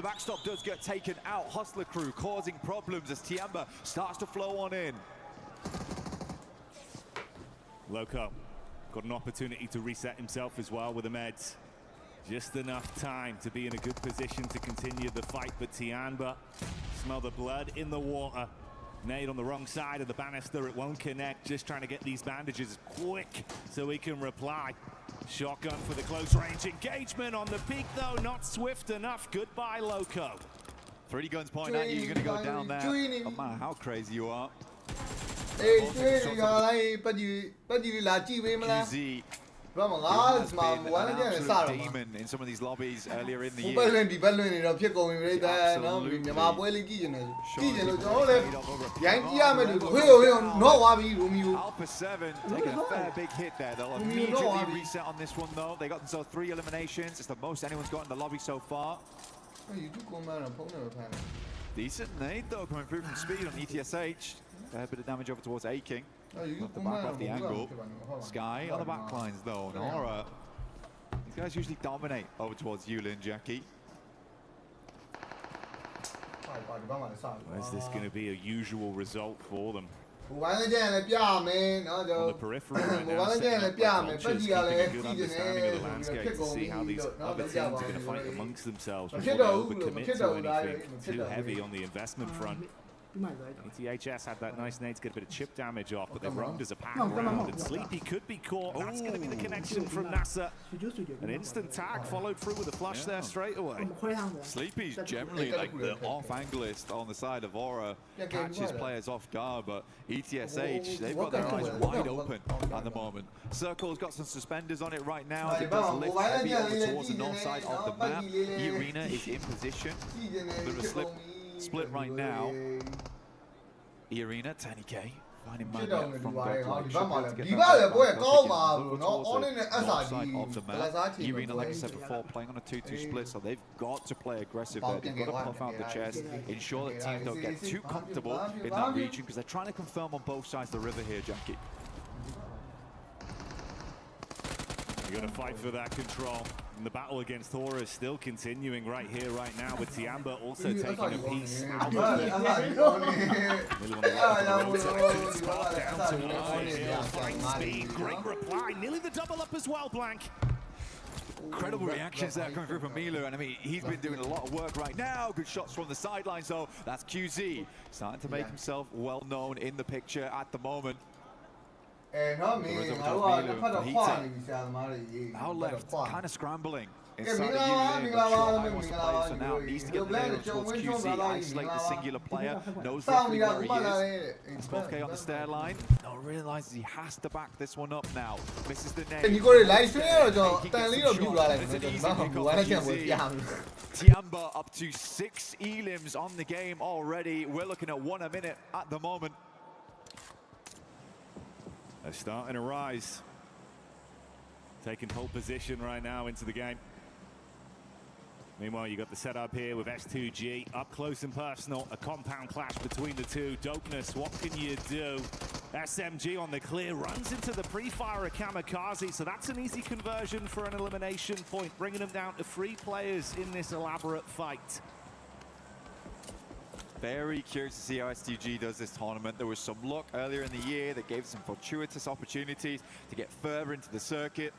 backstop does get taken out. Hustler crew causing problems as Tiamba starts to flow on in. Loco got an opportunity to reset himself as well with the meds. Just enough time to be in a good position to continue the fight, but Tiamba, smell the blood in the water. Nade on the wrong side of the banister, it won't connect. Just trying to get these bandages quick so he can reply. Shotgun for the close range engagement on the peak though, not swift enough. Goodbye, Loco. 3 guns pointing at you, you're gonna go down there. No matter how crazy you are. QZ. Demon in some of these lobbies earlier in the year. Alpha 7 taking a fair big hit there. They'll immediately reset on this one though. They got themselves 3 eliminations. It's the most anyone's got in the lobby so far. Decent nade though coming through from speed on ETSH. A bit of damage over towards A-King. Off the back of the angle. Sky on the back lines though. Nora. These guys usually dominate over towards Yulin, Jackie. Is this going to be a usual result for them? On the periphery right now, keeping a good understanding of the landscape to see how these other teams are going to fight amongst themselves before they overcommit to anything too heavy on the investment front. ETHS had that nice nade to get a bit of chip damage off, but they've roamed as a pack around, and Sleepy could be caught. That's going to be the connection from NASA. An instant tag followed through with a flush there straight away. Sleepy's generally like the off-anglist on the side of Aura, catches players off guard, but ETSH, they've got their eyes wide open at the moment. Circle's got some suspenders on it right now as it does lift heavy over towards the north side of the map. E-Arena is in position. Bit of a split right now. E-Arena, 10k. Finding Magnet from E-Arena, like I said before, playing on a 2-2 split, so they've got to play aggressive there. They've got to puff out the chest, ensure that teams don't get too comfortable in that region, because they're trying to confirm on both sides of the river here, Jackie. You're going to fight for that control. And the battle against Thor is still continuing right here, right now, with Tiamba also taking a piece out of it. Great reply, nearly the double up as well, Blank. Incredible reactions there coming through from Milu, and I mean, he's been doing a lot of work right now. Good shots from the sidelines, though. That's QZ, starting to make himself well known in the picture at the moment. Now left, kind of scrambling inside the Yulin, but sure, I wants to play, so now needs to get clear towards QZ, isolate the singular player, knows roughly where he is. 12k on the stair line, now realizes he has to back this one up now. Misses the nade. Tiamba up to 6 elims on the game already. We're looking at 1 a minute at the moment. They're starting to rise. Taking pole position right now into the game. Meanwhile, you got the setup here with S2G up close and personal. A compound clash between the two. Dopeness, what can you do? SMG on the clear, runs into the pre-fire of Kamikaze, so that's an easy conversion for an elimination point, bringing them down to 3 players in this elaborate fight. Very curious to see how S2G does this tournament. There was some luck earlier in the year that gave some fortuitous opportunities to get further into the circuit.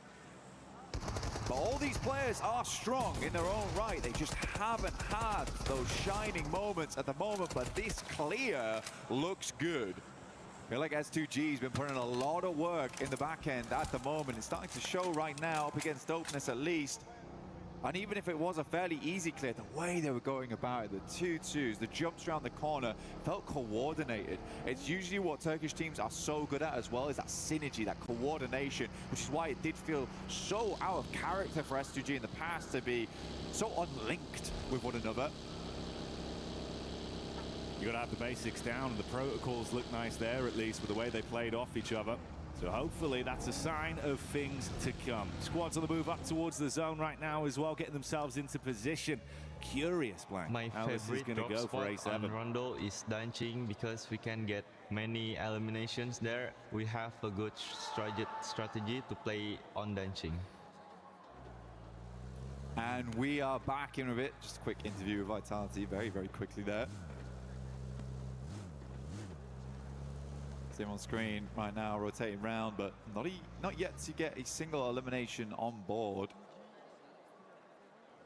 But all these players are strong in their own right. They just haven't had those shining moments at the moment, but this clear looks good. I feel like S2G's been putting a lot of work in the back end at the moment. It's starting to show right now, up against Dopeness at least. And even if it was a fairly easy clear, the way they were going about it, the 2-2s, the jumps around the corner, felt coordinated. It's usually what Turkish teams are so good at as well, is that synergy, that coordination, which is why it did feel so out of character for S2G in the past to be so unlinked with one another. You got to have the basics down, and the protocols look nice there, at least, with the way they played off each other. So hopefully that's a sign of things to come. Squads on the move up towards the zone right now as well, getting themselves into position. Curious, Blank, my how this is going to go for A7. On Rondo is Danching, because we can get many eliminations there. We have a good strategy to play on Danching. And we are back in with it. Just a quick interview with Vitality, very, very quickly there. See him on screen right now, rotating round, but not yet to get a single elimination on board.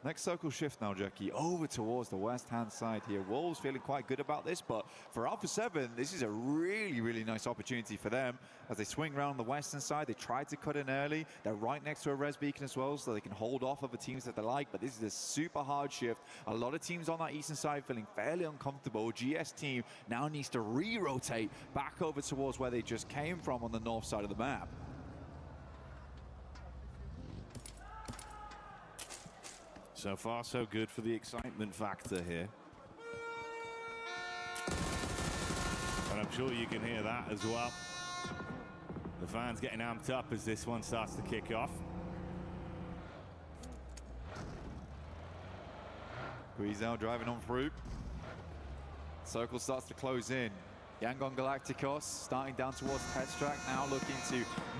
Next circle shift now, Jackie, over towards the west-hand side here. Wolves feeling quite good about this, but for Alpha 7, this is a really, really nice opportunity for them. As they swing around the western side, they tried to cut in early. They're right next to a res beacon as well, so they can hold off other teams that they like, but this is a super hard shift. A lot of teams on that eastern side feeling fairly uncomfortable. GS team now needs to re-rotate back over towards where they just came from on the north side of the map. So far, so good for the excitement factor here. And I'm sure you can hear that as well. The fans getting amped up as this one starts to kick off. Guizao driving on through. Circle starts to close in. Yangon Galacticos starting down towards test track, now looking to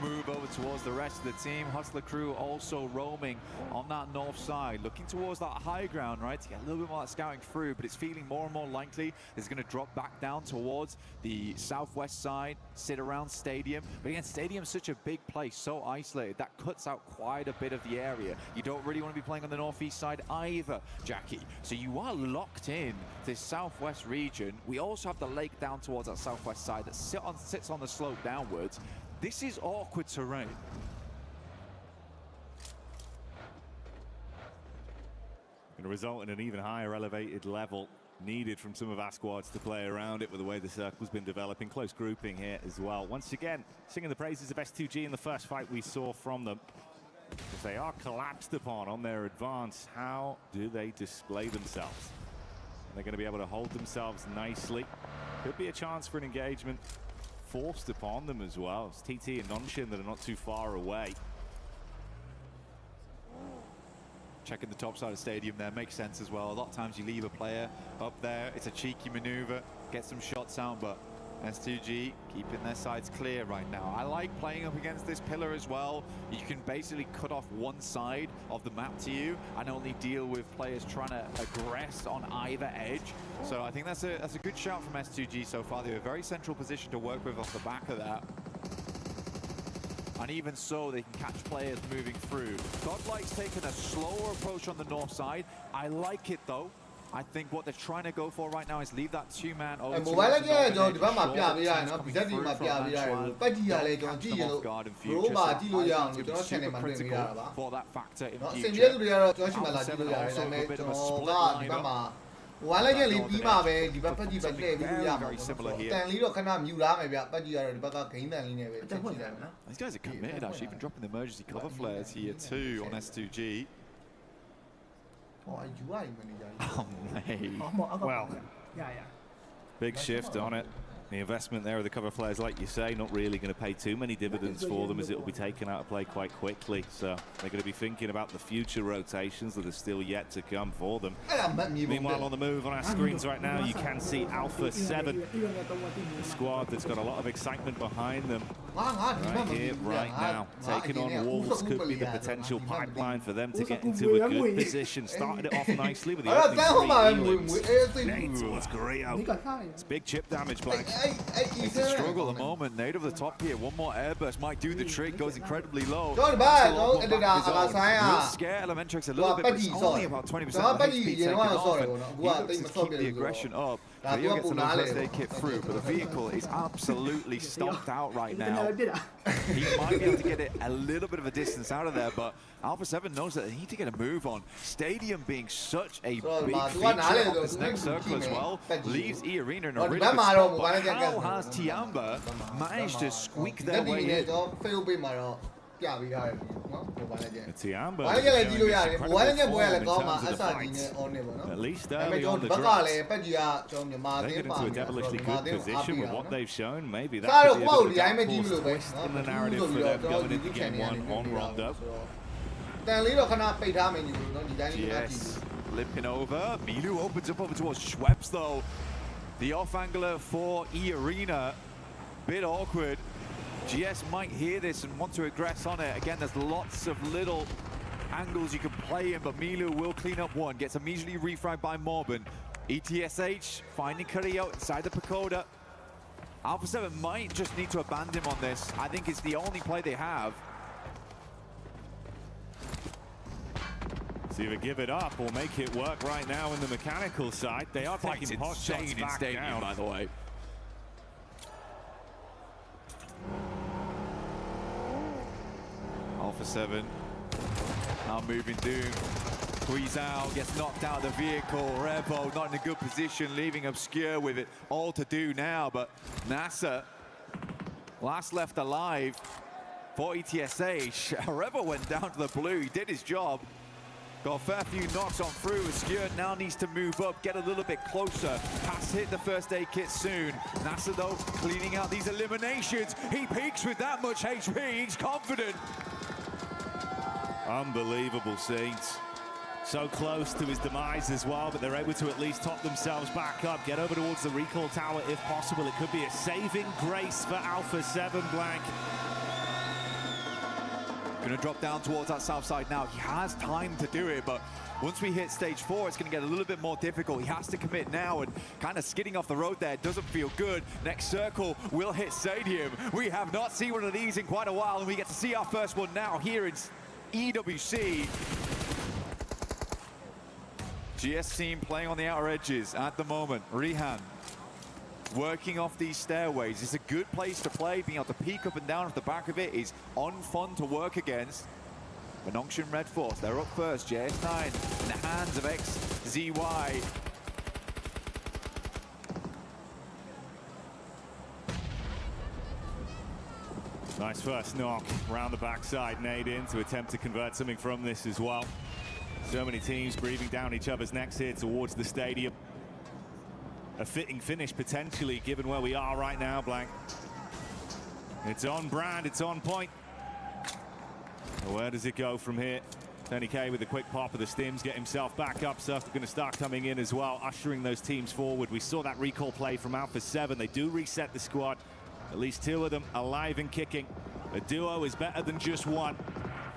move over towards the rest of the team. Hustler crew also roaming on that north side, looking towards that high ground, right, to get a little bit more of that scouting through, but it's feeling more and more likely it's going to drop back down towards the southwest side, sit around Stadium. But again, Stadium's such a big place, so isolated, that cuts out quite a bit of the area. You don't really want to be playing on the northeast side either, Jackie. So you are locked in this southwest region. We also have the lake down towards that southwest side that sits on the slope downwards. This is awkward terrain. Going to result in an even higher elevated level needed from some of our squads to play around it with the way the circle's been developing. Close grouping here as well. Once again, singing the praises of S2G in the first fight we saw from them. If they are collapsed upon on their advance, how do they display themselves? They're going to be able to hold themselves nicely. Could be a chance for an engagement forced upon them as well. It's TT and Nonshin that are not too far away. Checking the top side of Stadium there makes sense as well. A lot of times you leave a player up there. It's a cheeky maneuver, get some shots out, but S2G keeping their sides clear right now. I like playing up against this pillar as well. You can basically cut off one side of the map to you and only deal with players trying to aggress on either edge. So I think that's a good shout from S2G so far. They're a very central position to work with off the back of that. And even so, they can catch players moving through. Godlight's taken a slower approach on the north side. I like it though. I think what they're trying to go for right now is leave that two-man over to mobile again, John. The map pià via, no? Bisogna di map pià via. Padia le John Gio. Roma di lo yang, John ce ne mandano via. For that factor in no, future. Se mi vedo John ci manda di lo yang, da me John di map. Mobile again li pi ma be, di ba padi ba le di lo yang. Tan li lo khana mute လာမယ်ဗျပadi ကတော့ဒီဘက်ကဂိမ်းတန်လေးနဲ့ပဲတက်ကြည့်တယ်နော် These guys are committed actually, even dropping the emergency cover flares here too on S2G. Oh, UI manager. Oh, mate. Well, big shift on it. The investment there of the cover flares, like you say, not really going to pay too many dividends for them as it will be taken out of play quite quickly. So they're going to be thinking about the future rotations that are still yet to come for them. Meanwhile, on the move on our screens right now, you can see Alpha 7, the squad that's got a lot of excitement behind them. Right here, right now, taking on Wolves could be the potential pipeline for them to get into a good position. Started it off nicely with the opening three. Nate was great out. It's big chip damage, Black. It's a struggle at the moment. Nate over the top here. One more airburst might do the trick. Goes incredibly low. Real scare Elementrix a little bit, but it's only about 20% of the HP taken off. He looks to keep the aggression up. Leo gets another first aid kit through, but the vehicle is absolutely stomped out right now. He might be able to get it a little bit of a distance out of there, but Alpha 7 knows that they need to get a move on. Stadium being such a big feature of this next circle as well leaves E Arena in a really good spot, but how has Tiamba managed to squeak their way in? Tiamba at least early on the drops. They get into a devilishly good position with what they've shown. Maybe that could be a bit of a twist in the narrative for them going into game one on Rondo. Yes, limping over. Milu opens up over towards Schweppes though. The off-angler for E Arena, bit awkward. GS might hear this and want to aggress on it. Again, there's lots of little angles you can play in, but Milu will clean up one. Gets immediately refragged by Morban. ETSH finding Carrillo inside the Pagoda. Alpha 7 might just need to abandon him on this. I think it's the only play they have. So either give it up or make it work right now in the mechanical side. They are taking pot shots back down, by the way. Alpha 7 now moving Doom. Squeeze out, gets knocked out of the vehicle. Revo not in a good position, leaving Obscure with it all to do now. But NASA, last left alive for ETSH. Revo went down to the blue, he did his job. Got a fair few knocks on through. Obscure now needs to move up, get a little bit closer. Has to hit the first aid kit soon. NASA though, cleaning out these eliminations. He peaks with that much HP, he's confident. Unbelievable scenes. So close to his demise as well, but they're able to at least top themselves back up, get over towards the recall tower if possible. It could be a saving grace for Alpha 7, Blank. Gonna drop down towards that south side now. He has time to do it, but once we hit stage 4, it's gonna get a little bit more difficult. He has to commit now, and kind of skidding off the road there doesn't feel good. Next circle will hit Stadium. We have not seen one of these in quite a while, and we get to see our first one now here in EWC. GS team playing on the outer edges at the moment. Rihan working off these stairways. It's a good place to play. Being able to peek up and down at the back of it is unfun to work against. Benonction Red Force, they're up first. JS9 in the hands of XZY. Nice first knock round the backside, nade in to attempt to convert something from this as well. So many teams breathing down each other's necks here towards the stadium. A fitting finish potentially, given where we are right now, Blank. It's on brand, it's on point. Where does it go from here? Tony K with a quick pop of the stims, get himself back up. Surf going to start coming in as well, ushering those teams forward. We saw that recall play from Alpha 7. They do reset the squad. At least 2 of them alive and kicking. A duo is better than just one.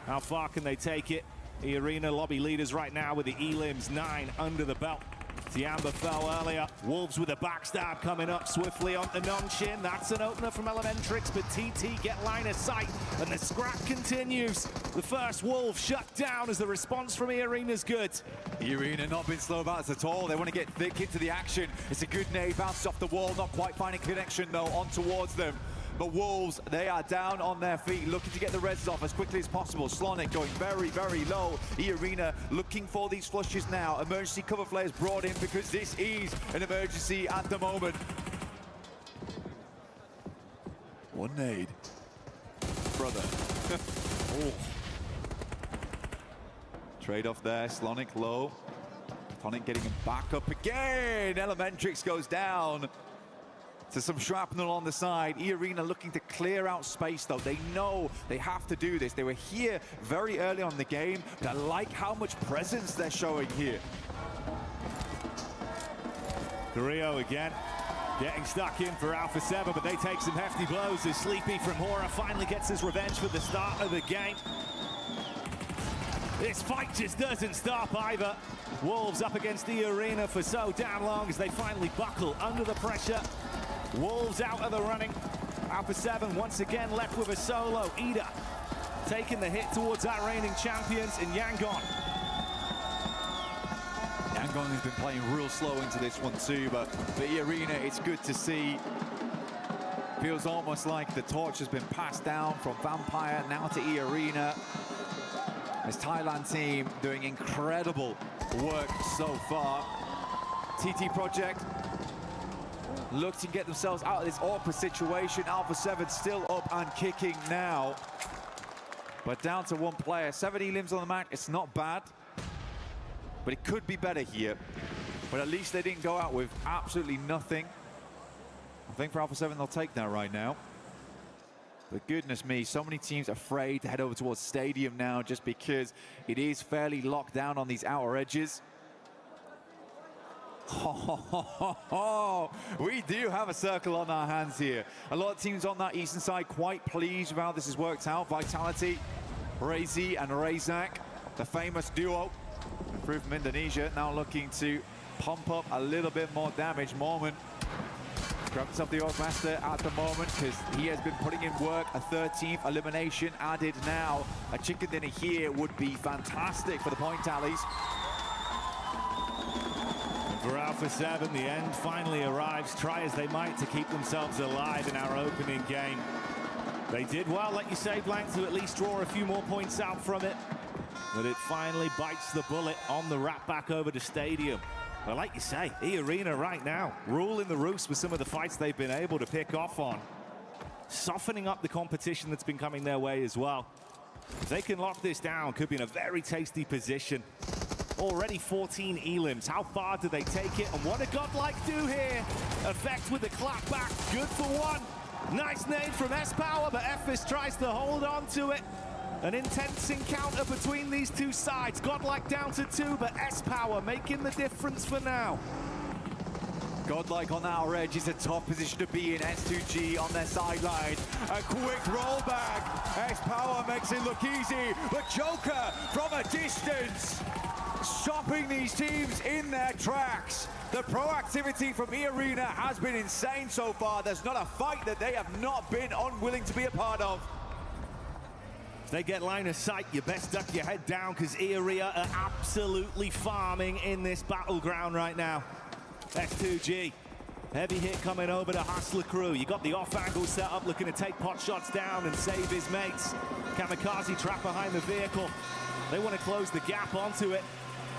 How far can they take it? The arena lobby leaders right now with the Elims 9 under the belt. Tiamba fell earlier. Wolves with a backstab coming up swiftly on the non-chin. That's an opener from Elementrix, but TT get line of sight, and the scrap continues. The first Wolf shut down as the response from E-Arena's good. E-Arena not been slow about this at all. They want to get thick into the action. It's a good nade, bounces off the wall, not quite finding connection though, on towards them. But Wolves, they are down on their feet, looking to get the reds off as quickly as possible. Slonic going very, very low. E-Arena looking for these flushes now. Emergency cover flares brought in because this is an emergency at the moment. One nade. Brother. Oh. Trade off there, Slonic low. Tonic getting him back up again. Elementrix goes down. To some shrapnel on the side. E-Arena looking to clear out space though. They know they have to do this. They were here very early on in the game, but I like how much presence they're showing here. Carrillo again, getting stuck in for Alpha 7, but they take some hefty blows as Sleepy from Hora finally gets his revenge for the start of the game. This fight just doesn't stop either. Wolves up against E-Arena for so damn long as they finally buckle under the pressure. Wolves out of the running. Alpha 7 once again left with a solo. Ida taking the hit towards our reigning champions in Yangon. Yangon has been playing real slow into this one too, but for E-Arena, it's good to see. Feels almost like the torch has been passed down from Vampire now to E-Arena. This Thailand team doing incredible work so far. TT Project look to get themselves out of this awkward situation. Alpha 7 still up and kicking now. But down to 1 player. 70 limbs on the mat, it's not bad. But it could be better here. But at least they didn't go out with absolutely nothing. I think for Alpha 7 they'll take that right now. But goodness me, so many teams afraid to head over towards Stadium now just because it is fairly locked down on these outer edges. We do have a circle on our hands here. A lot of teams on that eastern side quite pleased with how this has worked out. Vitality, Razy and Razak the famous duo. Through from Indonesia, now looking to pump up a little bit more damage. Moment grabs up the Orc Master at the moment because he has been putting in work. A 13th elimination added now. A chicken dinner here would be fantastic for the point tallies. For Alpha 7, the end finally arrives. Try as they might to keep themselves alive in our opening game. They did well, like you say, Blank, to at least draw a few more points out from it. But it finally bites the bullet on the wrap back over to Stadium. But like you say, E-Arena right now, ruling the roost with some of the fights they've been able to pick off on. Softening up the competition that's been coming their way as well. If they can lock this down, could be in a very tasty position. Already 14 elims. How far do they take it? And what did Godlike do here? Effect with the clap back. Good for one. Nice nade from S-Power, but Ephes tries to hold on to it. An intense encounter between these two sides. Godlike down to 2, but S-Power making the difference for now. Godlike on our edge is a tough position to be in. S2G on their sideline. A quick rollback. S-Power makes it look easy, but Joker from a distance, stopping these teams in their tracks. The proactivity from E-Arena has been insane so far. There's not a fight that they have not been unwilling to be a part of. If they get line of sight, you best duck your head down because E-Arena are absolutely farming in this battleground right now. S2G, heavy hit coming over to Hustler Crew. You got the off angle set up, looking to take pot shots down and save his mates. Kamikaze trapped behind the vehicle. They want to close the gap onto it.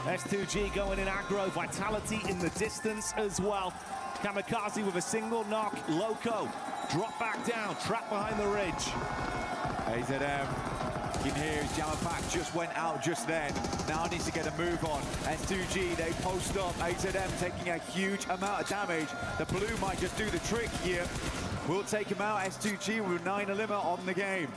S2G going in aggro, Vitality in the distance as well. Kamikaze with a single knock, Loco, drop back down, trapped behind the ridge. AZM, you can hear his jammer pack just went out just then. Now needs to get a move on. S2G, they post up. AZM taking a huge amount of damage. The blue might just do the trick here. We'll take him out. S2G with 9 elimina on the game.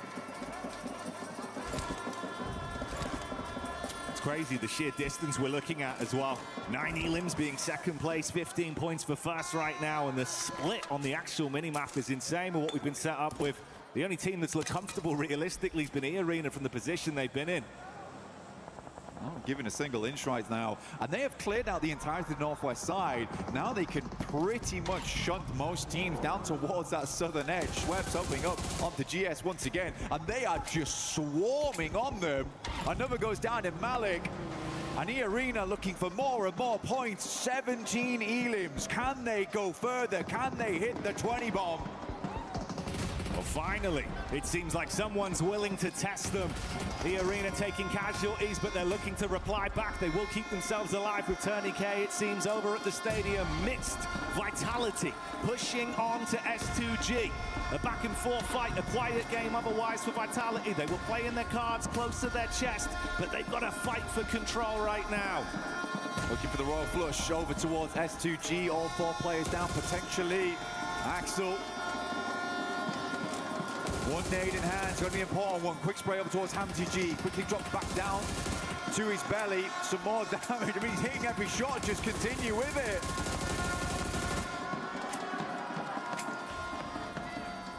It's crazy the sheer distance we're looking at as well. 9 elims being second place, 15 points for first right now, and the split on the actual minimap is insane with what we've been set up with. The only team that's looked comfortable realistically has been E-Arena from the position they've been in. Oh, given a single inch right now, and they have cleared out the entirety of the northwest side. Now they can pretty much shunt most teams down towards that southern edge. Schweppes opening up onto GS once again, and they are just swarming on them. Another goes down in Malik, and E-Arena looking for more and more points. 17 elims. Can they go further? Can they hit the 20 bomb? Well, finally, it seems like someone's willing to test them. E-Arena taking casualties, but they're looking to reply back. They will keep themselves alive with Tourniquet, it seems, over at the stadium. Mixed Vitality pushing on to S2G. A back and forth fight, a quiet game otherwise for Vitality. They were playing their cards close to their chest, but they've got to fight for control right now. Looking for the royal flush over towards S2G. All 4 players down potentially. Axel. One nade in hand, it's going to be important. One quick spray over towards Hamzy G. Quickly drops back down to his belly. Some more damage. I mean, he's hitting every shot. Just continue with it.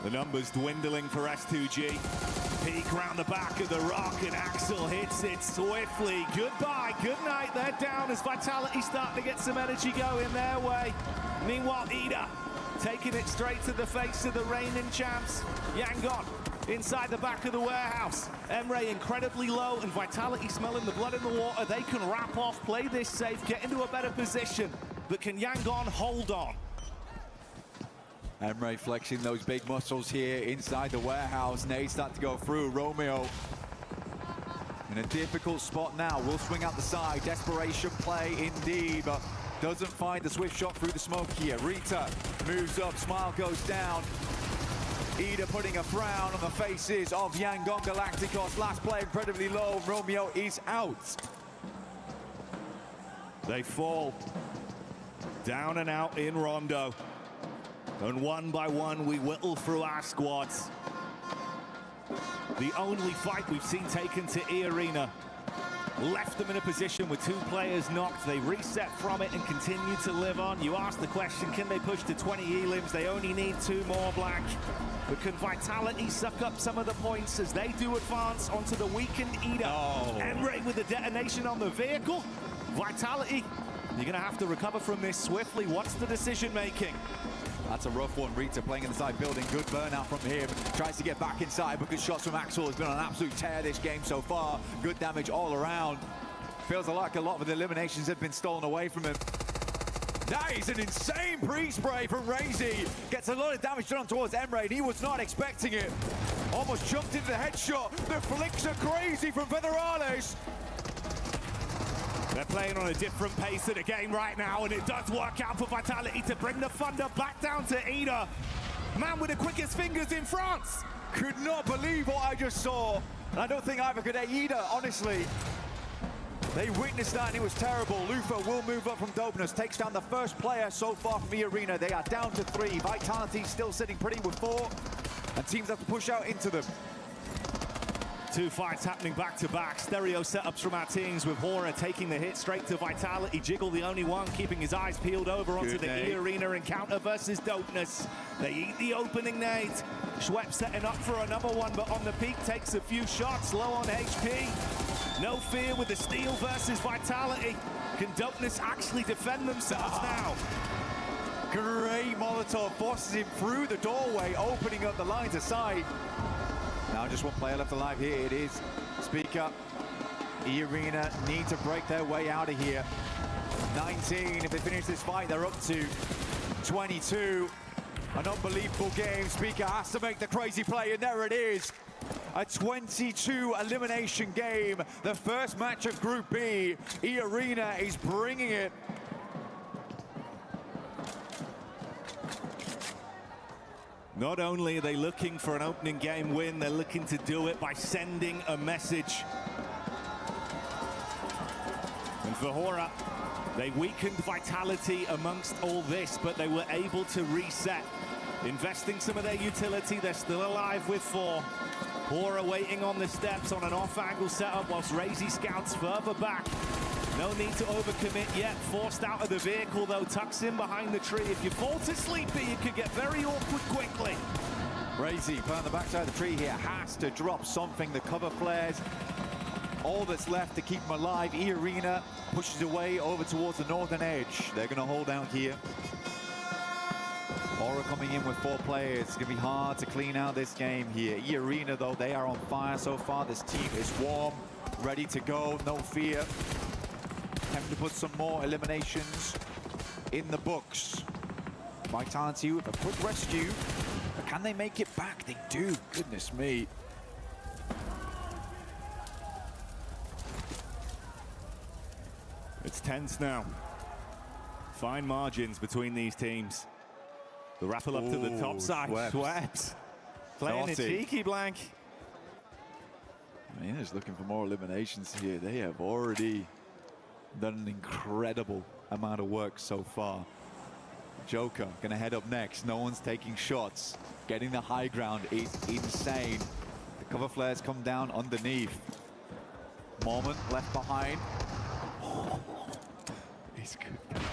The numbers dwindling for S2G. Peek round the back of the rock, and Axel hits it swiftly. Goodbye, good night. They're down as Vitality starting to get some energy going their way. Meanwhile, Ida taking it straight to the face of the reigning champs. Yangon inside the back of the warehouse. Emre incredibly low, and Vitality smelling the blood in the water. They can wrap off, play this safe, get into a better position. But can Yangon hold on? Emre flexing those big muscles here inside the warehouse. Nade start to go through. Romeo in a difficult spot now. Will swing out the side. Desperation play indeed, but doesn't find the swift shot through the smoke here. Rita moves up, Smile goes down. Ida putting a frown on the faces of Yangon Galacticos. Last play incredibly low. Romeo is out. They fall down and out in Rondo. And one by one, we whittle through our squads. The only fight we've seen taken to E-Arena left them in a position with 2 players knocked. They reset from it and continue to live on. You ask the question, can they push to 20 elims? They only need 2 more, Blank. But can Vitality suck up some of the points as they do advance onto the weakened Ida? Oh. Emre with the detonation on the vehicle. Vitality, you're going to have to recover from this swiftly. What's the decision making? That's a rough one. Rita playing inside building. Good burnout from him. Tries to get back inside, but good shots from Axel. Has been on an absolute tear this game so far. Good damage all around. Feels like a lot of the eliminations have been stolen away from him. That is an insane pre-spray from Razy. Gets a lot of damage done towards Emre, and he was not expecting it. Almost jumped into the headshot. The flicks are crazy from Federales. They're playing on a different pace of the game right now, and it does work out for Vitality to bring the thunder back down to Ida. Man with the quickest fingers in France. Could not believe what I just saw. And I don't think either could Ida, honestly. They witnessed that and it was terrible. Lufa will move up from Dopeness, takes down the first player so far from the arena. They are down to 3. Vitality still sitting pretty with 4. And teams have to push out into them. 2 fights happening back-to-back. Stereo setups from our teams with Hora taking the hit straight to Vitality. Jiggle the only one keeping his eyes peeled over onto the E-Arena encounter versus Dopeness. They eat the opening nade. Schwepp setting up for another one, but on the peak takes a few shots, low on HP. No fear with the steal versus Vitality. Can Dopeness actually defend themselves now? Great Molotov forces him through the doorway, opening up the lines of sight. Now just one player left alive here. It is Speaker. E-Arena need to break their way out of here. 19, if they finish this fight, they're up to 22. An unbelievable game. Speaker has to make the crazy play, and there it is. A 22 elimination game. The first match of Group B. E-Arena is bringing it. Not only are they looking for an opening game win, they're looking to do it by sending a message. And for Hora, they weakened Vitality amongst all this, but they were able to reset. Investing some of their utility, they're still alive with 4. Hora waiting on the steps on an off-angle setup whilst Razy scouts further back. No need to overcommit yet. Forced out of the vehicle, though. Tucks in behind the tree. If you fall to sleepy, it could get very awkward quickly. Razy, put on the backside of the tree here, has to drop something. The cover flares. All that's left to keep them alive. E-Arena pushes away over towards the northern edge. They're going to hold out here. Aura coming in with 4 players. It's going to be hard to clean out this game here. E-Arena, though, they are on fire so far. This team is warm, ready to go, no fear. Time to put some more eliminations in the books. Vitality with a quick rescue. But can they make it back? They do. Goodness me. It's tense now. Fine margins between these teams. The rappel up to the top side. Schweppes. Playing it cheeky, Blank. I mean, just looking for more eliminations here. They have already done an incredible amount of work so far. Joker gonna head up next. No one's taking shots. Getting the high ground is insane. The cover flares come down underneath. Moment left behind. He's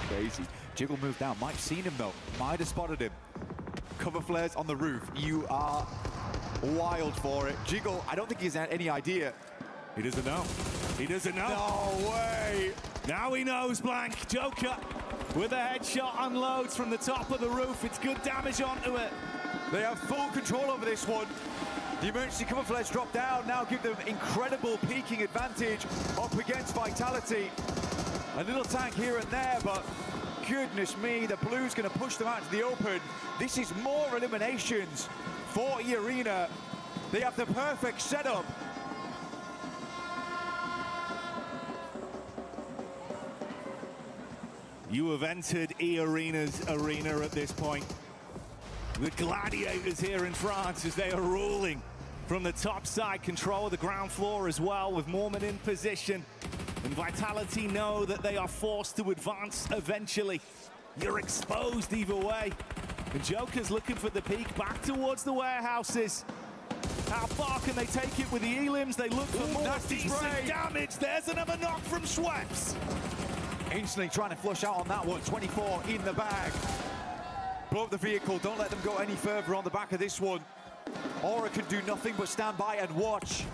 crazy. Jiggle moved down. Might have seen him though. Might have spotted him. Cover flares on the roof. You are wild for it. Jiggle, I don't think he's had any idea. He doesn't know. He doesn't know. No way. Now he knows, Blank. Joker with a headshot unloads from the top of the roof. It's good damage onto it. They have full control over this one. The emergency cover flares drop down. Now give them incredible peaking advantage up against Vitality. A little tank here and there, but goodness me, the Blues going to push them out to the open. This is more eliminations for E-Arena. They have the perfect setup. You have entered E-Arena's arena at this point. The gladiators here in France as they are ruling from the top side, control of the ground floor as well with Mormon in position. And Vitality know that they are forced to advance eventually. You're exposed either way. And Joker's looking for the peak back towards the warehouses. How far can they take it with the Elims? They look for more decent damage. There's another knock from Schweppes. Instantly trying to flush out on that one. 24 in the bag. Blow up the vehicle. Don't let them go any further on the back of this one. Aura can do nothing but stand by and watch.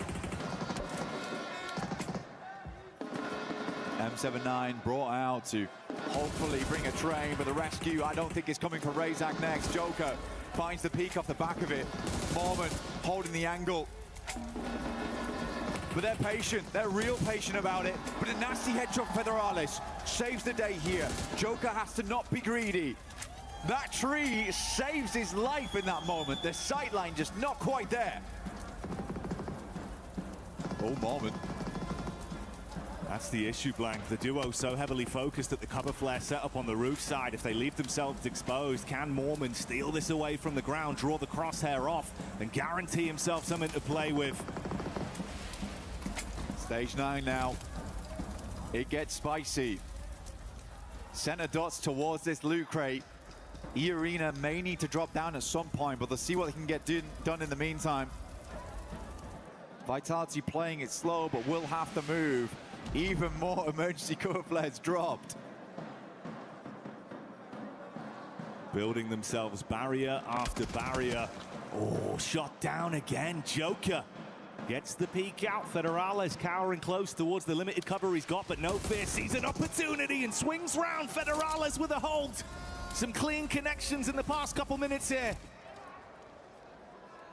M79 brought out to hopefully bring a train, but the rescue I don't think is coming for Razak next. Joker finds the peak off the back of it. Mormon holding the angle. But they're patient, they're real patient about it. But a nasty headshot Federales saves the day here. Joker has to not be greedy. That tree saves his life in that moment. The sightline just not quite there. Oh, Mormon. That's the issue, Blank. The duo so heavily focused at the cover flare setup on the roof side. If they leave themselves exposed, can Mormon steal this away from the ground, draw the crosshair off, and guarantee himself something to play with? Stage 9 now. It gets spicy. Center dots towards this loot crate. E-Arena may need to drop down at some point, but they'll see what they can get done in the meantime. Vitality playing it slow, but will have to move. Even more emergency cover flares dropped. Building themselves barrier after barrier. Oh, shot down again. Joker gets the peek out. Federales cowering close towards the limited cover he's got, but no fear. Sees an opportunity and swings round. Federales with a hold. Some clean connections in the past couple minutes here.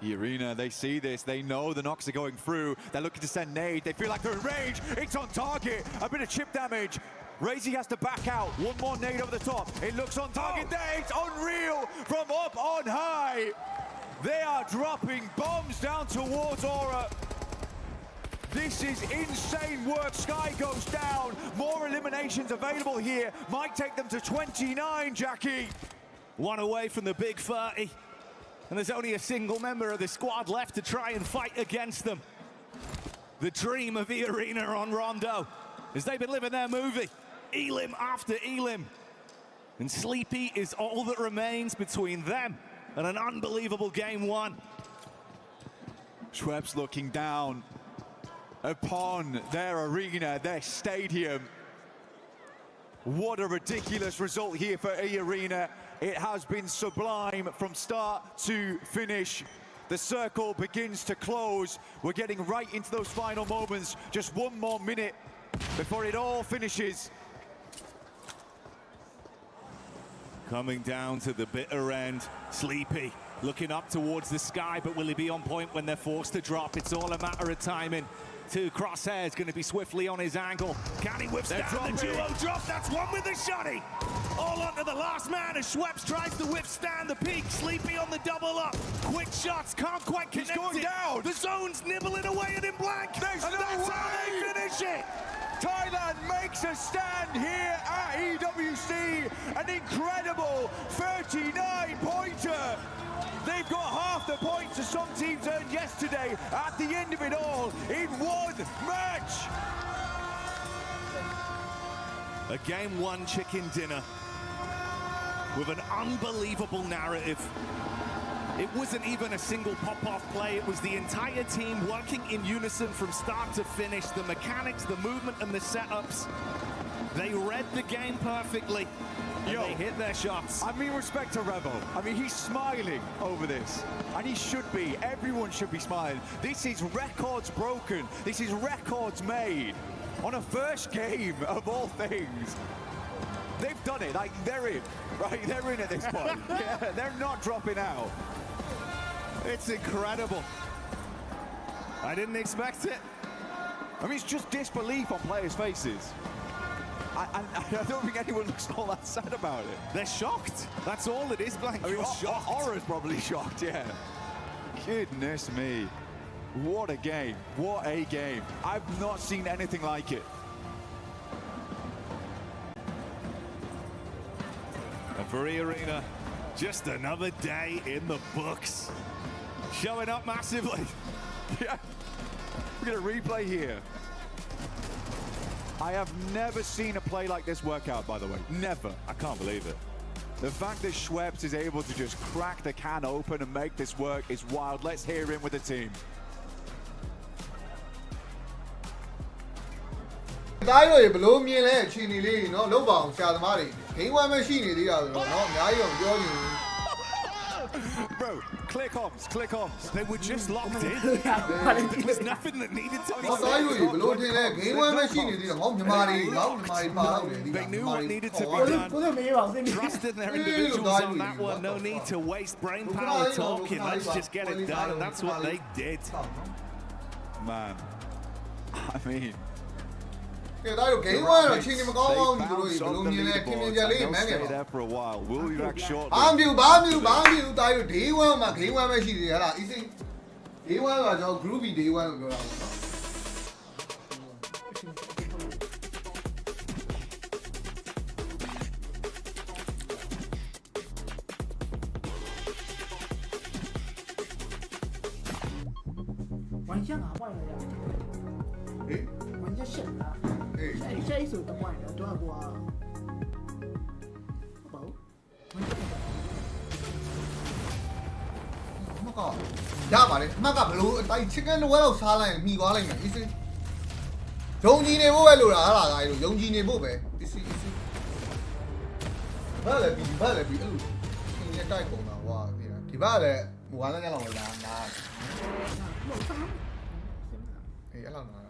E-Arena, they see this, they know the knocks are going through, they're looking to send nade, they feel like they're in range, it's on target, a bit of chip damage. Razy has to back out, one more nade over the top, it looks on target, it's unreal from up on high. They are dropping bombs down towards Aura. This is insane work. Sky goes down, more eliminations available here, might take them to 29, Jackie. One away from the big 30. And there's only a single member of the squad left to try and fight against them. The dream of E-Arena on Rondo, as they've been living their movie, Elim after Elim. And Sleepy is all that remains between them and an unbelievable game one. Schweppes looking down upon their arena, their stadium. What a ridiculous result here for E-Arena. It has been sublime from start to finish. The circle begins to close. We're getting right into those final moments. Just one more minute before it all finishes. Coming down to the bitter end, Sleepy looking up towards the sky, but will he be on point when they're forced to drop? It's all a matter of timing. Two crosshairs going to be swiftly on his angle. Can he withstand the duo drop? That's one with the shotty. All onto the last man as Schweppes tries to withstand the peak. Sleepy on the double up. Quick shots, can't quite connect. He's going down. The zone's nibbling away at him, Blank. That's how they finish it. Thailand makes a stand here at EWC. An incredible 39-pointer. They've got half the points that some teams earned yesterday at the end of it all in one match. A game one chicken dinner with an unbelievable narrative. It wasn't even a single pop-off play. It was the entire team working in unison from start to finish. The mechanics, the movement, and the setups. They read the game perfectly. And they hit their shots. I mean, respect to Revo. I mean, he's smiling over this. And he should be. Everyone should be smiling. This is records broken. This is records made. On a first game of all things. They've done it. Like, they're in. Right? They're in at this point. Yeah, they're not dropping out. It's incredible. I didn't expect it. I mean, it's just disbelief on players' faces. I don't think anyone looks all that sad about it. They're shocked. That's all it is, Blank. I mean, Aura's probably shocked, yeah. Goodness me. What a game. What a game. I've not seen anything like it. And for E-Arena, just another day in the books. Showing up massively. Yeah. We're going to replay here. I have never seen a play like this work out, by the way. Never. I can't believe it. The fact that Schweppes is able to just crack the can open and make this work is wild. Let's hear him with the team. ဒါရိုဘလို့မြင်လဲအချိန်လေးเนาะလောက်ပါအောင်ဆရာသမားတွေဂိမ်းဝမ်းမရှိနေသေးတာဆိုတော့เนาะအများကြီးအောင်ပြောနေ Bro, click ons. They were just locked in. There was nothing that needed to be ဒါ said. ရိုဘလို့ထင်လဲဂိမ်းဝမ်းမရှိနေသေးတာငေါမြန်မာတွေပါတော့တယ်ဒီ They knew what needed to be ကို done. မေးပါဦးသိနေ Trusted their individuals on that one. No need to waste brain power talking. Let's just get it done, and that's what they did. Man, I mean, ကဲဒါရိုဂိမ်းဝမ်းတော့အချိန်မကောင်းအောင်ဒီလိုဘလို့မြင်လဲခင်ဗျာလေးမန်းခဲ့ stay ပါ there for a while. We'll be back shortly. ဘာမြူဒါရိုဒေးဝမ်းမှာဂိမ်းဝမ်းမရှိသေးဟလား easy ဒေးဝမ်းကကျွန်တော် group B ဒေးဝမ်းလို့ပြောတာပေါ့နော် 玩下哪坏了呀？ ဟေး 玩下省了， ဟေး 下一手都坏了，多少锅啊？宝， အမကရပါတယ်အမကဘလို့အတိုင်း chicken တစ်ဝက်လောက်စားလိုက်ရင်မိသွားလိုက်မယ် easy ယုံကြည်နေဖို့ပဲလို့လားဟာလားဒါရိုယုံကြည်နေဖို့ပဲ easy ဘာလဲပြီးအဲ့လိုဒီတိုက်ပုံတာကွာဒီဘက်လည်းဟိုကလည်းညလောင်လာနား 老三， အေးအဲ့လောက်နား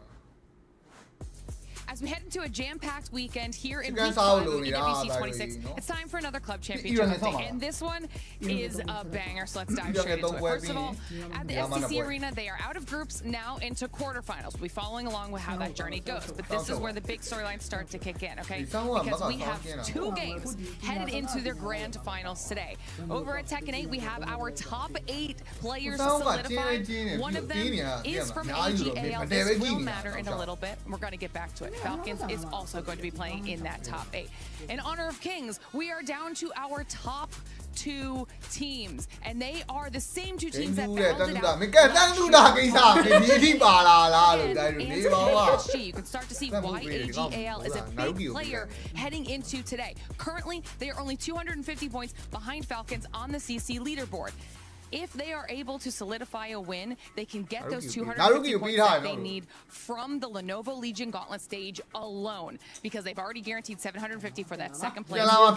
As we head into a jam-packed weekend here in Chicken week 5 of Saulo, EWC yeah, 26, no? it's time for another club Iran championship is update, on. and this one is a banger, so let's dive Iran straight is into on it. First of all, at the Yeah, man, STC boy. Arena, they are out of groups now into quarterfinals. We'll be following along with how that journey goes, but this is where the big storylines start to kick in, okay? Because we have 2 games headed into their grand finals today. Over at Tekken 8, we have our top 8 players solidified. One of them is from AGAL. This will matter in a little bit. We're going to get back to it. Falcons is also going to be playing in that top 8. In honor of Kings, we are down to our top 2 teams, and they are the same 2 teams that battled it out မကတန်းလူတာကိစ္စဒီအထိပါလာလားလို့ဒါရိုနေပါပါ You can start to see why AGAL is a big player heading into today. Currently, they are only 250 points behind Falcons on the CC leaderboard. If they are able to solidify a win, they can get those 250 points that they need from the Lenovo Legion Gauntlet stage alone, because they've already guaranteed 750 for that second place. Over at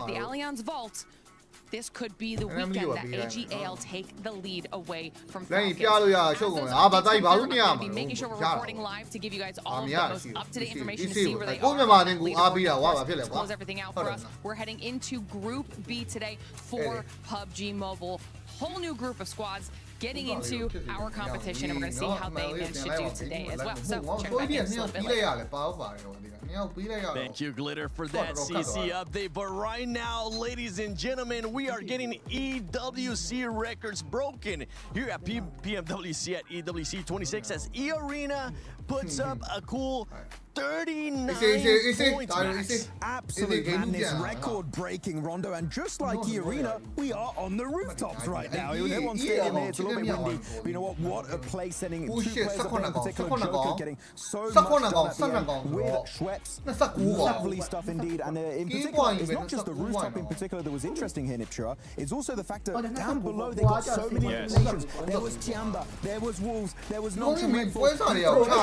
the Allianz Vault, this could be the weekend that AGAL take the lead away from Falcons. We're going to be making sure we're recording live to give you guys all of the most up-to-date information to see where they are. Let's close everything out for us. We're heading into Group B today for PUBG Mobile. Whole new group of squads getting into our competition, and we're going to see how they manage to do today as well. So check back in a little bit later. Thank you, Glitter, for that CC update. But right now, ladies and gentlemen, we are getting EWC records broken here at PMWC at EWC 26 as E-Arena puts up a cool 39 points, Max. Absolute madness, record-breaking, Rondo, and just like E-Arena, we are on the rooftops right now. Everyone's stadium here, it's a little bit windy, but you know what a place sending 2 players up there in particular, Joker getting so much done at the end with Schweppes. Lovely stuff indeed, and in particular, it's not just the rooftop in particular that was interesting here, Niptura, it's also the fact that down below they got so many eliminations. There was Tiamba, there was Wolves, there was Nolton Redford,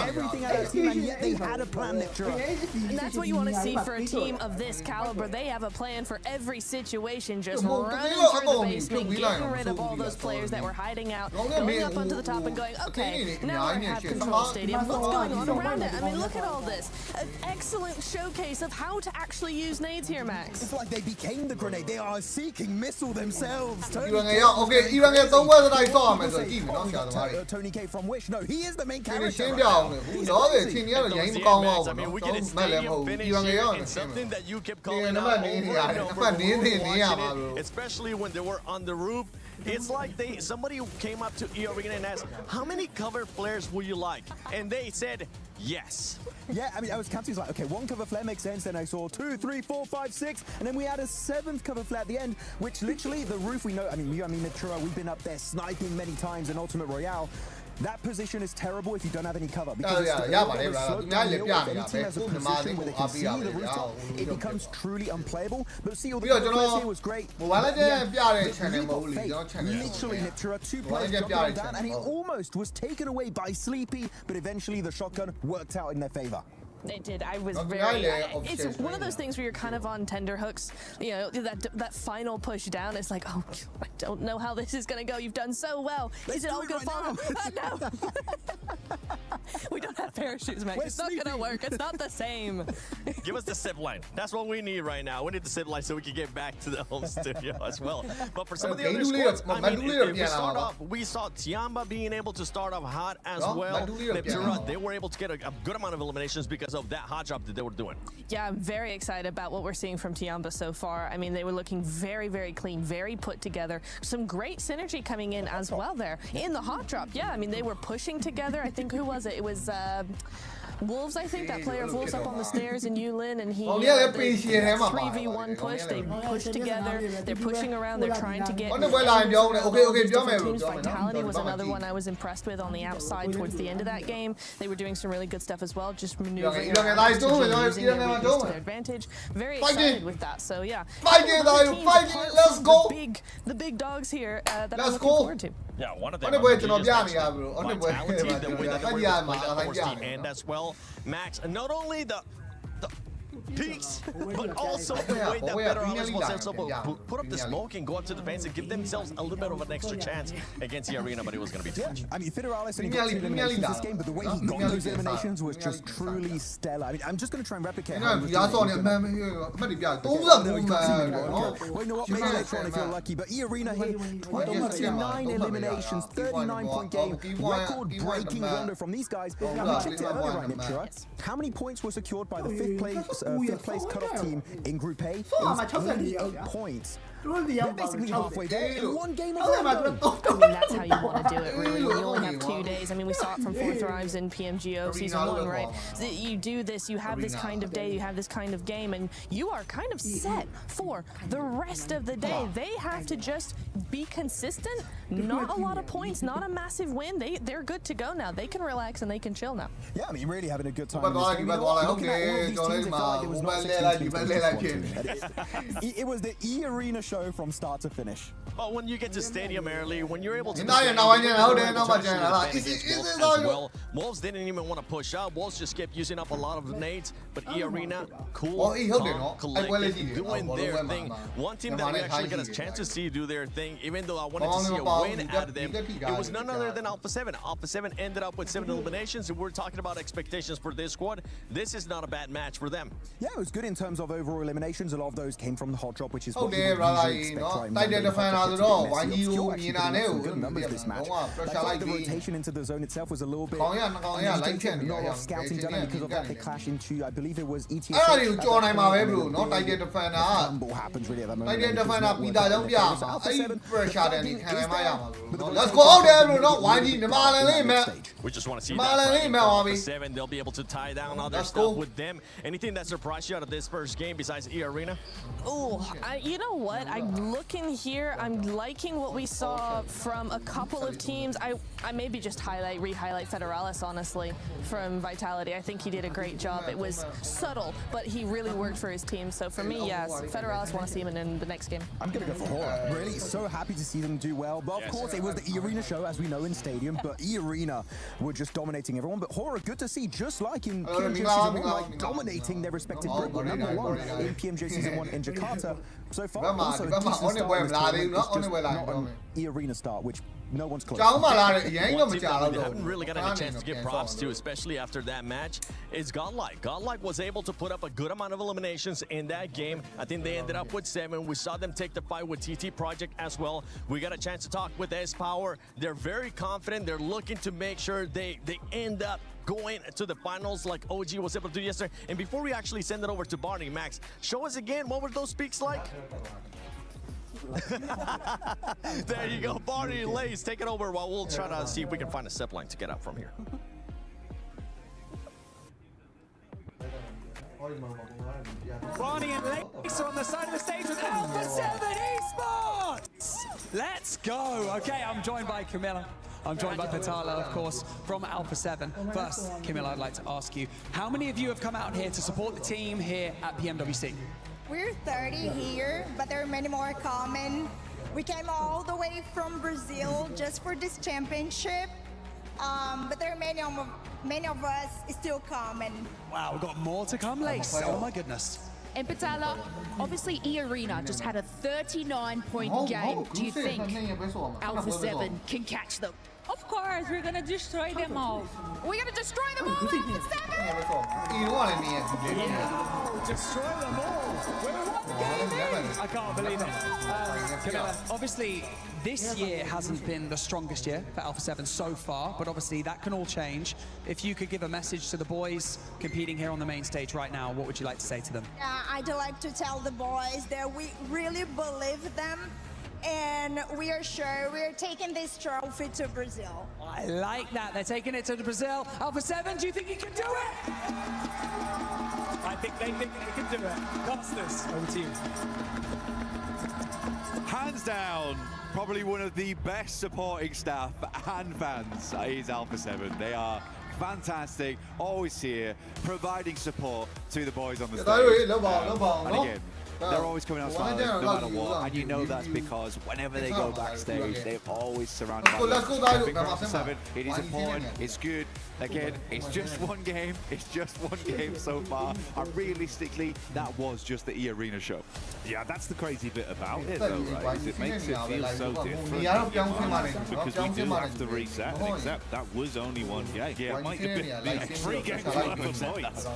everything out of the team, and yet they had a plan. And that's what you want to see for a team of this caliber. They have a plan for every situation, just running through the basement, getting rid of all those players that were hiding out, going up onto the top and going, okay, now I have control stadium. What's going on around it? I mean, look at all this. An excellent showcase of how to actually use nades here, Max. It's like they became the grenade. They are seeking missile themselves. Tony K from Wish. No, he is the main character. I mean, we get a stadium finish here in something that you kept calling out over and over when we were watching it, especially when they were on the roof. It's like somebody came up to E-Arena and asked, how many cover flares would you like? And they said, yes. Yeah, I mean, I was counting, like, okay, 1 cover flare makes sense, then I saw 2, 3, 4, 5, 6, and then we had a 7th cover flare at the end, which literally, the roof, we know, I mean, Niptura, we've been up there sniping many times in Ultimate Royale. That position is terrible if you don't have any cover. Because it becomes truly unplayable. But see, the here was great. Literally, Niptura, 2 players jumped down, and he almost was taken away by Sleepy, but eventually the shotgun worked out in their favor. It did. I was it's one of those things where you're kind of on tender hooks. You know, that final push down. It's like, oh, I don't know how this is going to go. You've done so well. Is it all going to fall? No. We don't have parachutes, Max. It's not going to work. It's not the same. Give us the zip line. That's what we need right now. We need the zip line so we can get back to the home studio as well. But for some of the other squads, I mean, if we start off, we saw Tiamba being able to start off hot as well. Niptura, they were able to get a good amount of eliminations because of that hot drop that they were doing. Yeah, I'm very excited about what we're seeing from Tiamba so far. I mean, they were looking very, very clean, very put together. Some great synergy coming in as well there in the hot drop. Yeah, I mean, they were pushing together. I think, who was it? It was Wolves, I think, that player of Wolves up on the stairs in Yulin, and he 3v1 push. They pushed together. They're pushing around. They're trying to get teams. Vitality was another one I was impressed with on the outside towards the end of that game. They were doing some really good stuff as well, just maneuvering around, using their weakness to their advantage. Very excited with that. So yeah, let's go. The big dogs here that I'm looking forward to. Yeah, one of them. Vitality, the way that we're towards the end as well. Max, not only the peaks, but also the way that Federalis was able to put up the smoke and go up to the fence and give themselves a little bit of an extra chance against the arena, but it was going to be too much. I mean, Federalis only got 2 eliminations this game, but the way he got those eliminations was just truly stellar. I mean, I'm just going to try and replicate how he was doing. Well, you know what, maybe later on if you're lucky, but E-Arena here, 29 eliminations, 39-point game, record-breaking rondo from these guys. You checked it earlier, right, Niptura? How many points were secured by the fifth place cutoff team in Group A? It was 88 points. They're basically halfway there in one game of rondo. I mean, that's how you want to do it, really. You only have 2 days. I mean, we saw it from 4 Thrives in PMGO Season 1, right? You do this, you have this kind of day, you have this kind of game, and you are kind of set for the rest of the day. They have to just be consistent. Not a lot of points, not a massive win. They're good to go now. They can relax and they can chill now. Yeah, I mean, really having a good time. Looking at all of these teams, it felt like there was not 16 teams in this one. It was the E-Arena show from start to finish. But when you get to stadium early, when you're able to Wolves didn't even want to push out. Wolves just kept using up a lot of nades, but E-Arena, cool, calm, collected, doing their thing. One team that we actually got a chance to see do their thing, even though I wanted to see a win out of them, it was none other than Alpha 7. Alpha 7 ended up with 7 eliminations, and we're talking about expectations for this squad. This is not a bad match for them. Yeah, it was good in terms of overall eliminations. A lot of those came from the hot drop, which is what you would usually expect. Good numbers this match. Like the rotation into the zone itself was a little bit. Not a lot of scouting done, and because of that, they clash into, I believe it was ETS. Rumble happens really at that moment. Let's go out there, we just want to see that 7. They'll be able to tie down other stuff with them. Anything that surprised you out of this first game besides E-Arena? Oh, you know what? I'm looking here. I'm liking what we saw from a couple of teams. I maybe just re-highlight Federalis, honestly, from Vitality. I think he did a great job. It was subtle, but he really worked for his team. So for me, yes, Federalis, want to see him in the next game. I'm going to go for Horror. Really, so happy to see them do well. But of course, it was the E-Arena show, as we know, in Stadium. But E-Arena were just dominating everyone. But Horror, good to see, just like in PMJ Season 1, like dominating their respective group. #1 in PMJ Season 1 in Jakarta. So far, also a decent start in this tournament. It's just not an E-Arena start, which no one's close. One team that we haven't really gotten a chance to give props to, especially after that match, is Godlike. Godlike was able to put up a good amount of eliminations in that game. I think they ended up with 7. We saw them take the fight with TT Project as well. We got a chance to talk with S-Power. They're very confident. They're looking to make sure they end up going to the finals like OG was able to do yesterday. And before we actually send it over to Barney, Max, show us again, what were those peaks like? There you go, Barney Lays, take it over while we'll try to see if we can find a zip line to get out from here. Barney and Lace are on the side of the stage with Alpha 7 Esports! Let's go! Okay, I'm joined by Camilla. I'm joined by Patala, of course, from Alpha 7. First, Camilla, I'd like to ask you, how many of you have come out here to support the team here at PMWC? We're 30 here, but there are many more coming. We came all the way from Brazil just for this championship, but there are many of us still coming. Wow, we've got more to come, Lace. Oh my goodness. And Patala, obviously E-Arena just had a 39-point game. Do you think Alpha 7 can catch them? Of course, we're gonna destroy them all. We're gonna destroy them all, Alpha 7! Destroy them all! We're one game in! I can't believe it. Camilla, obviously, this year hasn't been the strongest year for Alpha 7 so far, but obviously that can all change. If you could give a message to the boys competing here on the main stage right now, what would you like to say to them? I'd like to tell the boys that we really believe them, and we are sure we're taking this trophy to Brazil. I like that. They're taking it to Brazil. Alpha 7, do you think you can do it? I think they think they can do it. Costas, over to you. Hands down, probably one of the best supporting staff and fans is Alpha 7. They are fantastic, always here, providing support to the boys on the stage. And again, they're always coming out smiling, no matter what, and you know that's because whenever they go backstage, they're always surrounded by Alpha 7. It is important, it's good. Again, it's just one game. It's just one game so far. And realistically, that was just the E-Arena show. Yeah, that's the crazy bit about it, though, right? Is it makes it feel so different because we do have to reset and accept that was only one game. Yeah, it might have been 3 games worth of points,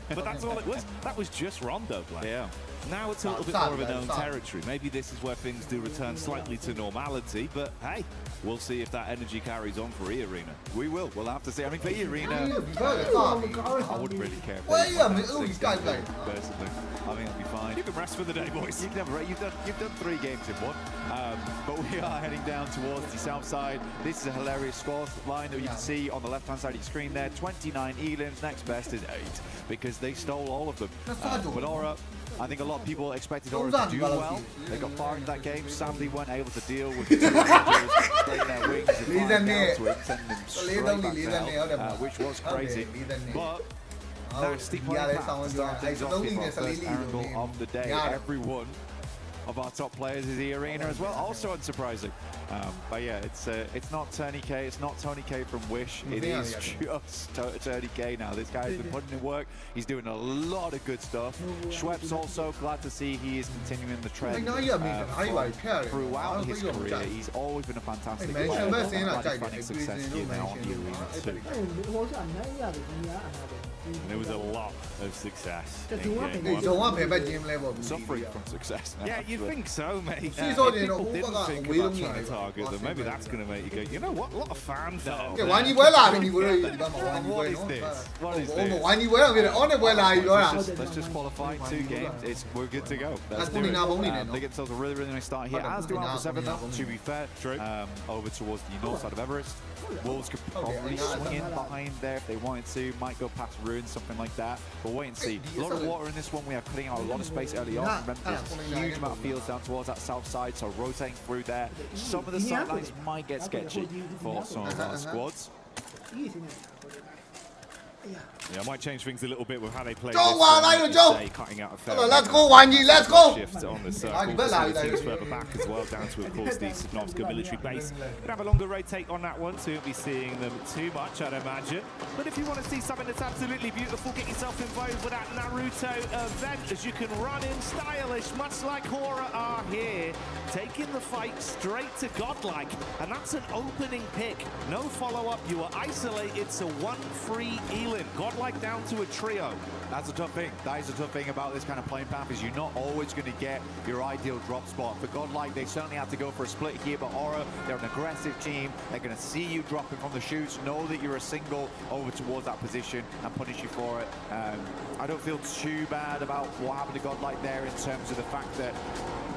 but that's all it was. That was just Rondo play. Yeah. Now it's a little bit more of a known territory. Maybe this is where things do return slightly to normality, but hey, we'll see if that energy carries on for E-Arena. We will. We'll have to see. I mean, for E-Arena, I wouldn't really care. Personally, I think it'll be fine. You can rest for the day, boys. You've done 3 games in one. But we are heading down towards the south side. This is a hilarious score line that you can see on the left-hand side of your screen there. 29 elims. Next best is 8 because they stole all of them. But Aura, I think a lot of people expected Aura to do well. They got far into that game. Sadly, weren't able to deal with the 2 managers spraying their wings and flying down to it, sending them straight back to hell, which was crazy. But nasty playing path to start things off here for our first angle of the day. Everyone of our top players is E-Arena as well, also unsurprising. But yeah, it's not Tony K, it's not Tony K from Wish, it is just Tony K now. This guy's been putting in work, he's doing a lot of good stuff. Schweppes also, glad to see he is continuing the trend throughout his career. He's always been a fantastic player. He's finding success here now on E-Arena too. And there was a lot of success. Suffering from success. Yeah, you think so, mate. If people didn't think about trying to target them, maybe that's going to make you go, you know what, a lot of fans though. What is this? What is this? Let's just qualify 2 games. We're good to go. Let's do it. They get themselves a really, really nice start here. As do Alpha 7 though, to be fair. Over towards the north side of Everest. Wolves could probably swing in behind there if they wanted to. Might go past Ruins, something like that. But wait and see. A lot of water in this one. We are cutting out a lot of space early on. Remember, there's a huge amount of fields down towards that south side, so rotating through there. Some of the sidelines might get sketchy for some of our squads. Yeah, I might change things a little bit with how they play. Cutting out a fair let's go, Wanji, let's go! Shift on the circle. Teams further back as well, down to, of course, the Sosnovska military base. Gonna have a longer rotate on that one, so you won't be seeing them too much, I'd imagine. But if you want to see something that's absolutely beautiful, get yourself involved with that Naruto event, as you can run in stylish, much like Hora are here, taking the fight straight to Godlike. And that's an opening pick. No follow-up. You are isolated to 1 free Elin. Godlike down to a trio. That's a tough thing. That is a tough thing about this kind of playing path, is you're not always going to get your ideal drop spot. For Godlike, they certainly have to go for a split here, but Aura, they're an aggressive team. They're going to see you dropping from the shoots, know that you're a single over towards that position and punish you for it. I don't feel too bad about what happened to Godlike there in terms of the fact that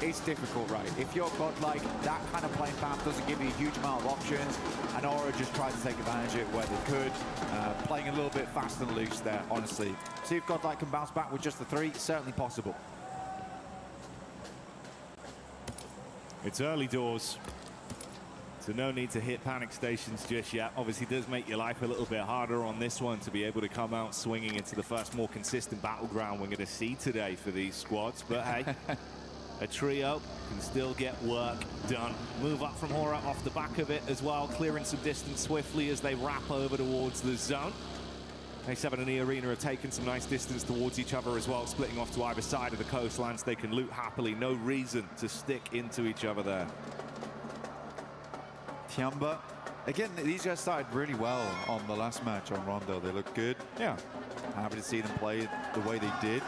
it's difficult, right? If you're Godlike, that kind of playing path doesn't give you a huge amount of options, and Aura just tried to take advantage of it where they could. Playing a little bit fast and loose there, honestly. See if Godlike can bounce back with just the 3, certainly possible. It's early doors. So no need to hit panic stations just yet. Obviously does make your life a little bit harder on this one to be able to come out swinging into the first more consistent battleground we're going to see today for these squads. But hey, a trio can still get work done. Move up from Hora off the back of it as well, clearing some distance swiftly as they wrap over towards the zone. A7 and E-Arena have taken some nice distance towards each other as well, splitting off to either side of the coastline so they can loot happily. No reason to stick into each other there. Tiamba, again, these guys started really well on the last match on Rondo. They looked good. Yeah. Happy to see them play the way they did.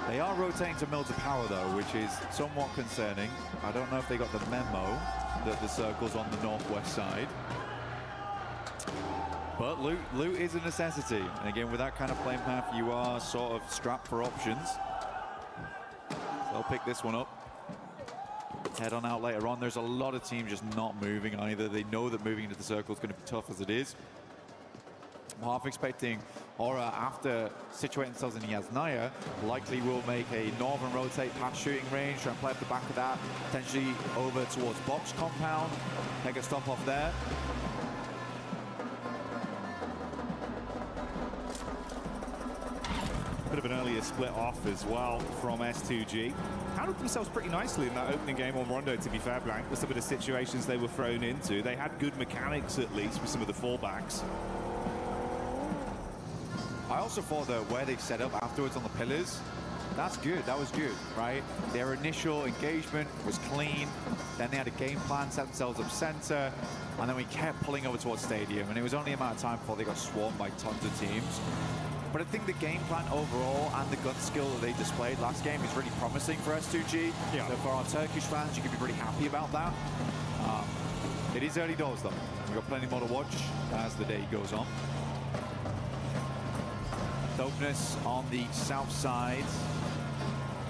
They are rotating to Mills of Power, though, which is somewhat concerning. I don't know if they got the memo that the circle's on the northwest side. But loot is a necessity. And again, with that kind of playing path, you are sort of strapped for options. So they'll pick this one up. Head on out later on. There's a lot of teams just not moving either. They know that moving into the circle is going to be tough as it is. I'm half expecting Aura, after situating themselves in Yasnaya, likely will make a northern rotate past shooting range, try and play up the back of that, potentially over towards box compound, take a stop off there. Bit of an earlier split off as well from S2G. Handled themselves pretty nicely in that opening game on Rondo, to be fair, Blank, with some of the situations they were thrown into. They had good mechanics, at least, with some of the fallbacks. I also thought that where they set up afterwards on the pillars, that's good. That was good, right? Their initial engagement was clean. Then they had a game plan, set themselves up center, and then we kept pulling over towards stadium, and it was only a matter of time before they got swarmed by tons of teams. But I think the game plan overall and the gun skill that they displayed last game is really promising for S2G. Yeah. So for our Turkish fans, you can be pretty happy about that. It is early doors, though. We've got plenty more to watch as the day goes on. Dopeness on the south side.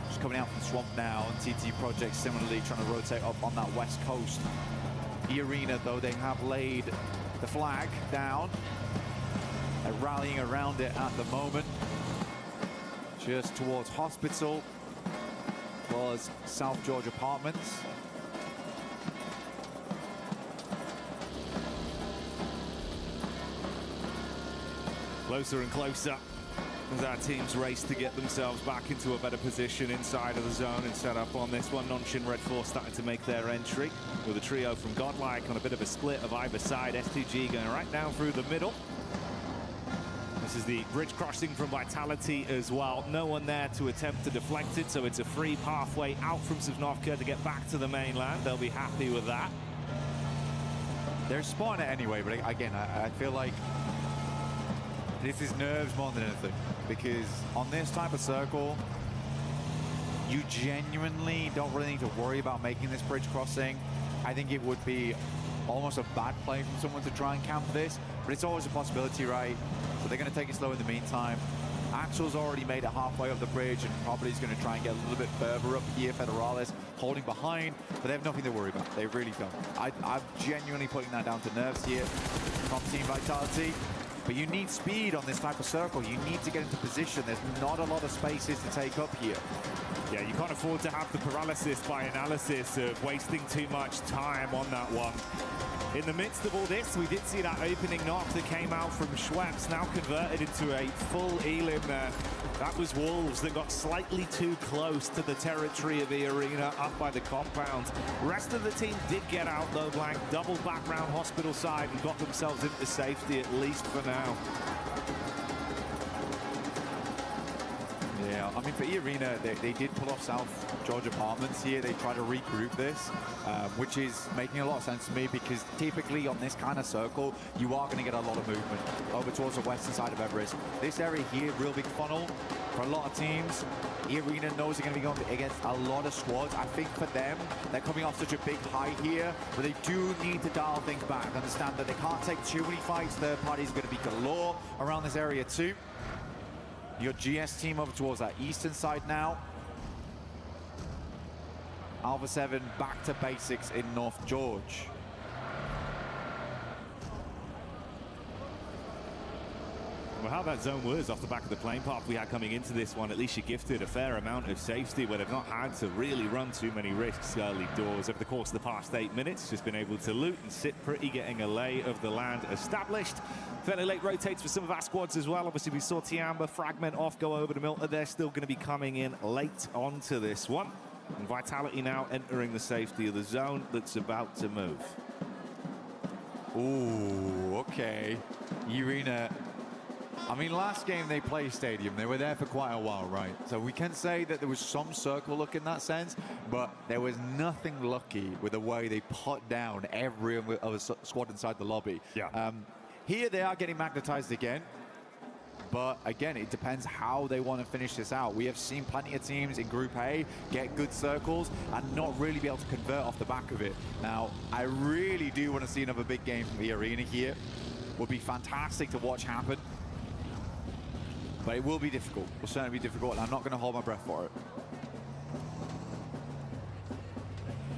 Just coming out from Swamp now, and TT Project similarly trying to rotate up on that west coast. E-Arena, though, they have laid the flag down. They're rallying around it at the moment. Just towards Hospital was South George Apartments. Closer and closer as our teams race to get themselves back into a better position inside of the zone and set up on this one. Non-Shin Red Force starting to make their entry with a trio from Godlike on a bit of a split of either side. S2G going right down through the middle. This is the bridge crossing from Vitality as well. No one there to attempt to deflect it, so it's a free pathway out from Sivnovka to get back to the mainland. They'll be happy with that. They're spotting it anyway, but again, I feel like this is nerves more than anything, because on this type of circle, you genuinely don't really need to worry about making this bridge crossing. I think it would be almost a bad play from someone to try and camp this, but it's always a possibility, right? So they're going to take it slow in the meantime. Axel's already made it halfway up the bridge, and probably is going to try and get a little bit further up here. Federalis holding behind, but they have nothing to worry about. They really don't. I'm genuinely putting that down to nerves here from Team Vitality. But you need speed on this type of circle. You need to get into position. There's not a lot of spaces to take up here. Yeah, you can't afford to have the paralysis by analysis of wasting too much time on that one. In the midst of all this, we did see that opening knock that came out from Schweppes, now converted into a full elim there. That was Wolves that got slightly too close to the territory of E-Arena up by the compound. Rest of the team did get out though, Blank, doubled back round Hospital side and got themselves into safety, at least for now. Yeah, I mean, for E-Arena, they did pull off South George Apartments here. They tried to regroup this, which is making a lot of sense to me, because typically on this kind of circle, you are going to get a lot of movement over towards the western side of Everest. This area here, real big funnel for a lot of teams. E-Arena knows they're going to be going against a lot of squads. I think for them, they're coming off such a big high here, but they do need to dial things back. Understand that they can't take too many fights. Third parties are going to be galore around this area too. Your GS team over towards that eastern side now. Alpha 7 back to basics in North George. Well, how that zone was off the back of the plane path we had coming into this one, at least you gifted a fair amount of safety where they've not had to really run too many risks early doors. Over the course of the past 8 minutes, just been able to loot and sit pretty, getting a lay of the land established. Fairly late rotates for some of our squads as well. Obviously, we saw Tiamba fragment off, go over to Milton. They're still going to be coming in late onto this one. And Vitality now entering the safety of the zone that's about to move. Ooh, okay. Irina. I mean, last game they played Stadium. They were there for quite a while, right? So we can say that there was some circle look in that sense, but there was nothing lucky with the way they put down every other squad inside the lobby. Yeah. Here they are getting magnetized again. But again, it depends how they want to finish this out. We have seen plenty of teams in Group A get good circles and not really be able to convert off the back of it. Now, I really do want to see another big game from the Arena here. Would be fantastic to watch happen. But it will be difficult. It will certainly be difficult, and I'm not going to hold my breath for it.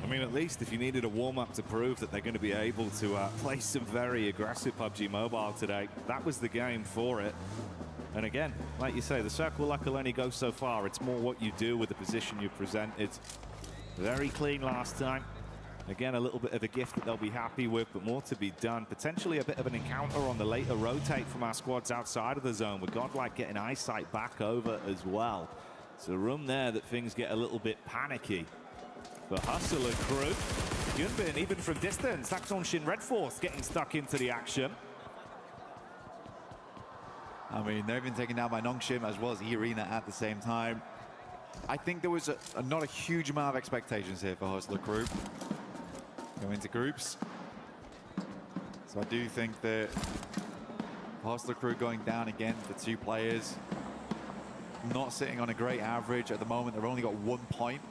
I mean, at least if you needed a warm-up to prove that they're going to be able to play some very aggressive PUBG Mobile today, that was the game for it. And again, like you say, the circle luck will only go so far. It's more what you do with the position you presented. Very clean last time. Again, a little bit of a gift that they'll be happy with, but more to be done. Potentially a bit of an encounter on the later rotate from our squads outside of the zone, with Godlike getting eyesight back over as well. So room there that things get a little bit panicky. The Hustler crew. Yunbin, even from distance, that's on Shin Red Force getting stuck into the action. I mean, they've been taken down by Nongshim as well as Irina at the same time. I think there was not a huge amount of expectations here for Hustler crew. Go into groups. So I do think that Hustler crew going down again for 2 players. Not sitting on a great average at the moment. They've only got 1 point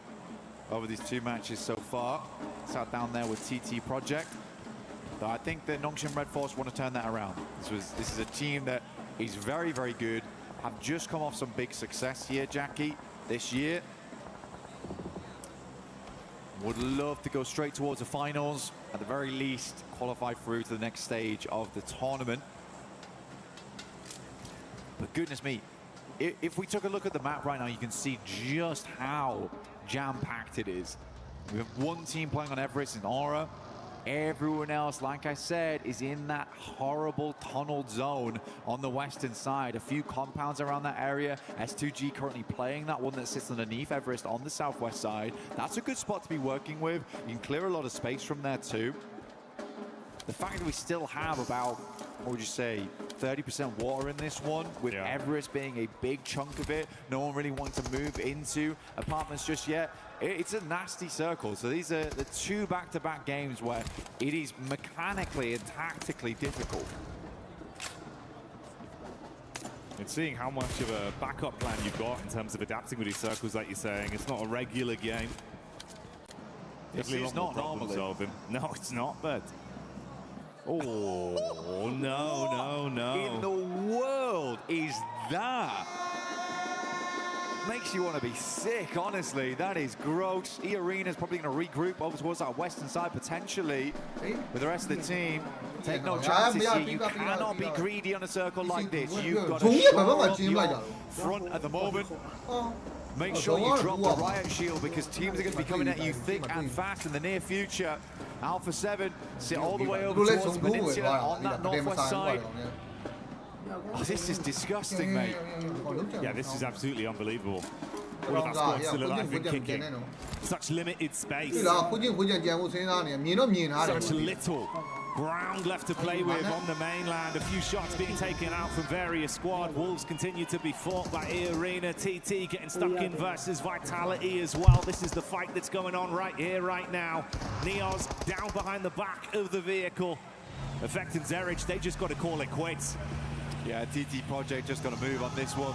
over these 2 matches so far. Sat down there with TT Project. But I think that Nongshim Red Force want to turn that around. This is a team that is very, very good. Have just come off some big success here, Jackie, this year. Would love to go straight towards the finals. At the very least, qualify through to the next stage of the tournament. But goodness me, if we took a look at the map right now, you can see just how jam-packed it is. We have 1 team playing on Everest in Aura. Everyone else, like I said, is in that horrible tunneled zone on the western side. A few compounds around that area. S2G currently playing that one that sits underneath Everest on the southwest side. That's a good spot to be working with. You can clear a lot of space from there too. The fact that we still have about, what would you say, 30% water in this one, with Everest being a big chunk of it. No one really wanting to move into apartments just yet. It's a nasty circle. So these are the 2 back-to-back games where it is mechanically and tactically difficult. And seeing how much of a backup plan you've got in terms of adapting with these circles, like you're saying, it's not a regular game. It's not normally. No, it's not, but... Oh, no, no. What in the world is that? Makes you want to be sick, honestly. That is gross. E-Arena's probably going to regroup over towards that western side, potentially, with the rest of the team. Take no chances here. You cannot be greedy on a circle like this. You've got to show up your front at the moment. Make sure you drop the riot shield, because teams are going to be coming at you thick and fast in the near future. Alpha 7 sit all the way over towards Peninsula on that northwest side. Oh, this is disgusting, mate. Yeah, this is absolutely unbelievable. All of our squads still alive and kicking. Such limited space. Such little ground left to play with on the mainland. A few shots being taken out from various squad. Wolves continue to be fought by E-Arena. TT getting stuck in versus Vitality as well. This is the fight that's going on right here, right now. Neos down behind the back of the vehicle. Affecting Zerich, they just got to call it quits. Yeah, TT Project just got to move on this one.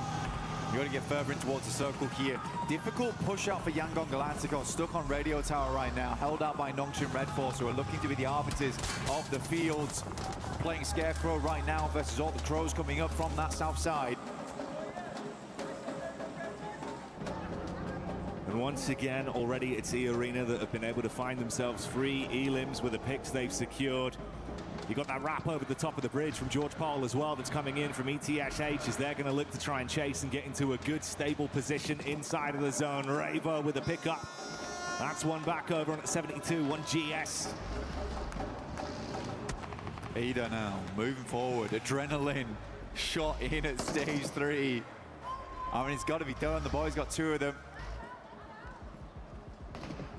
You got to get further in towards the circle here. Difficult push out for Yangon Galacticos, stuck on radio tower right now, held out by Nongshim Red Force, who are looking to be the arbiters of the fields. Playing Scarecrow right now versus all the Crows coming up from that south side. And once again, already it's E-Arena that have been able to find themselves free elims with the picks they've secured. You got that wrap over the top of the bridge from George Pole as well that's coming in from ETSH as they're going to look to try and chase and get into a good stable position inside of the zone. Ravo with a pickup. That's one back over on at 72, one GS. Ida now moving forward, adrenaline shot in at stage 3. I mean, it's got to be done. The boys got 2 of them.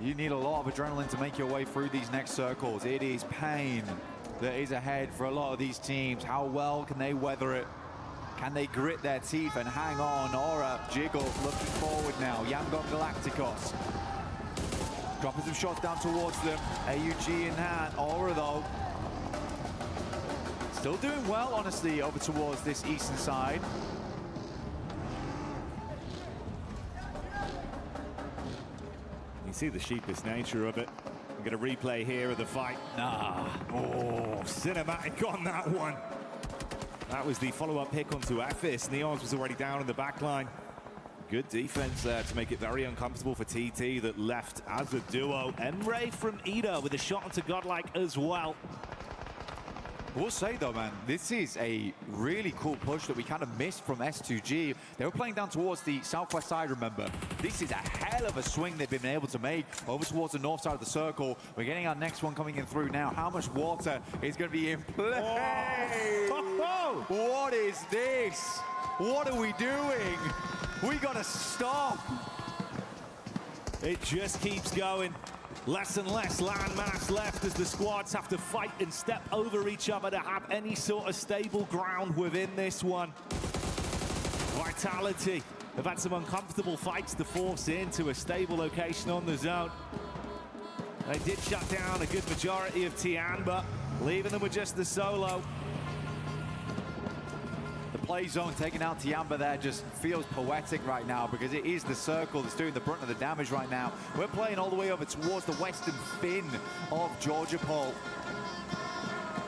You need a lot of adrenaline to make your way through these next circles. It is pain that is ahead for a lot of these teams. How well can they weather it? Can they grit their teeth and hang on? Aura jiggles, looking forward now. Yangon Galacticos dropping some shots down towards them. AUG in hand. Aura though, still doing well, honestly, over towards this eastern side. You see the sheepish nature of it. I'm going to replay here of the fight. Nah. Oh, cinematic on that one. That was the follow-up pick onto Aphis. Neons was already down in the back line. Good defense there to make it very uncomfortable for TT that left as a duo. Emre from Ida with a shot onto Godlike as well. We'll say though, man, this is a really cool push that we kind of missed from S2G. They were playing down towards the southwest side, remember. This is a hell of a swing they've been able to make over towards the north side of the circle. We're getting our next one coming in through now. How much water is going to be in play? Oh. What is this? What are we doing? We got to stop. It just keeps going. Less and less land mass left as the squads have to fight and step over each other to have any sort of stable ground within this one. Vitality have had some uncomfortable fights to force into a stable location on the zone. They did shut down a good majority of Tianba, leaving them with just the solo. Play zone taking out Tiamba there just feels poetic right now because it is the circle that's doing the brunt of the damage right now. We're playing all the way over towards the western fin of Georgia Pole.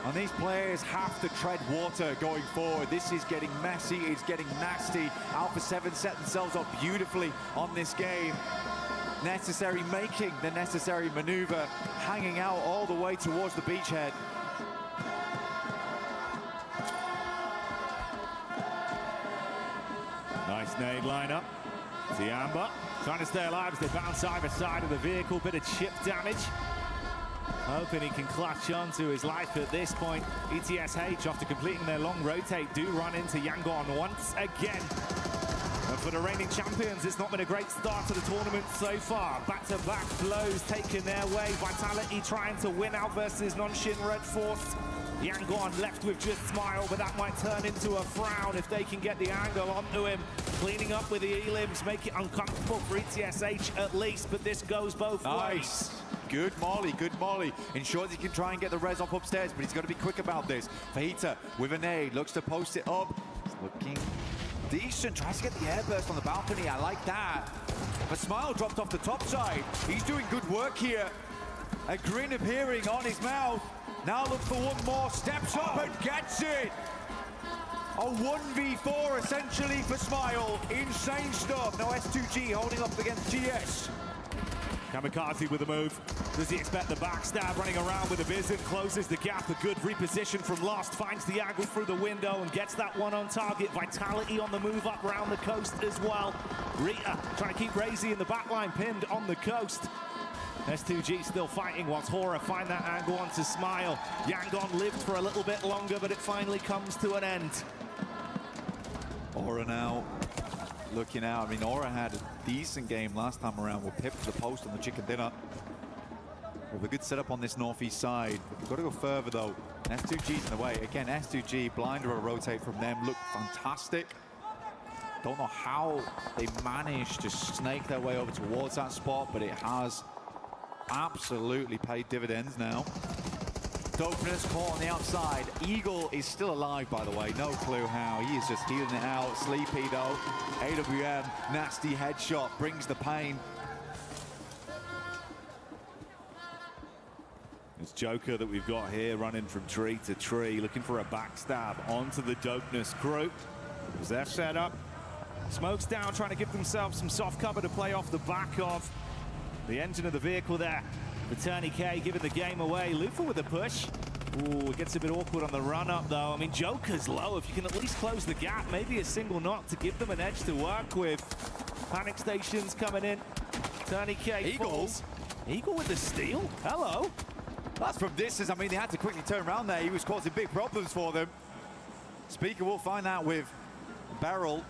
And these players have to tread water going forward. This is getting messy, it's getting nasty. Alpha 7 set themselves up beautifully on this game. Necessary making the necessary maneuver, hanging out all the way towards the beachhead. Nice nade lineup. Tiamba trying to stay alive as they bounce either side of the vehicle. Bit of chip damage. Hoping he can clutch on to his life at this point. ETSH, after completing their long rotate, do run into Yangon once again. And for the reigning champions, it's not been a great start to the tournament so far. Back-to-back blows taken their way. Vitality trying to win out versus Non-Shin Red Force. Yangon left with just Smile, but that might turn into a frown if they can get the angle onto him. Cleaning up with the elims, make it uncomfortable for ETSH at least, but this goes both ways. Good Molly, good Molly. Ensures he can try and get the res up upstairs, but he's got to be quick about this. Fajita with a nade, looks to post it up. It's looking decent, tries to get the airburst on the balcony, I like that. But Smile dropped off the top side. He's doing good work here. A grin appearing on his mouth. Now look for one more, steps up and gets it. A 1v4 essentially for Smile. Insane stuff. Now S2G holding up against GS. Kamikaze with a move. Does he expect the backstab? Running around with a visit, closes the gap. A good reposition from Lost, finds the angle through the window and gets that one on target. Vitality on the move up around the coast as well. Rita trying to keep Razy in the backline, pinned on the coast. S2G still fighting whilst Hora find that angle onto Smile. Yangon lived for a little bit longer, but it finally comes to an end. Aura now looking out. I mean, Aura had a decent game last time around with Pip to the post on the chicken dinner. We have a good setup on this northeast side. We've got to go further though. S2G's in the way. Again, S2G, blinder or rotate from them, look fantastic. Don't know how they managed to snake their way over towards that spot, but it has absolutely paid dividends now. Dopeness caught on the outside. Eagle is still alive, by the way. No clue how. He is just healing it out. Sleepy, though. AWM, nasty headshot, brings the pain. It's Joker that we've got here running from tree to tree, looking for a backstab onto the Dopeness crew. Was their setup. Smokes down, trying to give themselves some soft cover to play off the back of. The engine of the vehicle there. The Turney K giving the game away. Lufa with a push. Ooh, it gets a bit awkward on the run-up, though. I mean, Joker's low. If you can at least close the gap, maybe a single knock to give them an edge to work with. Panic stations coming in. Tourniquet Eagles. Eagle with the steal. Hello. That's from distance. I mean, they had to quickly turn around there. He was causing big problems for them. Speaker will find out with Beryl.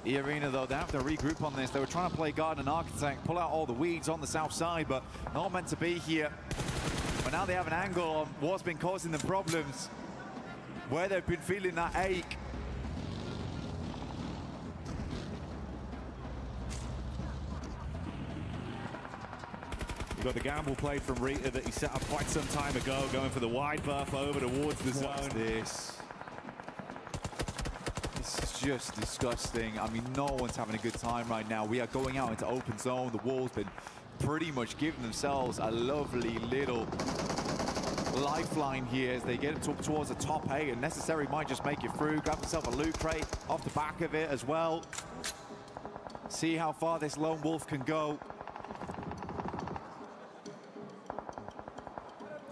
E-Arena, though, they have to regroup on this. They were trying to play Garden Architect, pull out all the weeds on the south side, but not meant to be here. But now they have an angle on what's been causing them problems, where they've been feeling that ache. You've got the gamble play from Rita that he set up quite some time ago, going for the wide berth over towards the zone. What's this? This is just disgusting. I mean, no one's having a good time right now. We are going out into open zone. The wall's been pretty much giving themselves a lovely little lifeline here as they get it towards the top 8, and Necessary might just make it through. Grab himself a loot crate off the back of it as well. See how far this lone wolf can go.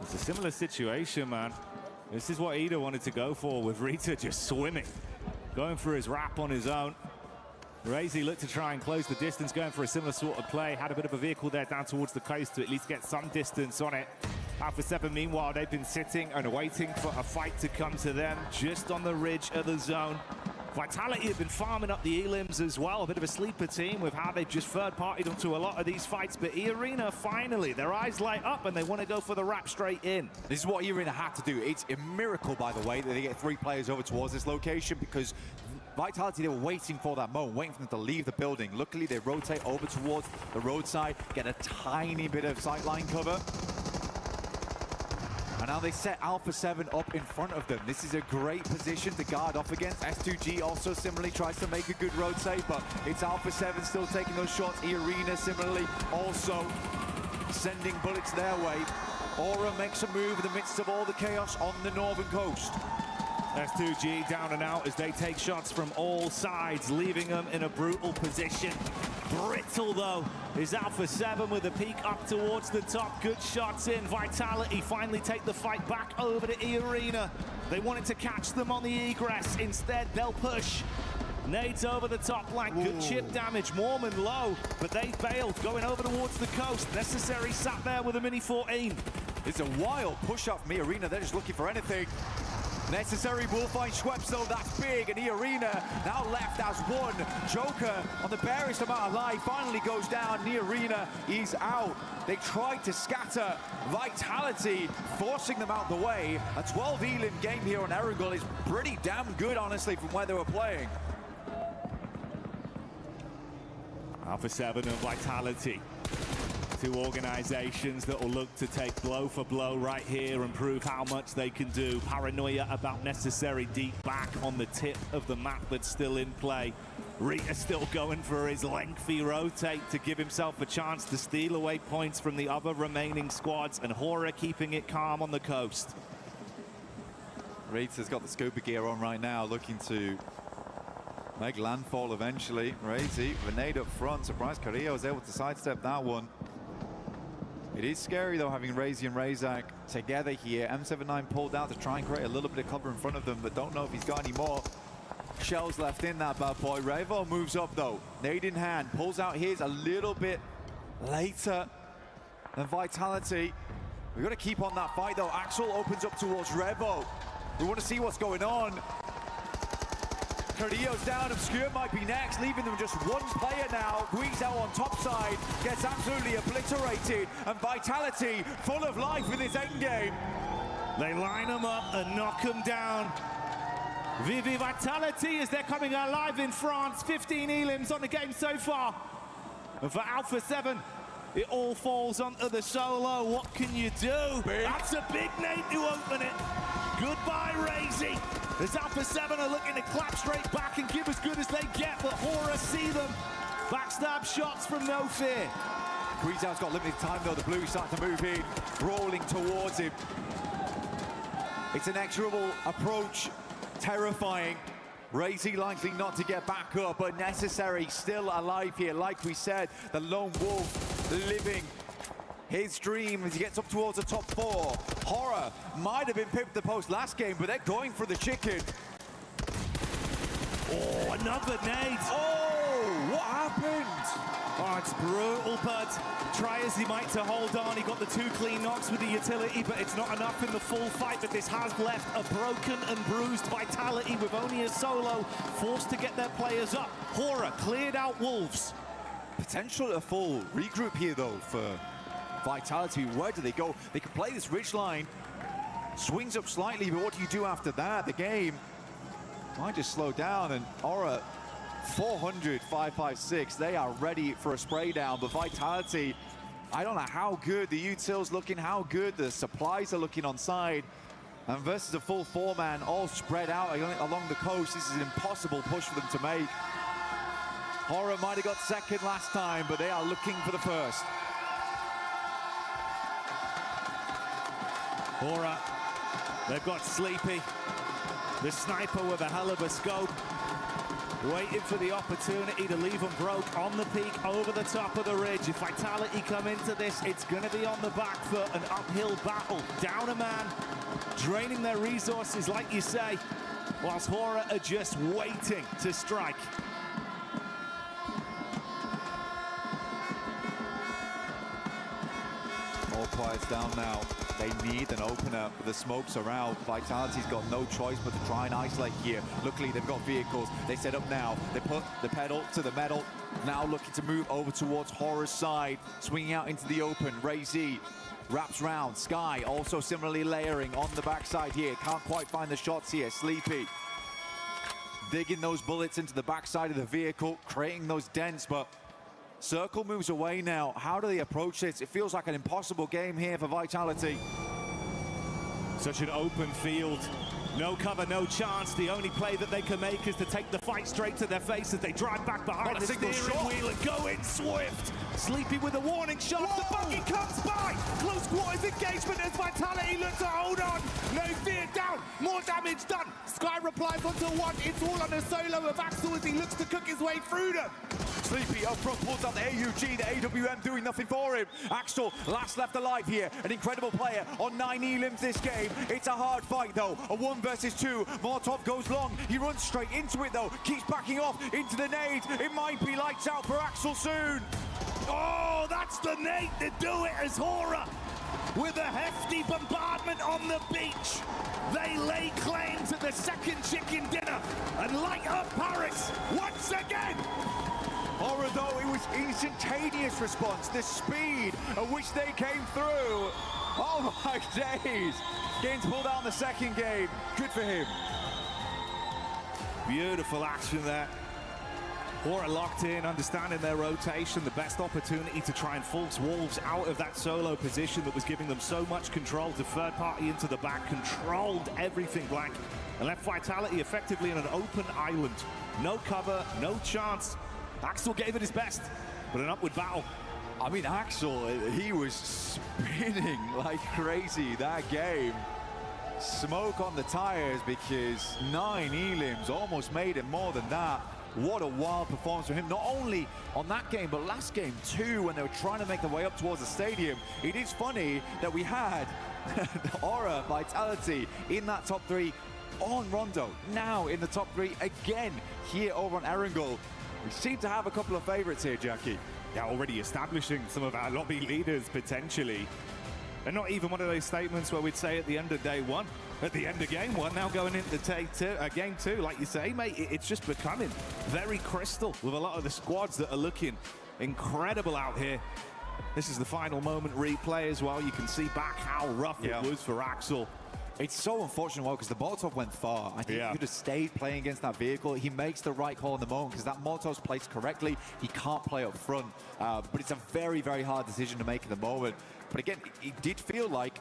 It's a similar situation, man. This is what Ida wanted to go for, with Rita just swimming, going for his wrap on his own. Razy looked to try and close the distance, going for a similar sort of play. Had a bit of a vehicle there down towards the coast to at least get some distance on it. Alpha 7, meanwhile, they've been sitting and waiting for a fight to come to them just on the ridge of the zone. Vitality have been farming up the elims as well. A bit of a sleeper team with how they've just third-partied onto a lot of these fights. But E-Arena, finally, their eyes light up and they want to go for the wrap straight in. This is what E-Arena had to do. It's a miracle, by the way, that they get 3 players over towards this location, because Vitality, they were waiting for that moment, waiting for them to leave the building. Luckily, they rotate over towards the roadside, get a tiny bit of sightline cover. And now they set Alpha 7 up in front of them. This is a great position to guard off against. S2G also similarly tries to make a good rotate, but it's Alpha 7 still taking those shots. E-Arena similarly also sending bullets their way. Aura makes a move in the midst of all the chaos on the northern coast. S2G down and out as they take shots from all sides, leaving them in a brutal position. Brittle, though, is Alpha 7 with a peek up towards the top. Good shots in. Vitality finally take the fight back over to E-Arena. They wanted to catch them on the egress. Instead, they'll push. Nades over the top line. Good chip damage. Mormon low, but they failed, going over towards the coast. Necessary sat there with a Mini 14. It's a wild push-up from E-Arena. They're just looking for anything. Necessary will find Schweppes, though. That's big, and E-Arena now left as one. Joker, on the barest amount of life, finally goes down. E-Arena is out. They tried to scatter. Vitality forcing them out the way. A 12 elim game here on Erangel is pretty damn good, honestly, from where they were playing. Alpha 7 and Vitality. 2 organizations that will look to take blow for blow right here and prove how much they can do. Paranoia about Necessary deep back on the tip of the map that's still in play. Rita still going for his lengthy rotate to give himself a chance to steal away points from the other remaining squads, and Hora keeping it calm on the coast. Rita's got the scuba gear on right now, looking to make landfall eventually. Razy, Vinade up front. Surprised Carrillo was able to sidestep that one. It is scary, though, having Razy and Razak together here. M79 pulled out to try and create a little bit of cover in front of them, but don't know if he's got any more shells left in that bad boy. Revo moves up, though. Nade in hand, pulls out his a little bit later than Vitality. We've got to keep on that fight, though. Axel opens up towards Revo. We want to see what's going on. Carrillo's down, Obscure might be next, leaving them just one player now. Guizao on top side gets absolutely obliterated, and Vitality full of life in this endgame. They line them up and knock them down. Vivi Vitality as they're coming alive in France. 15 elims on the game so far. And for Alpha 7, it all falls onto the solo. What can you do? Big. That's a big nade to open it. Goodbye, Razy. As Alpha 7 are looking to clap straight back and give as good as they get, but Hora see them. Backstab shots from No Fear. Guizao's got limited time, though. The Blues start to move in, rolling towards him. It's an inexorable approach, terrifying. Razy likely not to get back up, but Necessary still alive here. Like we said, the lone wolf living his dream as he gets up towards the top 4. Horror might have been pipped the post last game, but they're going for the chicken. Oh, another nade. Oh, what happened? Oh, it's brutal, but try as he might to hold on. He got the 2 clean knocks with the utility, but it's not enough in the full fight. But this has left a broken and bruised Vitality with only a solo, forced to get their players up. Horror cleared out Wolves. Potential a full regroup here, though, for Vitality. Where do they go? They can play this ridge line. Swings up slightly, but what do you do after that? The game might just slow down, and Aura 400, 556. They are ready for a spray down, but Vitality, I don't know how good the util's looking, how good the supplies are looking on side. And versus a full 4-man all spread out along the coast, this is an impossible push for them to make. Horror might have got second last time, but they are looking for the first. Horror, they've got Sleepy, the sniper with a hell of a scope, waiting for the opportunity to leave them broke on the peak over the top of the ridge. If Vitality come into this, it's going to be on the back foot, an uphill battle. Down a man, draining their resources, like you say, whilst Horror are just waiting to strike. All quiets down now. They need an opener, but the smokes are out. Vitality's got no choice but to try and isolate here. Luckily, they've got vehicles. They set up now. They put the pedal to the metal. Now looking to move over towards Horror's side. Swinging out into the open. Ray Z wraps round. Sky also similarly layering on the backside here. Can't quite find the shots here. Sleepy digging those bullets into the backside of the vehicle, creating those dents, but Circle moves away now. How do they approach this? It feels like an impossible game here for Vitality. Such an open field. No cover, no chance. The only play that they can make is to take the fight straight to their face as they drive back behind the steering wheel and go in swift. Sleepy with a warning shot. Whoa. The buggy comes by. Close quarters engagement as Vitality looks to hold on. No fear down. More damage done. Sky replies onto one. It's all on a solo of Axel as he looks to cook his way through them. Sleepy up front pulls out the AUG, the AWM doing nothing for him. Axel, last left alive here. An incredible player on 9 elims this game. It's a hard fight though. A 1 versus 2. Molotov goes long. He runs straight into it though. Keeps backing off into the nade. It might be lights out for Axel soon. Oh, that's the nade to do it as Horror. With a hefty bombardment on the beach, they lay claim to the second chicken dinner and light up Paris once again. Horror though, it was instantaneous response. The speed at which they came through. Oh my days. Getting pulled out in the second game. Good for him. Beautiful action there. Horror locked in, understanding their rotation, the best opportunity to try and force Wolves out of that solo position that was giving them so much control. To third party into the back, controlled everything blank, and left Vitality effectively in an open island. No cover, no chance. Axel gave it his best, but an upward battle. I mean, Axel, he was spinning like crazy that game. Smoke on the tires because 9 elims almost made it more than that. What a wild performance from him, not only on that game, but last game too, when they were trying to make their way up towards the stadium. It is funny that we had Aura, Vitality in that top 3 on Rondo, now in the top 3 again here over on Erangel. We seem to have a couple of favorites here, Jackie. Yeah, already establishing some of our lobby leaders potentially. And not even one of those statements where we'd say at the end of day 1, at the end of game 1, now going into game 2, like you say, mate, it's just becoming very crystal with a lot of the squads that are looking incredible out here. This is the final moment replay as well. You can see back how rough it was for Axel. It's so unfortunate, because the Molotov went far. I think he could have stayed playing against that vehicle. He makes the right call in the moment because that Molotov's placed correctly. He can't play up front, but it's a very, very hard decision to make in the moment. But again, it did feel like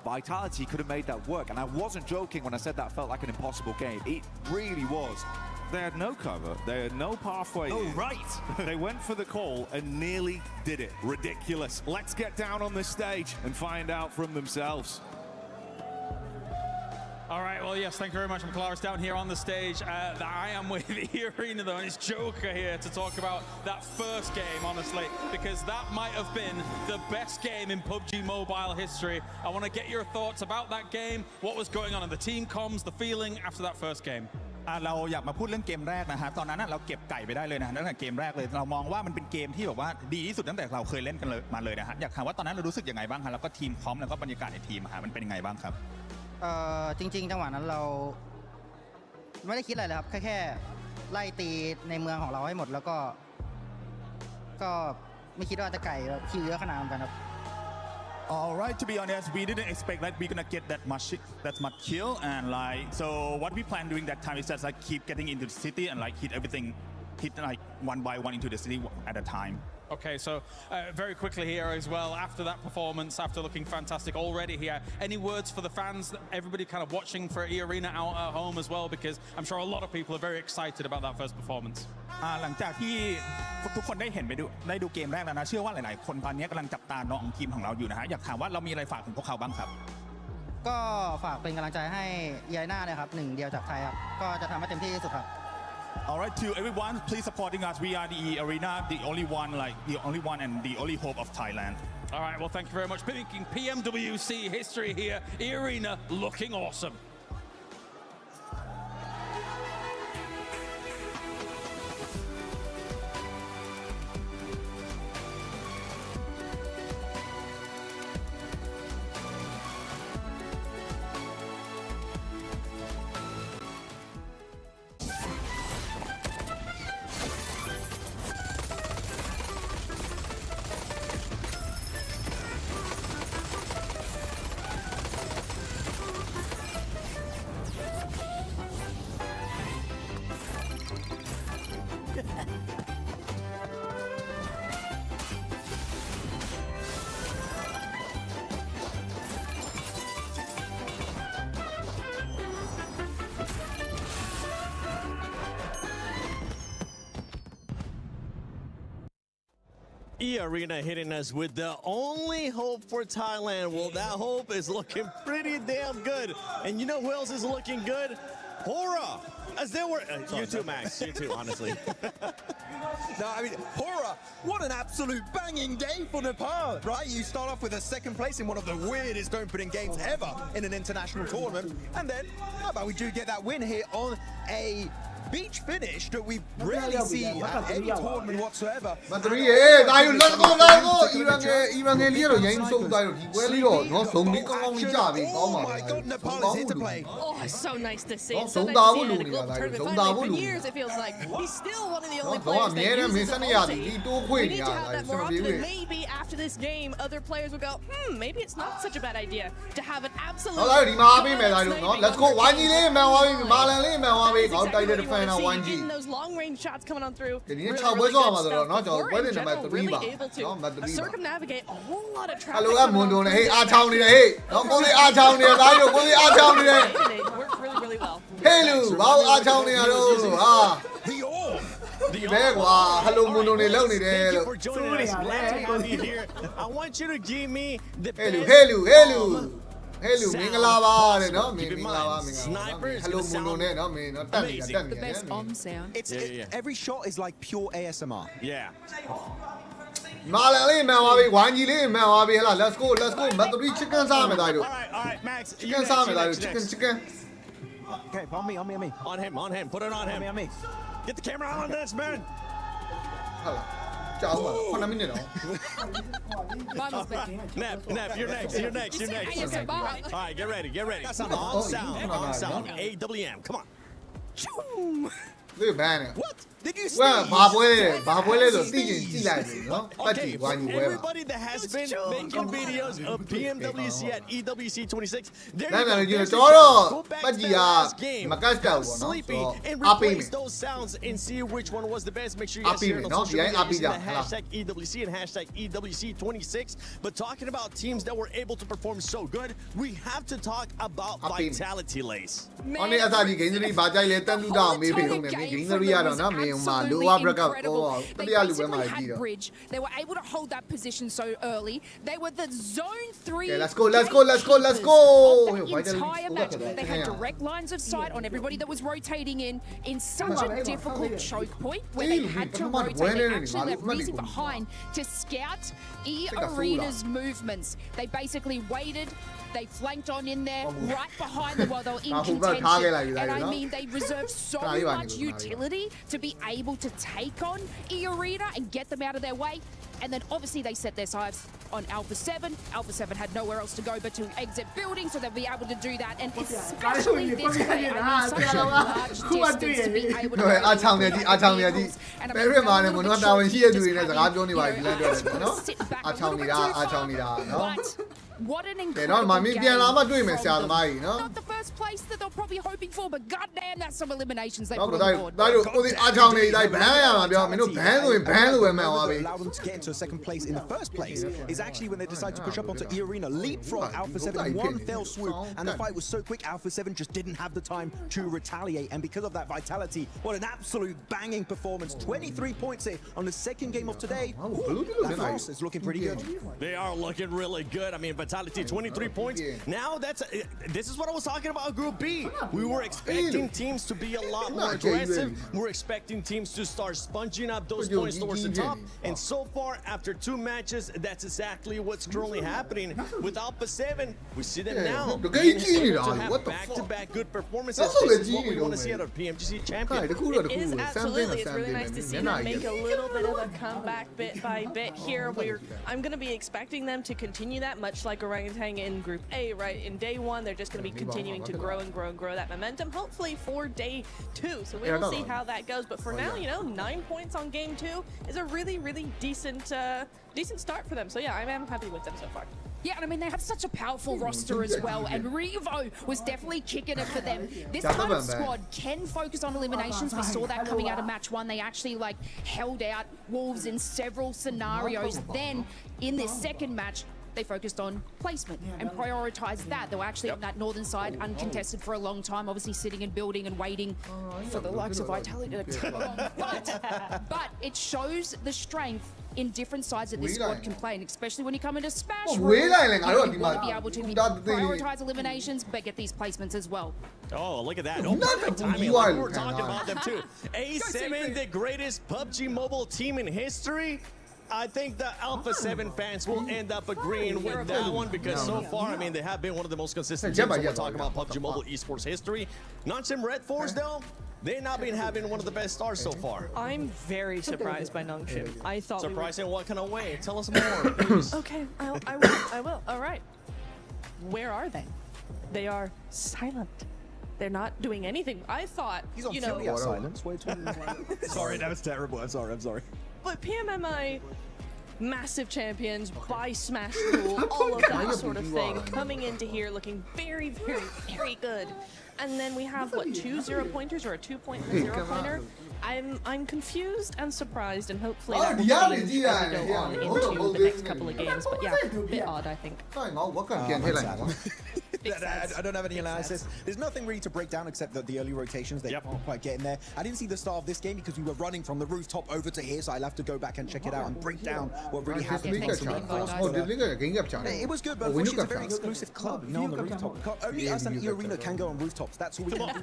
Vitality could have made that work. And I wasn't joking when I said that felt like an impossible game. It really was. They had no cover. They had no pathway. Oh, right. They went for the call and nearly did it. Ridiculous. Let's get down on the stage and find out from themselves. All right, well, yes, thank you very much. I'm Claris down here on the stage. I am with E-Arena, though, and it's Joker here to talk about that first game, honestly, because that might have been the best game in PUBG Mobile history. I want to get your thoughts about that game, what was going on in the team comms, the feeling after that first game. เราอยากมาพูดเรื่องเกมแรกนะฮะตอนนั้นเราเก็บไก่ไปได้เลยนะตั้งแต่เกมแรกเลยเรามองว่ามันเป็นเกมที่แบบว่าดีที่สุดตั้งแต่เราเคยเล่นกันเลยมาเลยนะฮะอยากถามว่าตอนนั้นเรารู้สึกยังไงบ้างฮะแล้วก็ทีมพร้อมแล้วก็บรรยากาศในทีมฮะมันเป็นยังไงบ้างครับจริงๆจังหวะนั้นเราไม่ได้คิดอะไรเลยครับแค่ไล่ตีในเมืองของเราให้หมดแล้วก็ไม่คิดว่าจะไก่คิวเยอะขนาดนั้นครับ Alright, to be honest, we didn't expect that we're gonna get that much kill, and like so what we plan doing that time is just like keep getting into the city and like hit like one by one into the city at a time. Okay, so very quickly here as well, after that performance, after looking fantastic already here, any words for the fans, everybody kind of watching for E-Arena out at home as well, because I'm sure a lot of people are very excited about that first performance. หลังจากที่ทุกคนได้ดูเกมแรกแล้วนะเชื่อว่าหลายๆคนตอนนี้กำลังจับตามองทีมของเราอยู่นะฮะอยากถามว่าเรามีอะไรฝากถึงพวกเขาบ้างครับก็ฝากเป็นกำลังใจให้E-Arenaเลยครับหนึ่งเดียวจากไทยครับก็จะทำให้เต็มที่ที่สุดครับAlright, to everyone, please supporting us. We are the E-Arena, the only one and the only hope of Thailand. All right, well, thank you very much. Making PMWC history here. E-Arena looking awesome. E-Arena hitting us with the only hope for Thailand. Well, that hope is looking pretty damn good. And you know who else is looking good? Hora! As they were... you too, Max. You too, honestly. No, I mean, Hora, what an absolute banging game for Nepal, right? You start off with a second place in one of the weirdest opening games ever in an international tournament. And then, how about we do get that win here on a beach finish that we rarely see at any tournament whatsoever. မတရီရဲ့ဒါယူလက်ကိုလက်ကိုအီရန်ငယ်လေးတော့ရိုင်းဆုံးသွားတော့ဒီပွဲလေးတော့နော်ဇုံလေးကောင်းကောင်းကြီးကြပြီကောင်းပါလား Nepal is here to play. Oh, it's so nice to see. So nice to see in a global tournament finally for years it feels like he's still one of the only players that uses the multi. We need to have that more often. Maybe after this game other players will go, maybe it's not such a bad idea to have an absolute. ဟုတ်လားဒီမှာပေးမယ်ဒါယူနော် Let's go ဝိုင်းကြီးလေးမှန်သွားပြီမာလန်လေးမှန်သွားပြီကောင်းတိုက်တဲ့ defender ဝိုင်းကြီး those long range shots coming on through. ဒီနေ့6ပွဲစောမှာဆိုတော့เนาะကျွန်တော်ပွဲစဉ်နံပါတ်3ပါเนาะမတ်3ပါ circumnavigate a whole lot of traffic. အလိုကမွန်တုံနဲ့ဟေးအားချောင်းနေတယ်ဟေးနော်ကိုလေးအားချောင်းနေတယ်ဒါယူကိုလေးအားချောင်းနေတယ် worked really well. ဟေးလူဘာလို့အားချောင်းနေရတော့ဟာ ဒီပဲကွာဟယ်လိုမွန်တုံနေလောက်နေတယ်လို့ I want you to give me the ဟေးလူမင်္ဂလာပါတဲ့နော်မင်္ဂလာပါဟယ်လိုမွန်တုံနဲ့နော်မင်းနော်တက်နေတာတက်နေတယ် It's every shot is like pure ASMR. Yeah. မာလန်လေးမှန်သွားပြီဝိုင်းကြီးလေးမှန်သွားပြီဟဲ့လား Let's go မတ်3 chicken စားမယ်ဒါတို့ All right, Max. chicken စားမယ်ဒါတို့ chicken Okay, on me. On him. Put it on him. On me. Get the camera on this, man. ဟုတ်လားကြောက်ပါ9မိနစ်တော့ Nep, you're next. All right, get ready. That's on sound. AWM, come on. ဒီဘန်နဲ့ What? Did you see? ဘာပွဲလဲဆိုသိချင်ကြည့်လိုက်ပြီနော်ပတ်ကြည့်ဝိုင်းကြီးပွဲပါ Everybody that has been making videos of PMWC at EWC 26, they're Go back to the last game, sleepy, and replace those sounds and see which one was the best. Make sure you guys share it on social media using the hashtag EWC and hashtag EWC26. But talking about teams that were able to perform so good, we have to talk about Vitality Lace. အော်နေအစားဒီဂိမ်းကြီးဘာကြိုက်လဲတန်တူတောင်မေးပြီဟုတ်နေ game 3 ကတော့နော်မင်းမှာ lower bracket တတိယလူပဲမှာကြည့်တော့ They were able to hold that position so early. They were the zone 3. Okay, let's go. Of that entire match. They had direct lines of sight on everybody that was rotating in such a difficult choke point where they had to rotate. They actually left Reezy behind to scout E-Arena's movements. They basically waited. They flanked on in there, right behind them while they were in contention. And I mean, they reserved so much utility to be able to take on E-Arena and get them out of their way. And then obviously they set their sights on Alpha 7. Alpha 7 had nowhere else to go but to exit building, so they'll be able to do that. And especially this way, I mean, such a large distance to be able to go. What an incredible game. Not the first place that they're probably hoping for, but goddamn, that's some eliminations they put on the board. Allow them to get into a second place in the first place is actually when they decide to push up onto E-Arena, leapfrog Alpha 7, one fell swoop, and the fight was so quick, Alpha 7 just didn't have the time to retaliate, and because of that vitality, what an absolute banging performance. 23 points here on the second game of today. That force is looking pretty good. They are looking really good. I mean, vitality 23 points. Now this is what I was talking about Group B. We were expecting teams to be a lot more aggressive. We're expecting teams to start sponging up those points towards the top. And so far, after 2 matches, that's exactly what's currently happening. With Alpha 7, we see them now being able to have back-to-back good performances. This is what we want to see out of PMWC champion. It is absolutely. It's really nice to see them make a little bit of a comeback bit by bit here. I'm going to be expecting them to continue that, much like Orangutan in Group A, right? In day 1, they're just going to be continuing to grow and grow and grow that momentum, hopefully for day 2. So we will see how that goes. But for now, 9 points on game 2 is a really, really decent start for them. So yeah, I am happy with them so far. Yeah, and I mean, they have such a powerful roster as well, and Revo was definitely kicking it for them. This kind of squad can focus on eliminations. We saw that coming out of match 1. They actually held out Wolves in several scenarios. Then in this second match, they focused on placement and prioritized that. They were actually on that northern side, uncontested for a long time, obviously sitting and building and waiting for the likes of Vitality to come on. But it shows the strength in different sides that this squad can play, and especially when you come into Smash Room, you want to be able to prioritize eliminations, but get these placements as well. Oh, look at that. Oh, perfect timing. Like we were talking about them too. A7, the greatest PUBG Mobile team in history. I think the Alpha 7 fans will end up agreeing with that one because so far, I mean, they have been one of the most consistent teams when we're talking about PUBG Mobile esports history. Nongshim Red Force, though, they've not been having one of the best starts so far. I'm very surprised by Nongshim. I thought surprised in what kind of way? Tell us more, please. Okay, I will. All right. Where are they? They are silent. They're not doing anything. I thought, he's on silence. Sorry, that was terrible. I'm sorry. But PMMI, massive champions by Smash Rule, all of that sort of thing, coming into here looking very, very, very good. And then we have, what, 2 0-pointers or a 2-point and a 0-pointer? I'm confused and surprised, and hopefully that will change as we go on into the next couple of games. But yeah, a bit odd, I think. I don't have any analysis. There's nothing really to break down except that the early rotations, they can't quite get in there. I didn't see the start of this game because we were running from the rooftop over to here, so I'll have to go back and check it out and break down what really happened. It was good, but it's a very exclusive club, on the rooftop. Only us and E-Arena can go on rooftops. That's all we can do.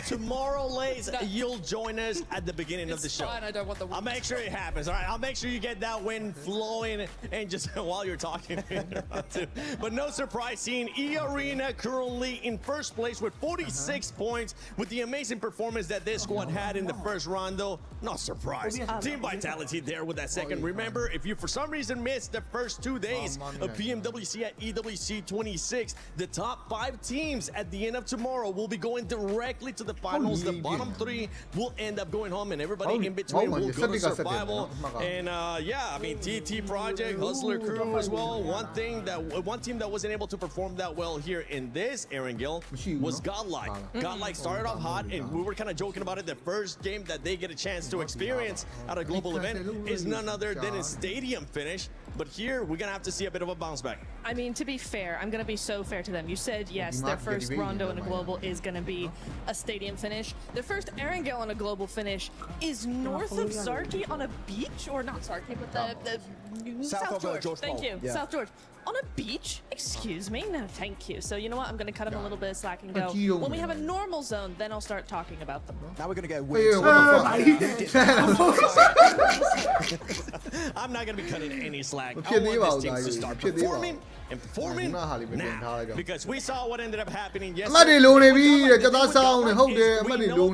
Tomorrow, Lays, you'll join us at the beginning of the show. Fine, I don't want the I'll make sure it happens, all right? I'll make sure you get that wind flowing and just while you're talking. But no surprise seeing E-Arena currently in first place with 46 points with the amazing performance that this squad had in the first round, though. Not surprised. Team Vitality there with that second. Remember, if you for some reason missed the first 2 days of PMWC at EWC 26, the top 5 teams at the end of tomorrow will be going directly to the finals. The bottom 3 will end up going home, and everybody in between will go to survival. And yeah, I mean, TT Project, Hustler Crew as well. One team that wasn't able to perform that well here in this Erangel was Godlike. Godlike started off hot, and we were kind of joking about it. The first game that they get a chance to experience at a global event is none other than a stadium finish. But here, we're going to have to see a bit of a bounce back. I mean, to be fair, I'm going to be so fair to them. You said, yes, their first Rondo in a global is going to be a stadium finish. Their first Erangel on a global finish is north of Zarki on a beach, or not Zarki, but the South George. Thank you, yeah. South George. On a beach? Excuse me? No, thank you. So you know what? I'm going to cut him a little bit of slack and go, when we have a normal zone, then I'll start talking about them. Now we're going to get a weird... I'm not going to be cutting any slack. I want this team to start performing and performing now. Because we saw what ended up happening yesterday. We know that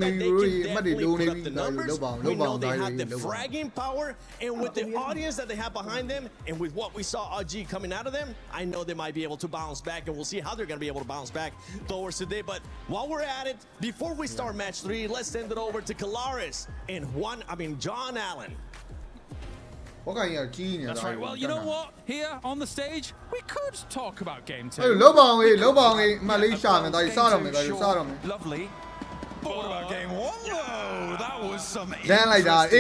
they can definitely put up the numbers. We know they have the fragging power. And with the audience that they have behind them, and with what we saw RG coming out of them, I know they might be able to bounce back, and we'll see how they're going to be able to bounce back towards today. But while we're at it, before we start match 3, let's send it over to Kalaris and John Allen. That's right. Well, you know what? Here on the stage, we could talk about game 2. Lovely. What about game 1 though? That was some everybody.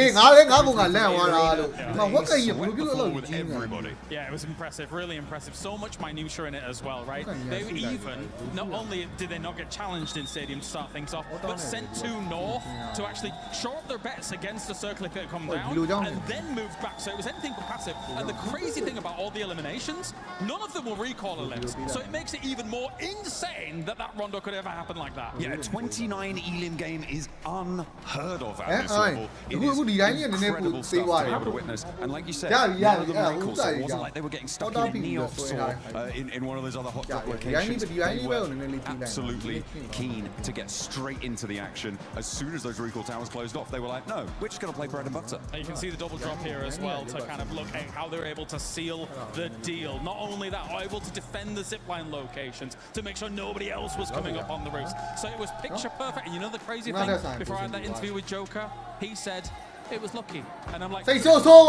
Yeah, it was impressive, really impressive. So much minutia in it as well, right? They even, not only did they not get challenged in Stadium to start things off, but sent 2 north to actually show up their bets against the circle if they come down, and then moved back. So it was anything but passive. And the crazy thing about all the eliminations, none of them were recall elims. So it makes it even more insane that Rondo could ever happen like that. Yeah, 29 Elim game is unheard of at this level. It is incredible stuff to be able to witness. And like you said, none of them recalls, so it wasn't like they were getting stuck in Neops or in one of those other hot drop locations. They were absolutely keen to get straight into the action. As soon as those recall towers closed off, they were like, no, we're just going to play bread and butter. And you can see the double drop here as well to kind of look at how they're able to seal the deal. Not only that, are able to defend the zipline locations to make sure nobody else was coming up on the roofs. So it was picture perfect. And you know the crazy thing, before I had that interview with Joker, he said it was lucky. And I'm like, let's go. Let's go.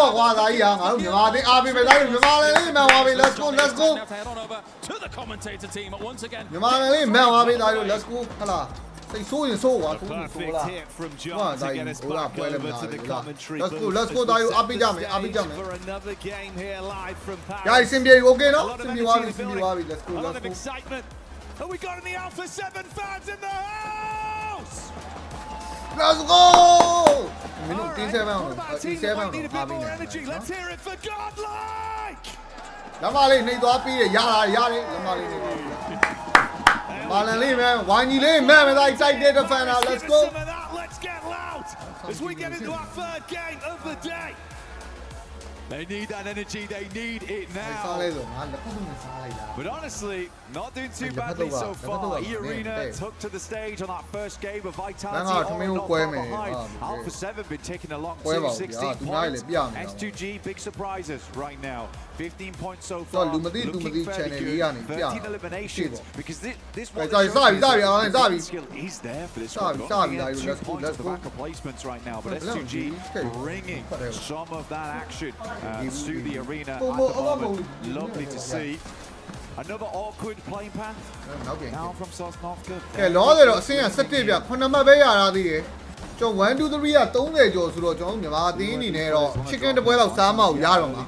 Now to head on over to the commentator team once again. Let's go. Perfect hit from John to get us back over to the commentary booth. Let's go, for another game here live from Paris. A lot of excitement. And we got any Alpha 7 fans in the house! Let's go! Need a bit more energy. Let's hear it for Godlike! Let's go! Let's get loud as we get into our 3rd game of the day. They need that energy, they need it now. But honestly, not doing too badly so far. E-Arena took to the stage on that first game of Vitality. Alpha 7 been taking a long 16 points. S2G, big surprises right now. 15 points so far. Looking fairly good. 13 eliminations. Because this one skill is there for this one. 2 points of the backup placements right now. But S2G bringing some of that action to the arena at the moment. Lovely to see. Another awkward playing path. Now from Sosnovka. 1 2 3 က30ကျော်ဆိုတော့ကျွန်တော်မြန်မာအသင်းအနေနဲ့တော့ chicken တစ်ပွဲလောက်စားမအောင်ရတော့မှာ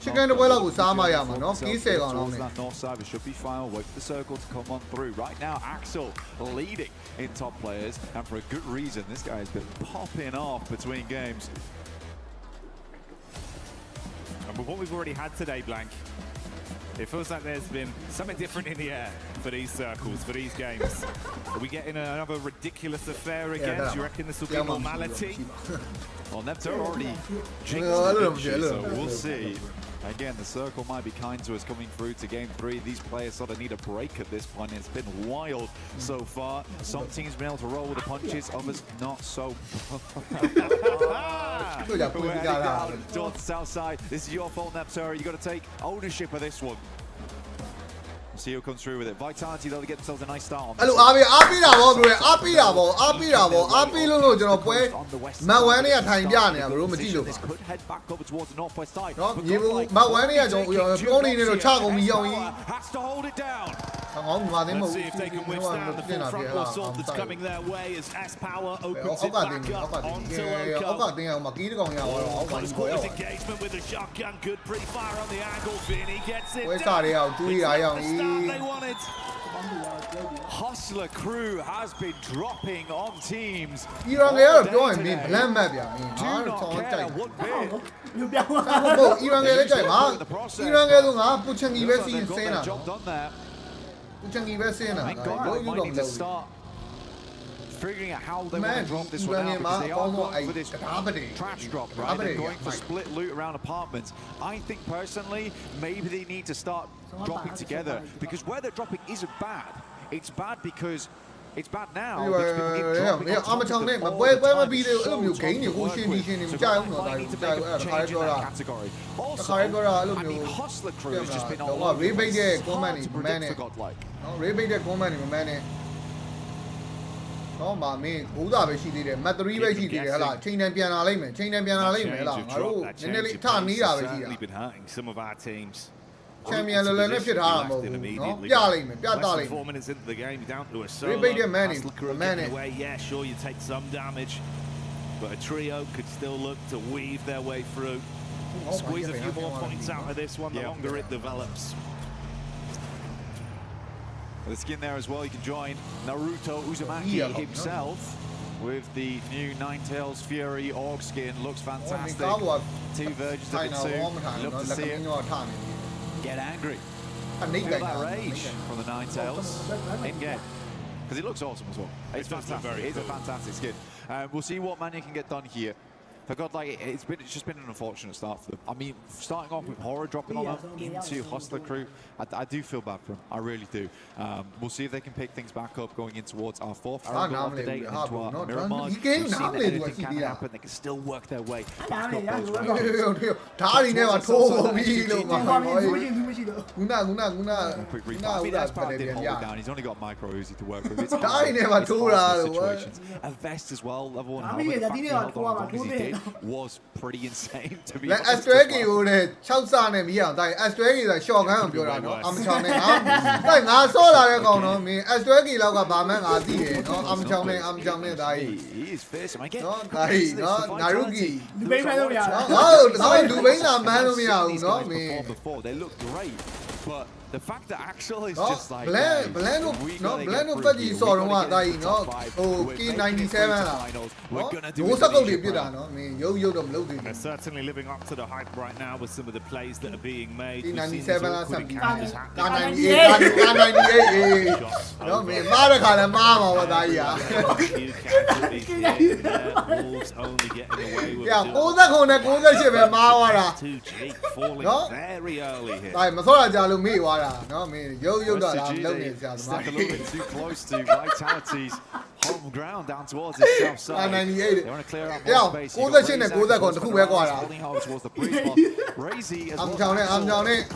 chicken တစ်ပွဲလောက်ကိုစားမရမှာเนาะ30ကောင်လောက်နဲ့ north side should be fine. Wait for the circle to come on through. Right now Axel leading in top players, and for a good reason. This guy has been popping off between games. And with what we've already had today, Blank, it feels like there's been something different in the air for these circles, for these games. Are we getting another ridiculous affair again? Do you reckon this will be normality? Well, Neptune already jinxed, so we'll see. Again, the circle might be kind to us coming through to game 3. These players sort of need a break at this point. It's been wild so far. Some teams been able to roll with the punches, others not so. We're heading down towards the south side. This is your fault, Neptune. You got to take ownership of this one. We'll see who comes through with it. Vitality, though, they get themselves a nice start on this. Hello, Abi da bo bro. Abi lo ကျွန်တော်ပွဲမတ်1နဲ့ထိုင်ပြနေတာဘရိုမကြည့်လို့ This could head back over towards the northwest side. เนาะရေဘူးမတ်1နဲ့ကျွန်တော်ပုံနေနေတော့ချကုန်ပြီးရောက်ရင် has to hold it down. Let's see if they can withstand the full frontal assault that's coming their way as S-Power opens it back up onto Loco. Close quarters engagement with the shotgun. Good pre-fire on the angle. Vinny gets it down. The start they wanted. Hustler crew has been dropping on teams. Do not care one bit. Thank God they might need to start figuring out how they want to drop this one out, because they are going for this trash drop, right? They're going for split loot around apartments. I think personally, maybe they need to start dropping together, because where they're dropping isn't bad. It's bad because it's bad now. Also, I mean, Hustler crew has just been all over. It's hard to predict for Godlike. တော့မမင်း9သာပဲရှိသေးတယ်မတ်3ပဲရှိသေးတယ်ဟလားချိန်တန်ပြန်လာလိမ့်မယ်ချိန်တန်ပြန်လာလိမ့်မယ်လားငါတို့နည်းနည်းလေးထနေတာပဲရှိတာ Champion လည်းလည်းဖြစ်ထားတာမဟုတ်ဘူးเนาะပြလိမ့်မယ်ပြတာလိမ့်မယ် 4 minutes into the game, down to a solo. Rebate the man away. Yeah, sure, you take some damage, but a trio could still look to weave their way through. Squeeze a few more points out of this one, the longer it develops. The skin there as well, you can join Naruto Uzumaki himself with the new Ninetales Fury Org skin. Looks fantastic. Two versions of it too. Love to see it. Get angry. Feel that rage from the Ninetales in game. Because it looks awesome as well. It's fantastic. It's a fantastic skin. We'll see what Mania can get done here. For Godlike, it's just been an unfortunate start for them. I mean, starting off with Horror dropping on them into Hustler crew, I do feel bad for them. I really do. We'll see if they can pick things back up going in towards our fourth Arrow of the day into our Miramar. We've seen that anything can happen. They can still work their way. He's only got micro Uzi to work with. It's hard situations. A vest as well, level 1 helmet. Was pretty insane to be honest. Astregi ကိုလည်း6စနဲ့မရအောင်ဒါ Astregi ဆို short gun ကိုပြောတာเนาะအမချောင်းနဲ့ဟာဒါငါဆော့လာတဲ့ကောင်တော့မင်း Astregi လောက်ကဘာမှန်းငါသိတယ်เนาะအမချောင်းနဲ့ဒါကြီး he is fierce. I get เนาะဒါကြီးเนาะ Naruki လူဘိန်းမှန်းလို့မရဘူးเนาะငါလူဘိန်းလာမှန်းလို့မရဘူးเนาะမင်း they look great, but the fact that Axel is just like blend of ပတ်ကြီးဆော်တော့ကဒါကြီးเนาะဟို K97 လား We're gonna do ဘိုးစကုတ်တွေပြစ်တာเนาะမင်းရုပ်တော့မလုပ်သေးဘူး They're certainly living up to the hype right now with some of the plays that are being made. K97 လားဆက်ပြီးK98 เนาะမင်းမားတဲ့ခါလဲမားမှာပါဒါကြီးဟာ Wolves only getting away with 69နဲ့98ပဲမားသွားတာ falling very early here. ဒါမဆော့ရကြလို့မေ့သွားတာเนาะမင်းရုပ်တော့ဒါလုံးနေကြသမား a little bit too close to Vitality's home ground down towards the south side. They want to clear up more space. 98နဲ့90တခုပဲကွာတာ holding hard towards the breach block. Razy as well.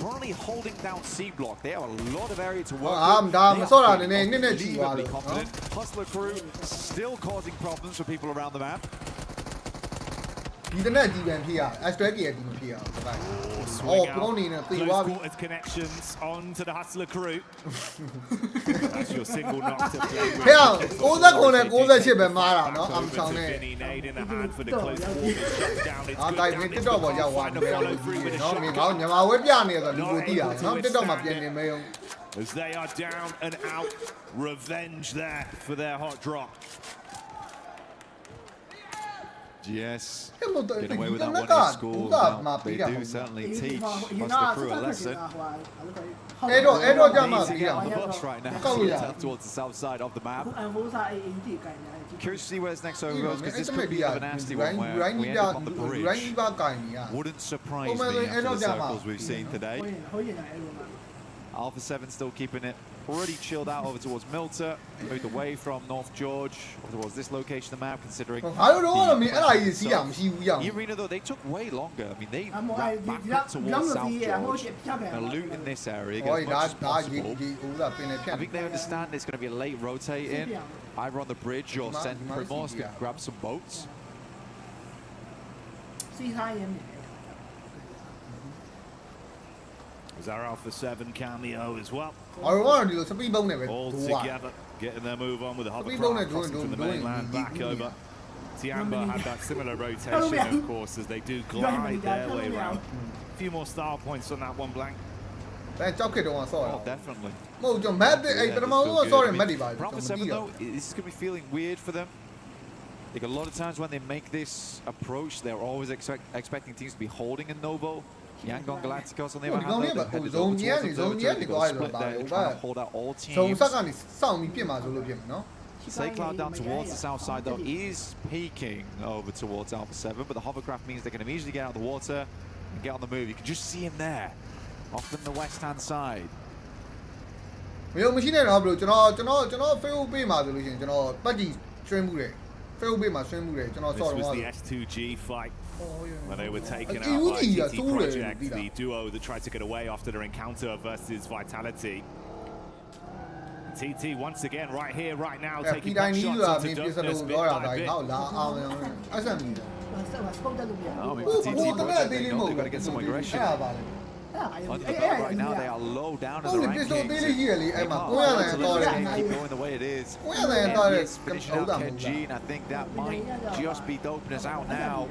Currently holding down C block. They have a lot of area to work with. ဒါမဆော့တာနည်းနည်းနဲ့ချီသွားလို့ Hustler crew still causing problems for people around the map. ဒီတနက်ဒီပန်ဖြစ်ရ Astregi ရဲ့ဒီမဖြစ်ရအောင်ဒါအော်ပရိုနေနဲ့ပြေးသွားပြီ Close connections on to the Hustler crew. That's your single knock to play with. ဟဲ့69နဲ့98ပဲမားတာเนาะအမချောင်းနဲ့ တိုင်းမင်း TikTok ပေါ်ရောက်သွားတယ်เนาะမင်းတော့မြန်မာဝဲပြနေဆိုလူကိုသိတာเนาะ TikTok မှာပြန်နေမေးအောင် As they are down and out, revenge there for their hot drop. Yes, get away with that one in school. Now, they do certainly teach Hustler crew a lesson. On the bus right now, towards the south side of the map. Curious to see where this next over goes, because this could be a nasty one where we end up on the bridge. Wouldn't surprise me after the circles we've seen today. Alpha 7 still keeping it already chilled out over towards Milter, moved away from North George towards this location of the map, considering I don't know, I mean, Arena though, they took way longer. I mean, they wrapped back up towards South George and loot in this area as much as possible. I think they understand there's going to be a late rotate in, either on the bridge or send Primos to grab some boats. Was our Alpha 7 cameo as well. All together, getting their move on with a hovercraft crossing from the mainland back over. Tiamba had that similar rotation, of course, as they do glide their way around. A few more style points on that one, Blank. Oh, definitely. Alpha 7 though, this is going to be feeling weird for them. Like a lot of times when they make this approach, they're always expecting teams to be holding a Novo. Yangon Galacticos on the other hand, they're headed over towards observatory. They've got to split there, trying to hold out all teams. Cloud down towards the south side though is peeking over towards Alpha 7, but the hovercraft means they can immediately get out of the water and get on the move. You can just see him there, off in the west hand side. This was the S2G fight when they were taken out by TT Project, the duo that tried to get away after their encounter versus Vitality. TT once again right here, right now, taking back shots into darkness bit by bit. TT Project, they know they've got to get some aggression. Under the belt right now, they are low down in the rankings. They can't afford to let this game keep going the way it is. And he is finishing out Kenji, and I think that might just be doping us out now.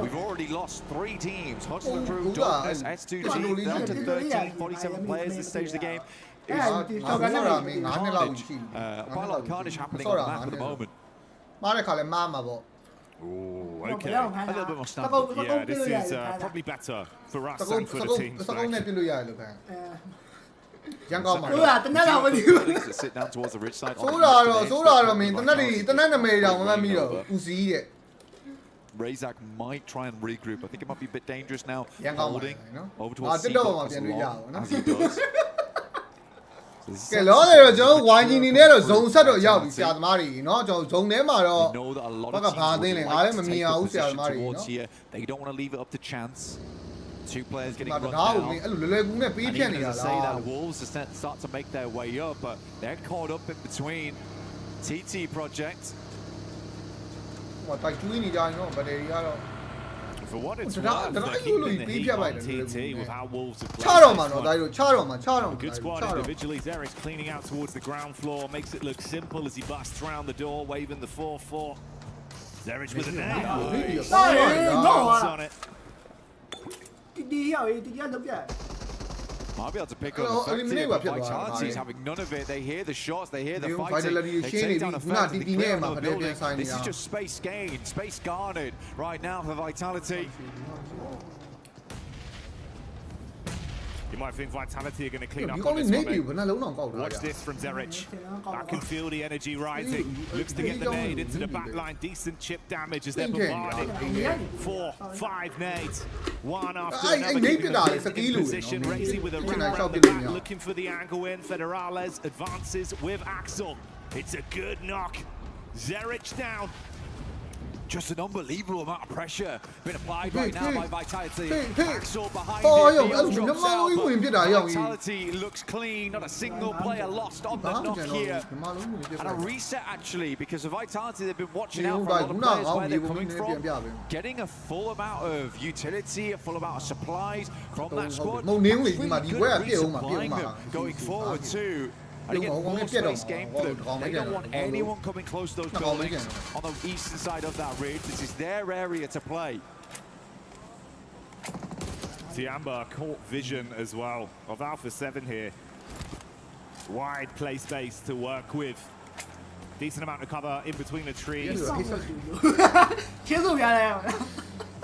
We've already lost 3 teams. Hustler Crew, Darkness, S2G, down to 13, 47 players this stage of the game. Quite a lot of carnage happening on the map at the moment. Oh, okay. A little bit more stamina. Yeah, this is probably better for us and for the team. Sit down towards the ridge side. Razak might try and regroup. I think it might be a bit dangerous now. Holding over towards C-Block as long as he does. ကဲလောတယ်တော့ကျွန်တော်ဝိုင်းကြီးနေနဲ့တော့ဇုံဆက်တော့ရောက်ပြီဆရာသမားတွေเนาะကျွန်တော်ဇုံထဲမှာတော့ဘာကဘာသိလဲငါလည်းမမြင်အောင်ဆရာသမားတွေเนาะ They don't want to leave it up to chance. 2 players getting run down. အဲ့လိုလွယ်ကူနဲ့ပေးဖြတ်နေတာလား say that Wolves start to make their way up, but they're caught up in between TT Project. ဟိုတိုက်ကျွေးနေကြရင်တော့ဘယ်တွေကတော့ For what it's worth, they're keeping the heat on TT with how Wolves have played. Good squad individually. Zerich cleaning out towards the ground floor, makes it look simple as he busts around the door, waving the 4-4. Zerich with a nade. On it. Might be able to pick up the effect here, but Vitality's having none of it. They hear the shots, they hear the fighting, they take down a first, they clear another building. This is just space gained, space garnered right now for Vitality. You might think Vitality are going to clean up on this one. Watch this from Zerich. Back and feel the energy rising. Looks to get the nade into the back line. Decent chip damage as they're bombarded. 4, 5 nades. One after another. In position. Razy with a wrap around the back. Looking for the angle in. Federales advances with Axel. It's a good knock. Zerich down. Just an unbelievable amount of pressure being applied right now by Vitality. Axel behind it. Vitality looks clean. Not a single player lost on the knock here. And a reset actually, because of Vitality, they've been watching out for a lot of players where they're coming from. Getting a full amount of utility, a full amount of supplies from that squad. Really good at resupplying them going forward too. And again, more space game for them. They don't want anyone coming close to those buildings on the eastern side of that ridge. This is their area to play. Tiamba caught vision as well of Alpha 7 here. Wide play space to work with. Decent amount of cover in between the trees.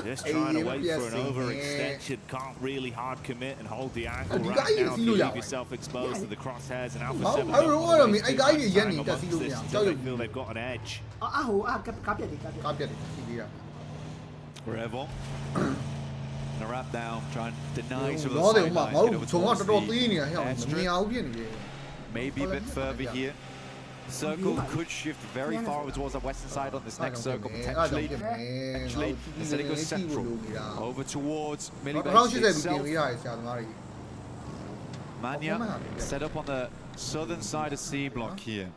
Just trying to wait for an overextension. Can't really hard commit and hold the angle right now. If you leave yourself exposed to the crosshairs and Alpha 7 they feel they've got an edge. Revel. And a wrap down, trying to deny some of the sidelines. Maybe a bit further here. Circle could shift very far towards the western side on this next circle, potentially. Actually, instead it goes central, over towards Millibase itself. Mania set up on the southern side of C block here.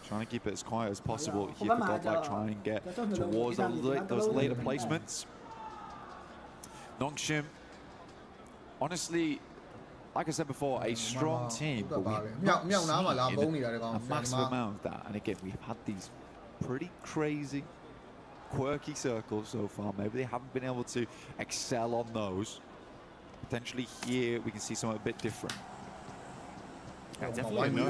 Trying to keep it as quiet as possible here for Godlike, trying and get towards those later placements. Nongshim, honestly, like I said before, a strong team, but we've not seen a massive amount of that. And again, we've had these pretty crazy, quirky circles so far. Maybe they haven't been able to excel on those. Potentially here, we can see something a bit different. Yeah, definitely no.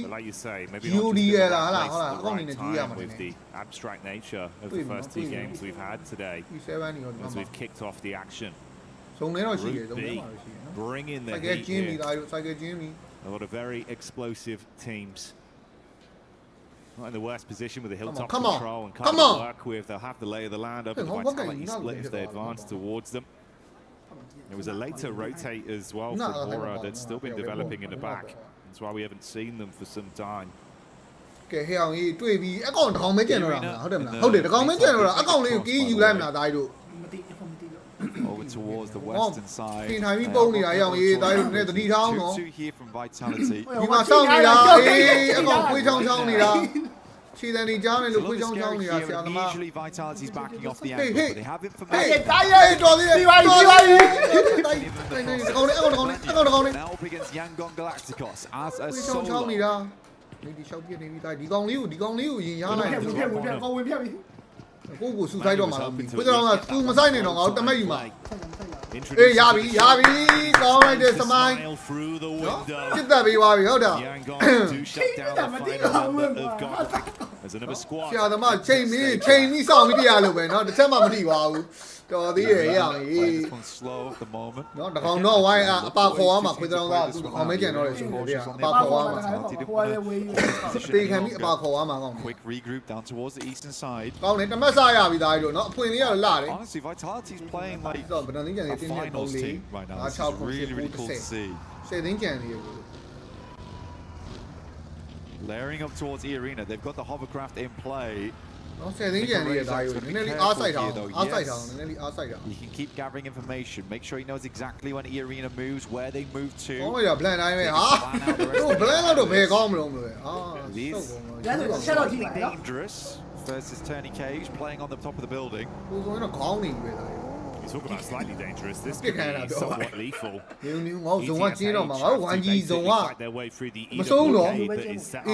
Like you say, maybe not just the right time with the abstract nature of the first 2 games we've had today as we've kicked off the action. Group B, bringing the heat here. A lot of very explosive teams. Not in the worst position with the hilltop control and can't work with. They'll have the lay of the land up, and the vitality split if they advance towards them. It was a later rotate as well from Hora that's still been developing in the back. That's why we haven't seen them for some time. Over towards the western side. 2 here from Vitality. Usually Vitality's backing off the angle, but they have information. Now up against Yangon Galacticos as a solo. Through the window. Yangon do shut down the final member of God. There's another squad. This one's slow at the moment. Quick regroup down towards the eastern side. Honestly, Vitality's playing like a finals team right now. This is really, really cool to see. Layering up towards E Arena, they've got the hovercraft in play. You can keep gathering information. Make sure he knows exactly when E Arena moves, where they move to. These slightly dangerous versus Turney Cage playing on the top of the building. You talk about slightly dangerous. This could be somewhat lethal. Fight their way through the EWC that is set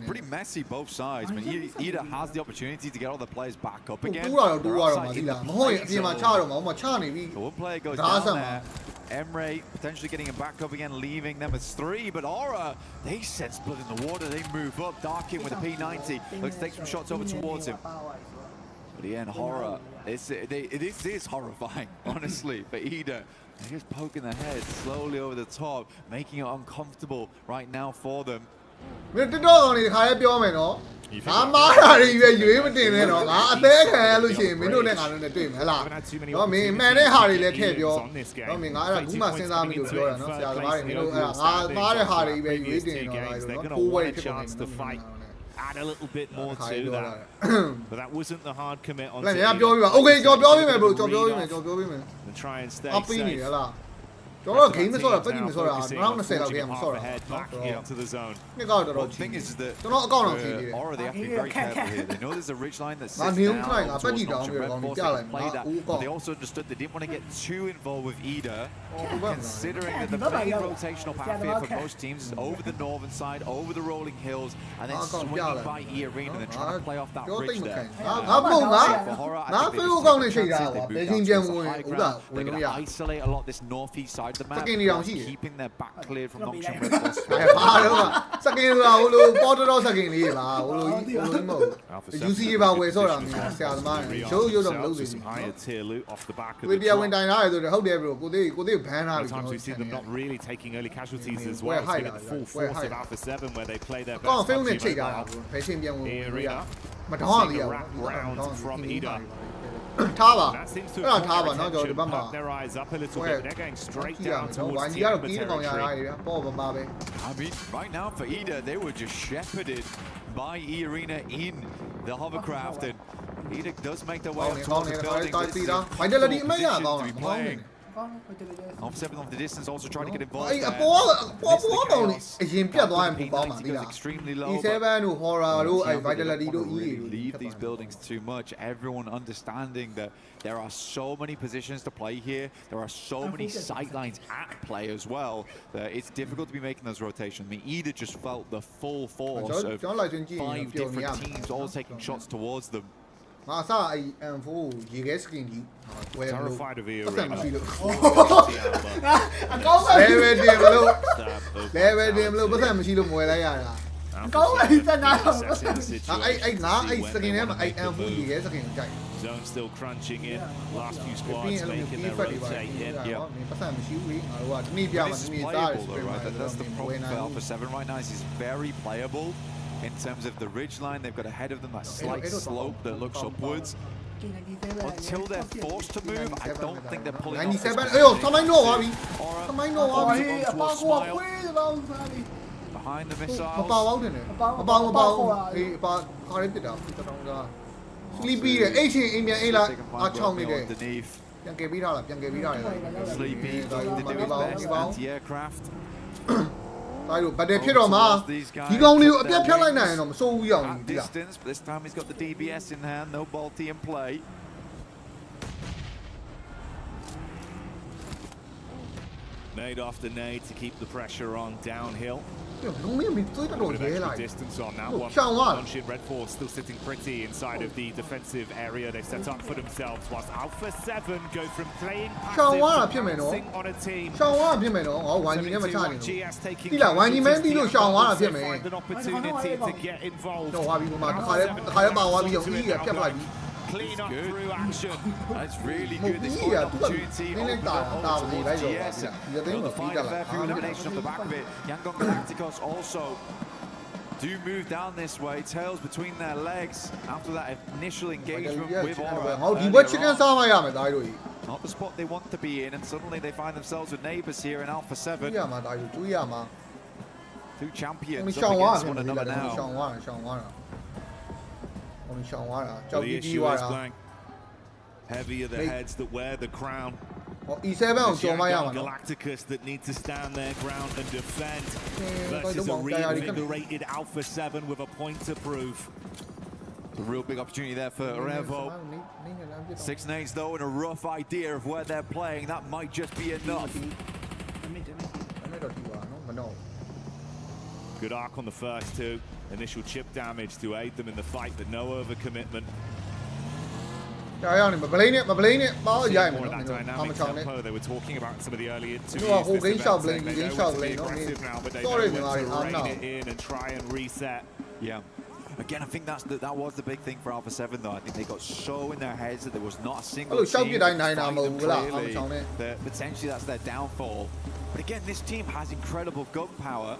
Pretty messy both sides. I mean, Ida has the opportunity to get all the players back up again. One player goes down there. Emre potentially getting him back up again, leaving them as 3. But Aura, they set split in the water. They move up. Darkin with a P90. Looks to take some shots over towards him. But again, Horror. This is horrifying, honestly, for Ida. They're just poking their head slowly over the top, making it uncomfortable right now for them. We've got add a little bit more to that. But that wasn't the hard commit on and try and stay safe. The thing is that Aura, they have to be very careful here. They know there's a ridge line that sits down towards Notch and Red Force. They can play that, but they also understood they didn't want to get too involved with Ida, considering that the main rotational path here for most teams is over the northern side, over the rolling hills, and then swinging by E Arena and then trying to play off that bridge there. For Horror, I think they're going to isolate a lot this northeast side of the map, keeping their back cleared from Notch and Red Force. Some higher tier loot off the back of the Sometimes we see them not really taking early casualties as well. So you get the full force of Alpha 7 where they play their best. Arena. Seeing a wrap round from Ida. That seems to have caught their attention. Perk their eyes up a little bit, but they're going straight down towards the Ember territory. I mean, right now for Ida, they were just shepherded by E Arena in the hovercraft, and Edict does make their way up towards the building. Vitality seems to be playing. Off 7 off the distance, also trying to get involved. Extremely low. Leave these buildings too much. Everyone understanding that there are so many positions to play here. There are so many sightlines at play as well. That it's difficult to be making those rotations. I mean, Eda just felt the full force of 5 different teams all taking shots towards them. Terrified of EWC. Zone still crunching in. Last few squads making their rotate in. This is playable though, right? That's the problem for Alpha 7 right now. Is he's very playable in terms of the ridge line. They've got ahead of them that slight slope that looks upwards. Until they're forced to move, I don't think they're pulling off this behind the missiles. Sleepy 但係撇落嘛，而家你一撇嚟呢，我們騷擾啲啊。 Distance, but this time he's got the DBS in hand, no Balti in play. Nade after nade to keep the pressure on downhill. 龍呢邊追得落嘢嚟。 Distance on that one. 上彎。 Red Force still sitting pretty inside of the defensive area they've set up for themselves. Whilst Alpha 7 go from playing passive to bouncing on a team. 上彎偏未咯，我懷疑因為差啲。啲啦，懷疑咩啲都上彎偏未。Find an opportunity to get involved. 我話邊個嘛，係一爆話邊用呢嘅偏嚟。 Clean up through action. That's really good. This is an opportunity. GS. They'll find a fair few elimination off the back of it. Yangon Galacticos also do move down this way. Tails between their legs after that initial engagement with Aura. Not the spot they want to be in, and suddenly they find themselves with neighbors here in Alpha 7. 2 champions up against one another now. The issue is blank. Heavy are the heads that wear the crown. Galacticus that need to stand their ground and defend versus a reinvigorated Alpha 7 with a point to prove. It's a real big opportunity there for Revo. 6 nades though, and a rough idea of where they're playing. That might just be enough. Good arc on the first 2. Initial chip damage to aid them in the fight, but no overcommitment. More of that dynamic tempo they were talking about in some of the early interviews. Aggressive now, but they know when to rein it in and try and reset. Yeah. Again, I think that was the big thing for Alpha 7 though. I think they got so in their heads that there was not a single team clearly that potentially that's their downfall. But again, this team has incredible gun power.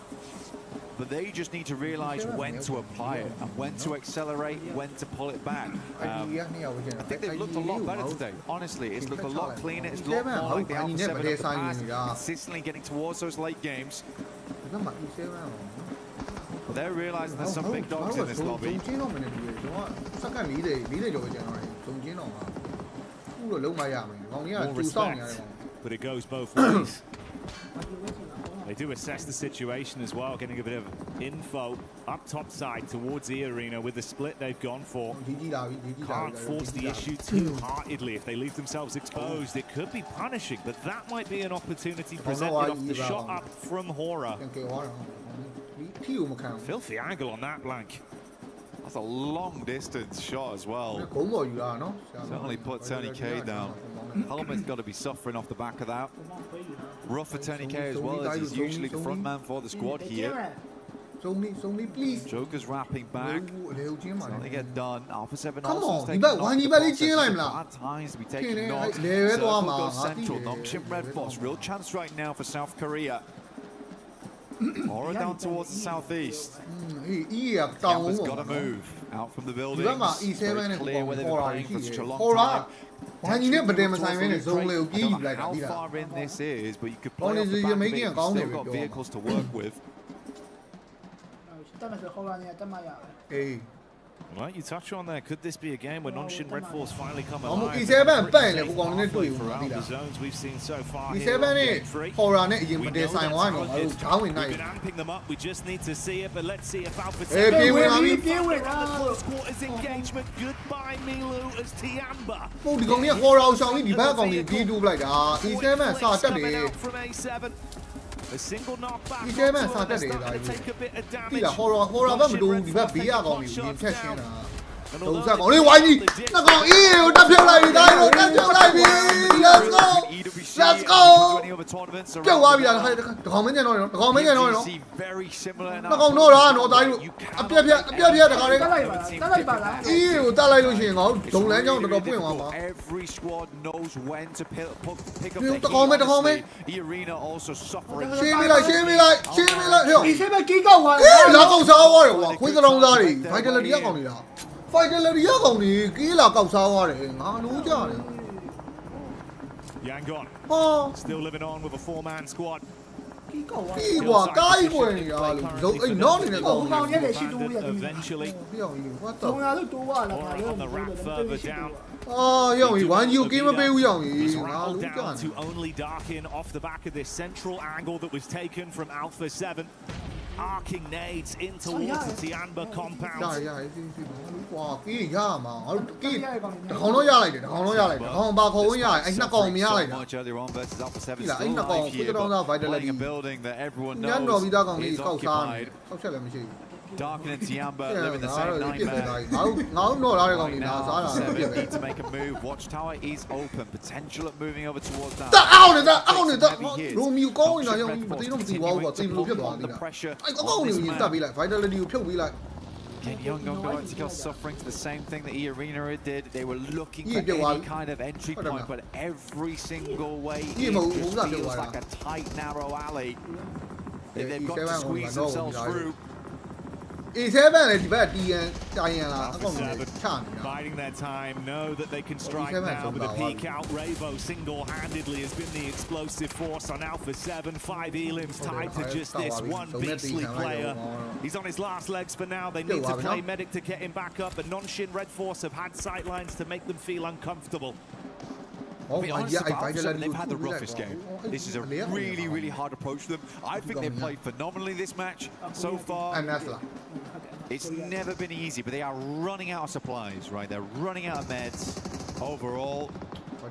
But they just need to realize when to apply it and when to accelerate, when to pull it back. I think they've looked a lot better today. Honestly, it's looked a lot cleaner. It's looked more like the Alpha 7 of the past, consistently getting towards those late games. They're realizing there's some big dogs in this lobby. More respect, but it goes both ways. They do assess the situation as well, getting a bit of info up top side towards the arena with the split they've gone for. Can't force the issue too heartedly. If they leave themselves exposed, it could be punishing, but that might be an opportunity presented off the shot up from Hora. Filthy angle on that blank. That's a long distance shot as well. Certainly put Tony K down. Helmet's got to be suffering off the back of that. Rough for Tony K as well, as he's usually the front man for the squad here. Joker's wrapping back. They get done. Alpha 7 also taking bad times to be taking knocks. Circle goes central. Nongshim Red Force. Real chance right now for South Korea. Aura down towards the southeast. Campers got to move out from the buildings. Very clear where they've been playing for such a long time. I don't know how far in this is, but you could play off the back of it. You've still got vehicles to work with. Like you touch on there, could this be a game where Non-Shin Red Force finally come alive? alive? E7 ပတ်နေကိုကောင်နေတွေ့ဘူး throughout the zones we've seen so far. E7 နဲ့ horror နဲ့အရင်မတည်ဆိုင်သွားတော့ငါတို့ချောင်းဝင်နိုင် We've been amping them up. We just need to see it, but let's see if Alpha 7 ပြေးဝင်လာပြီ close quarters engagement. Goodbye Milu as Tiamba. ဟုတ်ဒီကောင်ကြီး horror ကိုရှောင်ပြီးဒီဘက်ကောင်ကြီးပြေးတူးလိုက်တာ E7 စာတက်တယ် from A7. A single knockback. E7 စာတက်တယ်ဒါကြီးဒီလား horror ဘက်မတူဘူးဒီဘက်ဘေးရကောင်ကြီးပြင်ဖြတ်ရှင်းတာလုံးစားကောင်လေးဝိုင်းကြီးနှစ်ကောင်အေးကိုတက်ဖြုတ်လိုက်ပြီဒါကြီးကိုတက်ဖြုတ်လိုက်ပြီ let's go ပြောက်သွားပြီလားတကောင်မင်းညံတော့တကောင်မင်းညံတော့နော်တကောင်တော့လားနော်ဒါကြီးအပြက်ပြက်တကောင်လေးတက်လိုက်ပါလားအေးကိုတက်လိုက်လို့ရှိရင်ငါတို့ဒုံလန်းကြောင်းတော်တော်ပွင့်သွားပါ every squad knows when to pick up တကောင်မ the arena also suffering ရှင်းမိလိုက်ဟဲ့ E7 ကီးကောက်သွားတယ် လာကောက်စားသွားတယ်ကွာခွေးသလုံးသားတွေ vitality ရကောင်နေတာ vitality ရကောင်တွေကီးလာကောက်စားသွားတယ်ငါလို့ကြတယ် Yangon still living on with a 4-man squad. ပြီးကွာကားကြီးဝင်နေတာလို့အဲ့နော်နေနဲ့ကောင် ကောင်ရဲ့လည်းရှိတူးရ Eventually ပြောင်းကြီး what တော့ငါတို့တိုးသွားလာ on the ramp further down. ရောင်ကြီး1 you ကင်းမပေးဘူးရောင်ကြီး He's ငါ rattled လို့ကြ down တယ် to only darken off the back of this central angle that was taken from Alpha 7. Arcing nades in towards the Tianba compound. ရကွာကီးရမှာငါတို့ကီးတကောင်တော့ရလိုက်တယ်တကောင်ပါခေါ်ဝင်ရတယ်အဲ့နှစ်ကောင်မရလိုက်တာ much earlier on versus Alpha 7 အဲ့ still နှစ်ကောင် live ခွေး here တောင်းသား vitality a building that everyone ညတော်ပြီးသားကောင် knows လေး is ကောက်စားနေ occupied ဆောက်ချက်လည်းမရှိဘူး Darkin and Tiamba live in the same ငါတို့ nightmare တော့လာတဲ့ကောင်လေးဒါစားတာ Seven ပြစ်ပဲ need to make a move. Watchtower is open. Potential of moving over towards that. အောက်နေတာရိုမီကောင်းနေတာရောမသိတော့မသိဘူးကွာသိလို့ဖြစ်သွားပြီလားအဲ့ကောင်းနေရင်တက်ပြီးလိုက် vitality ကိုဖြုတ်ပြီးလိုက်Can Young Galactica suffering to the same thing that E-Arena did? They were looking for any kind of entry point, but every single way in just feels like a tight, narrow alley. They've got to squeeze themselves through. E7 လည်းဒီဘက် TN တိုင်ရလားအကောင်ကြီးချနေတာ Biding their time, know that they can strike now with a peek out. Ravo single-handedly has been the explosive force on Alpha 7. 5 elims tied to just this one beastly player. He's on his last legs for now. They need to play medic to get him back up, but Non-Shin Red Force have had sightlines to make them feel uncomfortable. They've had the roughest game. This is a really, really hard approach for them. I think they've played phenomenally this match so far. It's never been easy, but they are running out of supplies, right? They're running out of meds overall. I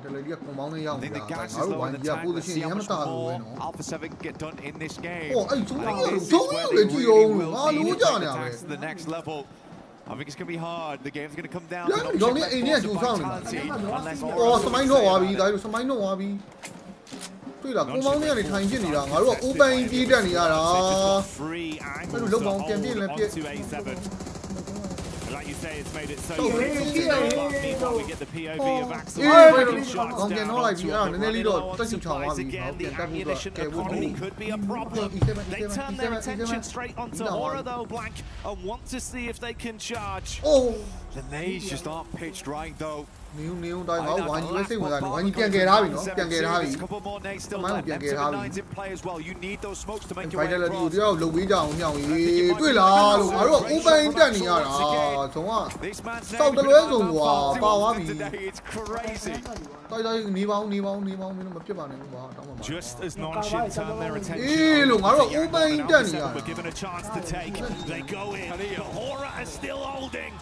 think the gas is low in the tank. Let's see how much more Alpha 7 can get done in this game. I think this is where they really will need to take the tanks to the next level. I think it's going to be hard. The game's going to come down to vitality unless စမိုင်းတော့သွားပြီဒါတို့စမိုင်းတော့သွားပြီတွေ့လားကိုမောင်းနေကနေထိုင်ပြစ်နေတာငါတို့က open ပြေးတက်နေရတာအဲ့လိုလုံးပေါင်းပြန်ပြစ်လည်းပြစ် Like you say, it's made it so easy. Meanwhile, we get the POV of Axel. Again, the ammunition economy could be a problem. They turn their attention straight onto Aura, though, Blank, and want to see if they can charge. The nades just aren't pitched right, though. နင်းတိုင်းကဝိုင်းကြီးပဲစိတ်ဝင်စားတယ်ဝိုင်းကြီးပြန်ကယ်ထားပြီနော်ပြန်ကယ်ထားပြီ couple more nades still left. M79's in play as well. You need those smokes to make your way across. vitality ကိုတယောက်လုံပေးကြအောင်ညောင်းရေးတွေ့လားလို့ငါတို့က open တက်နေရတာဂျုံကစောက်တလွဲဆုံးကွာပါသွားပြီ It's crazy. တိုင်းနေပေါင်းမဖြစ်ပါနဲ့ကွာတောင်းပါပါ Just as Non-Shin turn their attention. လို့ငါတို့ open တက်နေရတာ We're given a chance to take. They go in. Aura is still holding.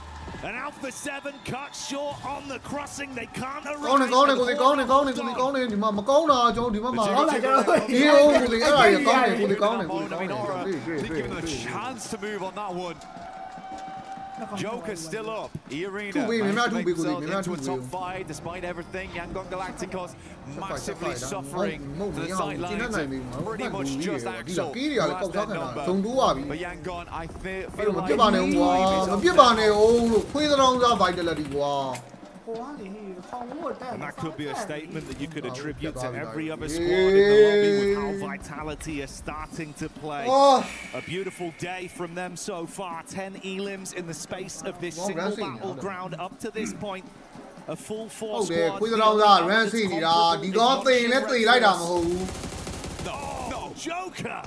And Alpha 7 cut short on the crossing. They can't arrive. ကောင်းတယ်ဒီမှာမကောင်းတာကျွန်တော်ဒီမှာကောင်းလိုက်ကြတော့ဒီဟိုကိုလေအဲ့ဒါကြီးကောင်းတယ်တွေ့ Giving them a chance to move on that one. Joker's still up. E-Arena into a top 5 despite everything. Yangon Galacticos massively suffering to the sidelines. Pretty much just Axel who has their number. But Yangon, I feel like မပြစ်ပါနဲ့အောင်လို့ခွေးသရောင်းစား vitality ကွာ And that could be a statement that you could attribute to every other squad in the lobby with how Vitality are starting to play. A beautiful day from them so far. 10 elims in the space of this single battleground up to this point. A full 4 squad. ခွေးသရောင်းစား run စီနေတာဒီကောသိရင်လည်းသိလိုက်တာမဟုတ်ဘူး No, Joker!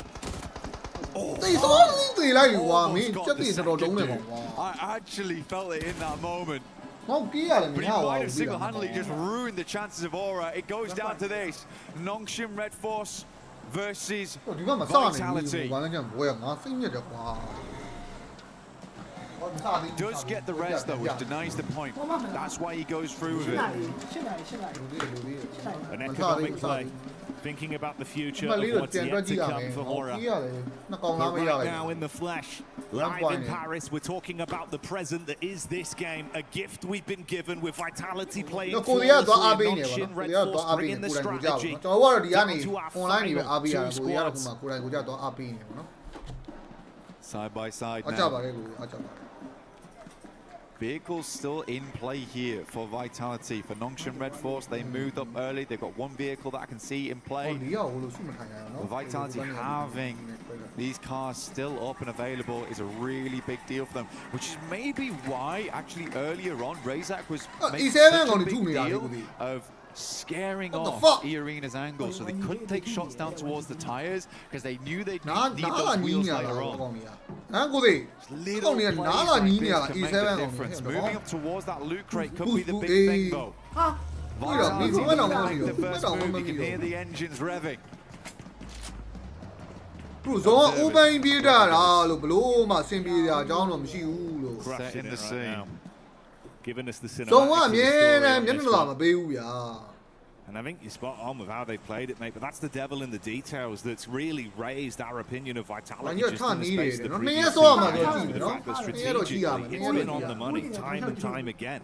I actually felt it in that moment. 我ပြေးရတယ်မ But င်း he ဟာ might have single-handedly just ruined the chances of Aura. It goes down to this. Nongshim Red Force versus ဒီကမှာစနေပြီ Vitality. ဘာလဲကြံဘွဲငါစိတ်ညစ်တယ်ကွာ Does get the rest though, which denies the point. That's why he goes through with it. An economic play, thinking about the future of what's yet to come for Aura. But right now in the flesh, live in Paris, we're talking about the present that is this game, a gift we've been given with Vitality playing flawlessly, Nongshim Red Force bringing the strategy down to our final 2 squads. Side by side now. Vehicles still in play here for Vitality. For Nongshim Red Force, they moved up early. They've got one vehicle that I can see in play. For Vitality, having these cars still up and available is a really big deal for them, which is maybe why, actually, earlier on, Razak was making such a big deal of scaring off E-Arena's angle, so they couldn't take shots down towards the tires because they knew they'd need those wheels later on. Little plays like this can make the difference. Moving up towards that loot crate could be the big thing, though. Vitality make the first move. You can hear the engines revving. ဘုဇောဥပန်းပြေးတာလားလို့ဘလို့မှအဆင်ပြေကြအကြောင်းတော့မရှိဘူးလို့ Setting the scene. Giving us the ဇောကအမြဲတမ်းမျက်နှာလာမပေးဘူးဗျာ And I think you're spot on with how they played it, mate. But that's the devil in the details that's really raised our opinion of Vitality just in the space of the previous season. The fact that strategically it's been on the money time and time again.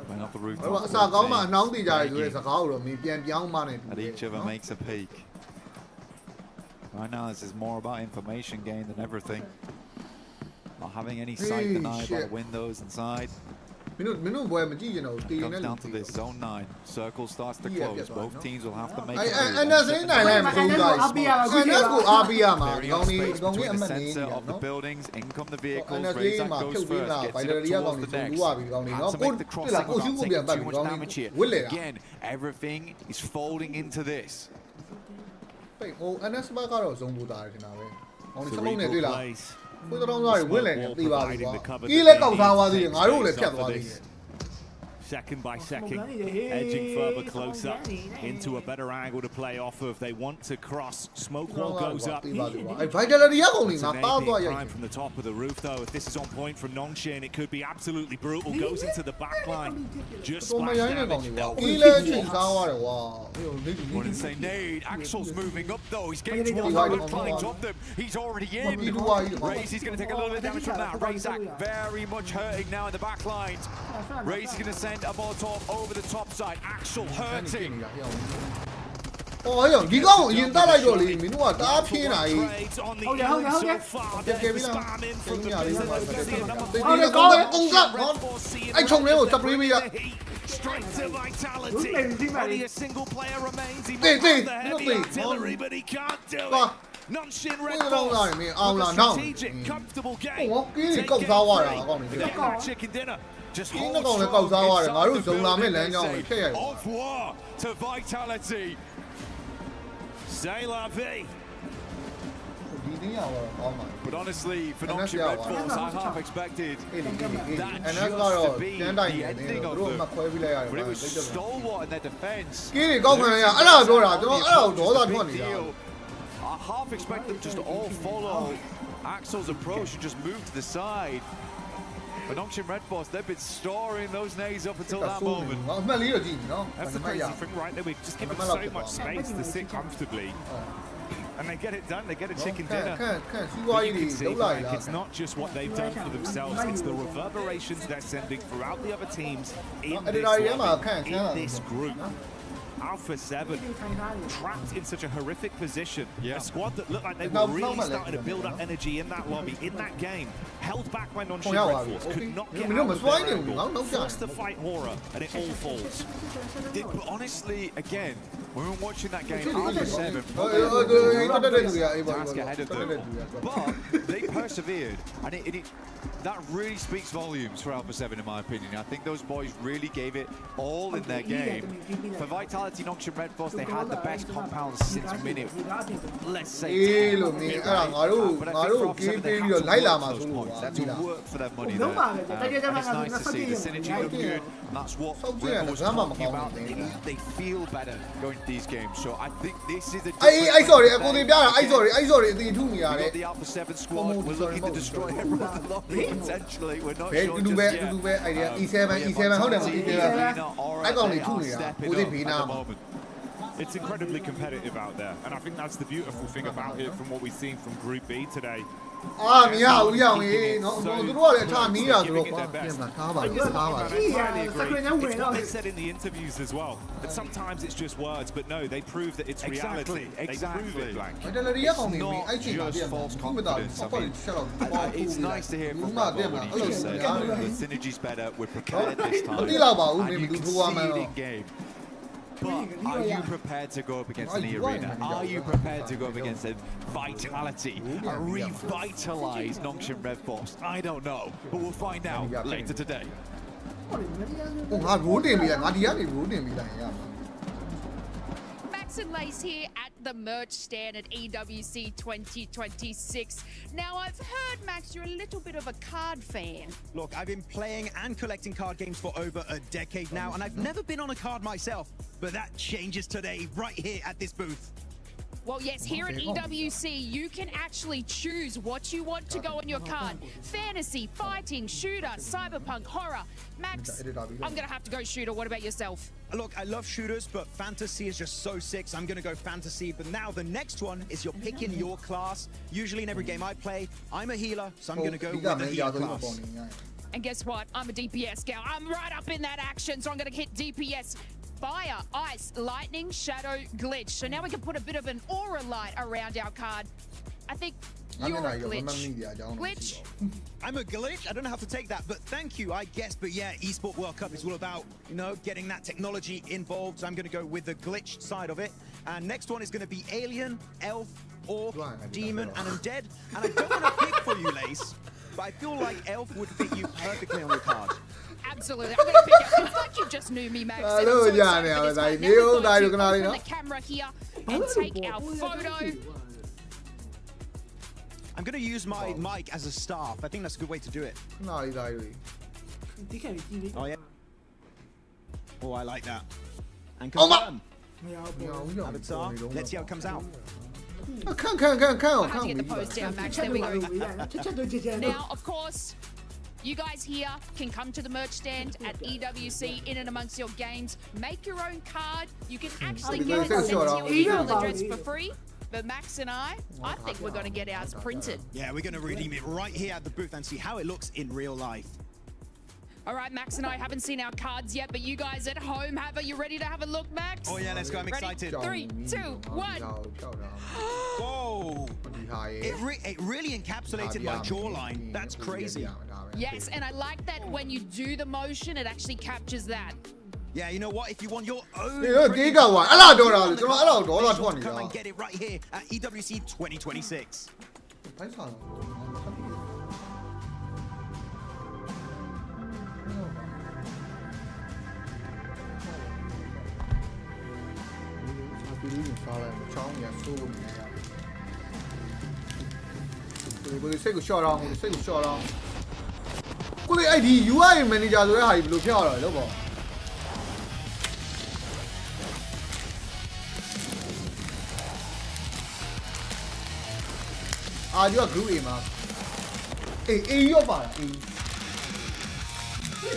Going off the roof. အစာကောင်းမှအနှောင်းတည်ကြတယ်ဆိုတဲ့စကားကိုတော့မင်းပြန်ပြောင်းမှနေ And each of them makes a peak. Right now, this is more about information gain than everything. Not having any sight denied by the windows inside. Comes down to this zone 9. Circle starts to close. Both teams will have to make it through. And that's in there. Between the center of the buildings, in come the vehicles. Razak goes first, gets it up towards the next. Had to make the crossing without taking too much damage here. Again, everything is folding into this. Cerebral plays. ဘုရားတော်သားတွေဝင်လဲနေသိပါပြီကွာကြီးလဲကောက်ထားသွားသေးတယ်ငါတို့လည်းဖြတ်သွားသေးတယ် Second by second, edging further closer into a better angle to play off of. They want to cross. Smoke wall goes up. Vitality ရကုန်နေငါပါသွားရိုက် Crime from the top of the roof, though. If this is on point from Nongshim, it could be absolutely brutal. Goes into the back line. Just splash damage. ကြီးလဲချိန်စားသွားတယ်ကွာ Wouldn't say nade. Axel's moving up though. He's getting towards the wood planks of them. He's already in. Razy's going to take a little bit of damage from that. Razak very much hurting now in the back lines. Razy's going to send a Molotov over the top side. Axel hurting. အော်ရောဒီကောင်အရင်တက်လိုက်တော့လေမင်းတို့ကတအားဖြင်းလာကြီး ဟုတ်တယ်ဟုတ်တယ်ဟုတ်တယ် တက်ခဲ့ပြီလားတင်ရလေးပါဒီကောင်ကပုံစံအဲ့ချုံလေးကိုစပရေးမရ Straight to Vitality. Only a single player remains. He might have the heavy artillery, but he can't do it. Nongshim Red Force. Strategic, comfortable game. Take it free. Chicken dinner. Just hold strong. Of war to Vitality. C'est la vie. But honestly, for Nongshim Red Force, I half expected that just to be the ending of them. But it was stalwart in their defense. I half expect them just to all follow Axel's approach and just move to the side. But Nongshim Red Force, they've been storing those nades up until that moment. That's the crazy thing, right? They were just given so much space to sit comfortably. And they get it done, they get a chicken dinner. But you can see, like, it's not just what they've done for themselves, it's the reverberations they're sending throughout the other teams in this lobby, in this group. Alpha 7 trapped in such a horrific position. A squad that looked like they were really starting to build up energy in that lobby, in that game. Held back by Nongshim Red Force, could not get out of their angle. Forced to fight Horror, and it all falls. But honestly, again, We were watching that game after 7. Task ahead of them. But they persevered, and that really speaks volumes for Alpha 7 in my opinion. I think those boys really gave it all in their game. For Vitality, Nox and Red Force, they had the best compounds since minute, let's say 10. But I think for Alpha 7, they had to work those points. They had to work for their money there. And it's nice to see the synergy look good. And that's what Red was talking about. They feel better going to these games. So I think this is a different sorry, got the Alpha 7 squad. We're looking to destroy everyone in the lobby. Potentially, we're not sure just yet. It's incredibly competitive out there, and I think that's the beautiful thing about it from what we've seen from Group B today. Like I said in the interviews as well, that sometimes it's just words, but no, they prove that it's reality. Exactly. It's not just false confidence. I mean, it's nice to hear from Rambo when he just said, the synergy's better, we're prepared this time, and you can see it in game. But are you prepared to go up against an arena? Are you prepared to go up against a Vitality, a revitalized Nox and Red Force? I don't know, but we'll find out later today. Max and Lace here at the merch stand at EWC 2026. Now, I've heard, Max, you're a little bit of a card fan. Look, I've been playing and collecting card games for over a decade now, and I've never been on a card myself, but that changes today, right here at this booth. Well, yes, here at EWC, you can actually choose what you want to go on your card. Fantasy, fighting, shooter, cyberpunk, horror. Max, I'm going to have to go shooter. What about yourself? Look, I love shooters, but fantasy is just so sick, so I'm going to go fantasy. But now the next one is you're picking your class. Usually in every game I play, I'm a healer, so I'm going to go with the healer class. And guess what? I'm a DPS gal. I'm right up in that action, so I'm going to hit DPS. Fire, ice, lightning, shadow, glitch. So now we can put a bit of an aura light around our card. I think you're a glitch. Glitch? I'm a glitch? I don't know how to take that, but thank you, I guess. But yeah, Esport World Cup is all about, you know, getting that technology involved. So I'm going to go with the glitch side of it. And next one is going to be Alien, Elf, Orc, Demon, and Undead. And I don't want to pick for you, Lace, but I feel like Elf would fit you perfectly on your card. Absolutely. I'm going to pick up. It's like you just knew me, Max. I'm so excited for this one. Now we've got to open the camera here and take our photo. I'm going to use my mic as a staff. I think that's a good way to do it. Oh, yeah. Oh, I like that. And confirm. Avatar. Let's see how it comes out. I have to get the pose down, Max. There we go. Now, of course, you guys here can come to the merch stand at EWC in and amongst your games. Make your own card. You can actually get it sent to your email address for free. But Max and I think we're going to get ours printed. Yeah, we're going to redeem it right here at the booth and see how it looks in real life. All right, Max and I haven't seen our cards yet, but you guys at home have. Are you ready to have a look, Max? Oh, yeah, let's go. I'm excited. 3, 2, 1. Whoa. It really encapsulated my jawline. That's crazy. Yes, and I like that when you do the motion, it actually captures that. Yeah, you know what? If you want your own... Come and get it right here at EWC 2026. UI manager ဆိုတဲ့ဟာကြီးဘယ်လိုဖြစ်ရတော့လဲလို့ပေါ့အာဒီက group A မှာA ရောပါလား A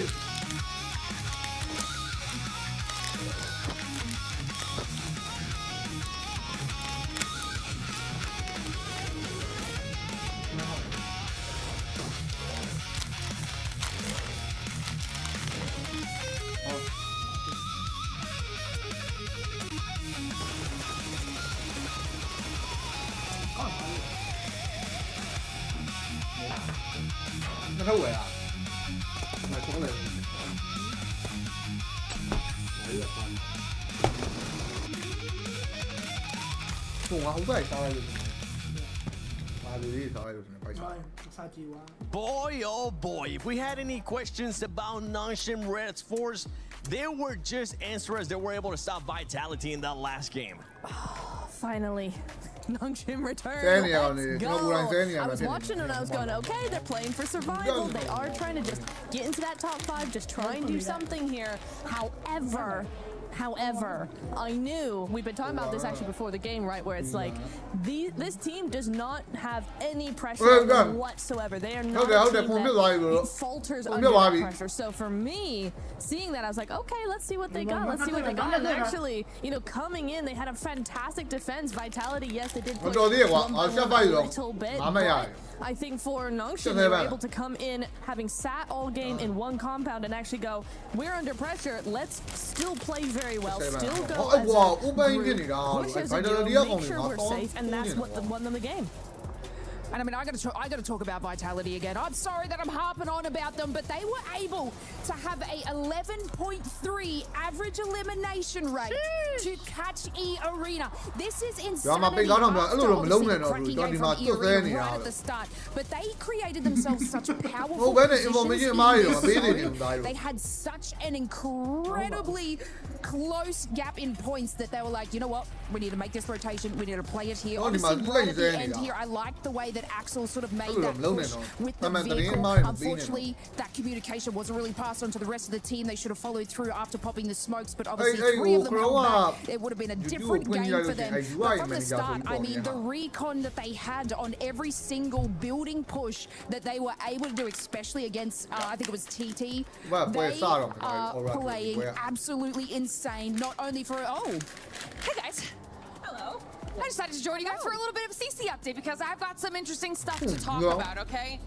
Nó à? Mày cũng lên. Boy, oh boy, if we had any questions about Nongshim Red's force, they were just answers that were able to stop Vitality in that last game. Finally. Nongshim return. Let's go. I was watching and I was going, okay, they're playing for survival. They are trying to just get into that top 5, just try and do something here. However, I knew, we've been talking about this actually before the game, right, where it's like, this team does not have any pressure on them whatsoever. They are not a team that falters under that pressure. So for me, seeing that, I was like, okay, let's see what they got. Let's see what they got. And actually, you know, coming in, they had a fantastic defense. Vitality, yes, they did push a little bit, but I think for Nongshim, they were able to come in having sat all game in one compound and actually go, we're under pressure, let's still play very well, still go as a group, push as a duo, make sure we're safe, and that's what won them the game. And I mean, I got to talk about Vitality again. I'm sorry that I'm harping on about them, but they were able to have a 11.3 average elimination rate to catch E-Arena. This is insanity. Right at the start, but they created themselves such powerful positions. They had such an incredibly close gap in points that they were like, you know what? We need to make this rotation. We need to play it here. Obviously, right at the end here, I liked the way that Axel sort of made that push with the vehicle. Unfortunately, that communication wasn't really passed on to the rest of the team. They should have followed through after popping the smokes, but obviously 3 of them held back. It would have been a different game for them. But from the start, I mean, the recon that they had on every single building push that they were able to do, especially against, I think it was TT, they are playing absolutely insane, not only for, Hey guys. Hello. I decided to join you guys for a little bit of a CC update because I've got some interesting stuff to talk about, okay?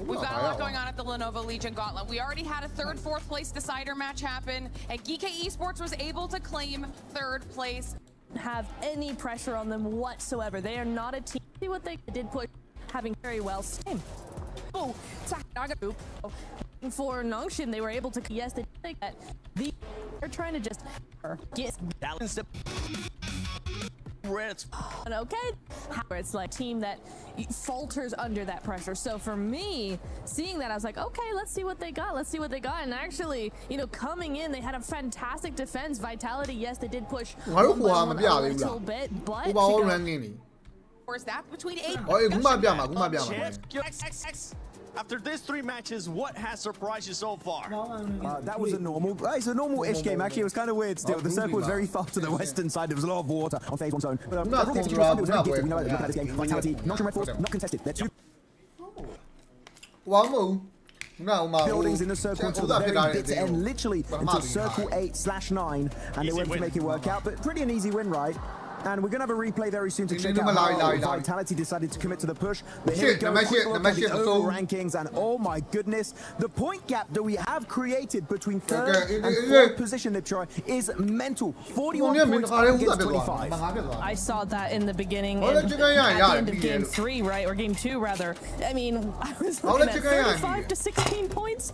We've got a lot going on at the Lenovo Legion Gauntlet. We already had a 3rd, 4th place decider match happen, and Geek Esports was able to claim 3rd place. Have any pressure on them whatsoever. They are not a team. See what they did push, having very well same. For Nongshim, they were able to, yes, they did that. They're trying to just get balance. Okay, where it's like a team that falters under that pressure. So for me, seeing that, I was like, okay, let's see what they got. Let's see what they got. And actually, you know, coming in, they had a fantastic defense. Vitality, yes, they did push a little bit, but Where's that between 8? After these 3 matches, what has surprised you so far? That was it's a normal-ish game, actually. It was kind of weird still. The circle was very far to the western side. There was a lot of water on phase 1 zone. But it was very gifted. We know that this game. Vitality, Nongshim Red Force, not contested. They're 2 buildings in the circle until the very bitter end, literally until circle 8/9, and they went to make it work out. But pretty an easy win, right? And we're going to have a replay very soon to check out how Vitality decided to commit to the push. But here we go, quick look at the overall rankings, and oh my goodness, the point gap that we have created between 3rd and 4th position, Liptroy, is mental. 41 points against 25. I saw that in the beginning, at the end of game 3, right, or game 2 rather. I mean, I was looking at 35 to 16 points,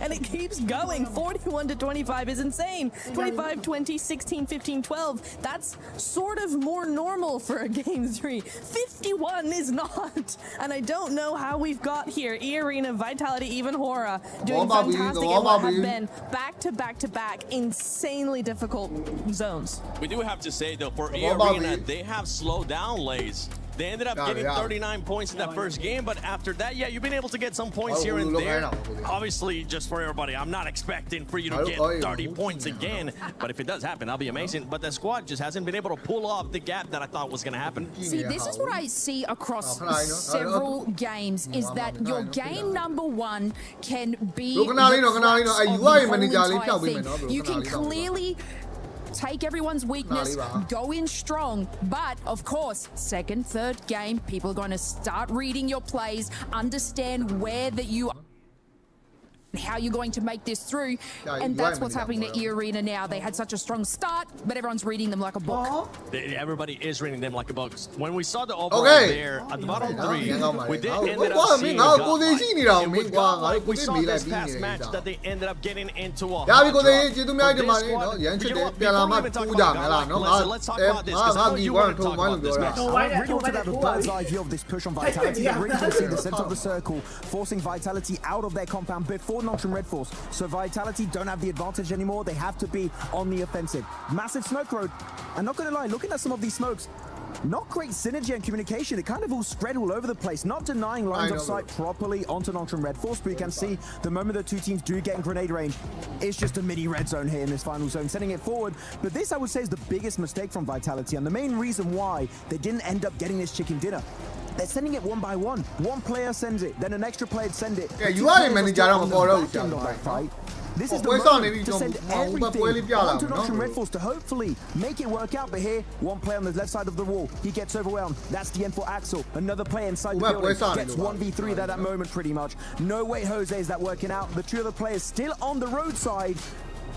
and it keeps going. 41 to 25 is insane. 25, 20, 16, 15, 12. That's sort of more normal for a game 3. 51 is not, and I don't know how we've got here. E-Arena, Vitality, even Hora doing fantastic in what have been back-to-back insanely difficult zones. We do have to say though, for E-Arena, they have slowed down Lays. They ended up getting 39 points in that first game, but after that, yeah, you've been able to get some points here and there. Obviously, just for everybody, I'm not expecting for you to get 30 points again, but if it does happen, that'll be amazing. But the squad just hasn't been able to pull off the gap that I thought was going to happen. See, this is what I see across several games, is that your game number 1 can be the entire thing. You can clearly take everyone's weakness, go in strong, but of course, 2nd, 3rd game, people are going to start reading your plays, understand where that you are. how you're going to make this through. And that's what's happening to E Arena now. They had such a strong start, but everyone's reading them like a book. Everybody is reading them like a book. When we saw the overall there at the bottom 3, we did end up seeing we saw this past match that they ended up getting into a hot drop. Let's talk about this because I know you want to talk about this match. I really wanted to have a bird's eye view of this push on Vitality. They really can see the center of the circle, forcing Vitality out of their compound before Nocturne Red Force. So Vitality don't have the advantage anymore. They have to be on the offensive. Massive smoke road. I'm not going to lie, looking at some of these smokes, not great synergy and communication. It kind of all spread all over the place, not denying lines of sight properly onto Nocturne Red Force, but you can see the moment the two teams do get in grenade range, it's just a mini red zone here in this final zone, sending it forward. But this, I would say, is the biggest mistake from Vitality, and the main reason why they didn't end up getting this chicken dinner. They're sending it one by one. One player sends it, then an extra player sends it. Yeah, you are managing that fight. This is the moment to send everything onto Nocturne Red Force to hopefully make it work out. But here, one player on the left side of the wall, he gets overwhelmed. That's the end for Axel. Another player inside the building gets 1v3 at that moment pretty much. No way, Jose, is that working out. The two other players still on the roadside.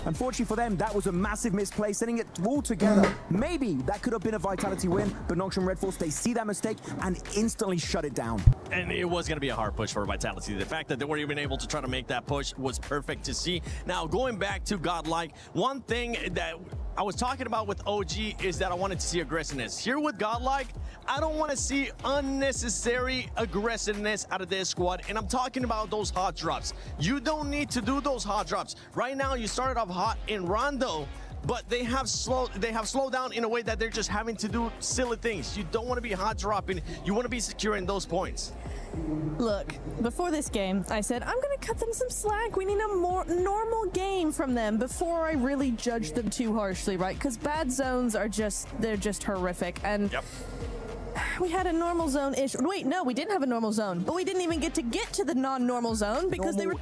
Unfortunately for them, that was a massive misplay, sending it all together. Maybe that could have been a Vitality win, but Nocturne Red Force, they see that mistake and instantly shut it down. And it was going to be a hard push for Vitality. The fact that they weren't even able to try to make that push was perfect to see. Now, going back to Godlike, one thing that I was talking about with OG is that I wanted to see aggressiveness. Here with Godlike, I don't want to see unnecessary aggressiveness out of this squad, and I'm talking about those hot drops. You don't need to do those hot drops. Right now, you started off hot in Rondo, but they have slowed down in a way that they're just having to do silly things. You don't want to be hot dropping. You want to be securing those points. Look, before this game, I said, I'm going to cut them some slack. We need a more normal game from them before I really judge them too harshly, right? Because bad zones are they're just horrific. And we had a normal zone-ish. Wait, no, we didn't have a normal zone, but we didn't even get to the non-normal zone because they were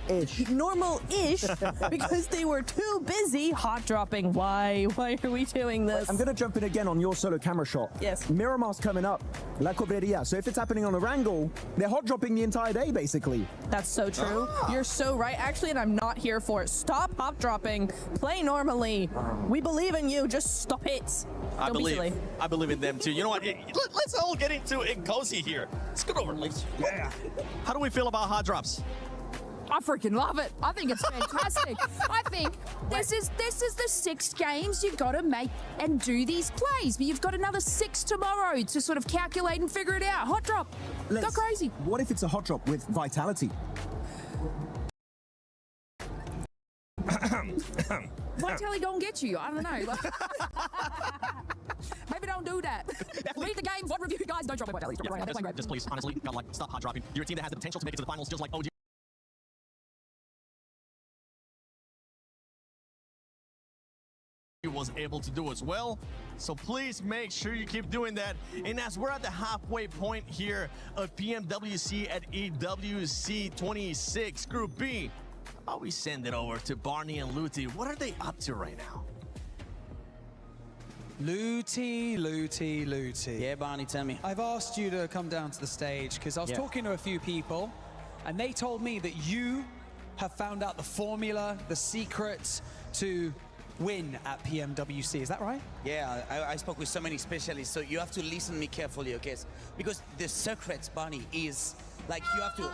normal-ish because they were too busy hot dropping. Why are we doing this? I'm going to jump in again on your solo camera shot. Yes. Miramar's coming up. La Cobreria. So if it's happening on a wrangle, they're hot dropping the entire day, basically. That's so true. You're so right, actually, and I'm not here for it. Stop hot dropping. Play normally. We believe in you. Just stop it. I believe in them too. You know what? Let's all get into it cozy here. Let's get over, ladies. Yeah. How do we feel about hot drops? I freaking love it. I think it's fantastic. I think this is the 6 games you've got to make and do these plays. But you've got another 6 tomorrow to sort of calculate and figure it out. Hot drop. Go crazy. What if it's a hot drop with Vitality? Vitality don't get you. I don't know. Maybe don't do that. Read the game, what review, guys. Don't drop it. Just please, honestly, Godlike, stop hot dropping. You're a team that has the potential to make it to the finals, just like OG. Was able to do as well, so please make sure you keep doing that. And as we're at the halfway point here of PMWC at EWC 26 Group B, how about we send it over to Barney and Luti? What are they up to right now? Luti. Yeah, Barney, tell me. I've asked you to come down to the stage because I was talking to a few people and they told me that you have found out the formula, the secrets to win at PMWC. Is that right? Yeah, I spoke with so many specialists, so you have to listen to me carefully, okay? Because the secret, Barney, is like you have to...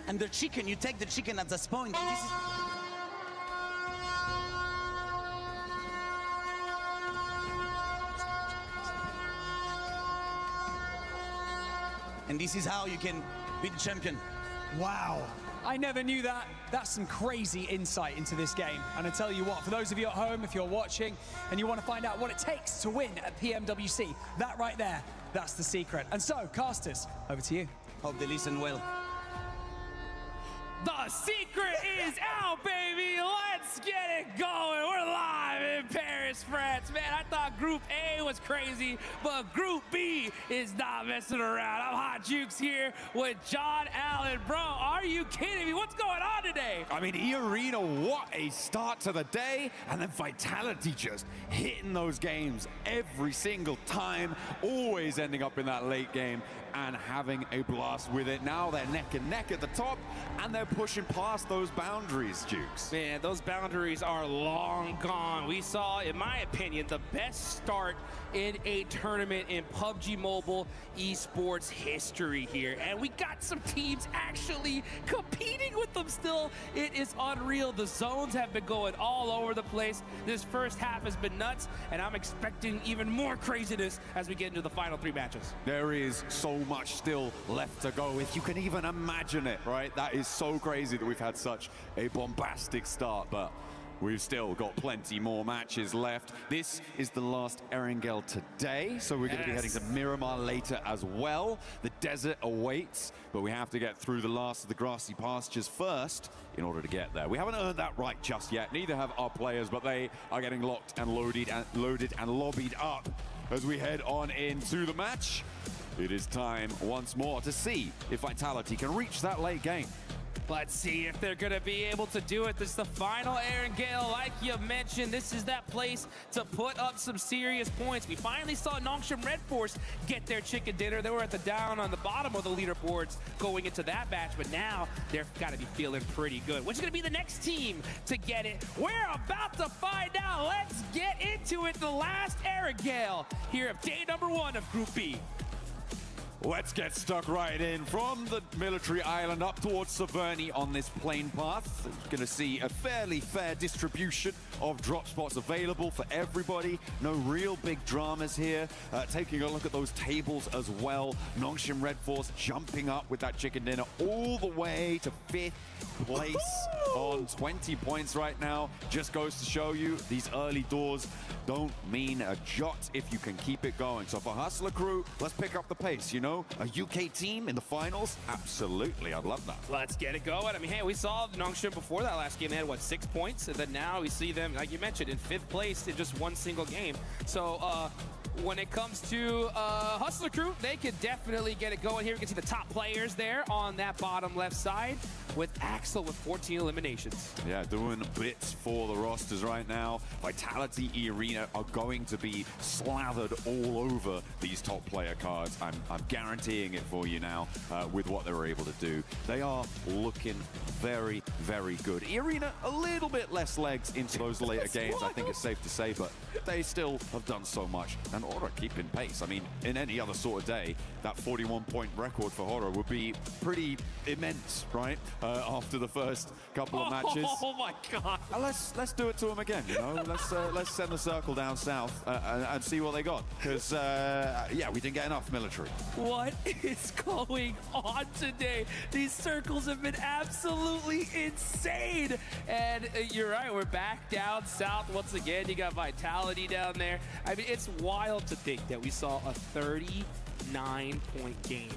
And the chicken, you take the chicken at this point. This is... And this is how you can be the champion. Wow. I never knew that. That's some crazy insight into this game. And I tell you what, for those of you at home, if you're watching and you want to find out what it takes to win at PMWC, that right there, that's the secret. And so, casters, over to you. Hope they listen well. The secret is out, baby. Let's get it going. We're live in Paris, France. Man, I thought Group A was crazy, but Group B is not messing around. I'm Hot Jukes here with John Allen. Bro, are you kidding me? What's going on today? I mean, E-Arena, what a start to the day. And then Vitality just hitting those games every single time, always ending up in that late game and having a blast with it. Now they're neck and neck at the top, and they're pushing past those boundaries, Jukes. Man, those boundaries are long gone. We saw, in my opinion, the best start in a tournament in PUBG Mobile esports history here. And we got some teams actually competing with them still. It is unreal. The zones have been going all over the place. This first half has been nuts, and I'm expecting even more craziness as we get into the final 3 matches. There is so much still left to go, if you can even imagine it, right? That is so crazy that we've had such a bombastic start, but we've still got plenty more matches left. This is the last Erangel today, so we're going to be heading to Miramar later as well. The desert awaits, but we have to get through the last of the grassy pastures first in order to get there. We haven't earned that right just yet. Neither have our players, but they are getting locked and loaded and lobbied up as we head on into the match. It is time once more to see if Vitality can reach that late game. Let's see if they're going to be able to do it. This is the final Erangel. Like you mentioned, this is that place to put up some serious points. We finally saw Nongshim Red Force get their chicken dinner. They were at the down on the bottom of the leaderboards going into that match, but now they've got to be feeling pretty good. Which is going to be the next team to get it? We're about to find out. Let's get into it. The last Erangel here of day number 1 of Group B. Let's get stuck right in from the military island up towards Saverni on this plane path. Going to see a fairly fair distribution of drop spots available for everybody. No real big dramas here. Taking a look at those tables as well. Nongshim Red Force jumping up with that chicken dinner all the way to 5th place on 20 points right now. Just goes to show you these early doors don't mean a jot if you can keep it going. So for Hustler Crew, let's pick up the pace, you know? A UK team in the finals? Absolutely, I'd love that. Let's get it going. I mean, hey, we saw Nongshim before that last game. They had, what, 6 points? And then now we see them, like you mentioned, in 5th place in just one single game. So, when it comes to Hustler Crew, they could definitely get it going here. You can see the top players there on that bottom left side with Axel with 14 eliminations. Yeah, doing bits for the rosters right now. Vitality E-Arena are going to be slathered all over these top player cards. I'm guaranteeing it for you now with what they were able to do. They are looking very, very good. E-Arena, a little bit less legs into those later games, I think it's safe to say, but they still have done so much. And Horror keeping pace. I mean, in any other sort of day, that 41-point record for Horror would be pretty immense, right? After the first couple of matches. Oh my God! Let's do it to them again. You know, let's send the circle down south and see what they got. Because yeah, we didn't get enough military. What is going on today? These circles have been absolutely insane. And you're right, we're back down south once again. You got Vitality down there. I mean, it's wild to think that we saw a 39-point game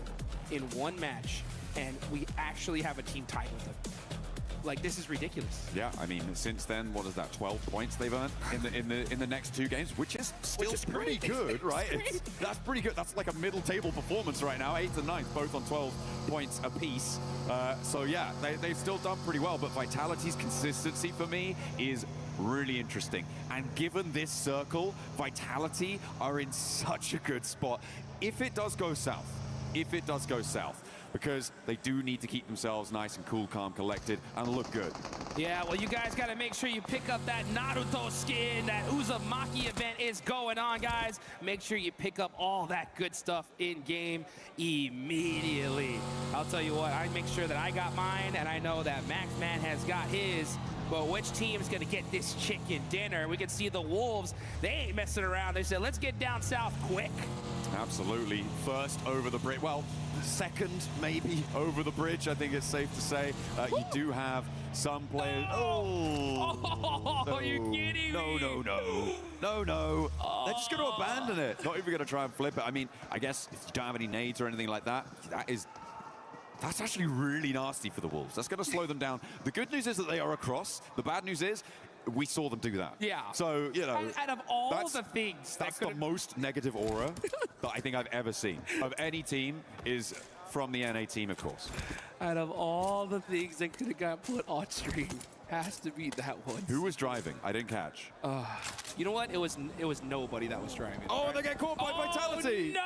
in one match, and we actually have a team tied with them. Like, this is ridiculous. Yeah, I mean, since then, what is that? 12 points they've earned in the next 2 games, which is still pretty good, right? That's pretty good. That's like a middle table performance right now. 8th and 9th, both on 12 points apiece. So yeah, they've still done pretty well. But Vitality's consistency for me is really interesting. And given this circle, Vitality are in such a good spot. If it does go south, because they do need to keep themselves nice and cool, calm, collected, and look good. Yeah, well, you guys got to make sure you pick up that Naruto skin. That Uzumaki event is going on, guys. Make sure you pick up all that good stuff in-game immediately. I'll tell you what, I make sure that I got mine, and I know that Maxman has got his. But which team's going to get this chicken dinner? We can see the Wolves. They ain't messing around. They said, let's get down south quick. Absolutely. First over the bridge. Well, second maybe over the bridge, I think it's safe to say. You do have some players. Oh, you're kidding me. No. They're just going to abandon it. Not even going to try and flip it. I mean, I guess if you don't have any nades or anything like that, that's actually really nasty for the Wolves. That's going to slow them down. The good news is that they are across. The bad news is we saw them do that. Yeah. So, you know. Out of all the things. That's the most negative aura that I think I've ever seen of any team is from the NA team, of course. Out of all the things that could have got put on stream, has to be that one. Who was driving? I didn't catch. You know what? It was nobody that was driving. Oh, right? they get caught by Vitality. No!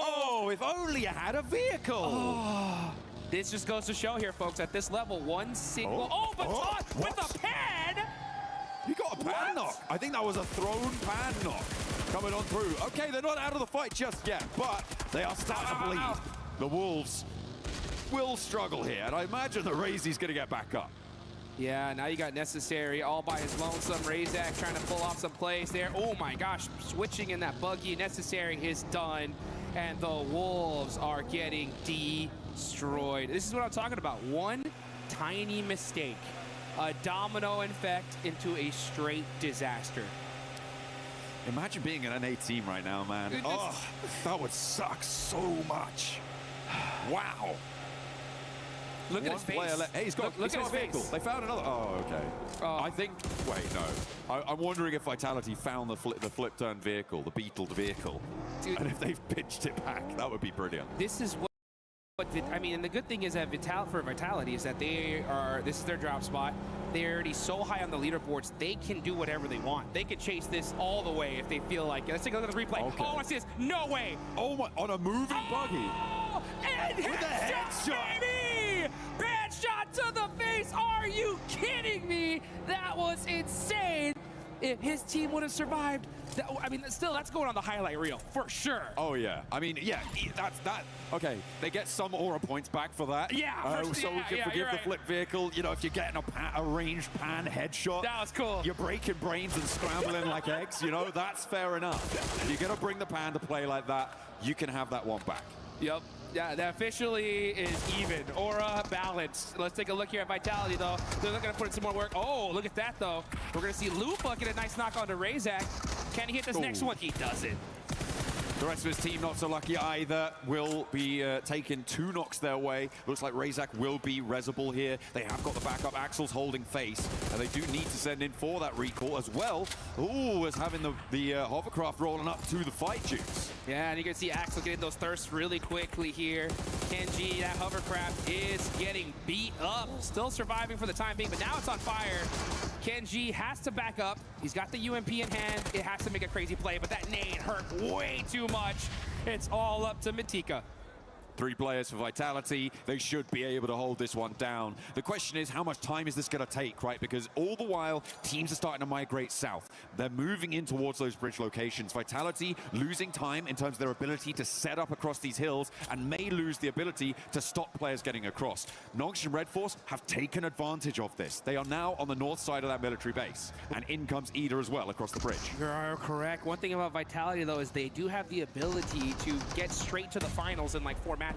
Oh, if only you had a vehicle. Oh. This just goes to show here, folks, at this level, one single... Oh, Baton with a pan! He got a pan knock. I think that was a thrown pan knock coming on through. Okay, they're not out of the fight just yet, but they are starting to bleed. The Wolves will struggle here, and I imagine that Razy's going to get back up. Yeah, now you got Necessary all by his lonesome. Razak trying to pull off some plays there. Oh my gosh, switching in that buggy. Necessary is done, and the Wolves are getting destroyed. This is what I'm talking about. One tiny mistake, a domino effect into a straight disaster. Imagine being an NA team right now, man. Oh, that would suck so much. Wow. Look at his face. Hey, he's got, look at his vehicle. face. They found another. Oh, okay. I think. Wait, no. I'm wondering if Vitality found the flip turn vehicle, the beetled vehicle, dude, and if they've pitched it back, that would be brilliant. This is what I mean, and the good thing is that Vitality is that this is their drop spot. They're already so high on the leaderboards, they can do whatever they want. They can chase this all the way if they feel like it. Let's take a look at the replay. Okay. Oh, what's this? No way! Oh my, on a moving buggy. And with a headshot, baby! Bad shot to the face! Are you kidding me? That was insane! If his team would have survived, I mean, still, that's going on the highlight reel, for sure. Oh, yeah. I mean, yeah, that's that. Okay, they get some aura points back for that. Yeah, so we can forgive the flip vehicle. You know, if you're getting a ranged pan headshot. That was cool. You're breaking brains and scrambling like eggs, you know, that's fair enough. You're going to bring the pan to play like that, you can have that one back. Yep. Yeah, that officially is even. Aura balanced. Let's take a look here at Vitality, though. They're looking to put in some more work. Oh, look at that, though. We're going to see Lupa get a nice knock onto Razak. Can he hit this next one? He doesn't. The rest of his team not so lucky either. Will be taking 2 knocks their way. Looks like Razak will be resable here. They have got the backup. Axel's holding face, and they do need to send in for that recall as well. Ooh, as having the hovercraft rolling up to the fight juice. Yeah, and you can see Axel getting those thirsts really quickly here. Kenji, that hovercraft is getting beat up. Still surviving for the time being, but now it's on fire. Kenji has to back up. He's got the UMP in hand. It has to make a crazy play, but that nade hurt way too much. It's all up to Matika. 3 players for Vitality. They should be able to hold this one down. The question is, how much time is this going to take, right? Because all the while, teams are starting to migrate south. They're moving in towards those bridge locations. Vitality losing time in terms of their ability to set up across these hills and may lose the ability to stop players getting across. Nox and Red Force have taken advantage of this. They are now on the north side of that military base. And in comes Ida as well across the bridge. You're correct. One thing about Vitality, though, is they do have the ability to get straight to the finals in like 4 matches.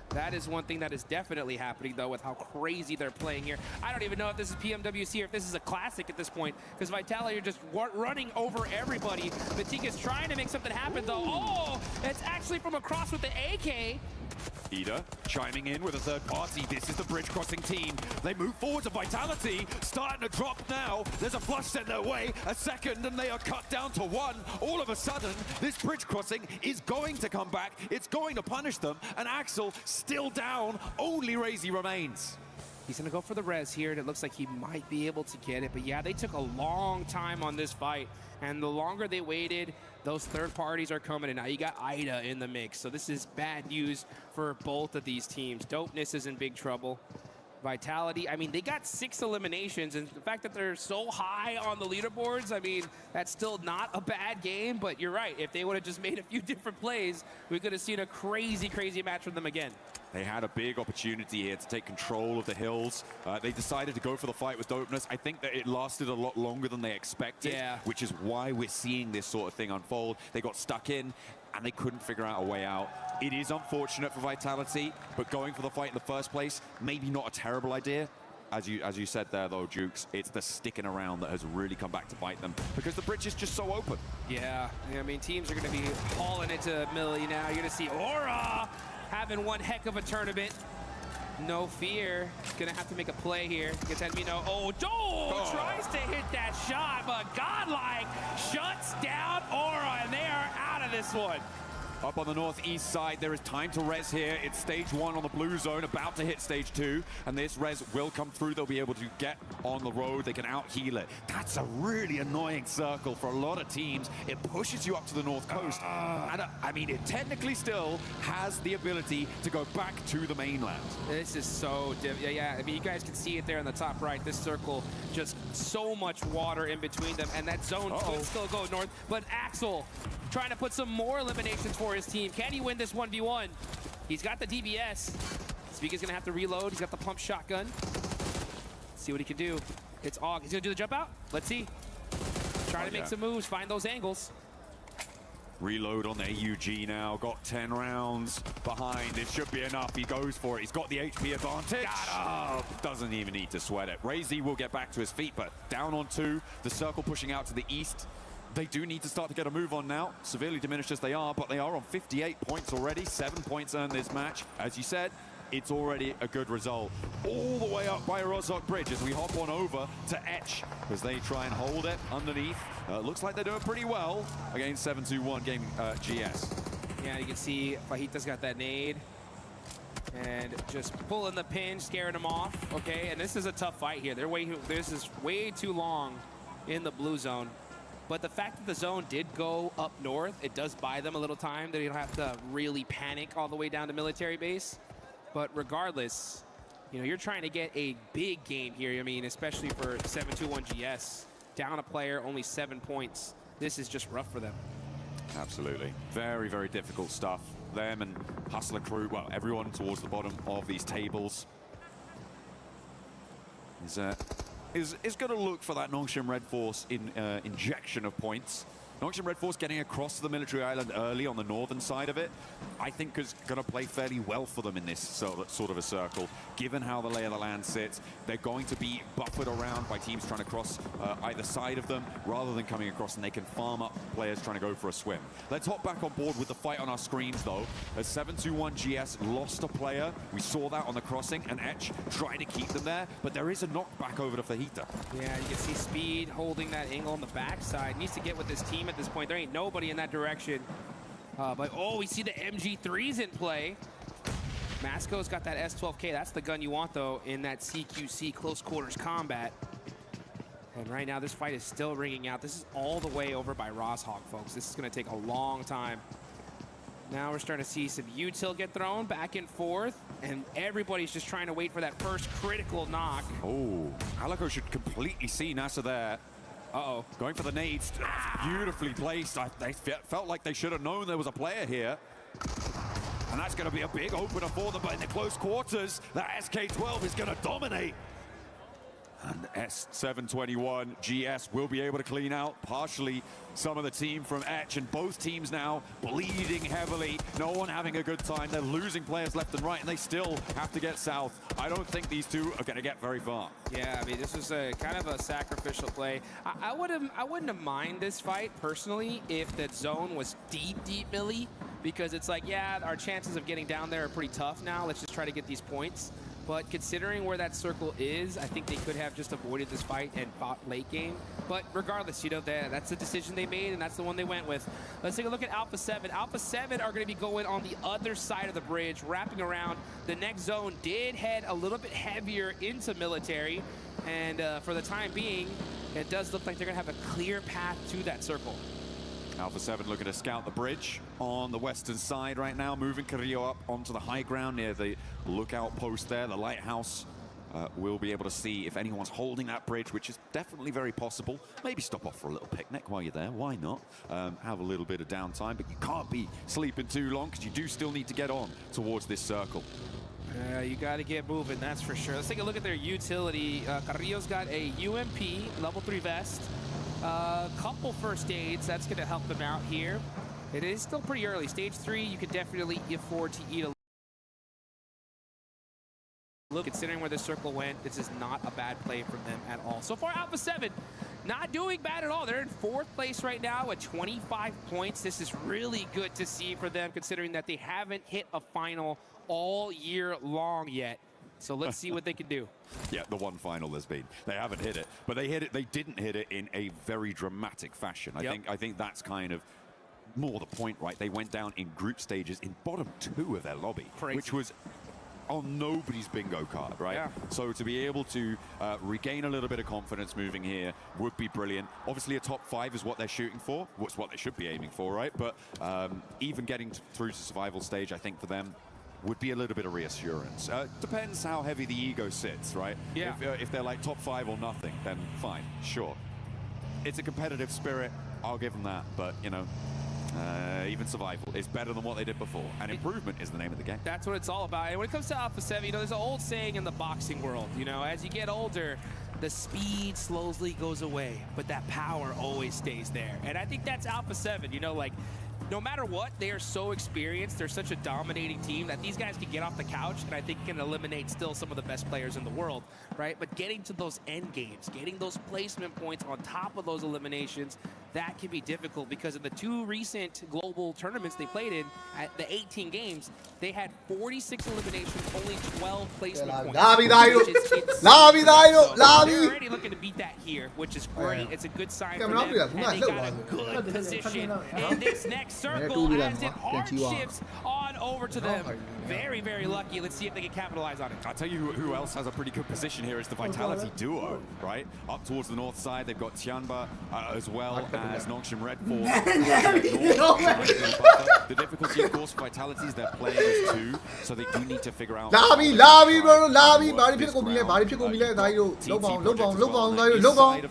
That is one thing that is definitely happening, though, with how crazy they're playing here. I don't even know if this is PMWC or if this is a classic at this point, because Vitality are just running over everybody. Matika's trying to make something happen, though. Oh, it's actually from across with the AK. Ida chiming in with a 3rd party. This is the bridge crossing team. They move forward to Vitality, starting to drop now. There's a flush sent their way, a second, and they are cut down to 1. All of a sudden, this bridge crossing is going to come back. It's going to punish them, and Axel still down. Only Razy remains. He's going to go for the res here, and it looks like he might be able to get it. But yeah, they took a long time on this fight, and the longer they waited, those 3rd parties are coming, and now you got Ida in the mix. So this is bad news for both of these teams. Dopeness is in big trouble. Vitality, I mean, they got 6 eliminations, and the fact that they're so high on the leaderboards, I mean, that's still not a bad game, but you're right. If they would have just made a few different plays, we could have seen a crazy, crazy match from them again. They had a big opportunity here to take control of the hills. They decided to go for the fight with Dopeness. I think that it lasted a lot longer than they expected, which is why we're seeing this sort of thing unfold. They got stuck in, and they couldn't figure out a way out. It is unfortunate for Vitality, but going for the fight in the first place, maybe not a terrible idea. As you said there, though, Jukes, it's the sticking around that has really come back to bite them, because the bridge is just so open. Yeah, I mean, teams are going to be hauling into Millie now. You're going to see Aura having one heck of a tournament. No fear. Gonna have to make a play here. Gets Edmino. Oh, tries to hit that shot, but Godlike shuts down Aura, and they are out of this one. Up on the northeast side, there is time to res here. It's stage 1 on the blue zone, about to hit stage 2, and this res will come through. They'll be able to get on the road. They can out-heal it. That's a really annoying circle for a lot of teams. It pushes you up to the north coast. And I mean, it technically still has the ability to go back to the mainland. This is so yeah, I mean, you guys can see it there in the top right. This circle, just so much water in between them, and that zone could still go north. But Axel trying to put some more eliminations for his team. Can he win this 1v1? He's got the DBS. Speaker's gonna have to reload. He's got the pump shotgun. Let's see what he can do. It's Og. He's gonna do the jump out. Let's see. Trying to make some moves, find those angles. Reload on the AUG now. Got 10 rounds behind. It should be enough. He goes for it. He's got the HP advantage. Doesn't even need to sweat it. Razy will get back to his feet, but down on 2. The circle pushing out to the east. They do need to start to get a move on now. Severely diminished as they are, but they are on 58 points already. 7 points earned this match. As you said, it's already a good result. All the way up by Rozhok Bridge as we hop on over to Etch as they try and hold it underneath. Looks like they're doing pretty well against 7-2-1 game GS. Yeah, you can see Fajita's got that nade. And just pulling the pin, scaring them off. Okay, and this is a tough fight here. This is way too long in the blue zone. But the fact that the zone did go up north, it does buy them a little time. They don't have to really panic all the way down to military base. But regardless, you know, you're trying to get a big game here. I mean, especially for 7-2-1 GS. Down a player, only 7 points. This is just rough for them. Absolutely. Very, very difficult stuff. Them and Hustler Crew, well, everyone towards the bottom of these tables is going to look for that Nongshim Red Force injection of points. Nongshim Red Force getting across to the military island early on the northern side of it, I think is going to play fairly well for them in this sort of a circle. Given how the lay of the land sits, they're going to be buffered around by teams trying to cross either side of them, rather than coming across, and they can farm up players trying to go for a swim. Let's hop back on board with the fight on our screens, though. As 7-2-1 GS lost a player, we saw that on the crossing, and Etch trying to keep them there, but there is a knockback over to Fajita. Yeah, you can see Speed holding that angle on the backside. Needs to get with his team at this point. There ain't nobody in that direction. But we see the MG3s in play. Masco's got that S12K. That's the gun you want, though, in that CQC close quarters combat. And right now, this fight is still ringing out. This is all the way over by Rozhok, folks. This is going to take a long time. Now we're starting to see some util get thrown back and forth, and everybody's just trying to wait for that first critical knock. Oh, Alico should completely see NASA there. Uh-oh, going for the nades. Beautifully placed. They felt like they should have known there was a player here. And that's going to be a big opener for them, but in the close quarters, that SK-12 is going to dominate. And S721 GS will be able to clean out partially some of the team from Etch, and both teams now bleeding heavily. No one having a good time. They're losing players left and right, and they still have to get south. I don't think these two are going to get very far. Yeah, I mean, this was a kind of a sacrificial play. I wouldn't have minded this fight personally if that zone was deep millie, because it's like, yeah, our chances of getting down there are pretty tough now. Let's just try to get these points. But considering where that circle is, I think they could have just avoided this fight and fought late game. But regardless, you know, that's the decision they made, and that's the one they went with. Let's take a look at Alpha 7. Alpha 7 are going to be going on the other side of the bridge, wrapping around. The next zone did head a little bit heavier into military, and for the time being, it does look like they're going to have a clear path to that circle. Alpha 7 looking to scout the bridge on the western side right now, moving Carrillo up onto the high ground near the lookout post there. The lighthouse will be able to see if anyone's holding that bridge, which is definitely very possible. Maybe stop off for a little picnic while you're there. Why not? Have a little bit of downtime, but you can't be sleeping too long because you do still need to get on towards this circle. You got to get moving, that's for sure. Let's take a look at their utility. Carrillo's got a UMP, level 3 vest. Couple first aids, that's going to help them out here. It is still pretty early. Stage 3, you could definitely afford to eat a look. Considering where the circle went, this is not a bad play from them at all. So far, Alpha 7 not doing bad at all. They're in 4th place right now with 25 points. This is really good to see for them, considering that they haven't hit a final all year long yet. So let's see what they can do. Yeah, the one final there's been. They haven't hit it, but they hit it. They didn't hit it in a very dramatic fashion. I think that's kind of more the point, right? They went down in group stages in bottom 2 of their lobby, which was on nobody's bingo card, right? Yeah. So to be able to regain a little bit of confidence moving here would be brilliant. Obviously, a top 5 is what they're shooting for. What's what they should be aiming for, right? But even getting through to survival stage, I think for them would be a little bit of reassurance. Depends how heavy the ego sits, right? Yeah. If they're like top 5 or nothing, then fine, sure. It's a competitive spirit. I'll give them that, but you know. Even survival is better than what they did before, and improvement is the name of the game. That's what it's all about. And when it comes to Alpha 7, you know, there's an old saying in the boxing world, you know, as you get older, the speed slowly goes away, but that power always stays there. And I think that's Alpha 7, you know, like, no matter what, they are so experienced. They're such a dominating team that these guys can get off the couch and I think can eliminate still some of the best players in the world, right? But getting to those end games, getting those placement points on top of those eliminations, that can be difficult because in the 2 recent global tournaments they played in, at the 18 games, they had 46 eliminations, only 12 placement points. They're already looking to beat that here, which is great. It's a good sign for them, and they got a good position in this next circle as it hard shifts on over to them. Very, very lucky. Let's see if they can capitalize on it. I'll tell you who else has a pretty good position here is the Vitality duo, right? Up towards the north side, they've got Tianba as well as Nongshim Red Force. The difficulty, of course, for Vitality is they're playing as 2, so they do need to figure out. Lobby, bro, lobby. Body pick of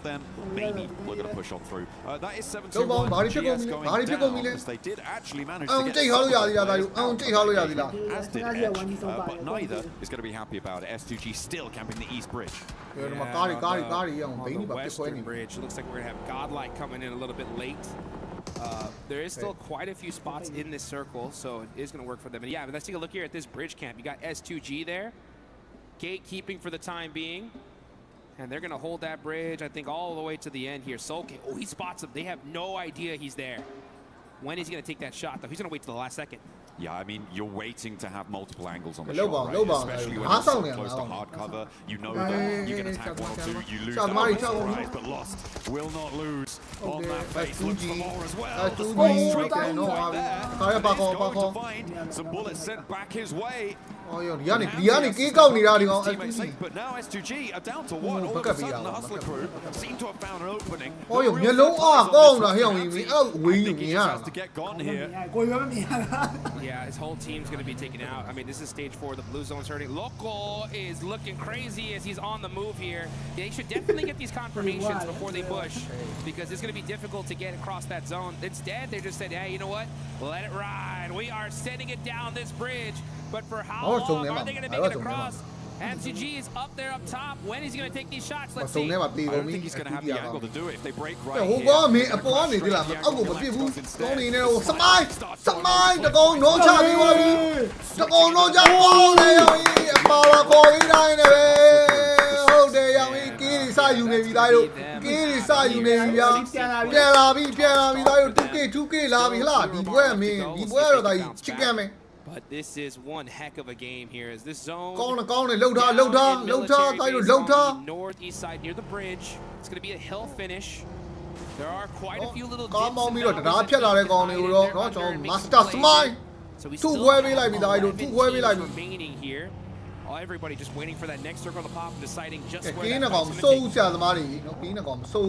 them. Maybe we're going to push on through. That is 7-2-1. GS going down. They did actually manage to get as did Edge, but neither is going to be happy about it. S2G still camping the East Bridge. On the Western Bridge, it looks like we're going to have Godlike coming in a little bit late. There is still quite a few spots in this circle, so it is going to work for them. And yeah, let's take a look here at this bridge camp. You got S2G there, gatekeeping for the time being. And they're going to hold that bridge, I think, all the way to the end here. Solke, oh, he spots him. They have no idea he's there. When is he going to take that shot, though? He's going to wait till the last second. Yeah, I mean, you're waiting to have multiple angles on the shot, right? Especially when you're so close to hard cover. You know that you can attack 1 or 2, you lose that one, surprise, but Lost will not lose on that face. Looks for more as well. He's going to find some bullets sent back his way. But now S2G are down to 1. All of a sudden, the Hustler crew seem to have found an opening. Has to get gone here. Yeah, his whole team's going to be taken out. I mean, this is stage 4. The blue zone's hurting. Loco is looking crazy as he's on the move here. They should definitely get these confirmations before they push because it's going to be difficult to get across that zone. Instead, they just said, hey, you know what? Let it ride. We are sending it down this bridge. But for how long are they going to make it across? MCG is up there up top. When is he going to take these shots? Let's see. I don't think he's going to have the angle to do it if they break right here. But this is one heck of a game here as this zone northeast side near the bridge. It's going to be a hill finish. There are quite a few little dips and so we still have 11 remaining here. Everybody just waiting for that next circle to pop and deciding just where that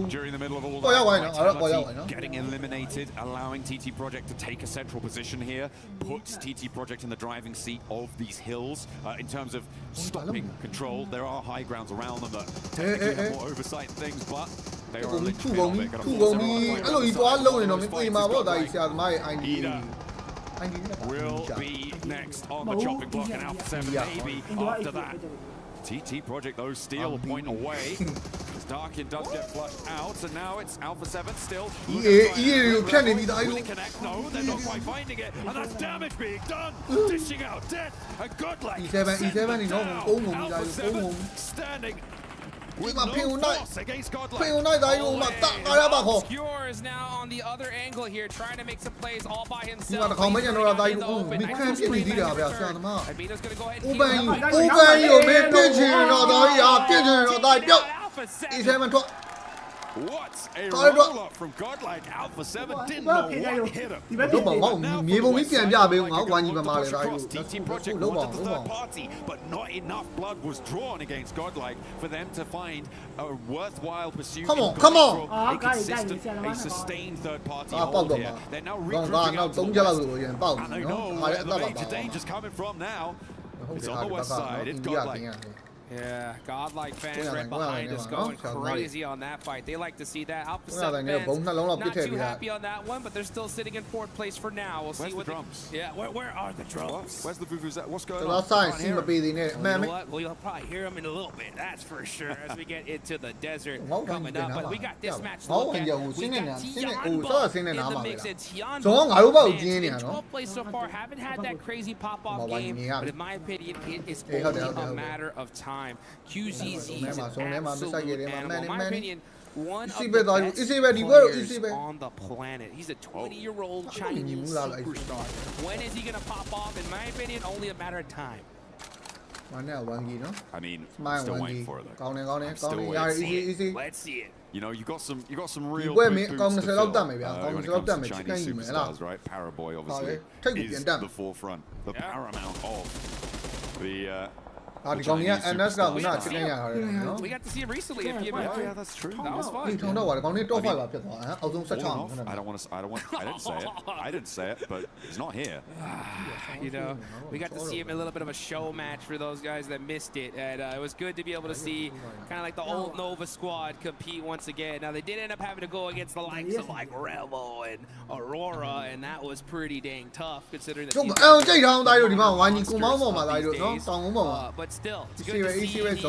during the middle of all that, getting eliminated, allowing TT Project to take a central position here, puts TT Project in the driving seat of these hills in terms of stopping control. There are high grounds around them that technically have more oversight and things, but they are a linchpin of it. Will be next on the chopping block and Alpha 7 maybe after that. TT Project, though, steal a point away. Darkin does get flushed out, and now it's Alpha 7 still. Will they connect? No, they're not quite finding it, and that's damage being done. Dishing out death, a good like. Alpha 7 standing with no force against Godlike. Obscure is now on the other angle here, trying to make some plays all by himself. He's in the open. Admina's going to go ahead and heal. What a roll-up from Godlike. Alpha 7 didn't know what hit him. Across, TT Project wanted the third party, but not enough blood was drawn against Godlike for them to find a worthwhile pursuit. Come on. A consistent, a sustained third party hold here. They're now regrouping out to the west, and they know where the major danger's coming from now. It's on the west side, it's Godlike. Yeah, Godlike fans right behind us going crazy on that fight. They like to see that. Alpha 7 fans not too happy on that one, but they're still sitting in fourth place for now. We'll see what the drums. Yeah, where are the drums? Where's the vuvuzela? What's going on? Last time seemed to be the Well, you'll probably hear them in a little bit. That's for sure. As we get into the desert coming up, but we got this match to look at. We got Tian in the mix, and Tian, man, 12th place so far. Haven't had that crazy pop-off game, but in my opinion, it is only a matter of time. QZZ is an absolute animal. In my opinion, one of the best players on the planet. He's a 20-year-old Chinese superstar. When is he going to pop off? In my opinion, only a matter of time. I mean, I'm still waiting for it though. I'm still waiting. Let's see it. You know, you got some real big boots to fill when it comes to Chinese superstars, right? Paraboy obviously is the forefront, the paramount of the We got to see him recently. Yeah, that's true. That was fun. I didn't say it, but he's not here. You know, we got to see him in a little bit of a show match for those guys that missed it, and it was good to be able to see kind of like the old Nova squad compete once again. Now they did end up having to go against the likes of like Revo and Aurora, and that was pretty dang tough considering that. But still, it's good to see OGs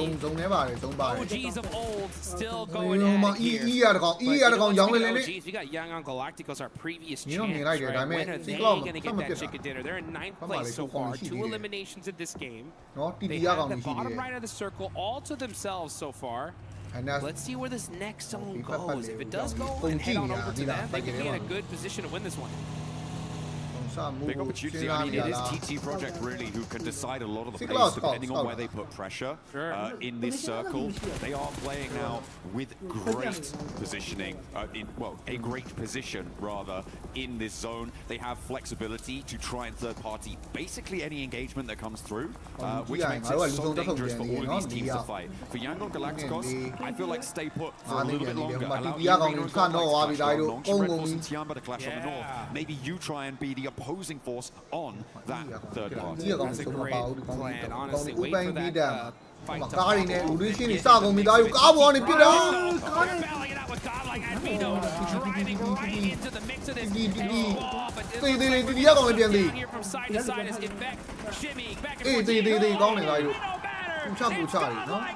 of old still going at it here. But OGs, we got Young on Galacticos, our previous champs, right? When are they going to get that chicken dinner? They're in 9th place so far, 2 eliminations in this game. They have the bottom right of the circle all to themselves so far. Let's see where this next zone goes. If it does go and head on over to them, they can be in a good position to win this one. Big opportunity. I mean, it is TT Project really who can decide a lot of the pace depending on where they put pressure in this circle. They are playing now with great positioning, a great position rather in this zone. They have flexibility to try and third party basically any engagement that comes through, which makes it so dangerous for all of these teams to fight. For Yangon Galacticos, I feel like stay put for a little bit longer. Allow Irina to clash on Nongshan Red Force and Tiamba to clash on the north. Maybe you try and be the opposing force on that third party. That's a great plan, honestly. Wait for that fight to driving it out with right into the mix of this. Here from side to side as Effect shimmying back and forth.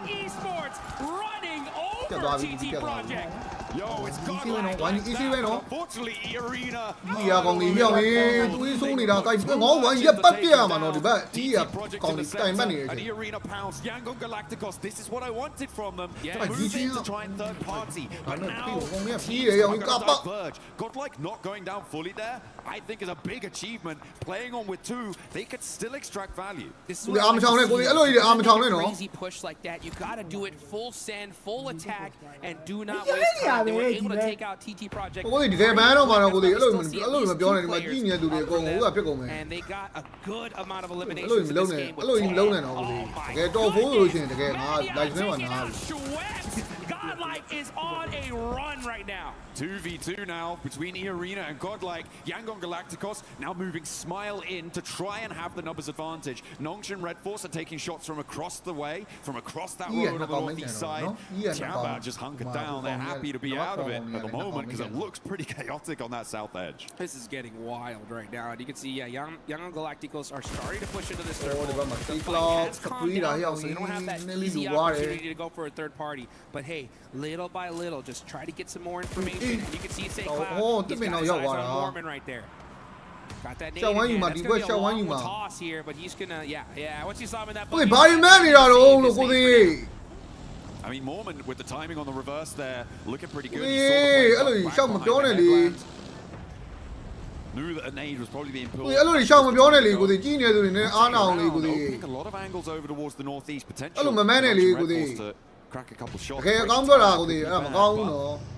Esports running over TT Project. Yo, it's Godlike. Unfortunately, Irina. And Irina pounds Yangon Galacticos. This is what I wanted from them. Move in to try and third party. But now, diverge. Godlike not going down fully there, I think is a big achievement. Playing on with 2, they could still extract value. This is crazy push like that. You got to do it full send, full attack, and do not waste time. They were able to take out TT Project. And they got a good amount of eliminations in this game. Godlike is on a run right now. 2v2 now between Irina and Godlike. Yangon Galacticos now moving Smile in to try and have the numbers advantage. Nongshan Red Force are taking shots from across the way, from across that road on the northeast side. Tiamba just hunkered down. They're happy to be out of it at the moment because it looks pretty chaotic on that south edge. This is getting wild right now. And you can see, Yangon Galacticos are starting to push into this circle. The fight has calmed down, so they don't have that easy opportunity to go for a third party. But hey, little by little, just try to get some more information. And you can see St. Cloud, he's got his eyes on Mormon right there. Got that name in hand. That's going to be a long toss here, but he's going to, yeah. Once you saw him in that... I mean, Mormon with the timing on the reverse there, looking pretty good. Knew that a nade was probably being pulled. Opening a lot of angles over towards the northeast potential. To crack a couple shots.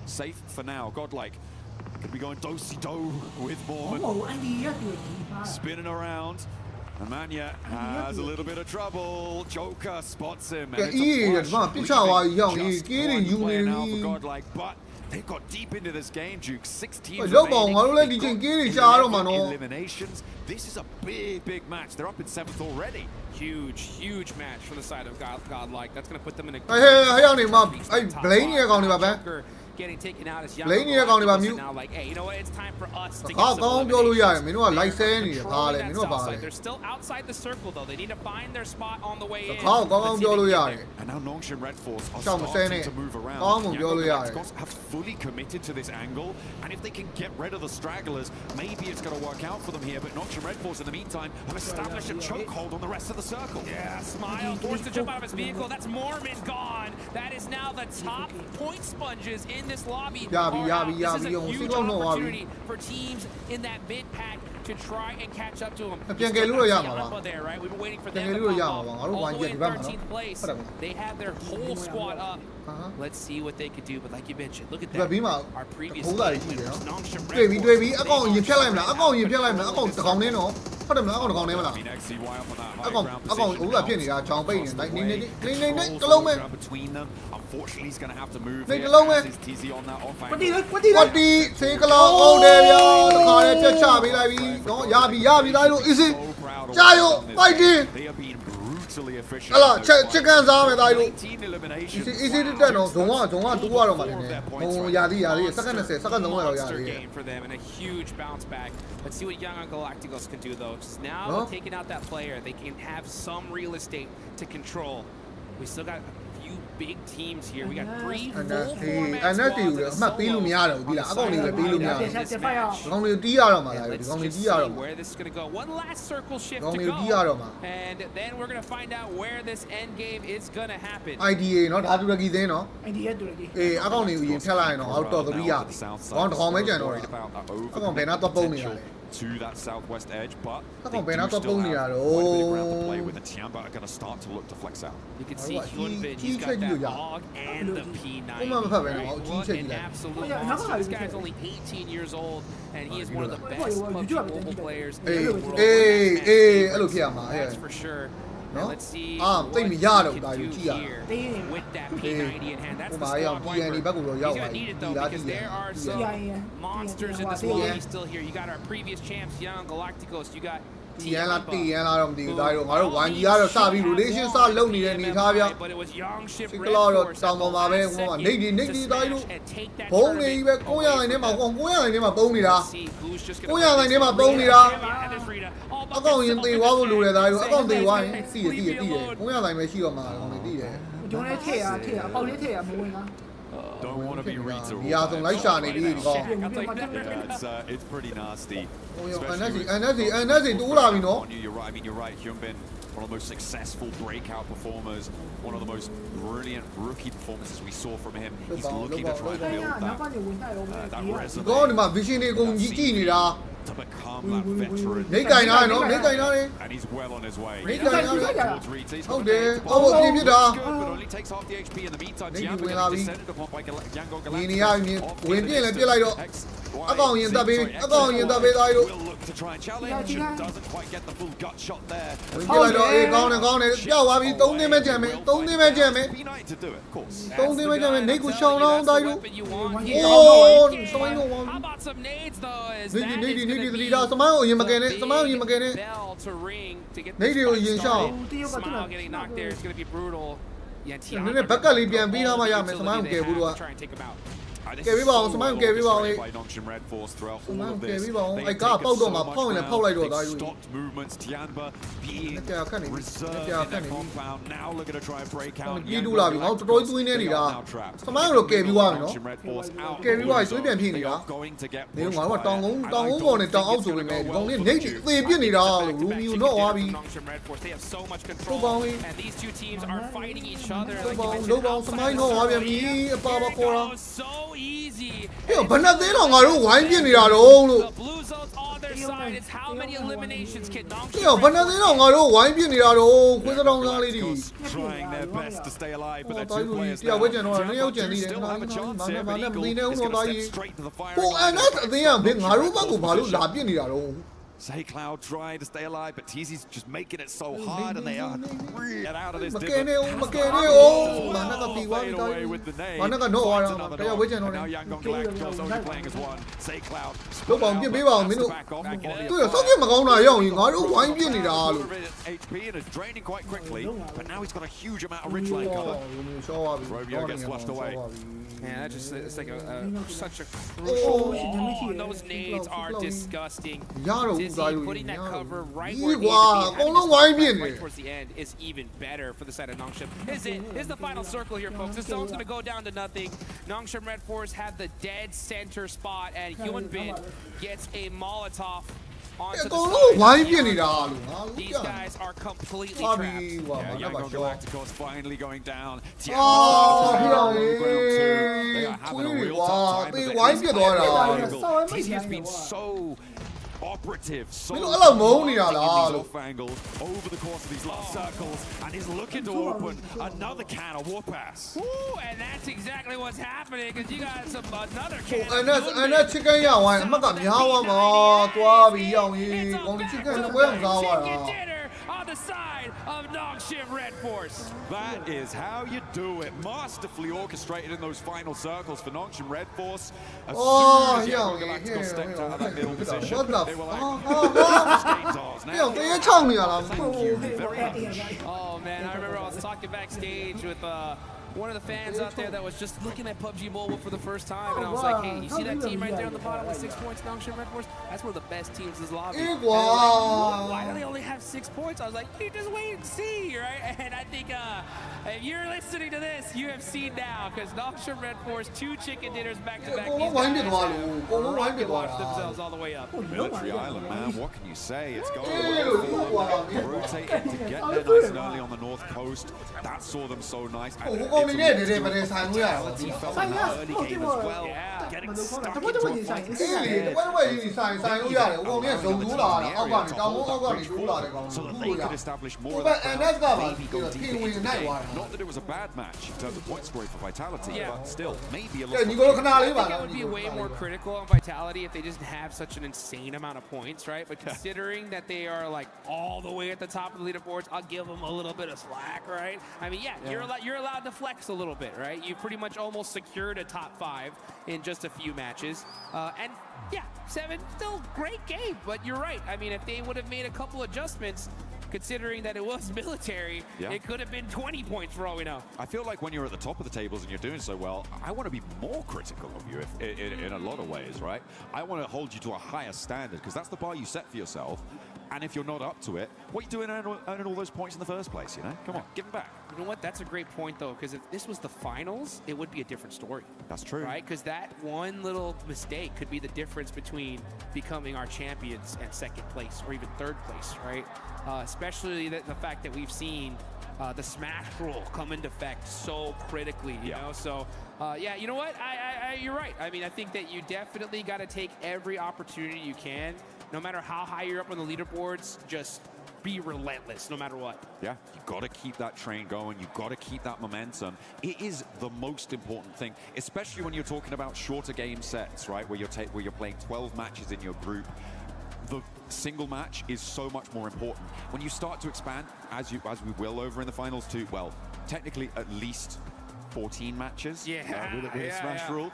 Safe for now. Godlike could be going do-si-do with Mormon. Spinning around. Amanya has a little bit of trouble. Joker spots him. And it's a now for Godlike, but they got deep into this game, Duke. 6 teams eliminations. This is a big match. They're up in 7th already. Huge match for the side of Godlike. That's going to put them in a getting taken out as young. Now, like, hey, you know what? It's time for us to get some They're still outside the circle, though. They need to find their spot on the way in. And now Nongshan Red Force are starting to move around. Have fully committed to this angle, and if they can get rid of the stragglers, maybe it's going to work out for them here. But Nongshan Red Force, in the meantime, have established a chokehold on the rest of the circle. Yeah, Smile forced to jump out of his vehicle. That's Mormon gone. That is now the top point sponges in this lobby. This is a huge opportunity for teams in that mid pack to try and catch up to them. There, right? We've been waiting for them to pop up. All the way in 13th place. They have their whole squad up. Let's see what they could do. But like you mentioned, look at that. Our previous game winners, Nongshan Red between them. Unfortunately, he's going to have to move here. As is TZ on that off angle. They are being brutally efficient. 19 eliminations. Monster game for them and a huge bounce back. Let's see what Young Galacticos can do, though. Now taking out that player, they can have some real estate to control. We still got a few big teams here. We got 3 full format squads and a solo. Let's just see where this is going to go. One last circle shift to go. And then we're going to find out where this end game is going to happen. IDA เนาะဒါတူရကီသင်းเนาะ idea တူရကီ အေးအကောင့်တွေကိုရင်ဖြတ်လိုက်ရင်တော့အောက်တော့3ရပြီဘောင်းတစ်ကောင်ပဲကြံတော့တာအကောင်ဘယ်နာတော့ပုံနေတာလဲ to that southwest edge, but they do still have quite a bit of ground to play with. The Tiamba are going to start to look to flex out. You can see Hyunbin, he's got that log and the P90. Right? What an absolute monster. This guy's only 18 years old, and he is one of the best PUBG mobile players in the world. That's for sure. And let's see what he can do here with that P90 in hand. That's the squad wiper. He's going to need it, though, because there are some monsters in this lobby still here. You got our previous champs, Young Galacticos. You got တီရန်လားတီရန်လားတော့မသိဘူးဒါတို့ငါတို့ 1G ကတော့စပြီး rotation စလုပ်နေတဲ့အနေထားဗျစစ်ကလာတော့တောင်ပေါ်မှာပဲဟိုကနေဒီဒါတို့ဘုံနေကြီးပဲ900လိုင်းထဲမှာ900လိုင်းထဲမှာပုံနေတာ900လိုင်းထဲမှာပုံနေတာအကောင်ရင်တေသွားဖို့လိုတယ်ဒါတို့အကောင်တေသွားရင်စီရ900လိုင်းပဲရှိတော့မှာအကောင်တွေတီးတယ် ကျွန်တော်လည်းထည့်ရအပေါက်လေးထည့်ရမဝင်လား Don't want to be Rita. It's pretty nasty. You're right. I mean, you're right. Hyunbin, one of the most successful breakout performers, one of the most brilliant rookie performances we saw from him. He's looking to try and build that resume. To become that veteran. And he's well on his way. Towards Rita. He's got good, but only takes half the HP in the meantime. Tiamba getting descended upon by Yango Galacticos. အကောင်ရင်တပ်ပေးအကောင်ရင်တပ်ပေးသားတို့ will look to try and challenge. Doesn't quite get the full gut shot there. ဝင်ပြလိုက်တော့အေးကောင်းတယ်ပြောက်သွားပြီ3သင်းပဲကြံမယ်3သင်းပဲကြံမယ် P90 to do it, of course. 3သင်းပဲကြံမယ်နေကိုရှောင်းတော့သားတို့ How about some nades though? Is နေဒီသတိဒါစမိုင်းကိုရင်မကယ်နဲ့စမိုင်းကိုရင်မကယ်နဲ့ bell to ring to get နေဒီကိုရင်ရှောင်း Smile getting knocked there is going to be brutal. Yeah, နည်းနည်းဘက်ကလေးပြန်ပြီးတော့မှရမယ်စမိုင်းကိုကယ်ဘူးတော့ try and take him out. ကယ်ပြီးပါအောင်စမိုင်းကယ်ပြီးပါအောင် by Nongshim Red Force throughout all စမိုင်း of ကယ် this. ပြီးပါအောင် They've အဲ့ကား taken ပေါက်တော့ so မှာ much ဖောက်ရင်လည်း ground. ဖောက်လိုက်တော့ They've သားယူ stopped movements. Tianba being ကြာခက်နေ reserved ကြာ in ခက် their နေ compound. Now looking to try and break out. ပြီးတူလာပြီငါတို့တော်တော်သွင်းနေနေတာစမိုင်းတို့ကယ်ပြီးသွားပြီနော် Nongshim Red Force out. ကယ်ပြီးသွားပြီသွေးပြန်ဖြစ်နေတာ Going to get နေငါတို့ကတောင်ကုန်းပေါ်နဲ့တောင်အောက်ဆိုပေမဲ့ဒီကောင်လေးနေအသေးပြစ်နေတာလို့လူမီကိုတော့သွားပြီ Nongshim Red Force, they have so much တို့ control, ပေါင်းလေး and these two teams are fighting each other. တို့ Like ပေါ you င်း mentioned, တို့ပေါင်းစမိုင်းတော့သွားပြန်ပြီအပါပါခေါ်တာ so easy. ဟဲ့ဘယ်နဲ့သေးတော့ငါတို့ဝိုင်းပြစ်နေတာတော့လို့ The blue zone's on their side. It's how many eliminations can ဟဲ့ Nongshim ဘယ်နဲ့သေးတော့ငါတို့ဝိုင်းပြစ်နေတာတော့ခွေးစတောင်သားလေးတွေ trying their best to stay alive, but တော် they're တော် two ကြီး players တရား now. ဝဲကြံတော့နှစ်ယောက်ကြံသေးတယ် Still ငါ have a လည်း chance မ here, နဲ့ but မနဲ့ Eagle မနေနဲ့ဦး is တော့ going သား to ကြီး step straight to the fire. ပုံအန်နဲ့အသိရဘယ်ငါတို့ဘက်ကဘာလို့လာပြစ်နေတာတော့ Say Cloud trying to stay alive, but TZ's just making it so hard, and they are get out of this. မကဲနေဦးမကဲနေဦးမာနကတီဝါ Fade ပြီးသား away with the name. မာနကတော့ဝါတာတရားဝဲကြံတော့ Now Yangon Galacticos only playing as one. Say Cloud. တို့ပေါင်းပြစ်ပေးပါအောင်မင်းတို့တို့ရစောက်ပြစ်မကောင်းတာရောက်ရင်ငါတို့ဝိုင်းပြစ်နေတာလို့ HP and is draining quite quickly, but now he's got a huge amount of ridgeline cover. Romeo gets flushed away. Man, that just it's like such a crucial. Oh, those nades are disgusting. Dizzy putting that cover right where it needs to be, right towards the end is even better for the side of Nongshim. Is the final circle here, folks. This zone's going to go down to nothing. Nongshim Red Force have the dead center spot, and Hyunbin gets a Molotov onto the side. These guys are completely trapped. Yeah, Yangon Galacticos finally going down. They are having a real tough time. TZ has been so operative, so off angles over the course of these last circles, and he's looking to open another can of war pass. Ooh, and that's exactly what's happening, because you got another can. အဲ့ဒါ chicken ရဝိုင်းအမှတ်ကများသွားမှာသွားပြီးရောက်ရင်ကောင်း chicken နှစ်ပွဲအောင်စားသွားတာ on the side of Nongshim Red Force. That is how you do it. Masterfully orchestrated in those final circles for Nongshim Red Force. As soon as Yangon Galacticos stepped out of that middle position, they were like, Yo, they are telling me around. Oh man, I remember I was talking backstage with one of the fans out there that was just looking at PUBG Mobile for the first time, and I was like, hey, you see that team right there on the bottom with 6 points, Nongshim Red Force? That's one of the best teams in this lobby. Why do they only have 6 points? I was like, you just wait and see, right? And I think if you're listening to this, you have seen now, because Nongshim Red Force, 2 chicken dinners back to back. These guys rocket launch themselves all the way up. Military Island, man, what can you say? It's going rotating to get there nice and early on the north coast. That saw them so nice. Only there, they felt in the early game as well. Getting stuck into a fight. So that they could establish more of that maybe go deep into the game. Not that it was a bad match in terms of point scoring for Vitality, but still, maybe a little I think it would be way more critical on Vitality if they just have such an insane amount of points, right? But considering that they are like all the way at the top of the leaderboards, I'll give them a little bit of slack, right? I mean, you're allowed to flex a little bit, right? You pretty much almost secured a top 5 in just a few matches. And yeah, 7, still great game, but you're right. I mean, if they would have made a couple adjustments, considering that it was military, it could have been 20 points for all we know. I feel like when you're at the top of the tables and you're doing so well, I want to be more critical of you in a lot of ways, right? I want to hold you to a higher standard, because that's the bar you set for yourself. And if you're not up to it, what are you doing earning all those points in the first place, you know? Come on, give them back. You know what? That's a great point, though, because if this was the finals, it would be a different story. That's true. Right? Because that one little mistake could be the difference between becoming our champions and 2nd place or even 3rd place, right? Especially the fact that we've seen the smash rule come into effect so critically, you know? So, yeah, you know what? You're right. I mean, I think that you definitely got to take every opportunity you can. No matter how high you're up on the leaderboards, just be relentless no matter what. Yeah, you got to keep that train going. You got to keep that momentum. It is the most important thing, especially when you're talking about shorter game sets, right? Where you're playing 12 matches in your group. The single match is so much more important. When you start to expand, as we will over in the finals to, well, technically at least 14 matches with a smash rule.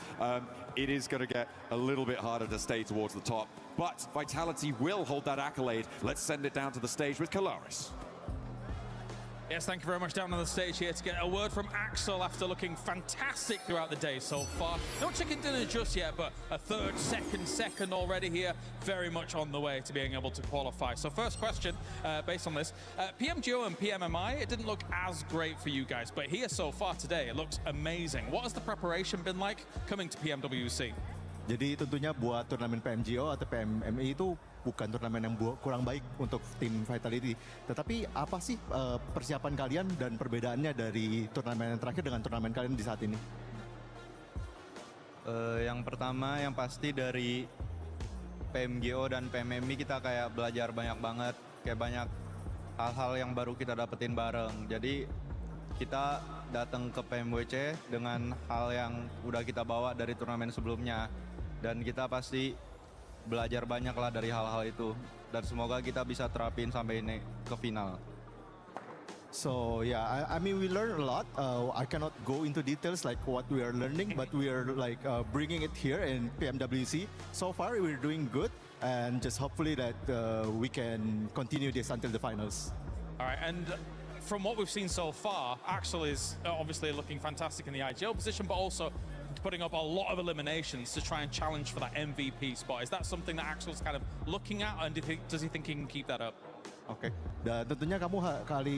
It is going to get a little bit harder to stay towards the top. But Vitality will hold that accolade. Let's send it down to the stage with Kalaris. Yes, thank you very much. Down on the stage here to get a word from Axel after looking fantastic throughout the day so far. No chicken dinner just yet, but a third, second already here. Very much on the way to being able to qualify. So first question, based on this, PMGO and PMMI, it didn't look as great for you guys, but here so far today, it looks amazing. What has the preparation been like coming to PMWC? Jadi tentunya buat turnamen PMGO atau PMMI itu bukan turnamen yang kurang baik untuk tim Vitality. Tetapi apa sih persiapan kalian dan perbedaannya dari turnamen yang terakhir dengan turnamen kalian di saat ini? Yang pertama yang pasti dari PMGO dan PMMI kita kayak belajar banyak banget. Kayak banyak hal-hal yang baru kita dapetin bareng. Jadi kita datang ke PMWC dengan hal yang udah kita bawa dari turnamen sebelumnya. Dan kita pasti belajar banyak lah dari hal-hal itu. Dan semoga kita bisa terapin sampai ini ke final. So yeah, I mean we learn a lot. I cannot go into details like what we are learning, but we are like bringing it here in PMWC. So far we're doing good, and just hopefully that we can continue this until the finals. All right, and from what we've seen so far, Axel is obviously looking fantastic in the IGL position, but also putting up a lot of eliminations to try and challenge for that MVP spot. Is that something that Axel's kind of looking at, and does he think he can keep that up? Oke, dan tentunya kamu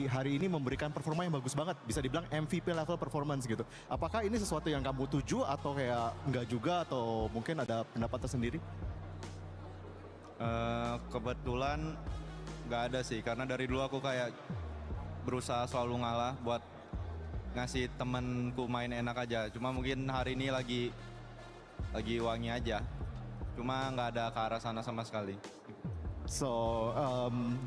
hari ini memberikan performa yang bagus banget, bisa dibilang MVP level performance gitu. Apakah ini sesuatu yang kamu tuju atau kayak enggak juga, atau mungkin ada pendapat tersendiri? Kebetulan nggak ada sih, karena dari dulu aku kayak berusaha selalu ngalah buat ngasih temenku main enak aja. Cuma mungkin hari ini lagi wangi aja. Cuma nggak ada ke arah sana sama sekali. So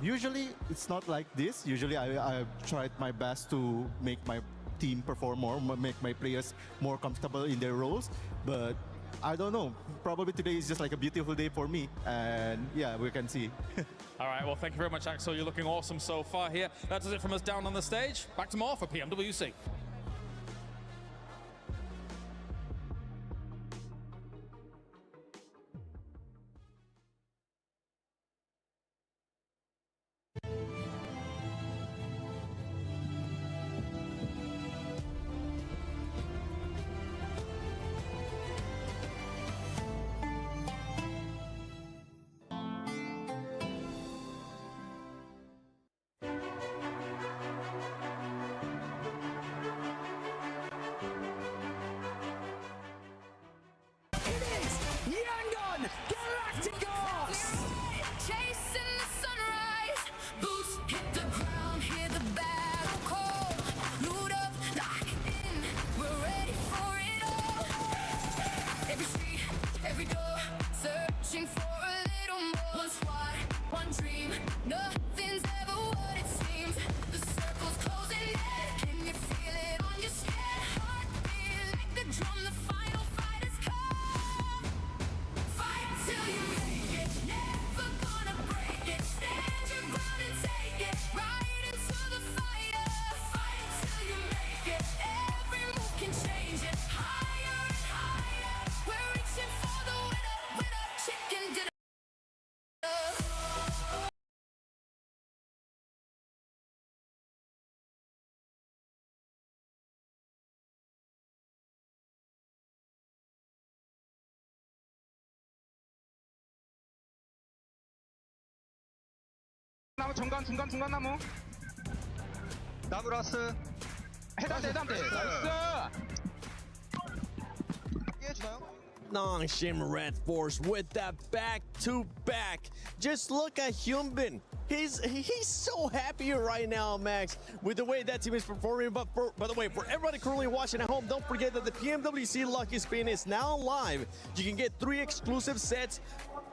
usually it's not like this. Usually I tried my best to make my team perform more, make my players more comfortable in their roles. But I don't know. Probably today is just like a beautiful day for me, and yeah, we can see. All right, well, thank you very much, Axel. You're looking awesome so far here. That does it from us down on the stage. Back to more for PMWC. 나무 중간 나무 나무라스 해당대 나이스 깨주나요? Nongshim Red Force with that back-to-back. Just look at Hyunbin. He's so happy right now, Max, with the way that team is performing. But by the way, for everybody currently watching at home, don't forget that the PMWC Lucky Spin is now live. You can get 3 exclusive sets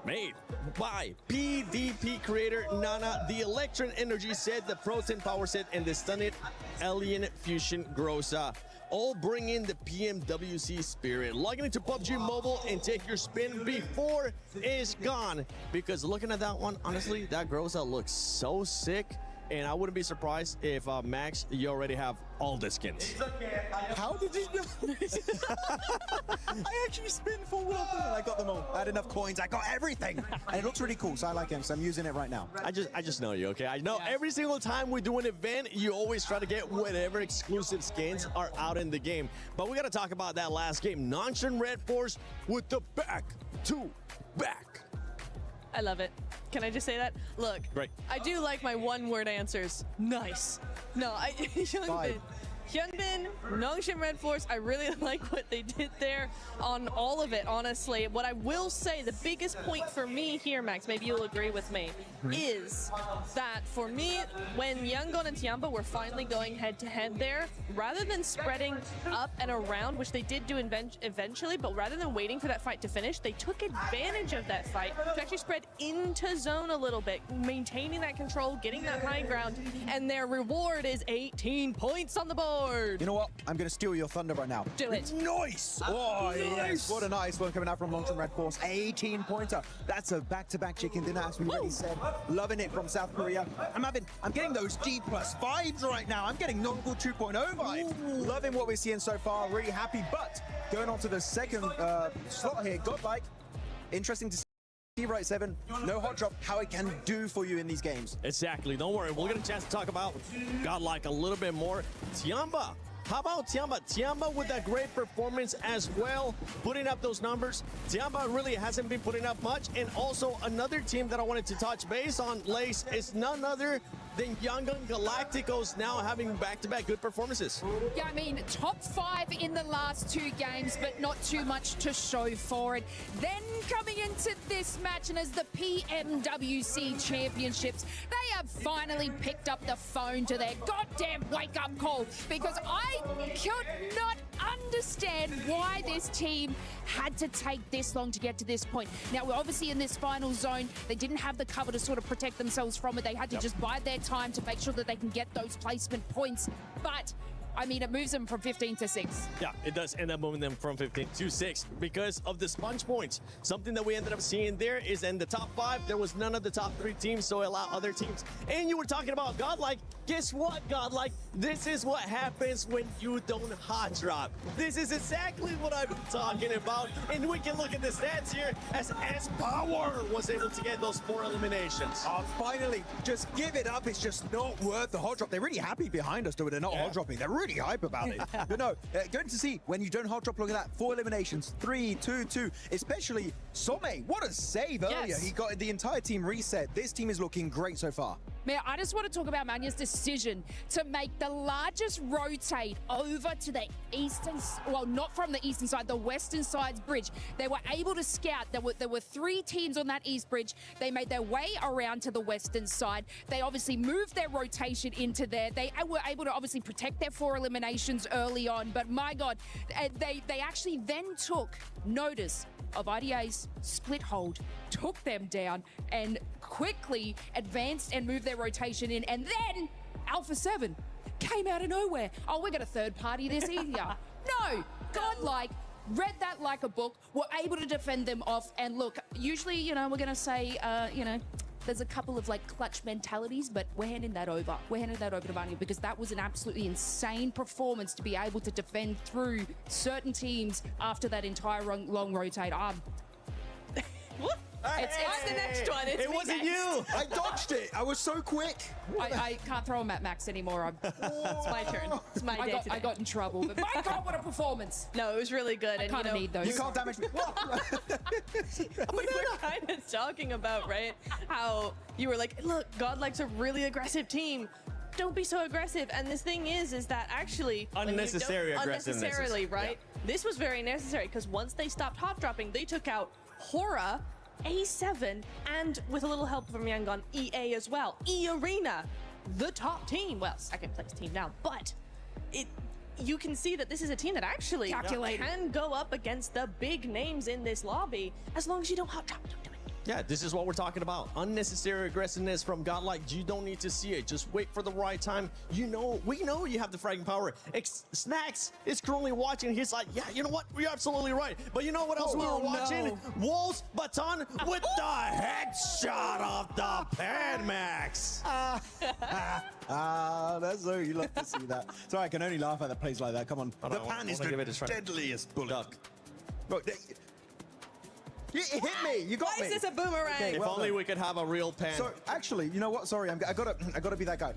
made by PDP creator Nana, the Electron Energy set, the Protein Power set, and the Stunned Alien Fusion Grossa. All bring in the PMWC spirit. Log into PUBG Mobile and take your spin before it's gone. Because looking at that one, honestly, that Grossa looks so sick. and I wouldn't be surprised if Max, you already have all the skins. How did you know this? I actually spin for one and I got them all. I had enough coins, I got everything. And it looks really cool, so I like him, so I'm using it right now. I just know you, okay? I know every single time we do an event, you always try to get whatever exclusive skins are out in the game. But we gotta talk about that last game. Nongshan Red Force with the back-to-back. I love it. Can I just say that? Look, Great. I do like my one-word answers. Nice. No, Hyunbin, Nongshan Red Force, I really like what they did there on all of it, honestly. What I will say, the biggest point for me here, Max, maybe you'll agree with me, is that for me, when Yangon and Tiamba were finally going head-to-head there, rather than spreading up and around, which they did do eventually, but rather than waiting for that fight to finish, they took advantage of that fight to actually spread into zone a little bit, maintaining that control, getting that high ground, and their reward is 18 points on the board. You know what? I'm going to steal your thunder right now. Do it. Nice! Oh, yes. What a nice one coming out from Nongshan Red Force. 18-pointer. That's a back-to-back chicken dinner, as we already said. Loving it from South Korea. I'm getting those D+ vibes right now. I'm getting Notable 2.0 vibes. Loving what we're seeing so far. Really happy. But going on to the second slot here, Godlike. Interesting to see. Right, 7, no hot drop, how it can do for you in these games. Exactly, don't worry, we'll get a chance to talk about Godlike a little bit more. Tiamba, how about Tiamba? Tiamba with that great performance as well, putting up those numbers. Tiamba really hasn't been putting up much, and also another team that I wanted to touch base on, Lace, is none other than Yangon Galacticos now having back-to-back good performances. Yeah, I mean, top 5 in the last 2 games, but not too much to show for it. Then coming into this match, and as the PMWC Championships, they have finally picked up the phone to their goddamn wake-up call, because I could not understand why this team had to take this long to get to this point. Now, we're obviously in this final zone. They didn't have the cover to sort of protect themselves from it. They had to just bide their time to make sure that they can get those placement points. But I mean, it moves them from 15 to 6. Yeah, it does end up moving them from 15 to 6 because of the sponge points. Something that we ended up seeing there is in the top 5, there was none of the top 3 teams, so allow other teams. And you were talking about Godlike. Guess what, Godlike? This is what happens when you don't hot drop. This is exactly what I've been talking about. And we can look at the stats here as S-Power was able to get those 4 eliminations. Oh, finally, just give it up. It's just not worth the hot drop. They're really happy behind us, though. They're not hot dropping. They're really hype about it. But no, going to see when you don't hot drop, look at that. 4 eliminations, 3, 2, 2. Especially Some. What a save earlier. He got the entire team reset. This team is looking great so far. Man, I just want to talk about Manya's decision to make the largest rotate over to the eastern, well, not from the eastern side, the western side's bridge. They were able to scout. There were 3 teams on that east bridge. They made their way around to the western side. They obviously moved their rotation into there. They were able to obviously protect their 4 eliminations early on, but my God, they actually then took notice of IDA's split hold, took them down, and quickly advanced and moved their rotation in. And then Alpha 7 came out of nowhere. Oh, we're going to third party this easier. No, Godlike read that like a book, were able to defend them off. And look, usually, you know, we're going to say, you know, there's a couple of like clutch mentalities, but we're handing that over. We're handing that over to Manu because that was an absolutely insane performance to be able to defend through certain teams after that entire long rotate. What? It's the next one. It's it wasn't you. I dodged it. I was so quick. I can't throw him at Max anymore. It's my turn. It's my day today. I got in trouble, but my God, what a performance. No, it was really good. I kind of need those. You can't damage me. We were kind of talking about, right, how you were like, look, Godlike's a really aggressive team. Don't be so aggressive. And this thing is that actually unnecessary aggressiveness. Unnecessarily, right? Yeah. This was very necessary because once they stopped hot dropping, they took out Hora, A7, and with a little help from Yangon, EA as well. E-Arena, the top team. Well, second place team now, but you can see that this is a team that actually can go up against the big names in this lobby as long as you don't hot drop. Don't do it. Yeah, this is what we're talking about. Unnecessary aggressiveness from Godlike. You don't need to see it. Just wait for the right time. We know you have the fragging power. Snacks is currently watching. He's like, yeah, you know what? You're absolutely right. But you know what else we were watching? Wolves Baton with the headshot of the PMWC. That's so you love to see that. Sorry, I can only laugh at the plays like that. Come on. The pan is the deadliest bullet. Look, it hit me. You got me. Why is this a boomerang? Okay, if only we could have a real pan. So actually, you know what? Sorry, I gotta be that guy.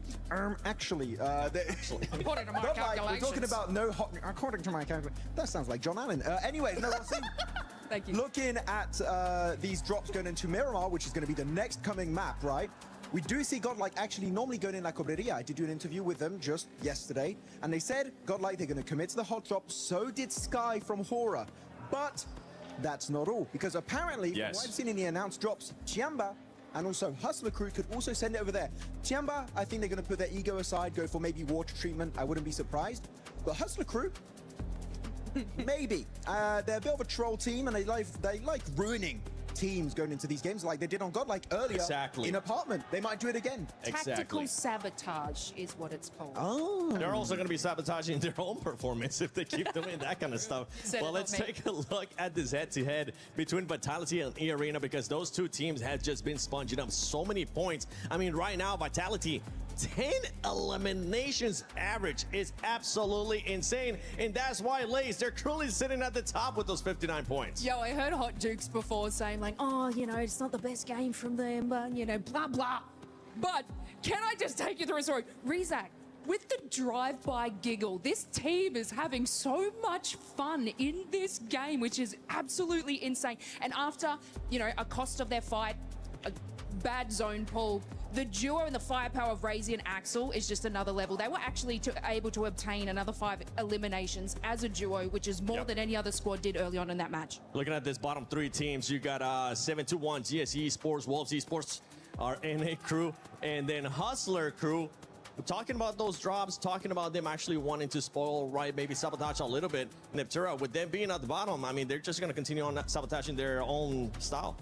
Actually, according to my calculations, we're talking about no hot. According to my calculations, that sounds like John Allen. Anyway, no, I'll see. Thank you. Looking at these drops going into Miramar, which is going to be the next coming map, right? We do see Godlike actually normally going in La Cobreria. I did do an interview with them just yesterday, and they said Godlike they're going to commit to the hot drop. So did Sky from Hora, but that's not all, because apparently, from what I've seen in the announced drops, Chiamba and also Hustler Crew could also send it over there. Chiamba, I think they're going to put their ego aside, go for maybe water treatment. I wouldn't be surprised. But Hustler Crew, maybe. They're a bit of a troll team, and they like ruining teams going into these games like they did on Godlike earlier in Apartment. They might do it again. Tactical sabotage is what it's called. Oh. They're also going to be sabotaging their own performance if they keep doing that kind of stuff. Well, let's take a look at this head-to-head between Vitality and E-Arena, because those two teams have just been sponging up so many points. I mean, right now, Vitality, 10 eliminations average is absolutely insane, and that's why Lace, they're currently sitting at the top with those 59 points. Yo, I heard Hot Jukes before saying like, oh, you know, it's not the best game from them, but, you know, blah, blah. But can I just take you through a story? Rizak, with the drive-by giggle, this team is having so much fun in this game, which is absolutely insane. And after, you know, a cost of their fight, a bad zone pull, the duo and the firepower of Razy and Axel is just another level. They were actually able to obtain another 5 eliminations as a duo, which is more than any other squad did early on in that match. Looking at this bottom 3 teams, you got 721 GSE Esports, Wolves Esports, our NA crew, and then Hustler crew. Talking about those drops, talking about them actually wanting to spoil, right, maybe sabotage a little bit. Neptura, with them being at the bottom, I mean, they're just going to continue on sabotaging their own style.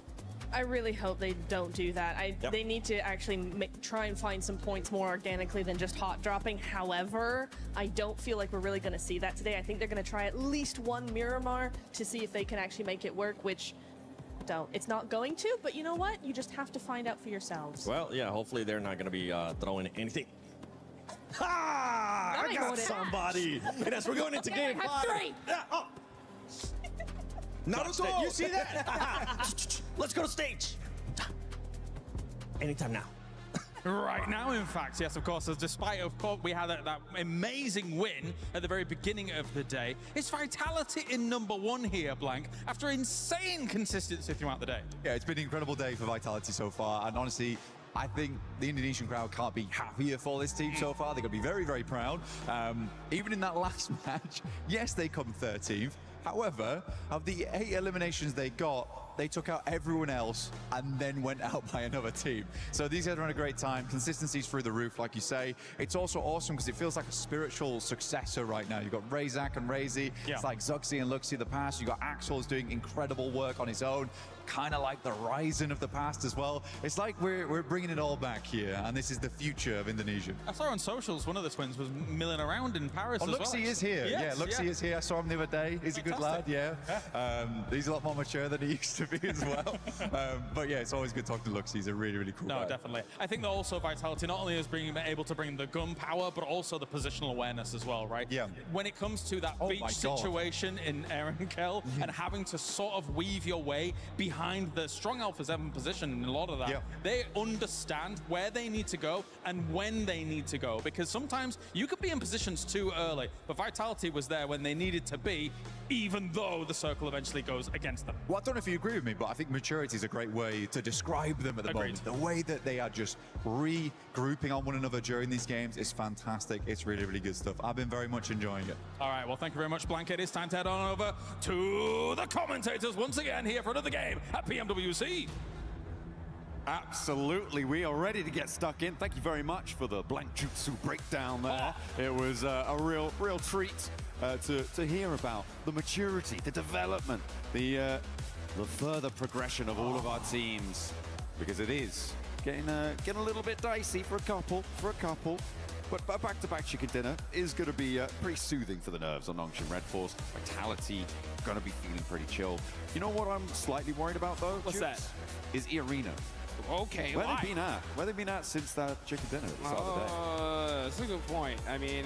I really hope they don't do that. They need to actually try and find some points more organically than just hot dropping. However, I don't feel like we're really going to see that today. I think they're going to try at least one Miramar to see if they can actually make it work, which it's not going to, but you know what? You just have to find out for yourselves. Well, yeah, hopefully they're not going to be throwing anything. Ha! I got somebody! And as we're going into game 5. 3. Not at all. You see that? Let's go to stage. Anytime now. Right now, in fact, yes, of course, despite, of course, we had that amazing win at the very beginning of the day, it's Vitality in #1 here, Blank, after insane consistency throughout the day. Yeah, it's been an incredible day for Vitality so far, and honestly, I think the Indonesian crowd can't be happier for this team so far. They're going to be very, very proud. Even in that last match, yes, they come 13th. However, of the 8 eliminations they got, they took out everyone else and then went out by another team. So these guys are having a great time. Consistency's through the roof, like you say. It's also awesome because it feels like a spiritual successor right now. You've got Razak and Razy. It's like Zuxi and Luxi of the past. You've got Axel who's doing incredible work on his own. Kind of like the Ryzen of the past as well. It's like we're bringing it all back here, and this is the future of Indonesia. I saw on socials one of the twins was milling around in Paris as well. Luxi is here. Yes, Luxi is here. I saw him the other day. He's a good lad, he's a lot more mature than he used to be as well. But yeah, it's always good talking to Luxi. He's a really, really cool guy. No, definitely. I think that also Vitality not only is able to bring the gun power, but also the positional awareness as well, right? Yeah. When it comes to that beach situation in Ehrenkel and having to sort of weave your way behind the strong Alpha 7 position in a lot of that, they understand where they need to go and when they need to go, because sometimes you could be in positions too early, but Vitality was there when they needed to be, even though the circle eventually goes against them. Well, I don't know if you agree with me, but I think maturity is a great way to describe them at the moment. The way that they are just regrouping on one another during these games is fantastic. It's really, really good stuff. I've been very much enjoying it. All right, well, thank you very much, Blanket. It's time to head on over to the commentators once again here for another game at PMWC. Absolutely, we are ready to get stuck in. Thank you very much for the Blank Jutsu breakdown there. It was a real treat to hear about the maturity, the development, the the further progression of all of our teams, because it is getting a little bit dicey for a couple. But back-to-back chicken dinner is going to be pretty soothing for the nerves on Nongshim Red Force. Vitality going to be feeling pretty chill. You know what I'm slightly worried about though? What's that? Is E-Arena. Okay, Where they been at? Where they been at since that chicken dinner at the start of the day? That's a good point. I mean,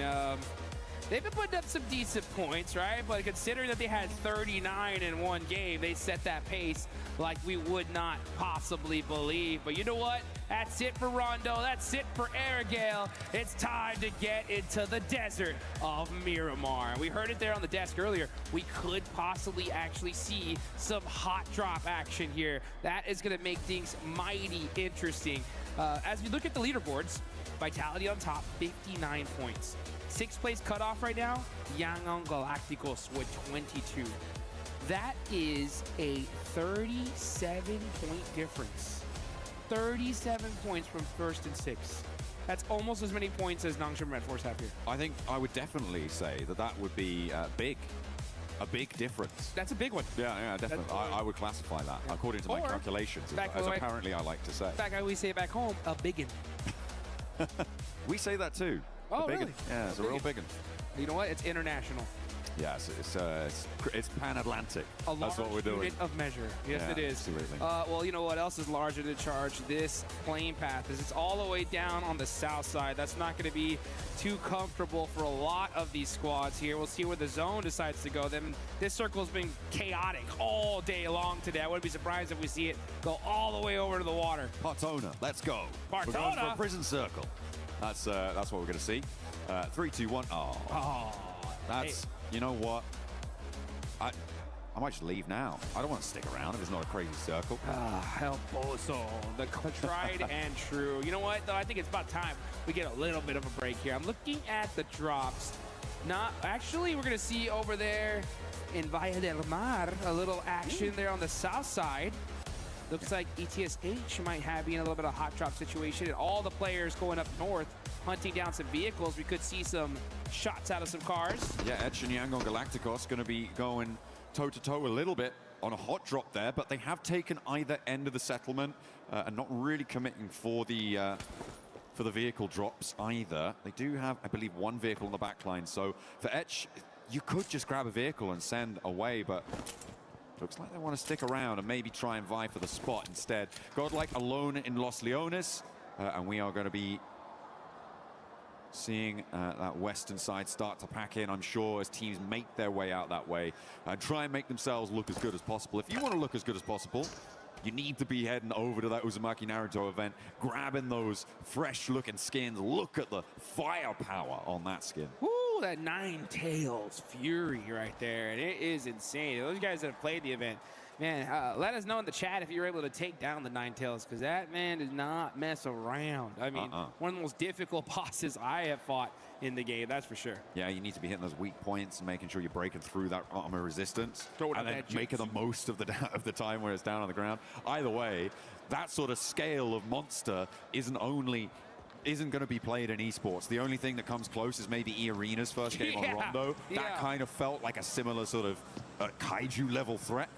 they've been putting up some decent points, right? But considering that they had 39 in one game, they set that pace like we would not possibly believe. But you know what? That's it for Rondo. That's it for Airgale. It's time to get into the desert of Miramar. We heard it there on the desk earlier. We could possibly actually see some hot drop action here. That is going to make things mighty interesting. As we look at the leaderboards, Vitality on top, 59 points. 6th place cutoff right now, Yangon Galacticos with 22. That is a 37-point difference. 37 points from 1st and 6th. That's almost as many points as Nongshim Red Force have here. I think I would definitely say that would be big. A big difference. That's a big one. Yeah, definitely. I would classify that according to my calculations, as apparently I like to say. Back how we say back home, a biggin. We say that too. Oh, really? Yeah, it's a real biggin. You know what? It's international. Yes, it's pan-Atlantic. That's what we're doing. Unit of measure. Yes, yeah, it is. Absolutely. Well, you know what else is larger to charge? This plane path. It's all the way down on the south side. That's not going to be too comfortable for a lot of these squads here. We'll see where the zone decides to go. Then this circle's been chaotic all day long today. I wouldn't be surprised if we see it go all the way over to the water. Partona, let's go. Partona. We're going for a prison circle. That's what we're going to see. 3, 2, 1. Oh. That's. You know what? I might just leave now. I don't want to stick around if it's not a crazy circle. El Pozo, the tried and true. You know what, though? I think it's about time we get a little bit of a break here. I'm looking at the drops. Actually, we're going to see over there in Valle del Mar a little action there on the south side. Looks like ETSH might have been a little bit of a hot drop situation, and all the players going up north hunting down some vehicles. We could see some shots out of some cars. Yeah, Etch and Yangon Galacticos going to be going toe-to-toe a little bit on a hot drop there, but they have taken either end of the settlement and not really committing for the vehicle drops either. They do have, I believe, one vehicle on the back line, so for Etch, you could just grab a vehicle and send away, but looks like they want to stick around and maybe try and vie for the spot instead. Godlike alone in Los Leones, and we are going to be seeing that western side start to pack in, I'm sure, as teams make their way out that way and try and make themselves look as good as possible. If you want to look as good as possible, you need to be heading over to that Uzumaki Naruto event, grabbing those fresh-looking skins. Look at the firepower on that skin. Woo, that Nine Tails Fury right there, and it is insane. Those guys that have played the event, man, let us know in the chat if you're able to take down the Nine Tails, because that man does not mess around. I mean, one of the most difficult bosses I have fought in the game, that's for sure. Yeah, you need to be hitting those weak points and making sure you're breaking through that armor resistance. And then making the most of the time where it's down on the ground. Either way, that sort of scale of monster isn't going to be played in esports. The only thing that comes close is maybe E-Arena's first game on Rondo. That kind of felt like a similar sort of kaiju level threat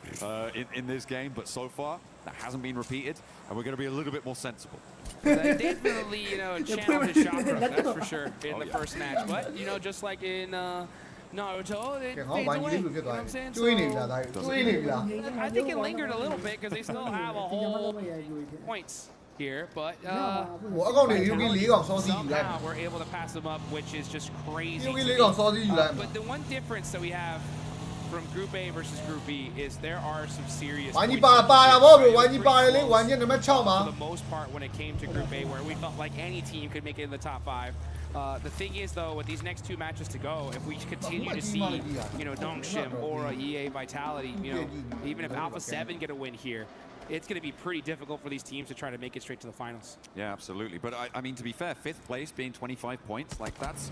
in this game, but so far that hasn't been repeated, and we're going to be a little bit more sensible. Definitely, channeled his chakra, that's for sure, in the first match. But, just like in Naruto, it fades away. You know what I'm saying? So, I think it lingered a little bit because they still have a whole points here, but somehow we're able to pass them up, which is just crazy. But the one difference that we have from Group A versus Group B is there are some serious for the most part when it came to Group A, where we felt like any team could make it in the top 5. The thing is, though, with these next 2 matches to go, if we continue to see, Nongshim, Aura, EA, Vitality, even if Alpha 7 get a win here, it's going to be pretty difficult for these teams to try to make it straight to the finals. Yeah, absolutely. But I mean, to be fair, 5th place being 25 points, like that's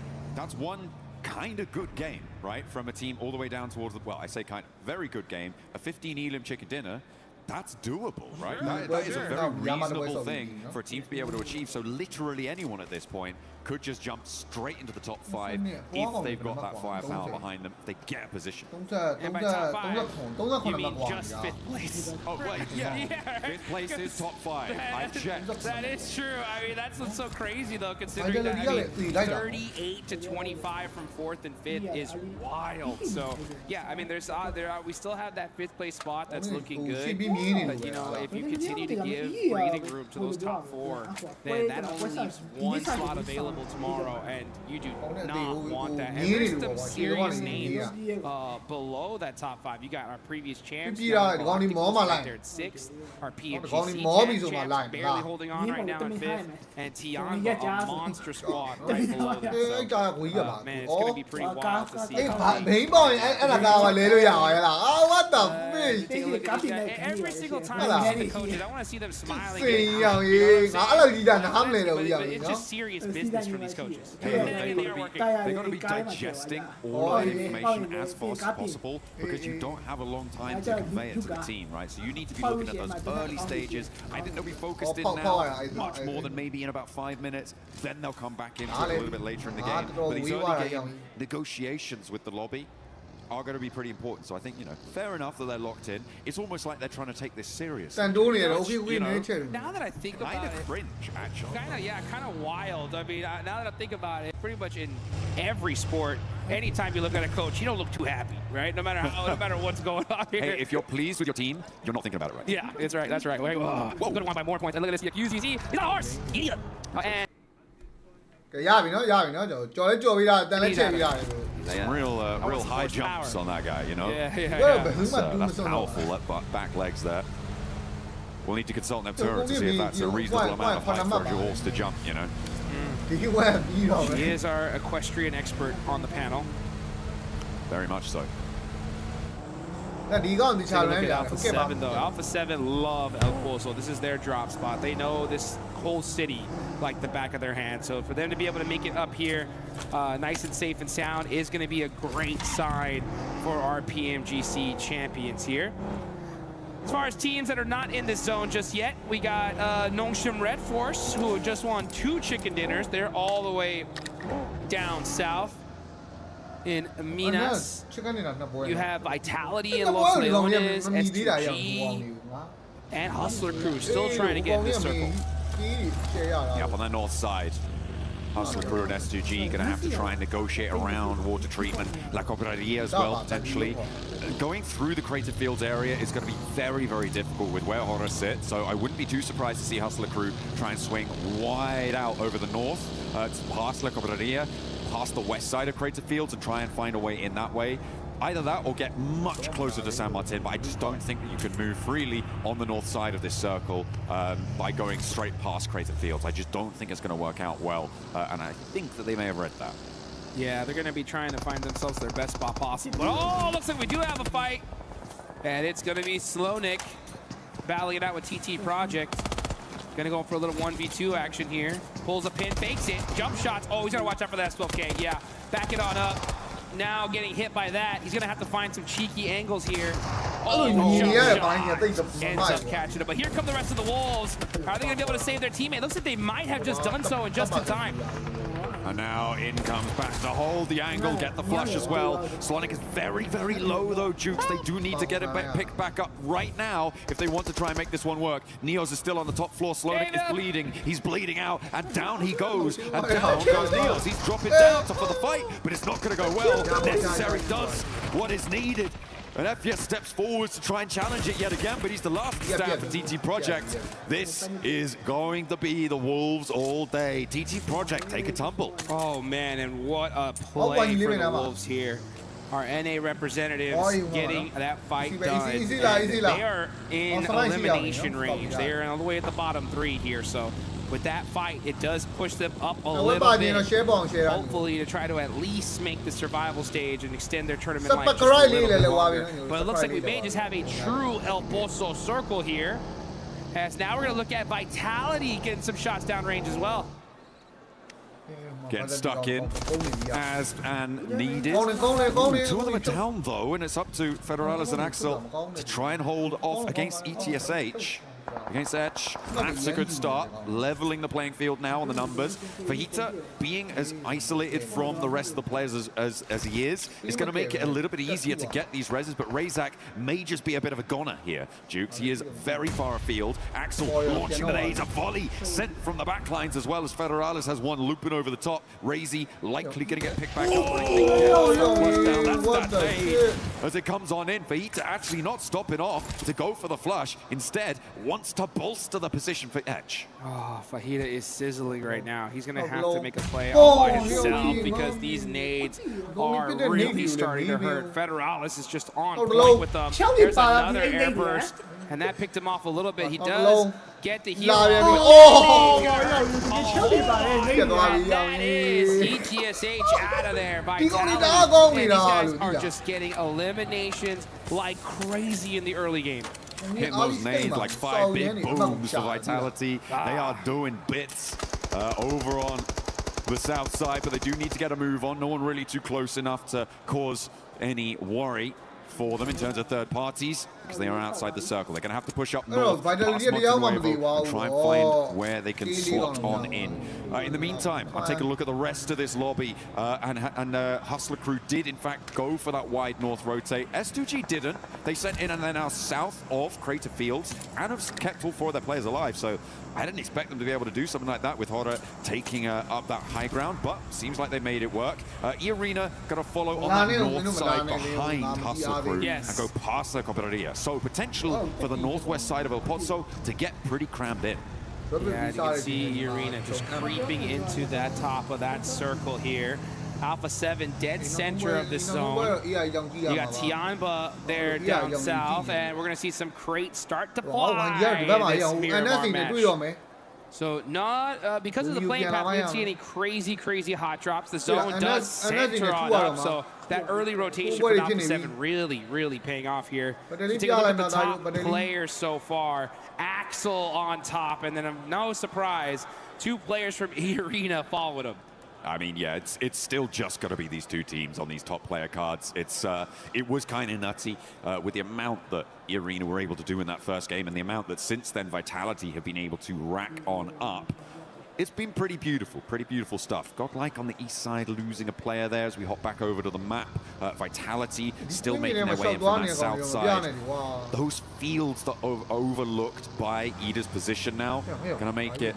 one kind of good game, right? From a team all the way down towards the, well, I say kind of very good game. A 15 elim chicken dinner that's doable, right? That is a very reasonable thing for a team to be able to achieve. So literally anyone at this point could just jump straight into the top 5 if they've got that firepower behind them. They get a position. And by top 5, you mean just 5th place. Oh, wait, yeah. 5th place is top 5. I checked. That is true. I mean, that's what's so crazy, though, considering that, I mean, 38 to 25 from 4th and 5th is wild. So, yeah, I mean, we still have that 5th place spot that's looking good. But, you know, if you continue to give breathing room to those top 4, then that only leaves one slot available tomorrow, and you do not want that. And there's some serious names below that top 5. You got our previous champs right there at 6th, our PMWC champs barely holding on right now in 5th, and Tiango, a monster squad right below them. So, man, it's going to be pretty wild to see. What the fish? Take a look at these guys. Every single time I see the coaches, I want to see them smiling. It's just serious business from these coaches. They're going to be digesting all of the information as fast as possible because you don't have a long time to convey it to the team, right? So you need to be looking at those early stages. I think they'll be focused in now much more than maybe in about 5 minutes. Then they'll come back into it a little bit later in the game. But these early game negotiations with the lobby are going to be pretty important. So I think, you know, fair enough that they're locked in. It's almost like they're trying to take this seriously. You know, now that I think about kind of cringe, actually. Kind of wild. I mean, now that I think about it, pretty much in every sport, anytime you look at a coach, you don't look too happy, right? No matter what's going on here. Hey, if you're pleased with your team, you're not thinking about it right. Yeah, that's right. That's right. Wait, whoa. I'm going to want by more points. And look at this. EWC. He's not a horse. Idiot. And some real high jumps on that guy, you know? Yeah. That's powerful, that back legs there. We'll need to consult Neptune to see if that's a reasonable amount of height for a horse to jump, you know? She is our equestrian expert on the panel. Very much so. Look at Alpha 7 though. Alpha 7 love El Pozo. This is their drop spot. They know this whole city like the back of their hand. So for them to be able to make it up here nice and safe and sound is going to be a great sign for our PMGC champions here. As far as teams that are not in this zone just yet, we got Nongshim Red Force, who just won 2 chicken dinners. They're all the way down south in Minas. You have Vitality in Los Leones, S2G, and Hustler Crew still trying to get in this circle. Yep, on the north side. Hustler Crew and S2G going to have to try and negotiate around water treatment. La Cobraria as well, potentially. Going through the Creative Fields area is going to be very, very difficult with where Horror sits, so I wouldn't be too surprised to see Hustler Crew try and swing wide out over the north, past La Cobraria, past the west side of Creative Fields and try and find a way in that way. Either that or get much closer to San Martin, but I just don't think that you can move freely on the north side of this circle by going straight past Creative Fields. I just don't think it's going to work out well, and I think that they may have read that. Yeah, they're going to be trying to find themselves their best spot possible. But oh, looks like we do have a fight. And it's going to be Slownik battling it out with TT Project. Going to go for a little 1v2 action here. Pulls a pin, fakes it, jump shots. Oh, he's got to watch out for that S12K. Yeah, back it on up. Now getting hit by that. He's going to have to find some cheeky angles here. Oh, ends up catching it. But here come the rest of the Wolves. Are they going to be able to save their teammate? Looks like they might have just done so in just in time. And now in comes back to hold the angle, get the flush as well. Slonic is very, very low though, Jukes. They do need to get it picked back up right now if they want to try and make this one work. Neos is still on the top floor. Slonic is bleeding. He's bleeding out, and down he goes. And down goes Neos. He's dropping down for the fight, but it's not going to go well. Necessary does what is needed. And FPS steps forward to try and challenge it yet again, but he's the last to stand for TT Project. This is going to be the Wolves all day. TT Project take a tumble. Oh man, and what a play for the Wolves here. Our NA representatives getting that fight done. They are in elimination range. They are all the way at the bottom 3 here, so with that fight, it does push them up a little bit, hopefully to try to at least make the survival stage and extend their tournament life just a little bit longer. But it looks like we may just have a true El Pozo circle here, as now we're going to look at Vitality getting some shots downrange as well. getting stuck in as and needed. Two of them are down though, and it's up to Federales and Axel to try and hold off against ETSH. Against Etch, that's a good start, leveling the playing field now on the numbers. Fajita, being as isolated from the rest of the players as he is going to make it a little bit easier to get these reses, but Razak may just be a bit of a goner here. Jukes, he is very far afield. Axel launching the nades, a volley sent from the back lines as well as Federales has one looping over the top. Razy likely going to get picked back up. That's that nade as it comes on in. Fajita actually not stopping off to go for the flush. Instead, wants to bolster the position for Etch. Oh, Fajita is sizzling right now. He's going to have to make a play all by himself because these nades are really starting to hurt. Federales is just on point with them. There's another air burst, and that picked him off a little bit. He does get the heal. That is ETSH out of there. Vitality. These guys are just getting eliminations like crazy in the early game. Hitting those nades like 5 big booms for Vitality. They are doing bits over on the south side, but they do need to get a move on. No one really too close enough to cause any worry for them in terms of third parties because they are outside the circle. They're going to have to push up north, past Montenuevo, and try and find where they can slot on in. In the meantime, I'll take a look at the rest of this lobby, and Hustler Crew did in fact go for that wide north rotate. S2G didn't. They sent in and they're now south of Crater Fields and have kept all 4 of their players alive, so I didn't expect them to be able to do something like that with Horror taking up that high ground, but seems like they made it work. E-Arena got to follow on that north side behind Hustler Crew and go past the Cooperaria. So potential for the northwest side of El Pozo to get pretty crammed in. Yeah, you can see Arena just creeping into that top of that circle here. Alpha 7 dead center of this zone. You got Tianba there down south, and we're going to see some crates start to fly this Miramar match. So not because of the playing path, we didn't see any crazy hot drops. The zone does center on up, so that early rotation for Alpha 7 really paying off here. So take a look at the top players so far. Axel on top, and then no surprise, 2 players from E-Arena following him. I mean, yeah, it's still just got to be these 2 teams on these top player cards. It was kind of nutty with the amount that Arena were able to do in that first game and the amount that since then Vitality have been able to rack on up. It's been pretty beautiful stuff. Godlike on the east side losing a player there as we hop back over to the map. Vitality still making their way in from that south side. Those fields that are overlooked by Ida's position now going to make it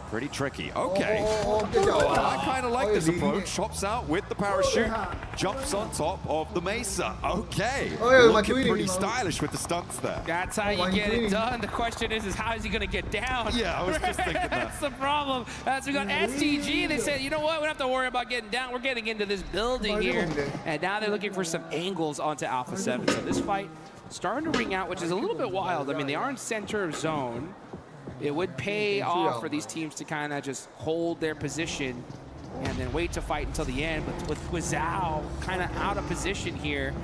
pretty tricky. Okay. I kind of like this approach. Hops out with the parachute. Jumps on top of the mesa. Okay. Looking pretty stylish with the stunts there. That's how you get it done. The question is how is he going to get down? Yeah, I was just thinking that. That's the problem. As we got STG, they said, you know what? We don't have to worry about getting down. We're getting into this building here. And now they're looking for some angles onto Alpha 7. So this fight starting to ring out, which is a little bit wild. I mean, they are in center of zone. It would pay off for these teams to kind of just hold their position and then wait to fight until the end. But with Guizhou kind of out of position here,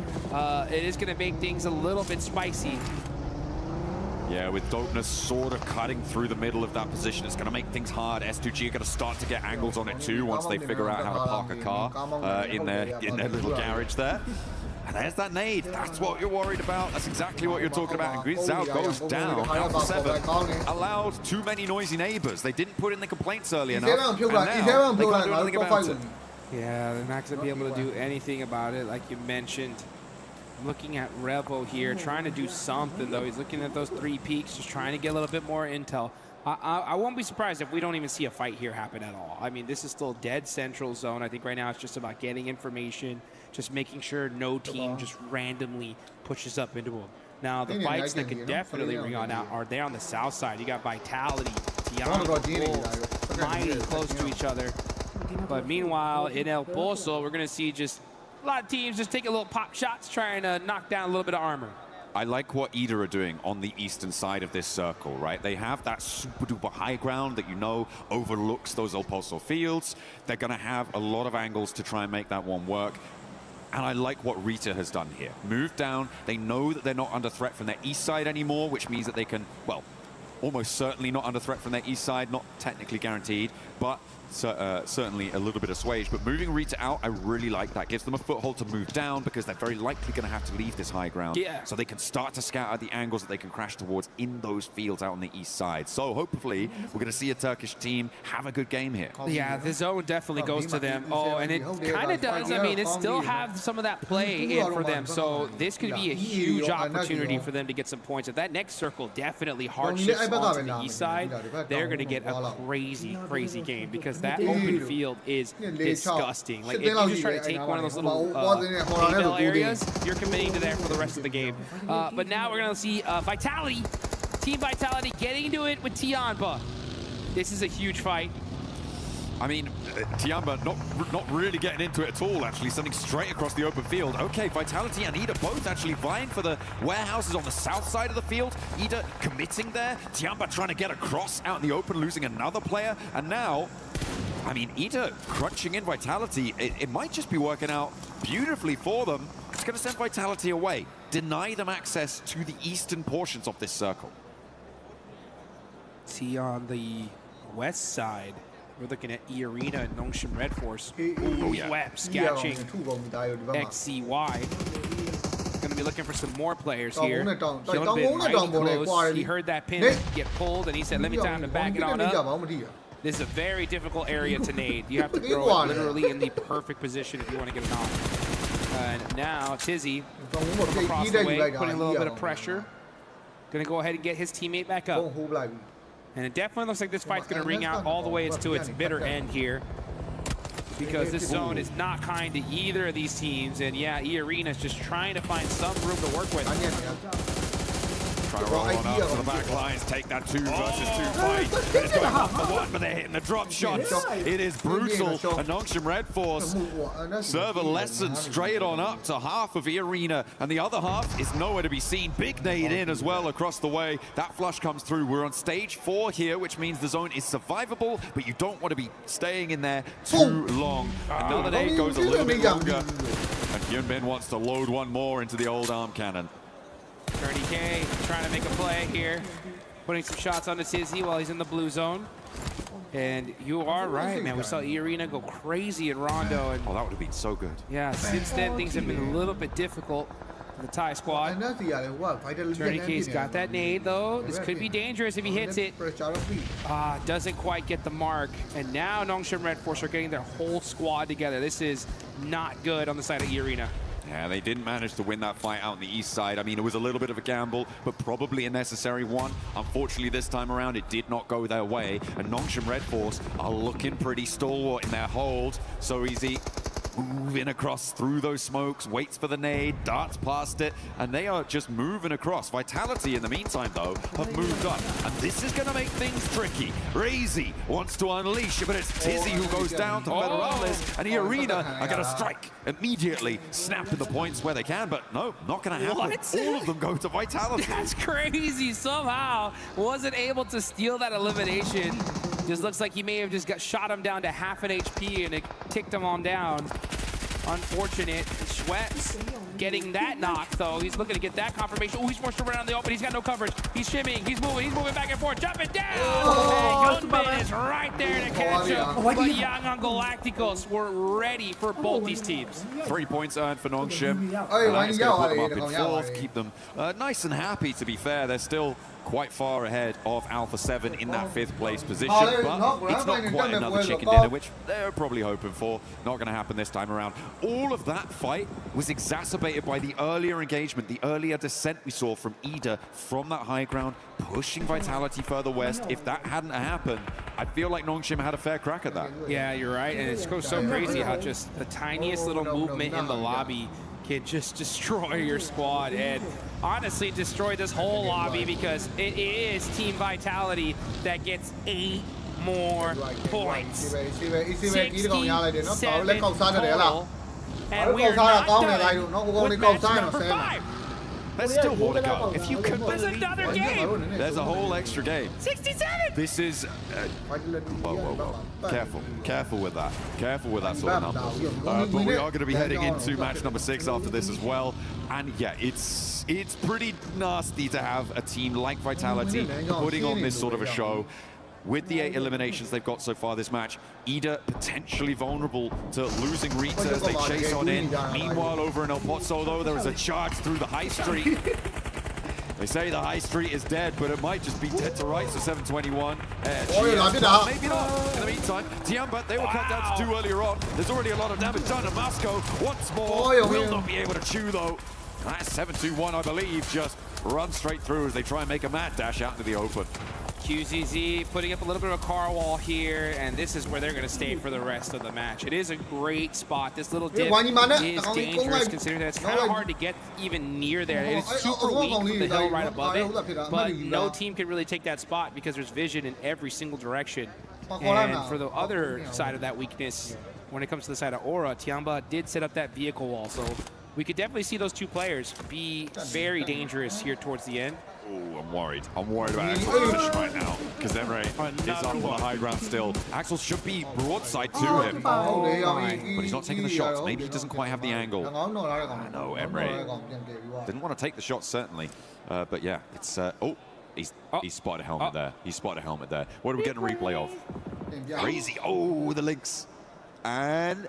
it is going to make things a little bit spicy. Yeah, with Dopeness sort of cutting through the middle of that position, it's going to make things hard. S2G are going to start to get angles on it too once they figure out how to park a car in their little garage there. And there's that nade. That's what you're worried about. That's exactly what you're talking about. And Guizhou goes down. Alpha 7 allowed too many noisy neighbors. They didn't put in the complaints early enough. And now they can't do anything about it. Yeah, they're not going to be able to do anything about it, like you mentioned. Looking at Revo here, trying to do something, though. He's looking at those 3 peaks, just trying to get a little bit more intel. I won't be surprised if we don't even see a fight here happen at all. I mean, this is still dead central zone. I think right now it's just about getting information, just making sure no team just randomly pushes up into them. Now, the fights that can definitely ring on out are there on the south side. You got Vitality, Tiana, Wolves, mighty close to each other. But meanwhile, in El Pozo, we're going to see just a lot of teams just take a little pop shots, trying to knock down a little bit of armor. I like what Ida are doing on the eastern side of this circle, right? They have that super duper high ground that you know overlooks those El Pozo fields. They're going to have a lot of angles to try and make that one work. And I like what Rita has done here. Moved down. They know that they're not under threat from their east side anymore, which means that they can, well, almost certainly not under threat from their east side, not technically guaranteed, but certainly a little bit assuaged. But moving Rita out, I really like that. Gives them a foothold to move down because they're very likely going to have to leave this high ground. Yeah. So they can start to scout out the angles that they can crash towards in those fields out on the east side. So hopefully we're going to see a Turkish team have a good game here. Yeah, the zone definitely goes to them. Oh, and it kind of does. I mean, it still have some of that play in for them. So this could be a huge opportunity for them to get some points. If that next circle definitely hard shifts onto the east side, they're going to get a crazy game because that open field is disgusting. Like, if you just try to take one of those little paintball areas, you're committing to there for the rest of the game. But now we're going to see Vitality, Team Vitality getting into it with Tianba. This is a huge fight. I mean, Tianba not really getting into it at all, actually, sending straight across the open field. Okay, Vitality and Ida both actually vying for the warehouses on the south side of the field. Ida committing there. Tianba trying to get across out in the open, losing another player. And now, I mean, Ida crunching in Vitality. It might just be working out beautifully for them. It's going to send Vitality away, deny them access to the eastern portions of this circle. See, on the west side, we're looking at E-Arena and Nongshim Red Force. Ooh, Web sketching XCY. Gonna be looking for some more players here. Hyun been mighty close. He heard that pin get pulled and he said, let me time to back it on up. This is a very difficult area to nade. You have to throw it literally in the perfect position if you want to get a knock. And now Tizzy from across the way, putting a little bit of pressure. Gonna go ahead and get his teammate back up. And it definitely looks like this fight's going to ring out all the way to its bitter end here. Because this zone is not kind to either of these teams. And yeah, E-Arena's just trying to find some room to work with. Trying to roll on up to the back lines, take that 2 versus 2 fight. It's going 1-for-1, but they're hitting the drop shots. It is brutal. And Nongshim Red Force serve a lesson straight on up to half of E-Arena. And the other half is nowhere to be seen. Big nade in as well across the way. That flush comes through. We're on stage 4 here, which means the zone is survivable, but you don't want to be staying in there too long. Another nade goes a little bit longer. And Hyunbin wants to load one more into the old arm cannon. Journey K trying to make a play here, putting some shots on the Tizzy while he's in the blue zone. And you are right, man. We saw E-Arena go crazy in Rondo. And oh, that would have been so good. Yeah, since then things have been a little bit difficult for the Thai squad. Journey K's got that nade though. This could be dangerous if he hits it. Doesn't quite get the mark. And now Nongshim Red Force are getting their whole squad together. This is not good on the side of E-Arena. Yeah, they didn't manage to win that fight out on the east side. I mean, it was a little bit of a gamble, but probably a necessary one. Unfortunately, this time around, it did not go their way. And Nongshim Red Force are looking pretty stalwart in their hold. So easy. Moving across through those smokes, waits for the nade, darts past it, and they are just moving across. Vitality, in the meantime, though, have moved up, and this is going to make things tricky. Razy wants to unleash, but it's Tizzy who goes down to Federales, and E-Arena are going to strike immediately, snapping the points where they can, but no, not going to happen. What? All of them go to Vitality. That's crazy. Somehow wasn't able to steal that elimination. Just looks like he may have just shot him down to half an HP and it ticked him on down. Unfortunate. Schweppes getting that knock, though. He's looking to get that confirmation. Oh, he's forced to run on the open. He's got no coverage. He's shimmying. He's moving back and forth. Jumping down. Hyunbin is right there to catch him. But Young on Galacticos were ready for both these teams. 3 points earned for Nongshim. That's going to put them up in 4th, keep them nice and happy, to be fair. They're still quite far ahead of Alpha 7 in that 5th place position, but it's not quite another chicken dinner, which they're probably hoping for. Not going to happen this time around. All of that fight was exacerbated by the earlier engagement, the earlier descent we saw from Ida from that high ground, pushing Vitality further west. If that hadn't happened, I feel like Nongshim had a fair crack at that. Yeah, you're right, and it's so crazy how just the tiniest little movement in the lobby can just destroy your squad, and honestly destroy this whole lobby, because it is Team Vitality that gets 8 more points. 67 total, and we are not done with match number 5. There's still more to go. If you could There's another game. There's a whole extra game. 67. This is whoa. Careful with that. Careful with that sort of number. But we are going to be heading into match number 6 after this as well. And yeah, it's pretty nasty to have a team like Vitality putting on this sort of a show. with the 8 eliminations they've got so far this match, Ida potentially vulnerable to losing Rita as they chase on in. Meanwhile, over in El Pozo, though, there is a charge through the high street. They say the high street is dead, but it might just be dead to rights for 721. Maybe not. In the meantime, Tiamba, they were cut down to 2 earlier on. There's already a lot of damage done to Moscow. Once more, will not be able to chew, though. That's 721, I believe, just run straight through as they try and make a mad dash out into the open. QZZ putting up a little bit of a car wall here, and this is where they're going to stay for the rest of the match. It is a great spot. This little dip is dangerous, considering that it's kind of hard to get even near there. It is super weak from the hill right above it, but no team can really take that spot because there's vision in every single direction. And for the other side of that weakness, when it comes to the side of Aura, Tiamba did set up that vehicle wall, so we could definitely see those 2 players be very dangerous here towards the end. Oh, I'm worried. I'm worried about Axel's position right now because Emre is up on the high ground still. Axel should be broadside to him, but he's not taking the shots. Maybe he doesn't quite have the angle. I know, Emre didn't want to take the shot, certainly. But yeah, it's... He's spotted a helmet there. He spotted a helmet there. What are we getting a replay of? Crazy. Oh, the links. And...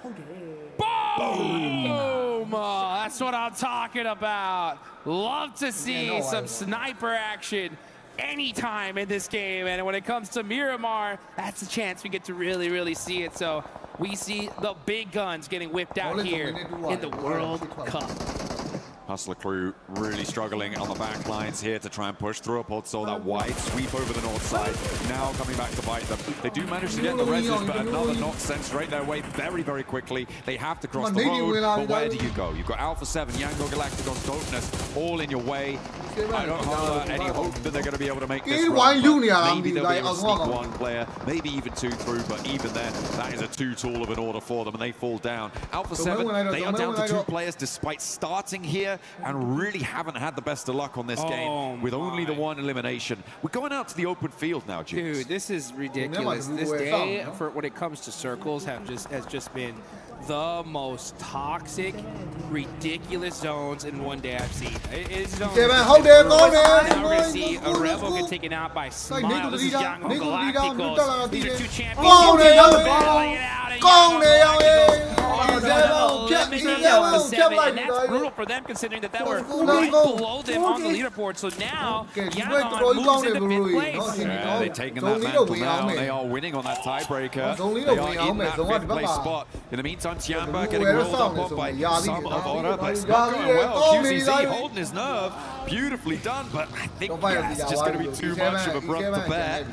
Boom! That's what I'm talking about. Love to see some sniper action anytime in this game. And when it comes to Miramar, that's a chance we get to really, really see it. So we see the big guns getting whipped out here in the World Cup. Hustler crew really struggling on the back lines here to try and push through a Pozo, that wide sweep over the north side, now coming back to bite them. They do manage to get the reses, but another knock sent straight their way very, very quickly. They have to cross the road, but where do you go? You've got Alpha 7, Yango Galacticos, Dopeness, all in your way. I don't have any hope that they're going to be able to make this run. Maybe they'll be able to sneak 1 player, maybe even 2 through, but even then, that is a too tall of an order for them, and they fall down. Alpha 7, they are down to 2 players despite starting here, and really haven't had the best of luck on this game with only the 1 elimination. We're going out to the open field now, Jukes. Dude, this is ridiculous. This day, for when it comes to circles, has just been the most toxic, ridiculous zones in one day I've seen. Now we're going to see a Rebel get taken out by Smile. This is Yango Galacticos. These are 2 champions. And that's brutal for them, considering that were right below them on the leaderboard. So now Yangon moves into 5th place. Yeah, they're taking that mantle now. They are winning on that tiebreaker. They are in that 5th place spot. In the meantime, Tiamba getting rolled up on by some of Aura, but it's not going well. QZZ holding his nerve. Beautifully done, but I think that's just going to be too much of a brunt to bear.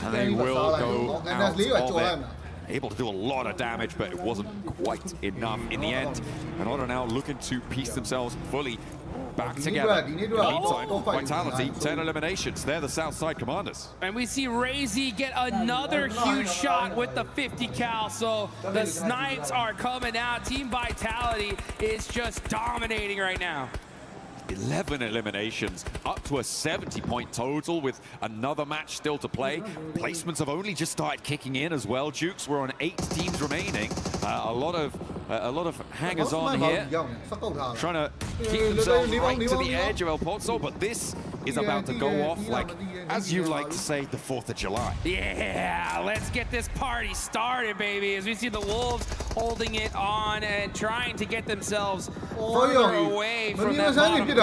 And they will go out of it. Able to do a lot of damage, but it wasn't quite enough in the end. And Aura now looking to piece themselves fully back together. In the meantime, Vitality, 10 eliminations. They're the Southside Commanders. And we see Razy get another huge shot with the 50 cal. So the snipes are coming out. Team Vitality is just dominating right now. 11 eliminations, up to a 70-point total with another match still to play. Placements have only just started kicking in as well. Jukes, we're on 8 teams remaining. A lot of hangers on here, trying to keep themselves right to the edge of El Pozo, but this is about to go off like, as you like to say, the 4th of July. Yeah, let's get this party started, baby, as we see the Wolves holding it on and trying to get themselves further away from that bottom 3.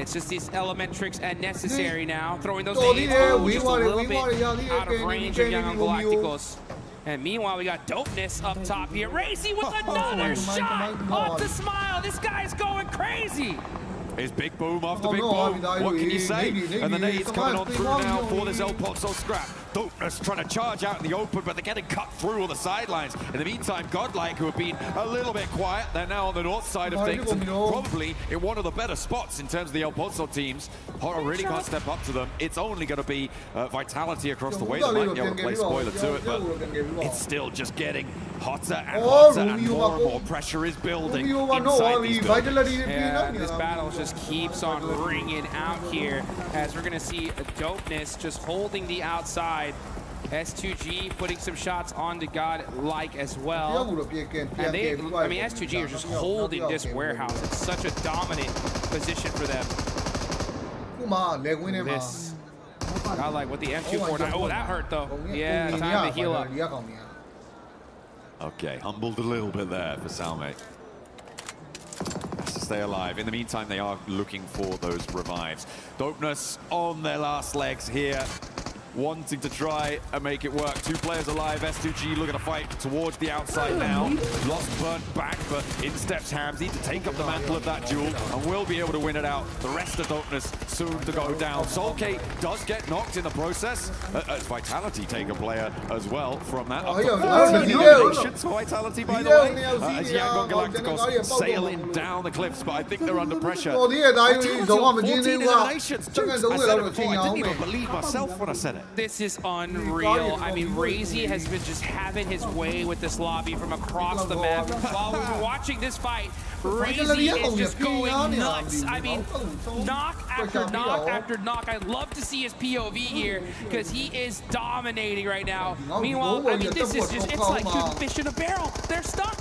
It's just these element tricks and necessary now, throwing those nades just a little bit out of range of Young Galacticos. And meanwhile, we got Dopeness up top here. Racy with another shot off the Smile. This guy's going crazy. Is big boom after big boom. What can you say? And the nades coming on through now for this El Pozo scrap. Dopeness trying to charge out in the open, but they're getting cut through on the sidelines. In the meantime, Godlike, who have been a little bit quiet, they're now on the north side of things, and probably in one of the better spots in terms of the El Pozo teams. Horror really can't step up to them. It's only going to be Vitality across the way that might be able to play spoiler to it, but it's still just getting hotter and hotter, and more pressure is building inside these buildings. Yeah, this battle just keeps on ringing out here, as we're going to see Dopeness just holding the outside. S2G putting some shots onto Godlike as well. And S2G are just holding this warehouse. It's such a dominant position for them. I like what the M249. Oh, that hurt though. Yeah, time to heal up. Okay, humbled a little bit there for Salme. Has to stay alive. In the meantime, they are looking for those revives. Dopeness on their last legs here, wanting to try and make it work. 2 players alive. S2G looking to fight towards the outside now. Lost burnt back, but in steps Hamzy to take up the mantle of that duel and will be able to win it out. The rest of Dopeness soon to go down. Soulcate does get knocked in the process. As Vitality take a player as well from that. Up to 14 eliminations for Vitality, by the way. As Yangon Galacticos sailing down the cliffs, but I think they're under pressure. 14 eliminations. I said it before. I didn't even believe myself when I said it. This is unreal. I mean, Razy has been just having his way with this lobby from across the map. While we're watching this fight, Razy is just going nuts. I mean, knock after knock after knock. I'd love to see his POV here because he is dominating right now. Meanwhile, I mean, this is just, it's like shooting fish in a barrel. They're stuck.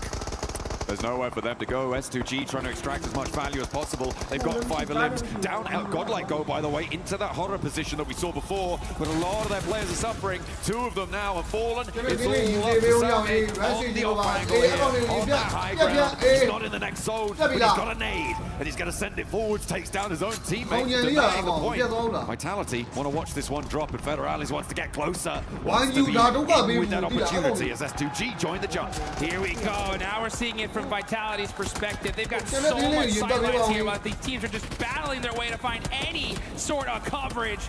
There's nowhere for them to go. S2G trying to extract as much value as possible. They've got 5 limbs down. Godlike go, by the way, into that horror position that we saw before. But a lot of their players are suffering. 2 of them now have fallen. It's all up to Salme on the off angle here, on that high ground. He's not in the next zone, but he's got a nade. And he's going to send it forwards, takes down his own teammate, denying the point. Vitality want to watch this one drop, and Federalis wants to get closer. Wants to be in with that opportunity as S2G join the jump. Here we go. Now we're seeing it from Vitality's perspective. They've got so much sidelines here, but these teams are just battling their way to find any sort of coverage.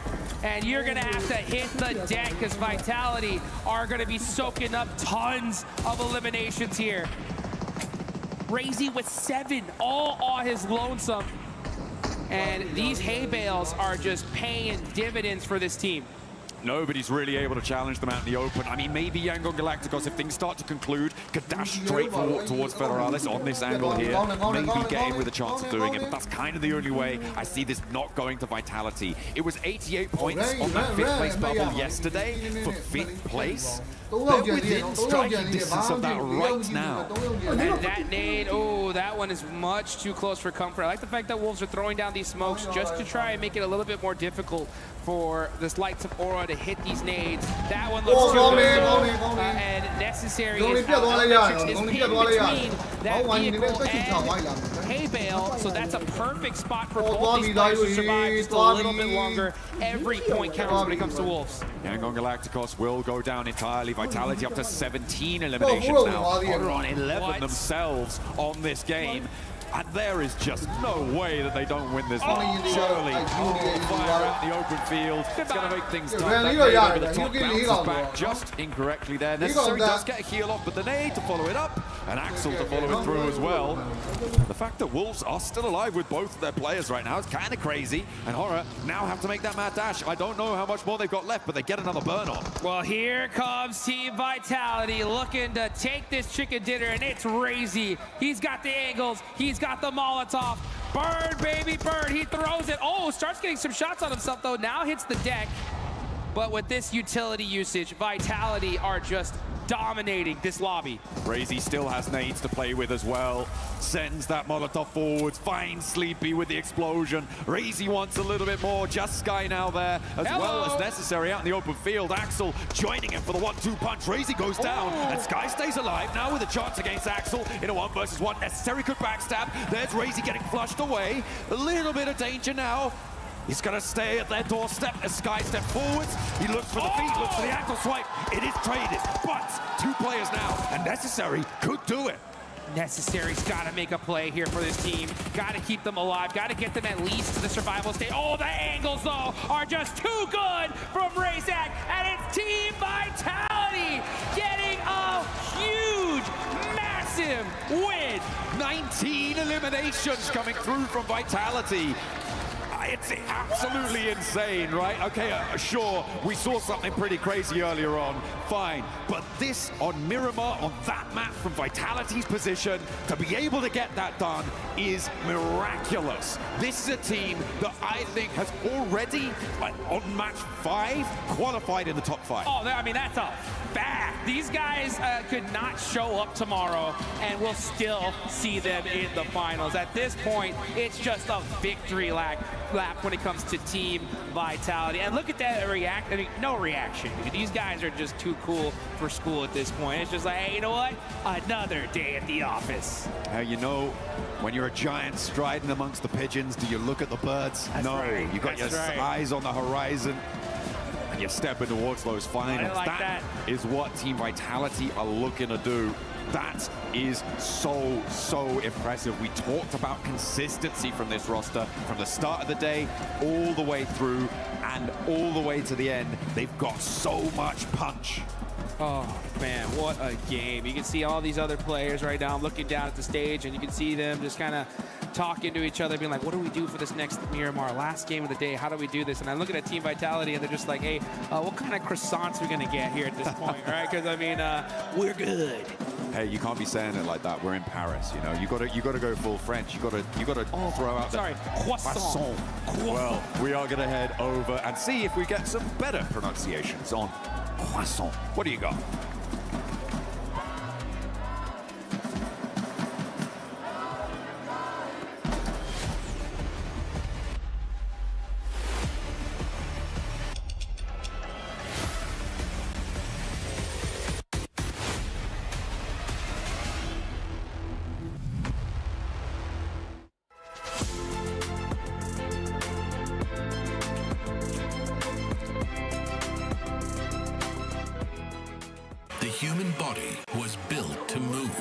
And you're going to have to hit the deck because Vitality are going to be soaking up tons of eliminations here. Razy with 7, all on his lonesome. And these hay bales are just paying dividends for this team. Nobody's really able to challenge them out in the open. I mean, maybe Yangon Galacticos, if things start to conclude, could dash straight towards Federalis on this angle here. Maybe Game with a chance of doing it, but that's kind of the only way I see this not going to Vitality. It was 88 points on that 5th place bubble yesterday for 5th place. They're within striking distance of that right now. And that nade, oh, that one is much too close for comfort. I like the fact that Wolves are throwing down these smokes just to try and make it a little bit more difficult for this Lights of Aura to hit these nades. That one looks too good, and Necessary is in between that vehicle and hay bale, so that's a perfect spot for both these players to survive just a little bit longer. Every point counts when it comes to Wolves. Yangon Galacticos will go down entirely. Vitality up to 17 eliminations now. Order on 11 themselves on this game. And there is just no way that they don't win this one. Surely, fire out the open field. It's going to make things tough. That nade over the top bounces back just incorrectly there. Necessary does get a heal off, but the nade to follow it up, and Axel to follow it through as well. The fact that Wolves are still alive with both of their players right now is kind of crazy. And Horror now have to make that mad dash. I don't know how much more they've got left, but they get another burn on. Well, here comes Team Vitality looking to take this chicken dinner, and it's Razy. He's got the angles. He's got the Molotov. Burn, baby, burn. He throws it. Oh, starts getting some shots on himself, though. Now hits the deck. But with this utility usage, Vitality are just dominating this lobby. Razy still has nades to play with as well. Sends that Molotov forwards, finds Sleepy with the explosion. Razy wants a little bit more. Just Sky now there, as well as Necessary out in the open field. Axel joining him for the 1-2 punch. Razy goes down, and Sky stays alive now with a chance against Axel in a 1 versus 1. Necessary could backstab. There's Razy getting flushed away. A little bit of danger now. He's going to stay at their doorstep as Sky steps forwards. He looks for the feet, looks for the ankle swipe. It is traded, but 2 players now, and Necessary could do it. Necessary's got to make a play here for this team. Got to keep them alive. Got to get them at least to the survival state. Oh, the angles, though, are just too good from Razak. And it's Team Vitality getting a huge, massive win. 19 eliminations coming through from Vitality. It's absolutely insane, right? Okay, sure, we saw something pretty crazy earlier on, fine. But this on Miramar, on that map from Vitality's position, to be able to get that done is miraculous. This is a team that I think has already, on match 5, qualified in the top 5. Oh, I mean, that's a fact. These guys could not show up tomorrow, and we'll still see them in the finals. At this point, it's just a victory lap lap when it comes to team vitality. And look at that react. I mean, no reaction. These guys are just too cool for school at this point. It's just like, hey, you know what? Another day at the office. You know, when you're a giant striding amongst the pigeons, do you look at the birds? That's no, right. you got That's your right. eyes on the horizon. And you're stepping towards those finals. like that. Is what Team Vitality are looking to do. That is so impressive. We talked about consistency from this roster from the start of the day all the way through and all the way to the end. They've got so much punch. Oh, man, what a game. You can see all these other players right now. I'm looking down at the stage, and you can see them just kind of talking to each other, being like, what do we do for this next Miramar? Last game of the day, how do we do this? And I'm looking at Team Vitality, and they're just like, hey, what kind of croissants are we going to get here at this point, right? Because, I mean, we're good. Hey, you can't be saying it like that. We're in Paris, you know. You got to go full French. You got to throw out sorry, croissant. Well, we are going to head over and see if we get some better pronunciations on croissant. What do you got? The human body was built to move.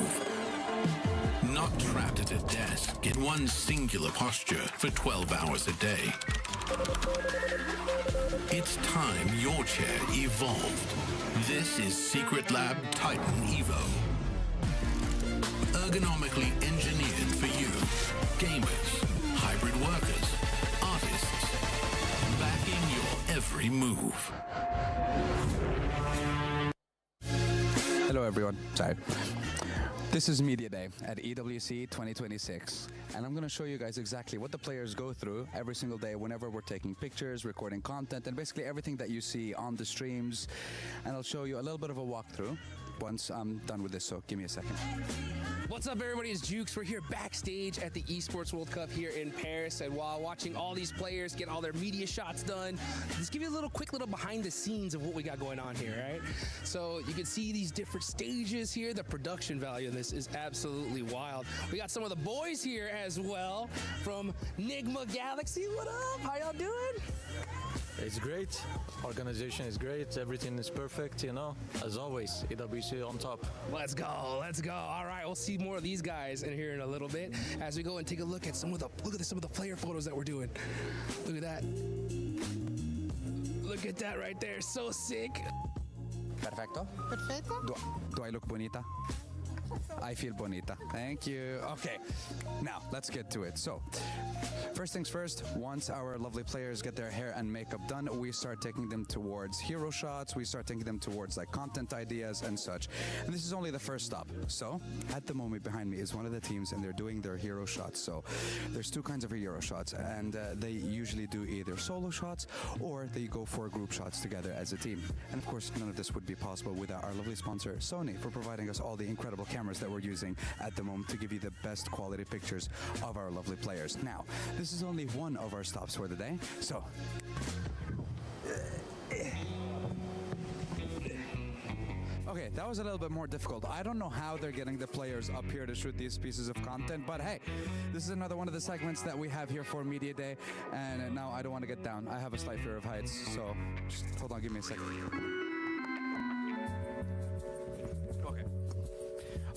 Not trapped at a desk in one singular posture for 12 hours a day. It's time your chair evolved. This is Secret Lab Titan Evo. Ergonomically engineered for you, gamers, hybrid workers, artists, backing your every move. Hello everyone, sorry. This is Media Day at EWC 2026, and I'm going to show you guys exactly what the players go through every single day whenever we're taking pictures, recording content, and basically everything that you see on the streams. And I'll show you a little bit of a walkthrough once I'm done with this, so give me a second. What's up, everybody? It's Jukes. We're here backstage at the Esports World Cup here in Paris, and while watching all these players get all their media shots done, let's give you a quick little behind the scenes of what we got going on here, right? So you can see these different stages here. The production value of this is absolutely wild. We got some of the boys here as well from Nigma Galaxy. What up? How y'all doing? It's great. Organization is great. Everything is perfect, you know. As always, EWC on top. Let's go. Let's go. All right, we'll see more of these guys in here in a little bit as we go and take a look at some of the player photos that we're doing. Look at that. Look at that right there. So sick. Perfecto. Perfecto. Do I look bonita? I feel bonita. Thank you. Okay, now let's get to it. So, first things first, once our lovely players get their hair and makeup done, we start taking them towards hero shots, we start taking them towards like content ideas and such. And this is only the first stop. So, at the moment behind me is one of the teams and they're doing their hero shots. So, there's two kinds of hero shots and they usually do either solo shots or they go for group shots together as a team. And of course, none of this would be possible without our lovely sponsor, Sony, for providing us all the incredible cameras that we're using at the moment to give you the best quality pictures of our lovely players. Now, this is only one of our stops for the day, so okay, that was a little bit more difficult. I don't know how they're getting the players up here to shoot these pieces of content, but hey, this is another one of the segments that we have here for Media Day, and now I don't want to get down. I have a slight fear of heights, so just hold on, give me a second.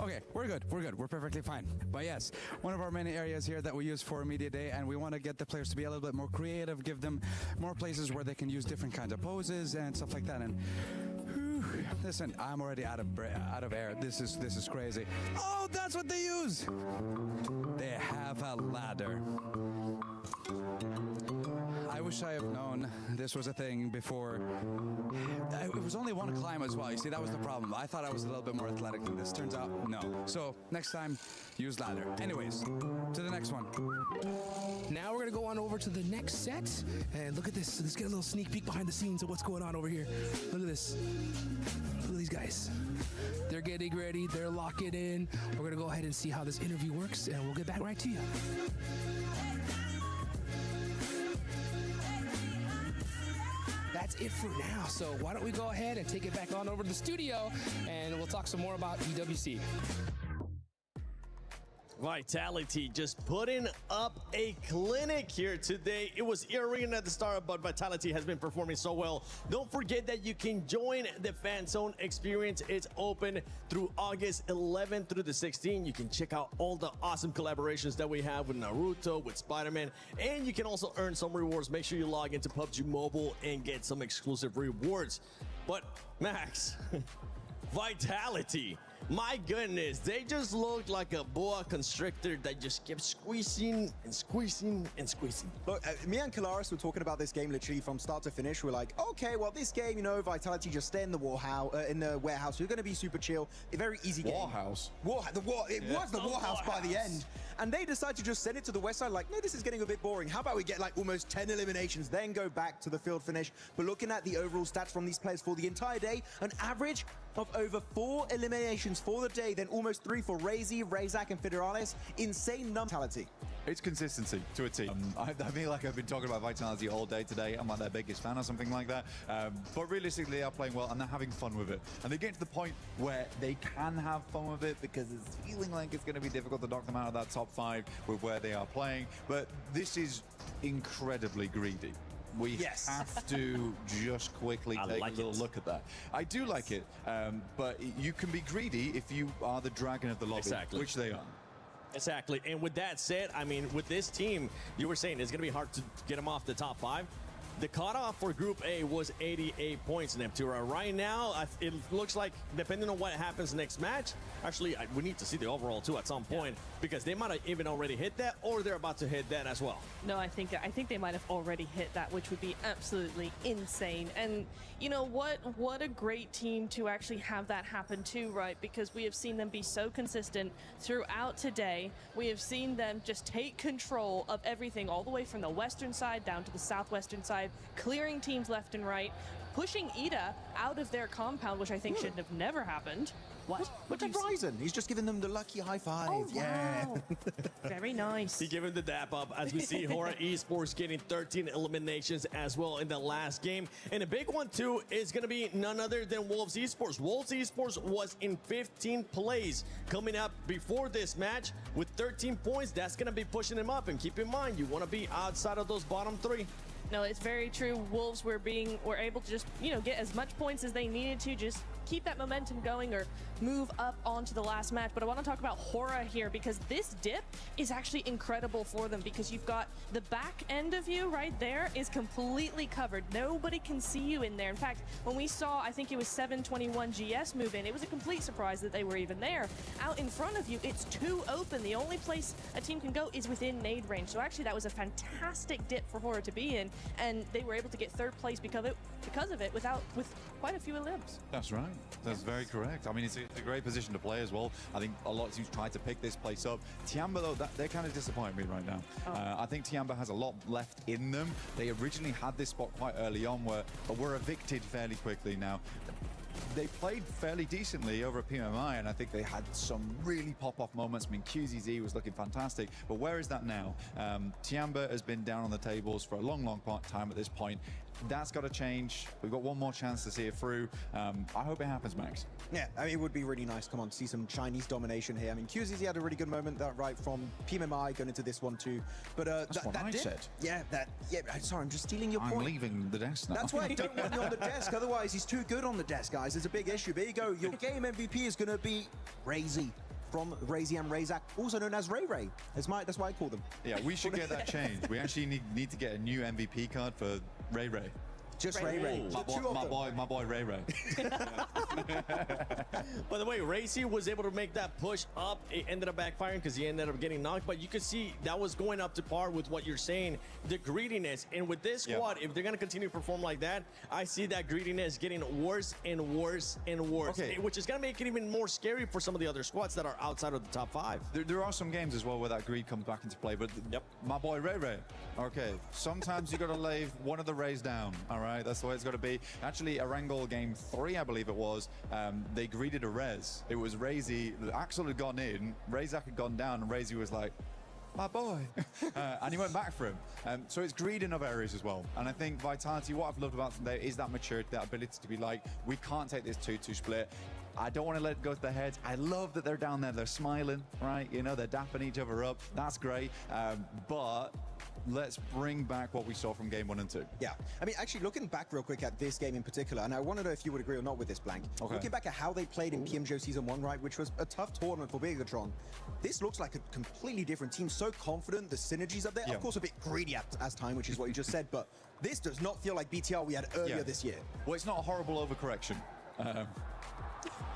Okay, we're good, we're perfectly fine. But yes, one of our many areas here that we use for Media Day, and we want to get the players to be a little bit more creative, give them more places where they can use different kinds of poses and stuff like that. And whew, listen, I'm already out of air. This is crazy. Oh, that's what they use. They have a ladder. I wish I have known this was a thing before. It was only one climb as well. You see, that was the problem. I thought I was a little bit more athletic than this. Turns out, no. So, next time, use ladder. Anyways, to the next one. Now we're going to go on over to the next set. And look at this. Let's get a little sneak peek behind the scenes of what's going on over here. Look at this. Look at these guys. They're getting ready. They're locking in. We're going to go ahead and see how this interview works, and we'll get back right to you. that's it for now. So why don't we go ahead and take it back on over to the studio, and we'll talk some more about EWC. Vitality just putting up a clinic here today. It was Arena at the start, but Vitality has been performing so well. Don't forget that you can join the Fan Zone experience. It's open through August 11th through the 16th. You can check out all the awesome collaborations that we have with Naruto, with Spider-Man, and you can also earn some rewards. Make sure you log into PUBG Mobile and get some exclusive rewards. But Max, Vitality, my goodness, they just looked like a boa constrictor that just kept squeezing and squeezing and squeezing. Look, me and Kalaris were talking about this game literally from start to finish. We're like, okay, well, this game, you know, Vitality just stay in the warehouse. We're going to be super chill. A very easy game. Warehouse. It was the warehouse by the end. And they decided to just send it to the west side like, no, this is getting a bit boring. How about we get like almost 10 eliminations, then go back to the field finish. But looking at the overall stats from these players for the entire day, an average of over 4 eliminations for the day, then almost 3 for Razy, Razak, and Federales. Insane mentality. It's consistency to a team. I feel like I've been talking about Vitality all day today. I'm like their biggest fan or something like that. But realistically, they are playing well and they're having fun with it. And they get to the point where they can have fun with it because it's feeling like it's going to be difficult to knock them out of that top 5 with where they are playing. But this is incredibly greedy. We have to just quickly take a little look at that. I do like it, but you can be greedy if you are the dragon of the lobby, which they are. Exactly. And with that said, I mean, with this team, you were saying it's going to be hard to get them off the top 5. The cutoff for Group A was 88 points in Neptura. Right now, it looks like, depending on what happens next match, actually, we need to see the overall, too, at some point, because they might have even already hit that, or they're about to hit that as well. No, I think they might have already hit that, which would be absolutely insane. And, you know, what a great team to actually have that happen, too, right? Because we have seen them be so consistent throughout today. We have seen them just take control of everything, all the way from the western side down to the southwestern side, clearing teams left and right, pushing Ida out of their compound, which I think should have never happened. What? Look at Ryzen. He's just giving them the lucky high five. Oh, yeah. wow. Very nice. He gave him the dap up as we see Hora Esports getting 13 eliminations as well in the last game. And a big one, too, is going to be none other than Wolves Esports. Wolves Esports was in 15th place coming up before this match with 13 points. That's going to be pushing him up. And keep in mind, you want to be outside of those bottom 3. No, it's very true. Wolves were able to just, you know, get as much points as they needed to, just keep that momentum going or move up onto the last match. But I want to talk about Hora here because this dip is actually incredible for them because you've got the back end of you right there is completely covered. Nobody can see you in there. In fact, when we saw, I think it was 721 GS move in, it was a complete surprise that they were even there. Out in front of you, it's too open. The only place a team can go is within nade range. So actually that was a fantastic dip for Hora to be in, and they were able to get 3rd place because of it with quite a few elims. That's right. That's very correct. I mean, it's a great position to play as well. I think a lot of teams tried to pick this place up. Tiamba, though, they're kind of disappointing me right now. I think Tiamba has a lot left in them. They originally had this spot quite early on, but were evicted fairly quickly now. They played fairly decently over at PMI, and I think they had some really pop-off moments. I mean, QZZ was looking fantastic, but where is that now? Tiamba has been down on the tables for a long, long time at this point. That's got to change. We've got one more chance to see it through. I hope it happens, Max. Yeah, I mean, it would be really nice. Come on, to see some Chinese domination here. I mean, QZZ had a really good moment, that right from PMI going into this one too. But that's what I said. Yeah, sorry, I'm just stealing your point. I'm leaving the desk now. That's why I don't want you on the desk. Otherwise, he's too good on the desk, guys. It's a big issue. There you go. Your game MVP is going to be Razy. From Razy and Razak, also known as Ray Ray. That's why I call them. Yeah, we should get that changed. We actually need to get a new MVP card for Ray Ray. Just Ray Ray. My boy Ray Ray. By the way, Racy was able to make that push up. It ended up backfiring because he ended up getting knocked. But you could see that was going up to par with what you're saying, the greediness. And with this squad, if they're going to continue to perform like that, I see that greediness getting worse and worse and worse, which is going to make it even more scary for some of the other squads that are outside of the top 5. There are some games as well where that greed comes back into play. But my boy Ray Ray, okay, sometimes you got to lay one of the Rays down, all right? That's the way it's got to be. Actually, Erangel game 3, I believe it was, they greeted a res. It was Razy. Axel had gone in, Razak had gone down, and Razy was like, my boy. And he went back for him. So it's greed in other areas as well. And I think Vitality, what I've loved about them today is that maturity, that ability to be like, we can't take this 2-2 split. I don't want to let it go to their heads. I love that they're down there, they're smiling, right? You know, they're dapping each other up. That's great. But let's bring back what we saw from game 1 and 2. Yeah, I mean, actually looking back real quick at this game in particular, and I want to know if you would agree or not with this, Blank. Okay. Looking back at how they played in PMGO Season 1, right, which was a tough tournament for Bigatron, this looks like a completely different team, so confident, the synergies up there, of course a bit greedy as time, which is what you just said, but this does not feel like BTR we had earlier this year. Well, it's not a horrible overcorrection.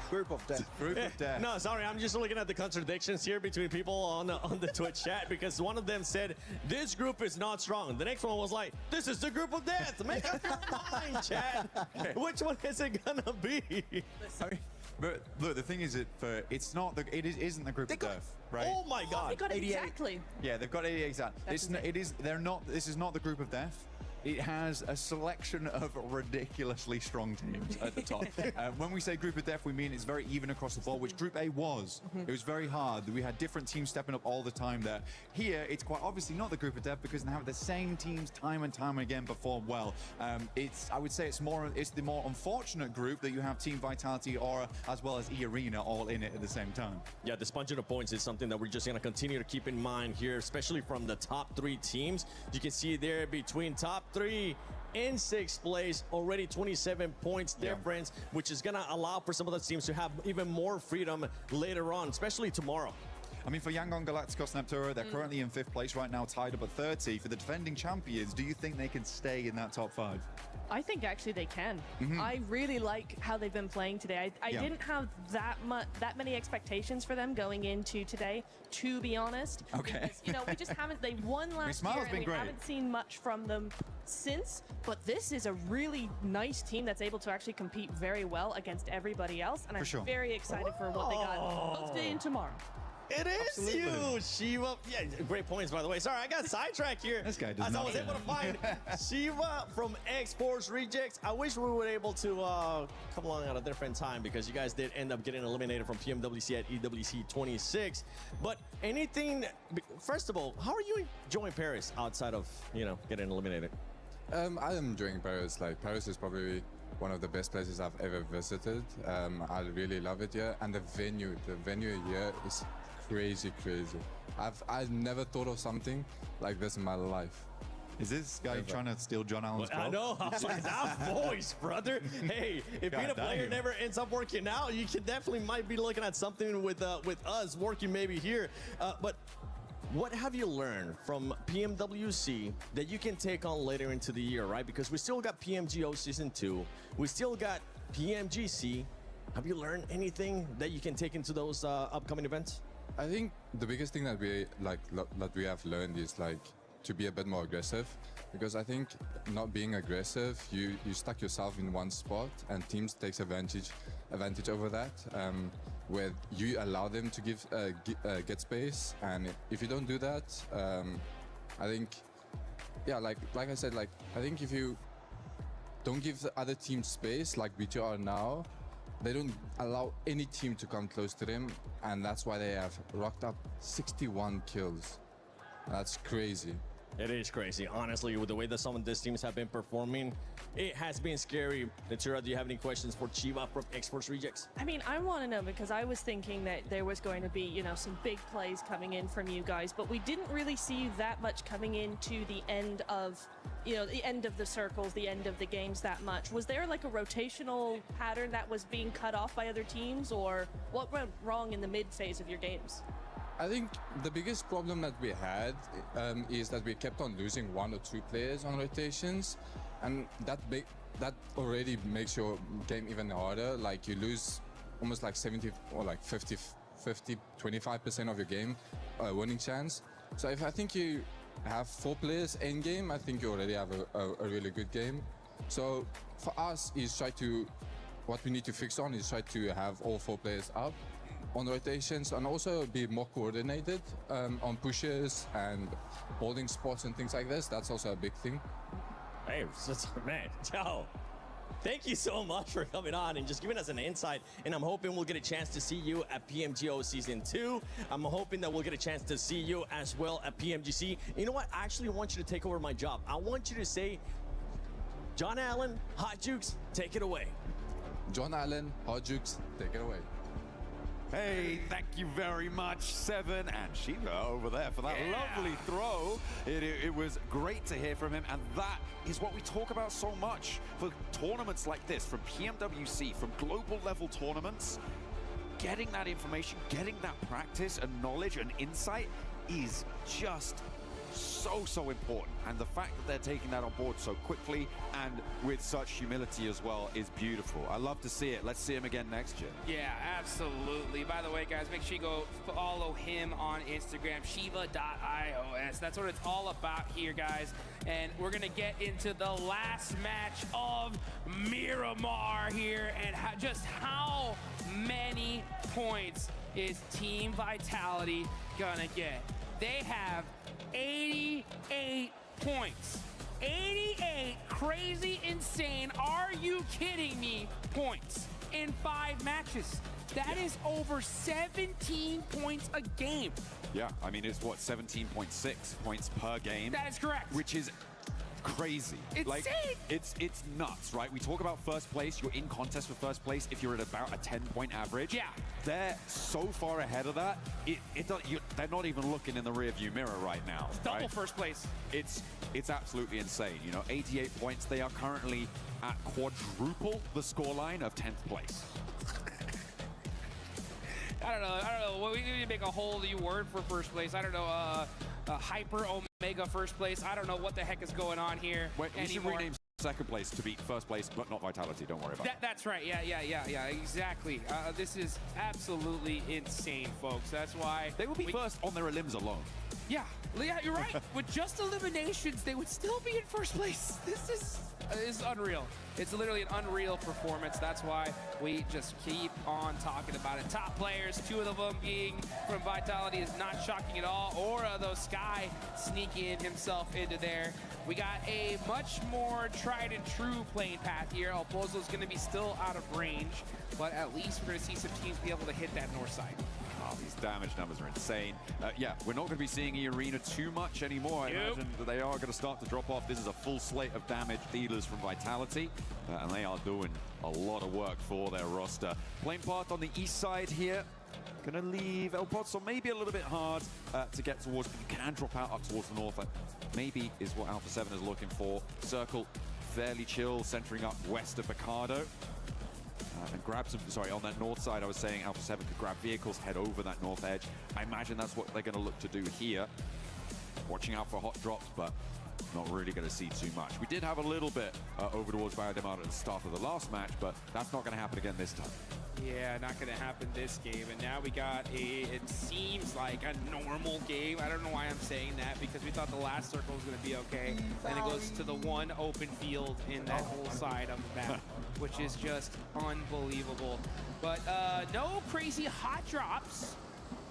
Group of death. Group of death. No, sorry, I'm just looking at the contradictions here between people on the Twitch chat, because one of them said, this group is not strong. The next one was like, this is the group of death. Make up your mind, chat. Which one is it gonna be? But look, the thing is, it's not the, isn't the group of death, right? Oh my God! They got it exactly. Yeah, they've got 88 exact. They're not. This is not the group of death. It has a selection of ridiculously strong teams at the top. When we say group of death, we mean it's very even across the board, which Group A was. It was very hard. We had different teams stepping up all the time there. Here, it's quite obviously not the group of death because now the same teams time and time again perform well. I would say it's the more unfortunate group that you have Team Vitality, Aura, as well as E-Arena all in it at the same time. Yeah, the sponging of points is something that we're just going to continue to keep in mind here, especially from the top 3 teams. You can see there between top 3 in 6th place, already 27 points difference, which is going to allow for some of those teams to have even more freedom later on, especially tomorrow. I mean, for Yangon Galacticos Neptura, they're currently in 5th place right now, tied up at 30. For the defending champions, do you think they can stay in that top 5? I think actually they can. I really like how they've been playing today. I didn't have that many expectations for them going into today, to be honest. Okay. Because, you know, we just haven't. They won last year, and we haven't seen much from them since. But this is a really nice team that's able to actually compete very well against everybody else, and I'm very excited for what they got both today and tomorrow. It is you, Shiva. Yeah, great points, by the way. Sorry, I got sidetracked here. This guy does as not. I was able to find Shiva from X-Force Rejects. I wish we were able to come along at a different time, because you guys did end up getting eliminated from PMWC at EWC 26. But anything, first of all, how are you enjoying Paris outside of, you know, getting eliminated? I am enjoying Paris. Like, Paris is probably one of the best places I've ever visited. I really love it here, and the venue here is crazy. I've never thought of something like this in my life. Is this guy trying to steal John Allen's I know. That voice, brother. Hey, if being a player never ends up working out, you can definitely might be looking at something with us working maybe here. But what have you learned from PMWC that you can take on later into the year, right? Because we still got PMGO Season 2. We still got PMGC. Have you learned anything that you can take into those upcoming events? I think the biggest thing that we have learned is like to be a bit more aggressive, because I think not being aggressive, you stuck yourself in one spot, and teams takes advantage over that, where you allow them to get space, and if you don't do that, I think, yeah, like I said, like I think if you don't give the other team space, like BTR now, they don't allow any team to come close to them, and that's why they have rocked up 61 kills. That's crazy. It is crazy. Honestly, with the way that some of these teams have been performing, it has been scary. Natura, do you have any questions for Chiva from X-Force Rejects? I mean, I want to know, because I was thinking that there was going to be, you know, some big plays coming in from you guys, but we didn't really see that much coming into the end of, you know, the end of the circles, the end of the games that much. Was there like a rotational pattern that was being cut off by other teams, or what went wrong in the mid phase of your games? I think the biggest problem that we had is that we kept on losing 1 or 2 players on rotations, and that already makes your game even harder. Like, you lose almost like 70 or like 25% of your game winning chance. So if I think you have 4 players in game, I think you already have a really good game. So for us, what we need to fix on is try to have all 4 players up on rotations, and also be more coordinated on pushes and holding spots and things like this. That's also a big thing. Hey, man, ciao. Thank you so much for coming on and just giving us an insight. And I'm hoping we'll get a chance to see you at PMGO Season 2. I'm hoping that we'll get a chance to see you as well at PMGC. And you know what? I actually want you to take over my job. I want you to say, John Allen, Hot Jukes, take it away. John Allen, Hot Jukes, take it away. Hey, thank you very much, Seven and Shiva over there for that lovely throw. It was great to hear from him, and that is what we talk about so much for tournaments like this, from PMWC, from global level tournaments. Getting that information, getting that practice and knowledge and insight is just so important, and the fact that they're taking that on board so quickly and with such humility as well is beautiful. I love to see it. Let's see him again next year. Yeah, absolutely. By the way, guys, make sure you go follow him on Instagram, shiva.ios. That's what it's all about here, guys. And we're gonna get into the last match of Miramar here, and just how many points is Team Vitality gonna get? They have 88 points. 88 crazy, insane, are you kidding me, points in 5 matches. That is over 17 points a game. Yeah, I mean, it's what, 17.6 points per game? That is correct. Which is crazy. Insane. Like, it's nuts, right? We talk about first place. You're in contest for first place if you're at about a 10-point average. Yeah. They're so far ahead of that. They're not even looking in the rearview mirror right now. It's double right? first place. It's absolutely insane. You know, 88 points. They are currently at quadruple the scoreline of 10th place. I don't know. Well, we need to make a whole new word for first place. I don't know. Hyper Omega first place. I don't know what the heck is going on here. Wait, we should rename second place to beat first place, but not Vitality. Don't worry about it. That's right. Yeah. Exactly. This is absolutely insane, folks. That's why they will be first on their elims alone. Yeah, you're right. With just eliminations, they would still be in first place. This is unreal. It's literally an unreal performance. That's why we just keep on talking about it. Top players, 2 of them being from Vitality, is not shocking at all. Or though Sky sneaking himself into there. We got a much more tried and true playing path here. Opozo's going to be still out of range, but at least we're going to see some teams be able to hit that north side. Oh, these damage numbers are insane. Yeah, we're not going to be seeing E-Arena too much anymore. I imagine that they are going to start to drop off. This is a full slate of damage dealers from Vitality, and they are doing a lot of work for their roster. Playing part on the east side here. Going to leave El Pozo maybe a little bit hard to get towards, but you can drop out up towards the north. Maybe is what Alpha 7 is looking for. Circle fairly chill, centering up west of Picardo. And grab some, sorry, on that north side, I was saying Alpha 7 could grab vehicles, head over that north edge. I imagine that's what they're going to look to do here. Watching out for hot drops, but not really going to see too much. We did have a little bit over towards Biodemar at the start of the last match, but that's not going to happen again this time. Yeah, not going to happen this game. And now we got it seems like a normal game. I don't know why I'm saying that, because we thought the last circle was going to be okay. And it goes to the one open field in that whole side of the map, which is just unbelievable. But no crazy hot drops.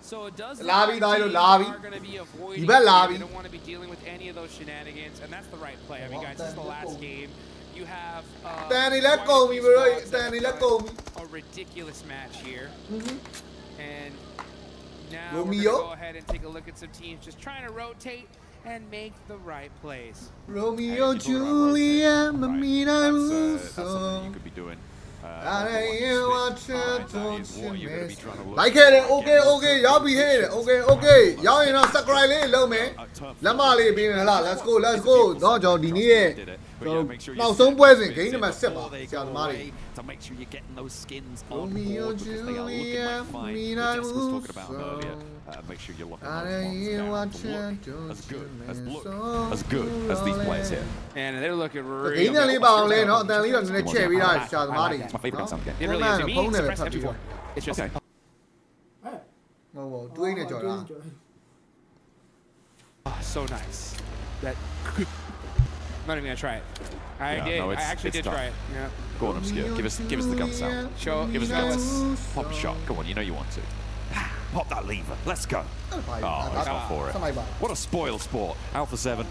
So it does lobby. are going to be avoiding. They don't want to be dealing with any of those shenanigans, and that's the right play. I mean, guys, this is the last game. You have Danny, let go me, bro. Danny, let go me. A ridiculous match here. And now Romeo, we're going to go ahead and take a look at some teams just trying to rotate and make the right plays. Romeo, Julia, Mamina, that's something you could be doing. Like it, okay, y'all be here, okay, y'all ain't not stuck right in, low man. Let's go. No, John, now some boys in game my step up. To make sure you're getting those skins on board, because they are looking like fine. Jess was talking about them earlier. Make sure you're looking as good as these players here. And they're looking really good. It's my favorite gun sound game. It really is. To me, it's press F4. It's just okay. So nice. That I'm not even gonna try it. I actually did try it. Yeah. Go on, Obscure. Give us the gun sound. Give us the gun. Pop a shot. Go on, you know you want to. Pop that lever. Let's go. Oh, he's not for it. What a spoiled sport. Alpha 7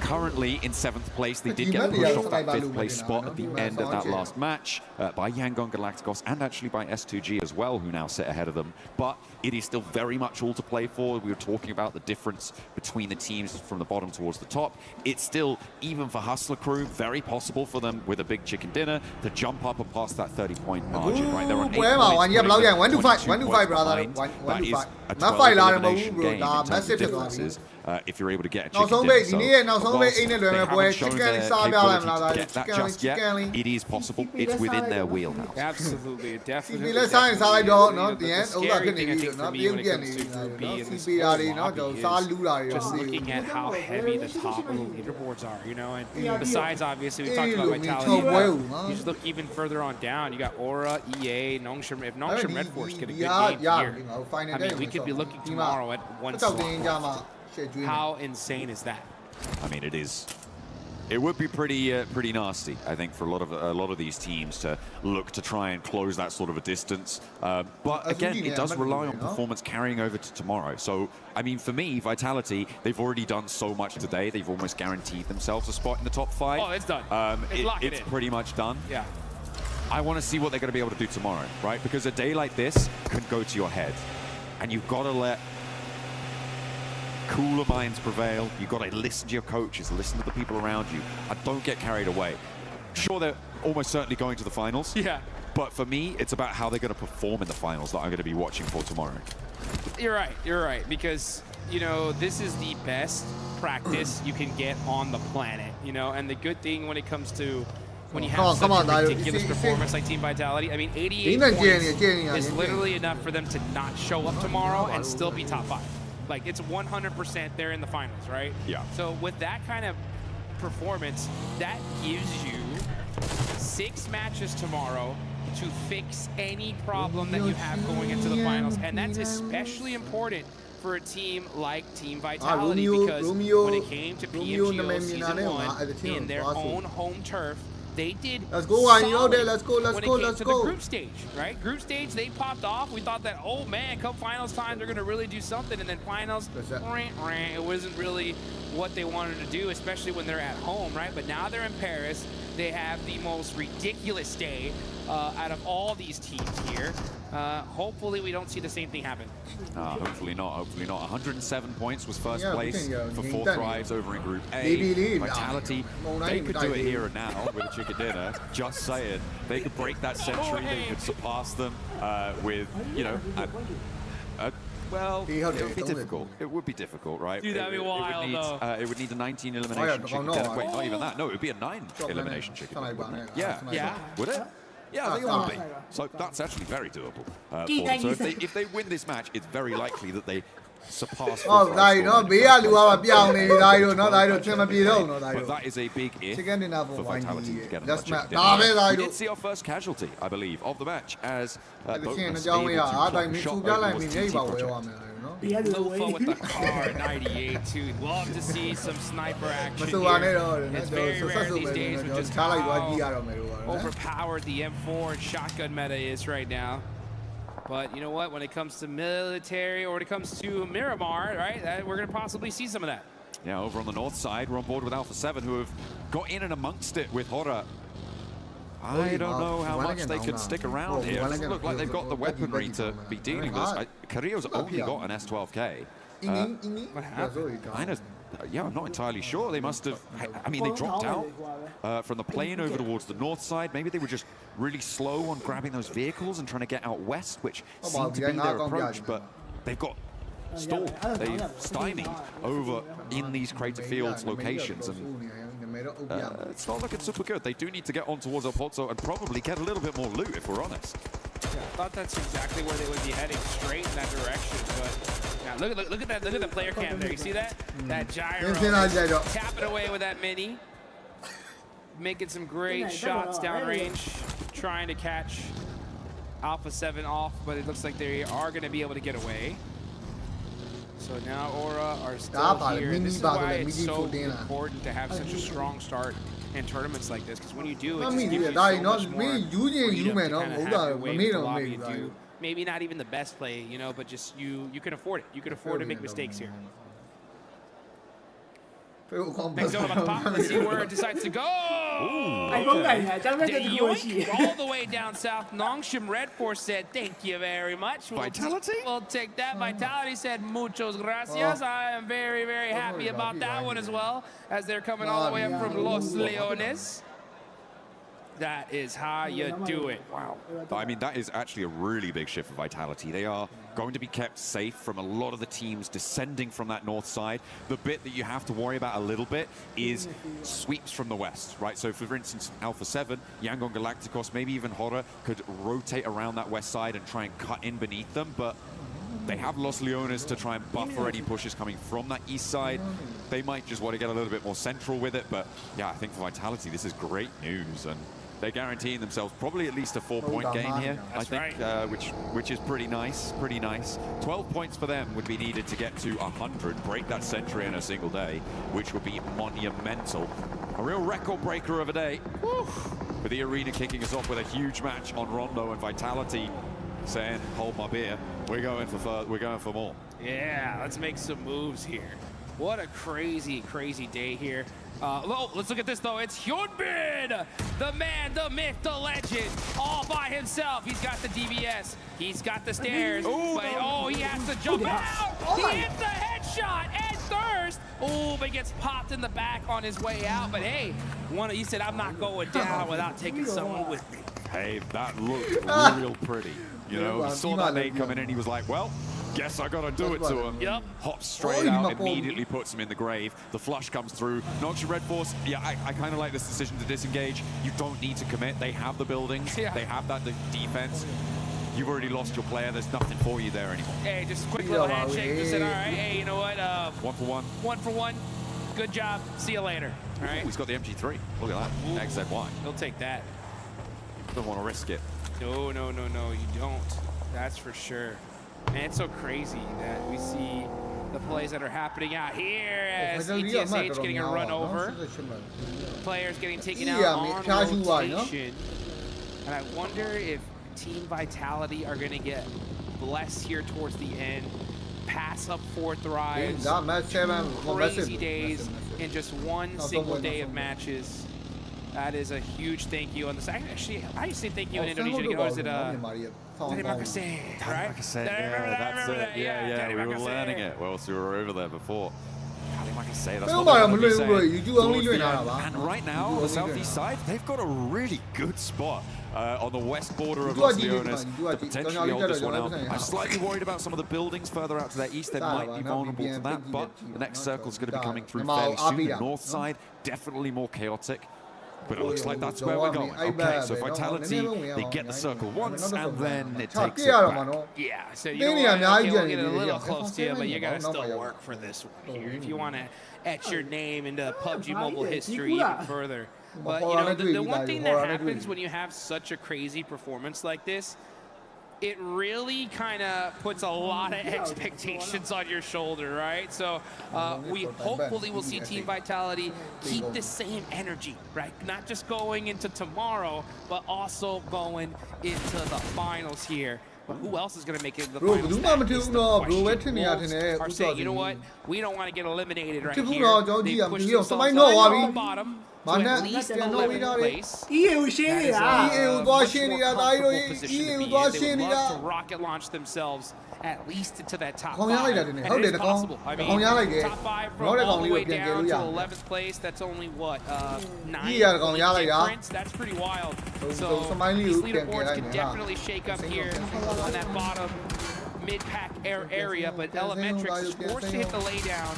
currently in 7th place. They did get pushed off that 5th place spot at the end of that last match by Yangon Galacticos and actually by S2G as well, who now sit ahead of them. But it is still very much all to play for. We were talking about the difference between the teams from the bottom towards the top. It's still, even for Hustler Crew, very possible for them with a big chicken dinner to jump up and pass that 30-point margin. Right, they're on 8 points. 1 to 5, brother. That is a 12 elimination game in terms of differences. If you're able to get a chicken dinner. So, whilst they haven't shown their capability to get that just yet, it is possible. It's within their wheelhouse. Absolutely, definitely. The scary thing, I think, for me when it comes to Group B and this whole lobby is just looking at how heavy the top of the leaderboards are, you know. And besides, obviously, we talked about Vitality. You just look even further on down. You got Aura, EA, Nongshim. If Nongshim Red Force get a good game here, I mean, we could be looking tomorrow at 1 slot. How insane is that? I mean, it is. It would be pretty nasty, I think, for a lot of these teams to look to try and close that sort of a distance. But again, it does rely on performance carrying over to tomorrow. So, I mean, for me, Vitality, they've already done so much today. They've almost guaranteed themselves a spot in the top 5. Oh, it's done. It's pretty much done. Yeah. I want to see what they're going to be able to do tomorrow, right? Because a day like this can go to your head, and you've got to let cooler minds prevail. You've got to listen to your coaches, listen to the people around you, and don't get carried away. Sure, they're almost certainly going to the finals. Yeah. But for me, it's about how they're going to perform in the finals that I'm going to be watching for tomorrow. You're right, because, you know, this is the best practice you can get on the planet, you know, and the good thing when it comes to when you have such a ridiculous performance like Team Vitality, I mean, 88 points is literally enough for them to not show up tomorrow and still be top 5. Like, it's 100% they're in the finals, right? Yeah. So with that kind of performance, that gives you 6 matches tomorrow to fix any problem that you have going into the finals. And that's especially important for a team like Team Vitality because when it came to PMGO Season 1 in their own home turf, they did let's go. The group stage, right? Group stage, they popped off. We thought that, oh man, come finals time, they're gonna really do something. And then finals, it wasn't really what they wanted to do, especially when they're at home, right? But now they're in Paris. They have the most ridiculous day out of all these teams here. Hopefully we don't see the same thing happen. Hopefully not, hopefully not. 107 points was first place for 4 Thrives over in Group A. Vitality, they could do it here and now with a chicken dinner. Just saying. They could break that century, they could surpass them with, you know, well, it would be difficult. It would be difficult, right? Dude, that'd be wild, though. It would need a 19 elimination chicken dinner. Wait, not even that. No, it would be a 9 elimination chicken dinner, wouldn't it? Yeah. Would it? Yeah, I think it would be. So that's actually very doable for them. So if they win this match, it's very likely that they surpass. But that is a big if for Vitality to get another chicken dinner. We did see our first casualty, I believe, of the match as Boatness able to shot over towards TT Project. Lufa with the car 98 too. Love to see some sniper action here. It's very rare these days with just how overpowered the M4 and shotgun meta is right now. But you know what? When it comes to military or when it comes to Miramar, right, we're going to possibly see some of that. Yeah, over on the north side, we're on board with Alpha 7, who have got in and amongst it with Hora. I don't know how much they could stick around here. It doesn't look like they've got the weaponry to be dealing with this. Carrillo's only got an S12K. What happened? Yeah, I'm not entirely sure. They must have, I mean, they dropped out from the plane over towards the north side. Maybe they were just really slow on grabbing those vehicles and trying to get out west, which seemed to be their approach, but they've got stalled. They've stymied over in these Crater Fields locations, and it's not looking super good. They do need to get on towards El Pozo and probably get a little bit more loot, if we're honest. Yeah, I thought that's exactly where they would be heading, straight in that direction. But now look at the player cam there. You see that? That gyro. Tapping away with that mini, making some great shots downrange, trying to catch Alpha 7 off, but it looks like they are going to be able to get away. So now Aura are still here. And this is why it's so important to have such a strong start in tournaments like this, because when you do, it just gives you so much more freedom to kind of have your way with the lobby and do maybe not even the best play, you know, but just you can afford it. You can afford to make mistakes here. Next zone about to pop. Let's see where it decides to go. Yoink, all the way down south. Nongshim Red Force said, thank you very much. Vitality? We'll take that. Vitality said, muchos gracias. I am very, very happy about that one as well, as they're coming all the way up from Los Leones. That is how you do it. Wow. I mean, that is actually a really big shift for Vitality. They are going to be kept safe from a lot of the teams descending from that north side. The bit that you have to worry about a little bit is sweeps from the west, right? So for instance, Alpha 7, Yangon Galacticos, maybe even Horror could rotate around that west side and try and cut in beneath them, but they have Los Leones to try and buffer any pushes coming from that east side. They might just want to get a little bit more central with it, but yeah, I think for Vitality, this is great news, and they're guaranteeing themselves probably at least a 4-point game here, I think, which is pretty nice, 12 points for them would be needed to get to 100, break that century in a single day, which would be monumental. A real record breaker of a day. Woo. With the arena kicking us off with a huge match on Rondo, and Vitality saying, hold my beer, we're going for more. Yeah, let's make some moves here. What a crazy, crazy day here. Let's look at this, though. It's Hyunbin, the man, the myth, the legend, all by himself. He's got the DBS. He's got the stairs. But, he has to jump out. He hits the headshot and thirst. Oh, but gets popped in the back on his way out. But, hey, he said, I'm not going down without taking someone with me. Hey, that looked real pretty. You know, he saw that nade coming in. He was like, well, guess I gotta do it to him. Yep. Hops straight out, immediately puts him in the grave. The flush comes through. Nongshim Red Force, yeah, I kind of like this decision to disengage. You don't need to commit. They have the buildings. Yeah. They have that defense. You've already lost your player. There's nothing for you there anymore. Hey, just a quick little handshake. Just said, all right, hey, you know what? 1 for 1. 1 for 1. Good job. See you later. All right. Ooh, he's got the MG3. Look at that. XZY. He'll take that. Don't want to risk it. No, you don't. That's for sure. Man, it's so crazy that we see the plays that are happening out here as ETSH getting a run over. Players getting taken out on rotation. And I wonder if Team Vitality are going to get blessed here towards the end. Pass up 4 thrives. Crazy days in just one single day of matches. That is a huge thank you on the side. Actually, I used to say thank you in Indonesia. Was it Tari Makase, right? That's it. Yeah, we were learning it. Well, we were over there before. Tari Makase, that's and right now, on the southeast side, they've got a really good spot on the west border of Los Leones to potentially hold this one out. I'm slightly worried about some of the buildings further out to their east. They might be vulnerable to that, but the next circle is going to be coming through fairly soon. The north side, definitely more chaotic. But it looks like that's where we're going. Okay, so Vitality, they get the circle once, and then it takes it back. Yeah, so you we'll get a little close to you, but you gotta still work for this one here if you want to etch your name into PUBG Mobile history even further. But you know, the one thing that happens when you have such a crazy performance like this, it really kind of puts a lot of expectations on your shoulder, right? So we hopefully will see Team Vitality keep the same energy, right? Not just going into tomorrow, but also going into the finals here. But who else is going to make it to the finals? Wolves are saying, you know what? We don't want to get eliminated right here. They pushed themselves up to the bottom. To at least an 11th place. That is a much more comfortable position to be in. They would love to rocket launch themselves at least into that top 5. And it is possible. I mean, top 5 from all the way down to 11th place, that's only what, 9 difference? That's pretty wild. So these leaderboards can definitely shake up here on that bottom mid-pack area, but Elementrix is forced to hit the laydown.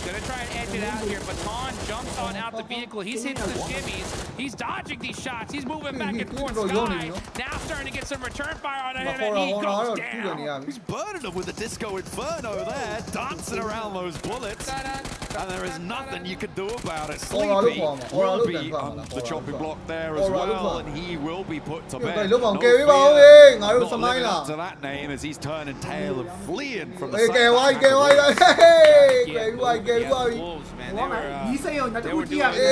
Gonna try and edge it out here. Baton jumps on out the vehicle. He's hitting the shimmies. He's dodging these shots. He's moving back and forth. Sky now starting to get some return fire on him, and he goes down. He's burning them with the Disco Inferno there, dancing around those bullets. And there is nothing you can do about it. Sleepy will be on the chopping block there as well, and he will be put to bed. No fear, not living up to that name as he's turning tail and fleeing from the side. Wolves, man. They were doing Alpha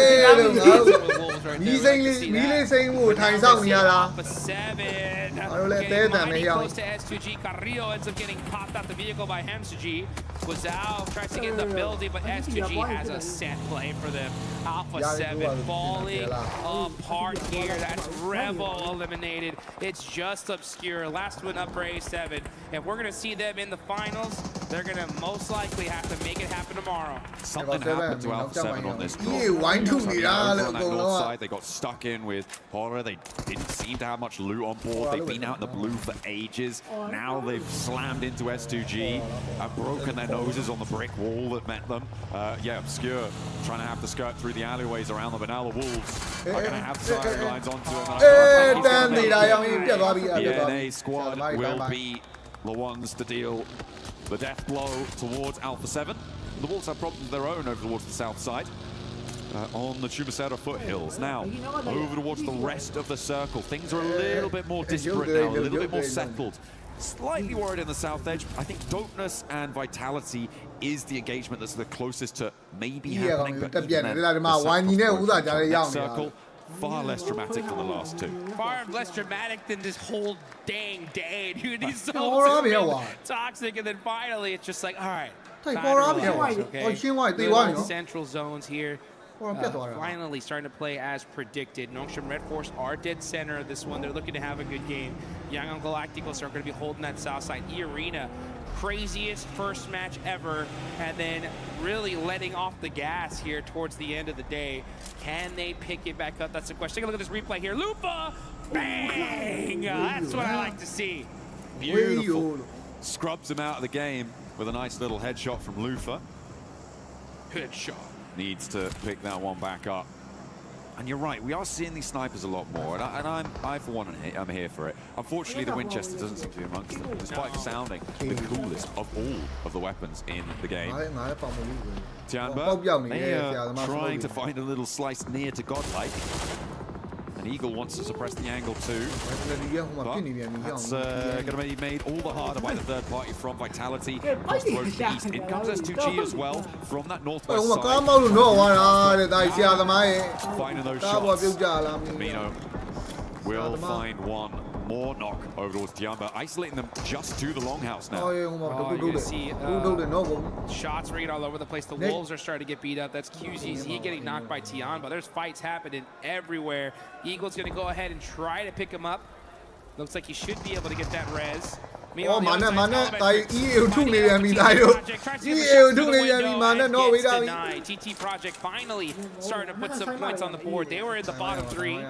7. Getting mighty close to S2G. Carrillo ends up getting popped out the vehicle by Hamsuji. Guazao tries to get in the building, but S2G S2G has a set play for them. Alpha 7 falling apart here. That's Rebel eliminated. It's just Obscure. Last one up for A7. If we're going to see them in the finals, they're going to most likely have to make it happen tomorrow. Something happened to Alpha 7 on this drop. Over on that north side, they got stuck in with Horror. They didn't seem to have much loot on board. They've been out in the blue for ages. Now they've slammed into S2G and broken their noses on the brick wall that met them. Yeah, Obscure trying to have to skirt through the alleyways around them, but now the Wolves are going to have the siren lines onto it. The NA squad will be the ones to deal the death blow towards Alpha 7. The Wolves have problems of their own over towards the south side. On the Chumacera foothills. Now, over towards the rest of the circle. Things are a little bit more disparate now, a little bit more settled. Slightly worried in the south edge. I think Dopeness and Vitality is the engagement that's the closest to maybe happening, but even then, the next circle, far less dramatic than the last two. Far less dramatic than this whole dang day, dude. These zones are toxic, and then finally it's just like, all right. Central zones here. Finally starting to play as predicted. Nongshim Red Force are dead center of this one. They're looking to have a good game. Young and Galacticos are going to be holding that south side. E-Arena, craziest first match ever, and then really letting off the gas here towards the end of the day. Can they pick it back up? That's the question. Take a look at this replay here. Lupa! Bang! That's what I like to see. Beautiful. Scrubs him out of the game with a nice little headshot from Lufa. Headshot. Needs to pick that one back up. And you're right, we are seeing these snipers a lot more, and I for one, I'm here for it. Unfortunately, the Winchester doesn't seem to be amongst them, despite sounding the coolest of all of the weapons in the game. Tianba, they are trying to find a little slice near to Godlike. And Eagle wants to suppress the angle too. But that's going to be made all the harder by the third party from Vitality. Across the road to the east. In comes S2G as well from that northwest side. Finding those shots. Mino will find one more knock over towards Tiamba, isolating them just to the longhouse now. You're going to see shots ringing all over the place. The Wolves are starting to get beat up. That's QZZ getting knocked by Tiamba. There's fights happening everywhere. Eagle's going to go ahead and try to pick him up. Looks like he should be able to get that res. TT Project finally starting to put some points on the board. They were in the bottom three,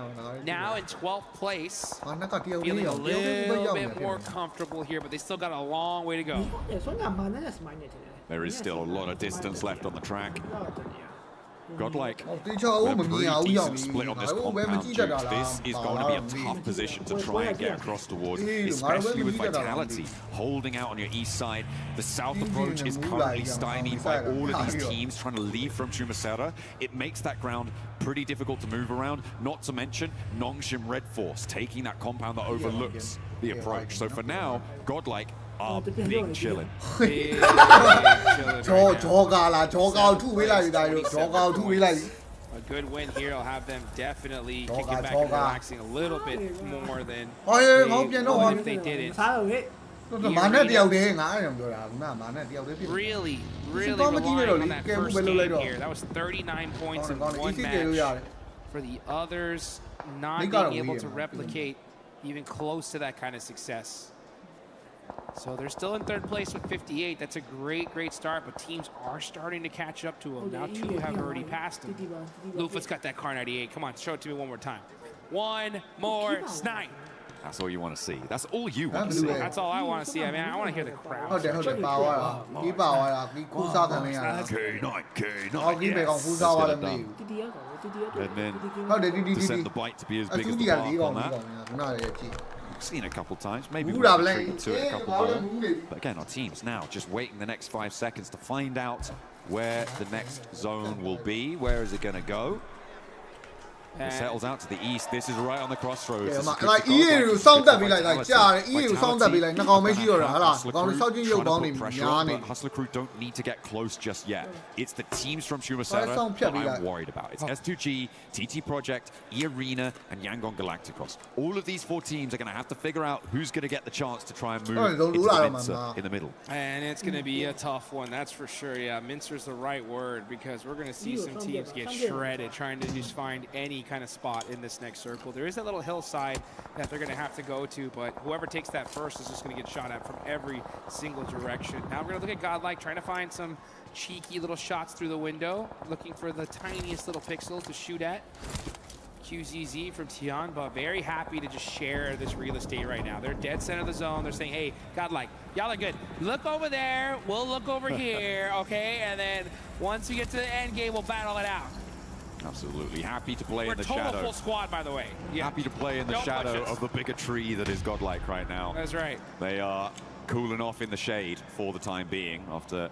now in 12th place. Feeling a little bit more comfortable here, but they still got a long way to go. There is still a lot of distance left on the track. Godlike, a pretty decent split on this compound, Jukes. This is going to be a tough position to try and get across towards, especially with Vitality holding out on your east side. The south approach is currently stymied by all of these teams trying to leave from Chumacera. It makes that ground pretty difficult to move around, not to mention Nongshim Red Force taking that compound that overlooks the approach. So for now, Godlike are big chilling. A good win here will have them definitely kicking back and relaxing a little bit more than if they didn't. Really relying on that first game here. That was 39 points in one match. For the others, not being able to replicate even close to that kind of success. So they're still in third place with 58. That's a great start, but teams are starting to catch up to them. Now two have already passed them. Lufa's got that car 98. Come on, show it to me one more time. One more snipe. That's all you want to see. That's all you want to see. That's all I want to see. I mean, I want to hear the crowd. K9. And then to send the bite to be as big as the bark on that. Seen a couple times, maybe we'll treat to it a couple more. But again, our team's now just waiting the next 5 seconds to find out where the next zone will be. Where is it going to go? It settles out to the east. This is right on the crossroads. Like EA စောင့်တက်ပြီးလိုက်ကြားတယ် EA ကိုစောင့်တက်ပြီးလိုက်နှကောင်မရှိတော့တာဟာလားကောင်စောင့်ချင်းရုပ်ပေါင်းနေများနေ Hustler Crew don't need to get close just yet. It's the teams from Shumasera that I'm worried about. It's S2G, TT Project, E-Arena, and Yangon Galacticos. All of these 4 teams are going to have to figure out who's going to get the chance to try and move into the Mincer in the middle. And it's going to be a tough one, that's for sure. Yeah, Mincer's the right word because we're going to see some teams get shredded trying to just find any kind of spot in this next circle. There is a little hillside that they're going to have to go to, but whoever takes that first is just going to get shot at from every single direction. Now we're going to look at Godlike trying to find some cheeky little shots through the window, looking for the tiniest little pixel to shoot at. QZZ from Tianba, very happy to just share this real estate right now. They're dead center of the zone. They're saying, hey, Godlike, y'all are good. Look over there. We'll look over here, okay? And then once we get to the end game, we'll battle it out. Absolutely. Happy to play in the We're shadow. total full squad, by the way. Yeah. Happy to play in the shadow of the bigger tree that is Godlike right now. That's right. They are cooling off in the shade for the time being after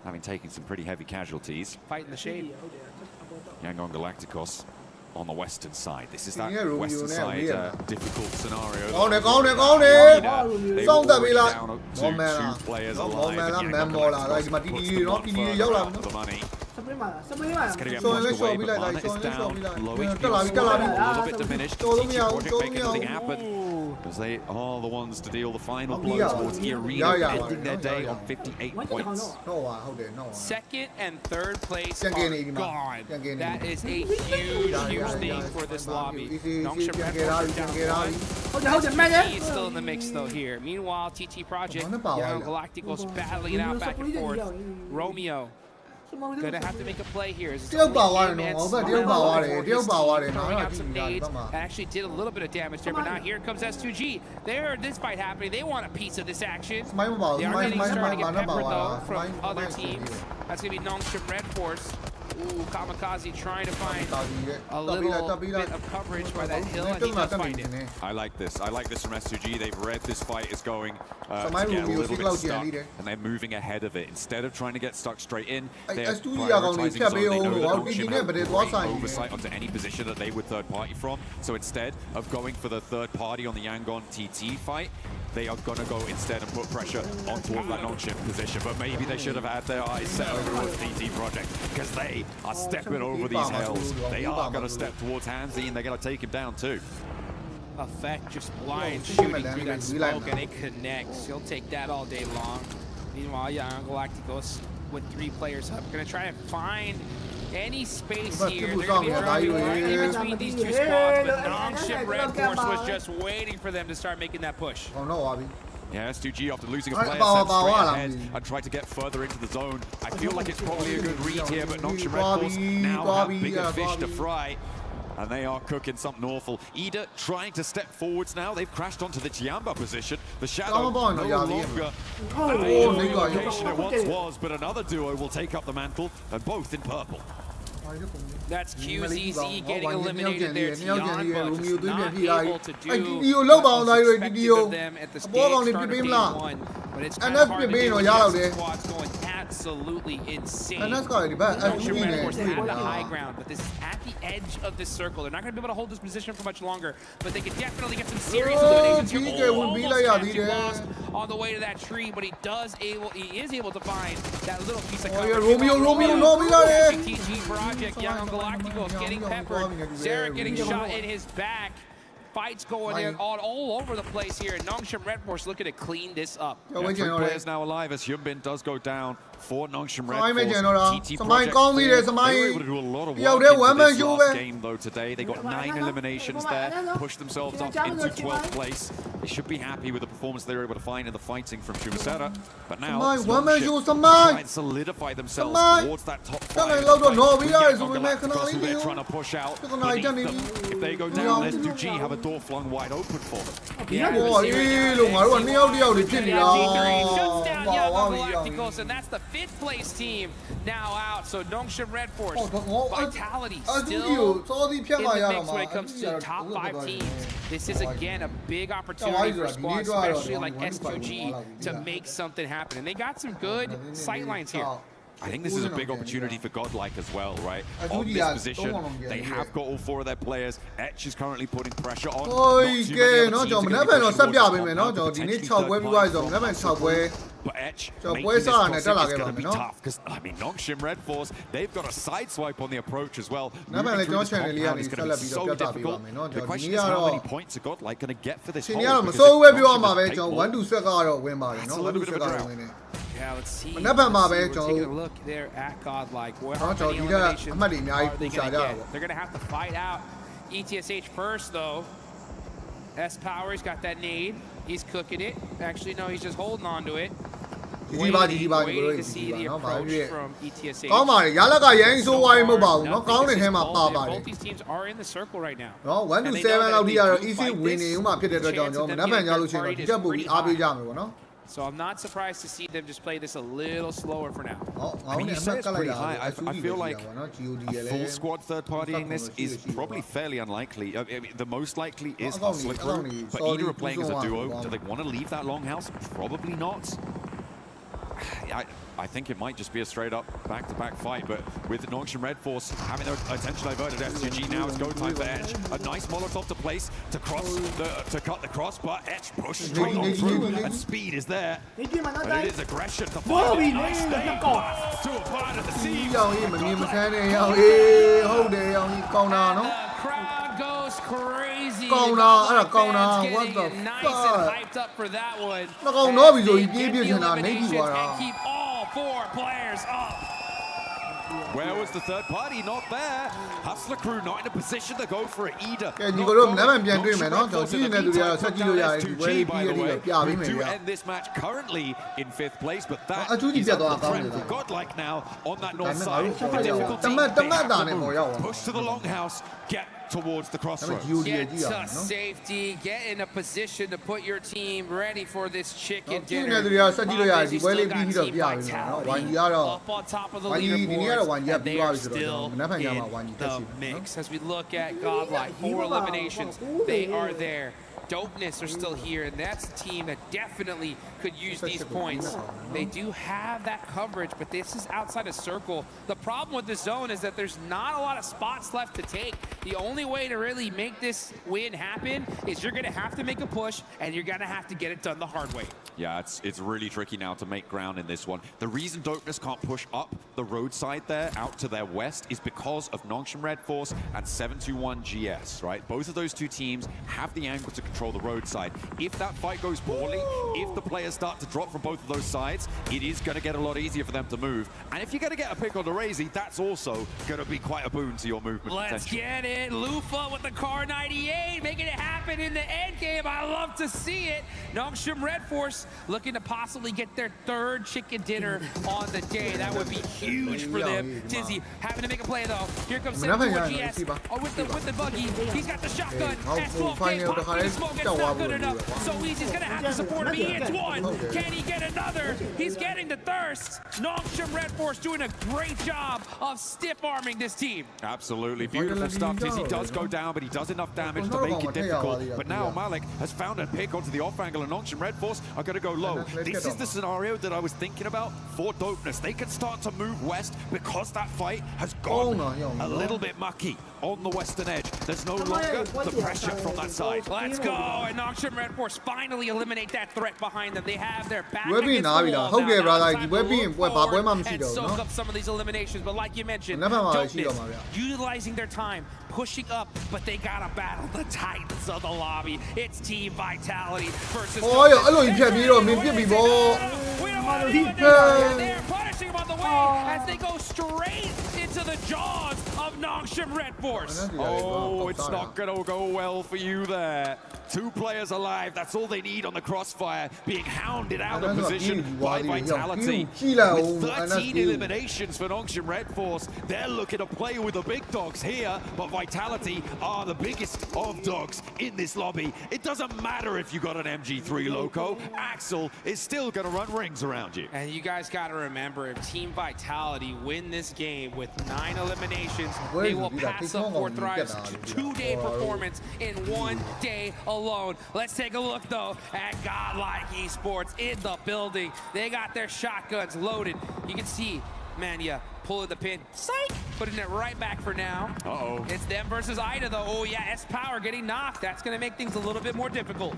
having taken some pretty heavy casualties. Fight in the shade. Yangon Galacticos on the western side. This is that western side difficult scenario. Go on, They go will that be down like to 2 players alive. And Yangon Galacticos put the money. It's going to get pushed away, but Mana is down. Low HP a little bit diminished. TT Project make anything happen. Because they are the ones to deal the final blow towards E-Arena, ending their day on 58 points. Second and third place are gone. That is a huge, huge thing for this lobby. Nongshim Red Bull down 1. He's still in the mix though here. Meanwhile, TT Project, Young Galacticos battling it out back and forth. Romeo gonna have to make a play here. Throwing out some nades. That actually did a little bit of damage there, but now here comes S2G. There, this fight happening. They want a piece of this action. They are getting starting to get peppered though from other teams. That's gonna be Nongshim Red Force. Ooh, Kamikaze trying to find a little bit of coverage by that hill, and he does find it. I like this. I like this from S2G. They've read this fight is going to get a little bit stuck, and they're moving ahead of it. Instead of trying to get stuck straight in, they're prioritizing zone. They know that Nongshim have great oversight onto any position that they would third party from. So instead of going for the third party on the Yangon TT fight, they are going to go instead and put pressure on towards that Nongshim position. But maybe they should have had their eyes set over towards TT Project, because they are stepping over these hills. They are going to step towards Hansi, and they're going to take him down too. Effect just blind shooting through that smoke, and it connects. He'll take that all day long. Meanwhile, Young Galacticos with 3 players up, going to try to find any space here. They're going to be driving right in between these 2 squads, but Nongshim Red Force was just waiting for them to start making that push. Oh no, Abi. Yeah, S2G after losing a player set straight ahead and tried to get further into the zone. I feel like it's probably a good read here, but Nongshim Red Force now have bigger fish to fry. And they are cooking something awful. Ida trying to step forwards now. They've crashed onto the Tiamba position. The shadow no longer the location it once was, but another duo will take up the mantle, and both in purple. That's QZZ getting eliminated there. Tianba just not able to do expected of them at the start of game 1. But it's kind of hard to do when the squad's going absolutely insane. Nongshim Red Force had the high ground, but this is at the edge of this circle. They're not going to be able to hold this position for much longer, but they could definitely get some serious eliminations here. Almost lost on the way to that tree, but he is able to find that little piece of coverage. TT Project, Young Galacticos getting peppered. Zarek getting shot in his back. Fights going in all over the place here. Nongshim Red Force looking to clean this up. Yeah, 3 players now alive as Hyunbin does go down for Nongshim Red Force. TT Project, they were able to do a lot of work into this last game though today. They got 9 eliminations there, pushed themselves up into 12th place. They should be happy with the performance they were able to find in the fighting from Shumasera. But now Nongshim try and solidify themselves towards that top 5. They're trying to push out beneath them. If they go down, S2G have a door flung wide open for them. And that's the 5th place team now out. So Nongshim Red Force, Vitality still in the mix when it comes to top 5 teams. This is again a big opportunity for squads, especially like S2G, to make something happen. And they got some good sight lines here. I think this is a big opportunity for Godlike as well, right? On this position, they have got all 4 of their players. Etch is currently putting pressure on. But Etch making this crossing is going to be tough because, I mean, Nongshim Red Force, they've got a side swipe on the approach as well. Moving through this compound is going to be so difficult. The question is how many points are Godlike going to get for this hole? Yeah, let's see. Taking a look there at Godlike. How many eliminations are they going to get? They're going to have to fight out ETSH first, though. S-Power, he's got that nade. He's cooking it. Actually, no, he's just holding on to it. Waiting to see the approach from ETSH. Both these teams are in the circle right now. So I'm not surprised to see them just play this a little slower for now. I mean, you say it's pretty high. I feel like a full squad third partying this is probably fairly unlikely. I mean, the most likely is Hustler Crew, but either are playing as a duo. Do they want to leave that longhouse? Probably not. I think it might just be a straight up back-to-back fight, but with Nongshim Red Force having their attention diverted, FCG now it's go time for Etch. A nice Molotov to place to cut the cross, but Etch pushes straight on through, and speed is there. But it is aggression to find it. Nice name blast to a part of the scene. Crowd goes crazy. What the nice and hyped up for that one. And keep all 4 players up. Where was the third party? Not there. Hustler Crew not in a position to go for it either. We do end this match currently in 5th place, but that is up the trend for Godlike now on that north side. The difficulty, they have to push to the longhouse, get towards the crossroads. Get to safety, get in a position to put your team ready for this chicken dinner. You still got Team Vitality up on top of the leaderboard, and they are still in the mix. As we look at Godlike, 4 eliminations, they are there. Dopeness are still here, and that's a team that definitely could use these points. They do have that coverage, but this is outside of circle. The problem with the zone is that there's not a lot of spots left to take. The only way to really make this win happen is you're going to have to make a push, and you're going to have to get it done the hard way. Yeah, it's really tricky now to make ground in this one. The reason Dopeness can't push up the roadside there out to their west is because of Nongshim Red Force and 721 GS, right? Both of those 2 teams have the angle to control the roadside. If that fight goes poorly, if the players start to drop from both of those sides, it is going to get a lot easier for them to move. And if you're going to get a pick on the Razy, that's also going to be quite a boon to your movement. Let's get it. Lufa with the Car 98, making it happen in the end game. I love to see it. Nongshim Red Force looking to possibly get their 3rd chicken dinner on the day. That would be huge for them. Tizzy having to make a play though. Here comes 721 GS with the buggy. He's got the shotgun. S12 smoke. It's not good enough. So Easy's gonna have to support him. He hits 1. Can he get another? He's getting the thirst. Nongshim Red Force doing a great job of stiff arming this team. Absolutely beautiful stuff. Tizzy does go down, but he does enough damage to make it difficult. But now Malik has found a pick onto the off angle, and Nongshim Red Force are going to go low. This is the scenario that I was thinking about for Dopeness. They can start to move west because that fight has gone a little bit mucky on the western edge. There's no longer the pressure from that side. Let's go, and Nongshim Red Force finally eliminate that threat behind them. They have their back against the wall now. And soak up some of these eliminations, but like you mentioned, Dopeness utilizing their time, pushing up, but they gotta battle the titans of the lobby. It's Team Vitality versus They're punishing him on the way as they go straight into the jaws of Nongshim Red Force. Oh, it's not gonna go well for you there. 2 players alive, that's all they need on the crossfire, being hounded out of position by Vitality. With 13 eliminations for Nongshim Red Force, they're looking to play with the big dogs here, but Vitality are the biggest of dogs in this lobby. It doesn't matter if you got an MG3 Loco, Axel is still gonna run rings around you. And you guys gotta remember, if Team Vitality win this game with 9 eliminations, they will pass up for Thrive's 2-day performance in 1 day alone. Let's take a look though at Godlike Esports in the building. They got their shotguns loaded. You can see Mania pulling the pin. Psych! Putting it right back for now. Uh-oh. It's them versus Ida, though. Oh, yeah, S-Power getting knocked. That's going to make things a little bit more difficult.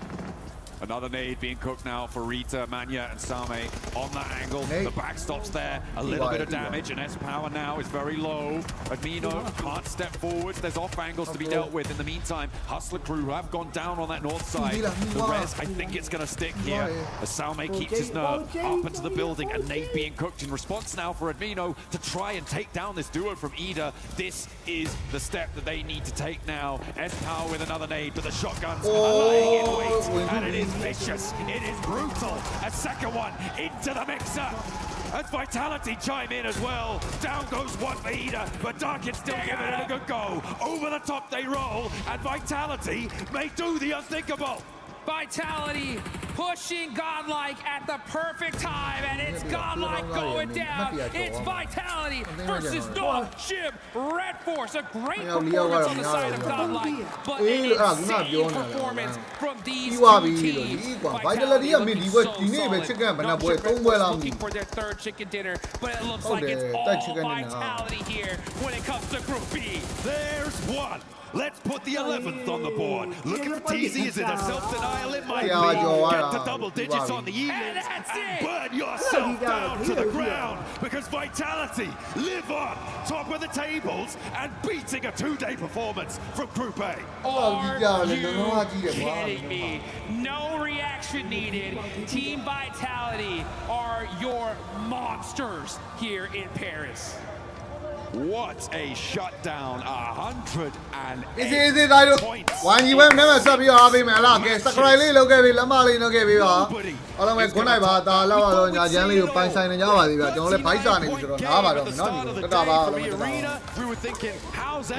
Another nade being cooked now for Rita, Manya, and Same on that angle. The backstop's there, a little bit of damage, and S-Power now is very low. Admino can't step forward. There's off angles to be dealt with. In the meantime, Hustler crew have gone down on that north side. The res, I think it's going to stick here as Same keeps his nerve up into the building. A nade being cooked in response now for Admino to try and take down this duo from Ida. This is the step that they need to take now. S-Power with another nade, but the shotguns are lying in wait, and it is vicious, it is brutal. A second one into the mixer. As Vitality chime in as well. Down goes one for Ida, but Darkin still giving it a good go. Over the top they roll, and Vitality may do the unthinkable. Vitality pushing Godlike at the perfect time, and it's Godlike going down. It's Vitality versus Nongshim Red Force. A great performance on the side of Godlike, but an insane performance from these two teams. Vitality looking so solid. Looking for their third chicken dinner, but it looks like it's all Vitality here when it comes to Group B. There's one. Let's put the 11th on the board. Looking for TZ, is it a self-denial? It might be. Get to double digits on the evenings and burn yourself down to the ground, because Vitality live on top of the tables and beating a two-day performance from Group A. Are you kidding me? No reaction needed. Team Vitality are your monsters here in Paris. What a shutdown, 108 easy တိုင်းတို့ဝိုင်းကြီးပဲနံပါတ်ဆက်ပြီးတော့အားပေးမယ်လားကဲ subscribe လေးလုပ်ခဲ့ပြီလက်မလေးလုပ်ခဲ့ပြီပါအားလုံးပဲ good night ပါဒါလောက်ပါတော့ညာချမ်းလေးကိုပိုင်ဆိုင်နေကြပါသေးဗျာကျွန်တော်လည်းဘိုက်စာနေပြီဆိုတော့နားပါတော့မယ်နော်ညီတို့တတပါအားလုံးပဲတတပါ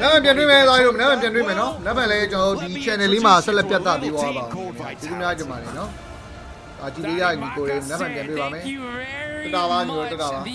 နောက်ပြန်တွေ့မယ်သားတို့နောက်ပြန်တွေ့မယ်နော်နောက်ပြန်လဲကျွန်တော်ဒီ channel လေးမှာဆက်လက်ပြတ်သားပေးပါပါဒီများကြပါလေနော်အာဒီလေးရညီကိုလေးနောက်ပြန်တွေ့ပါမယ်တတပါညီတို့တတပါ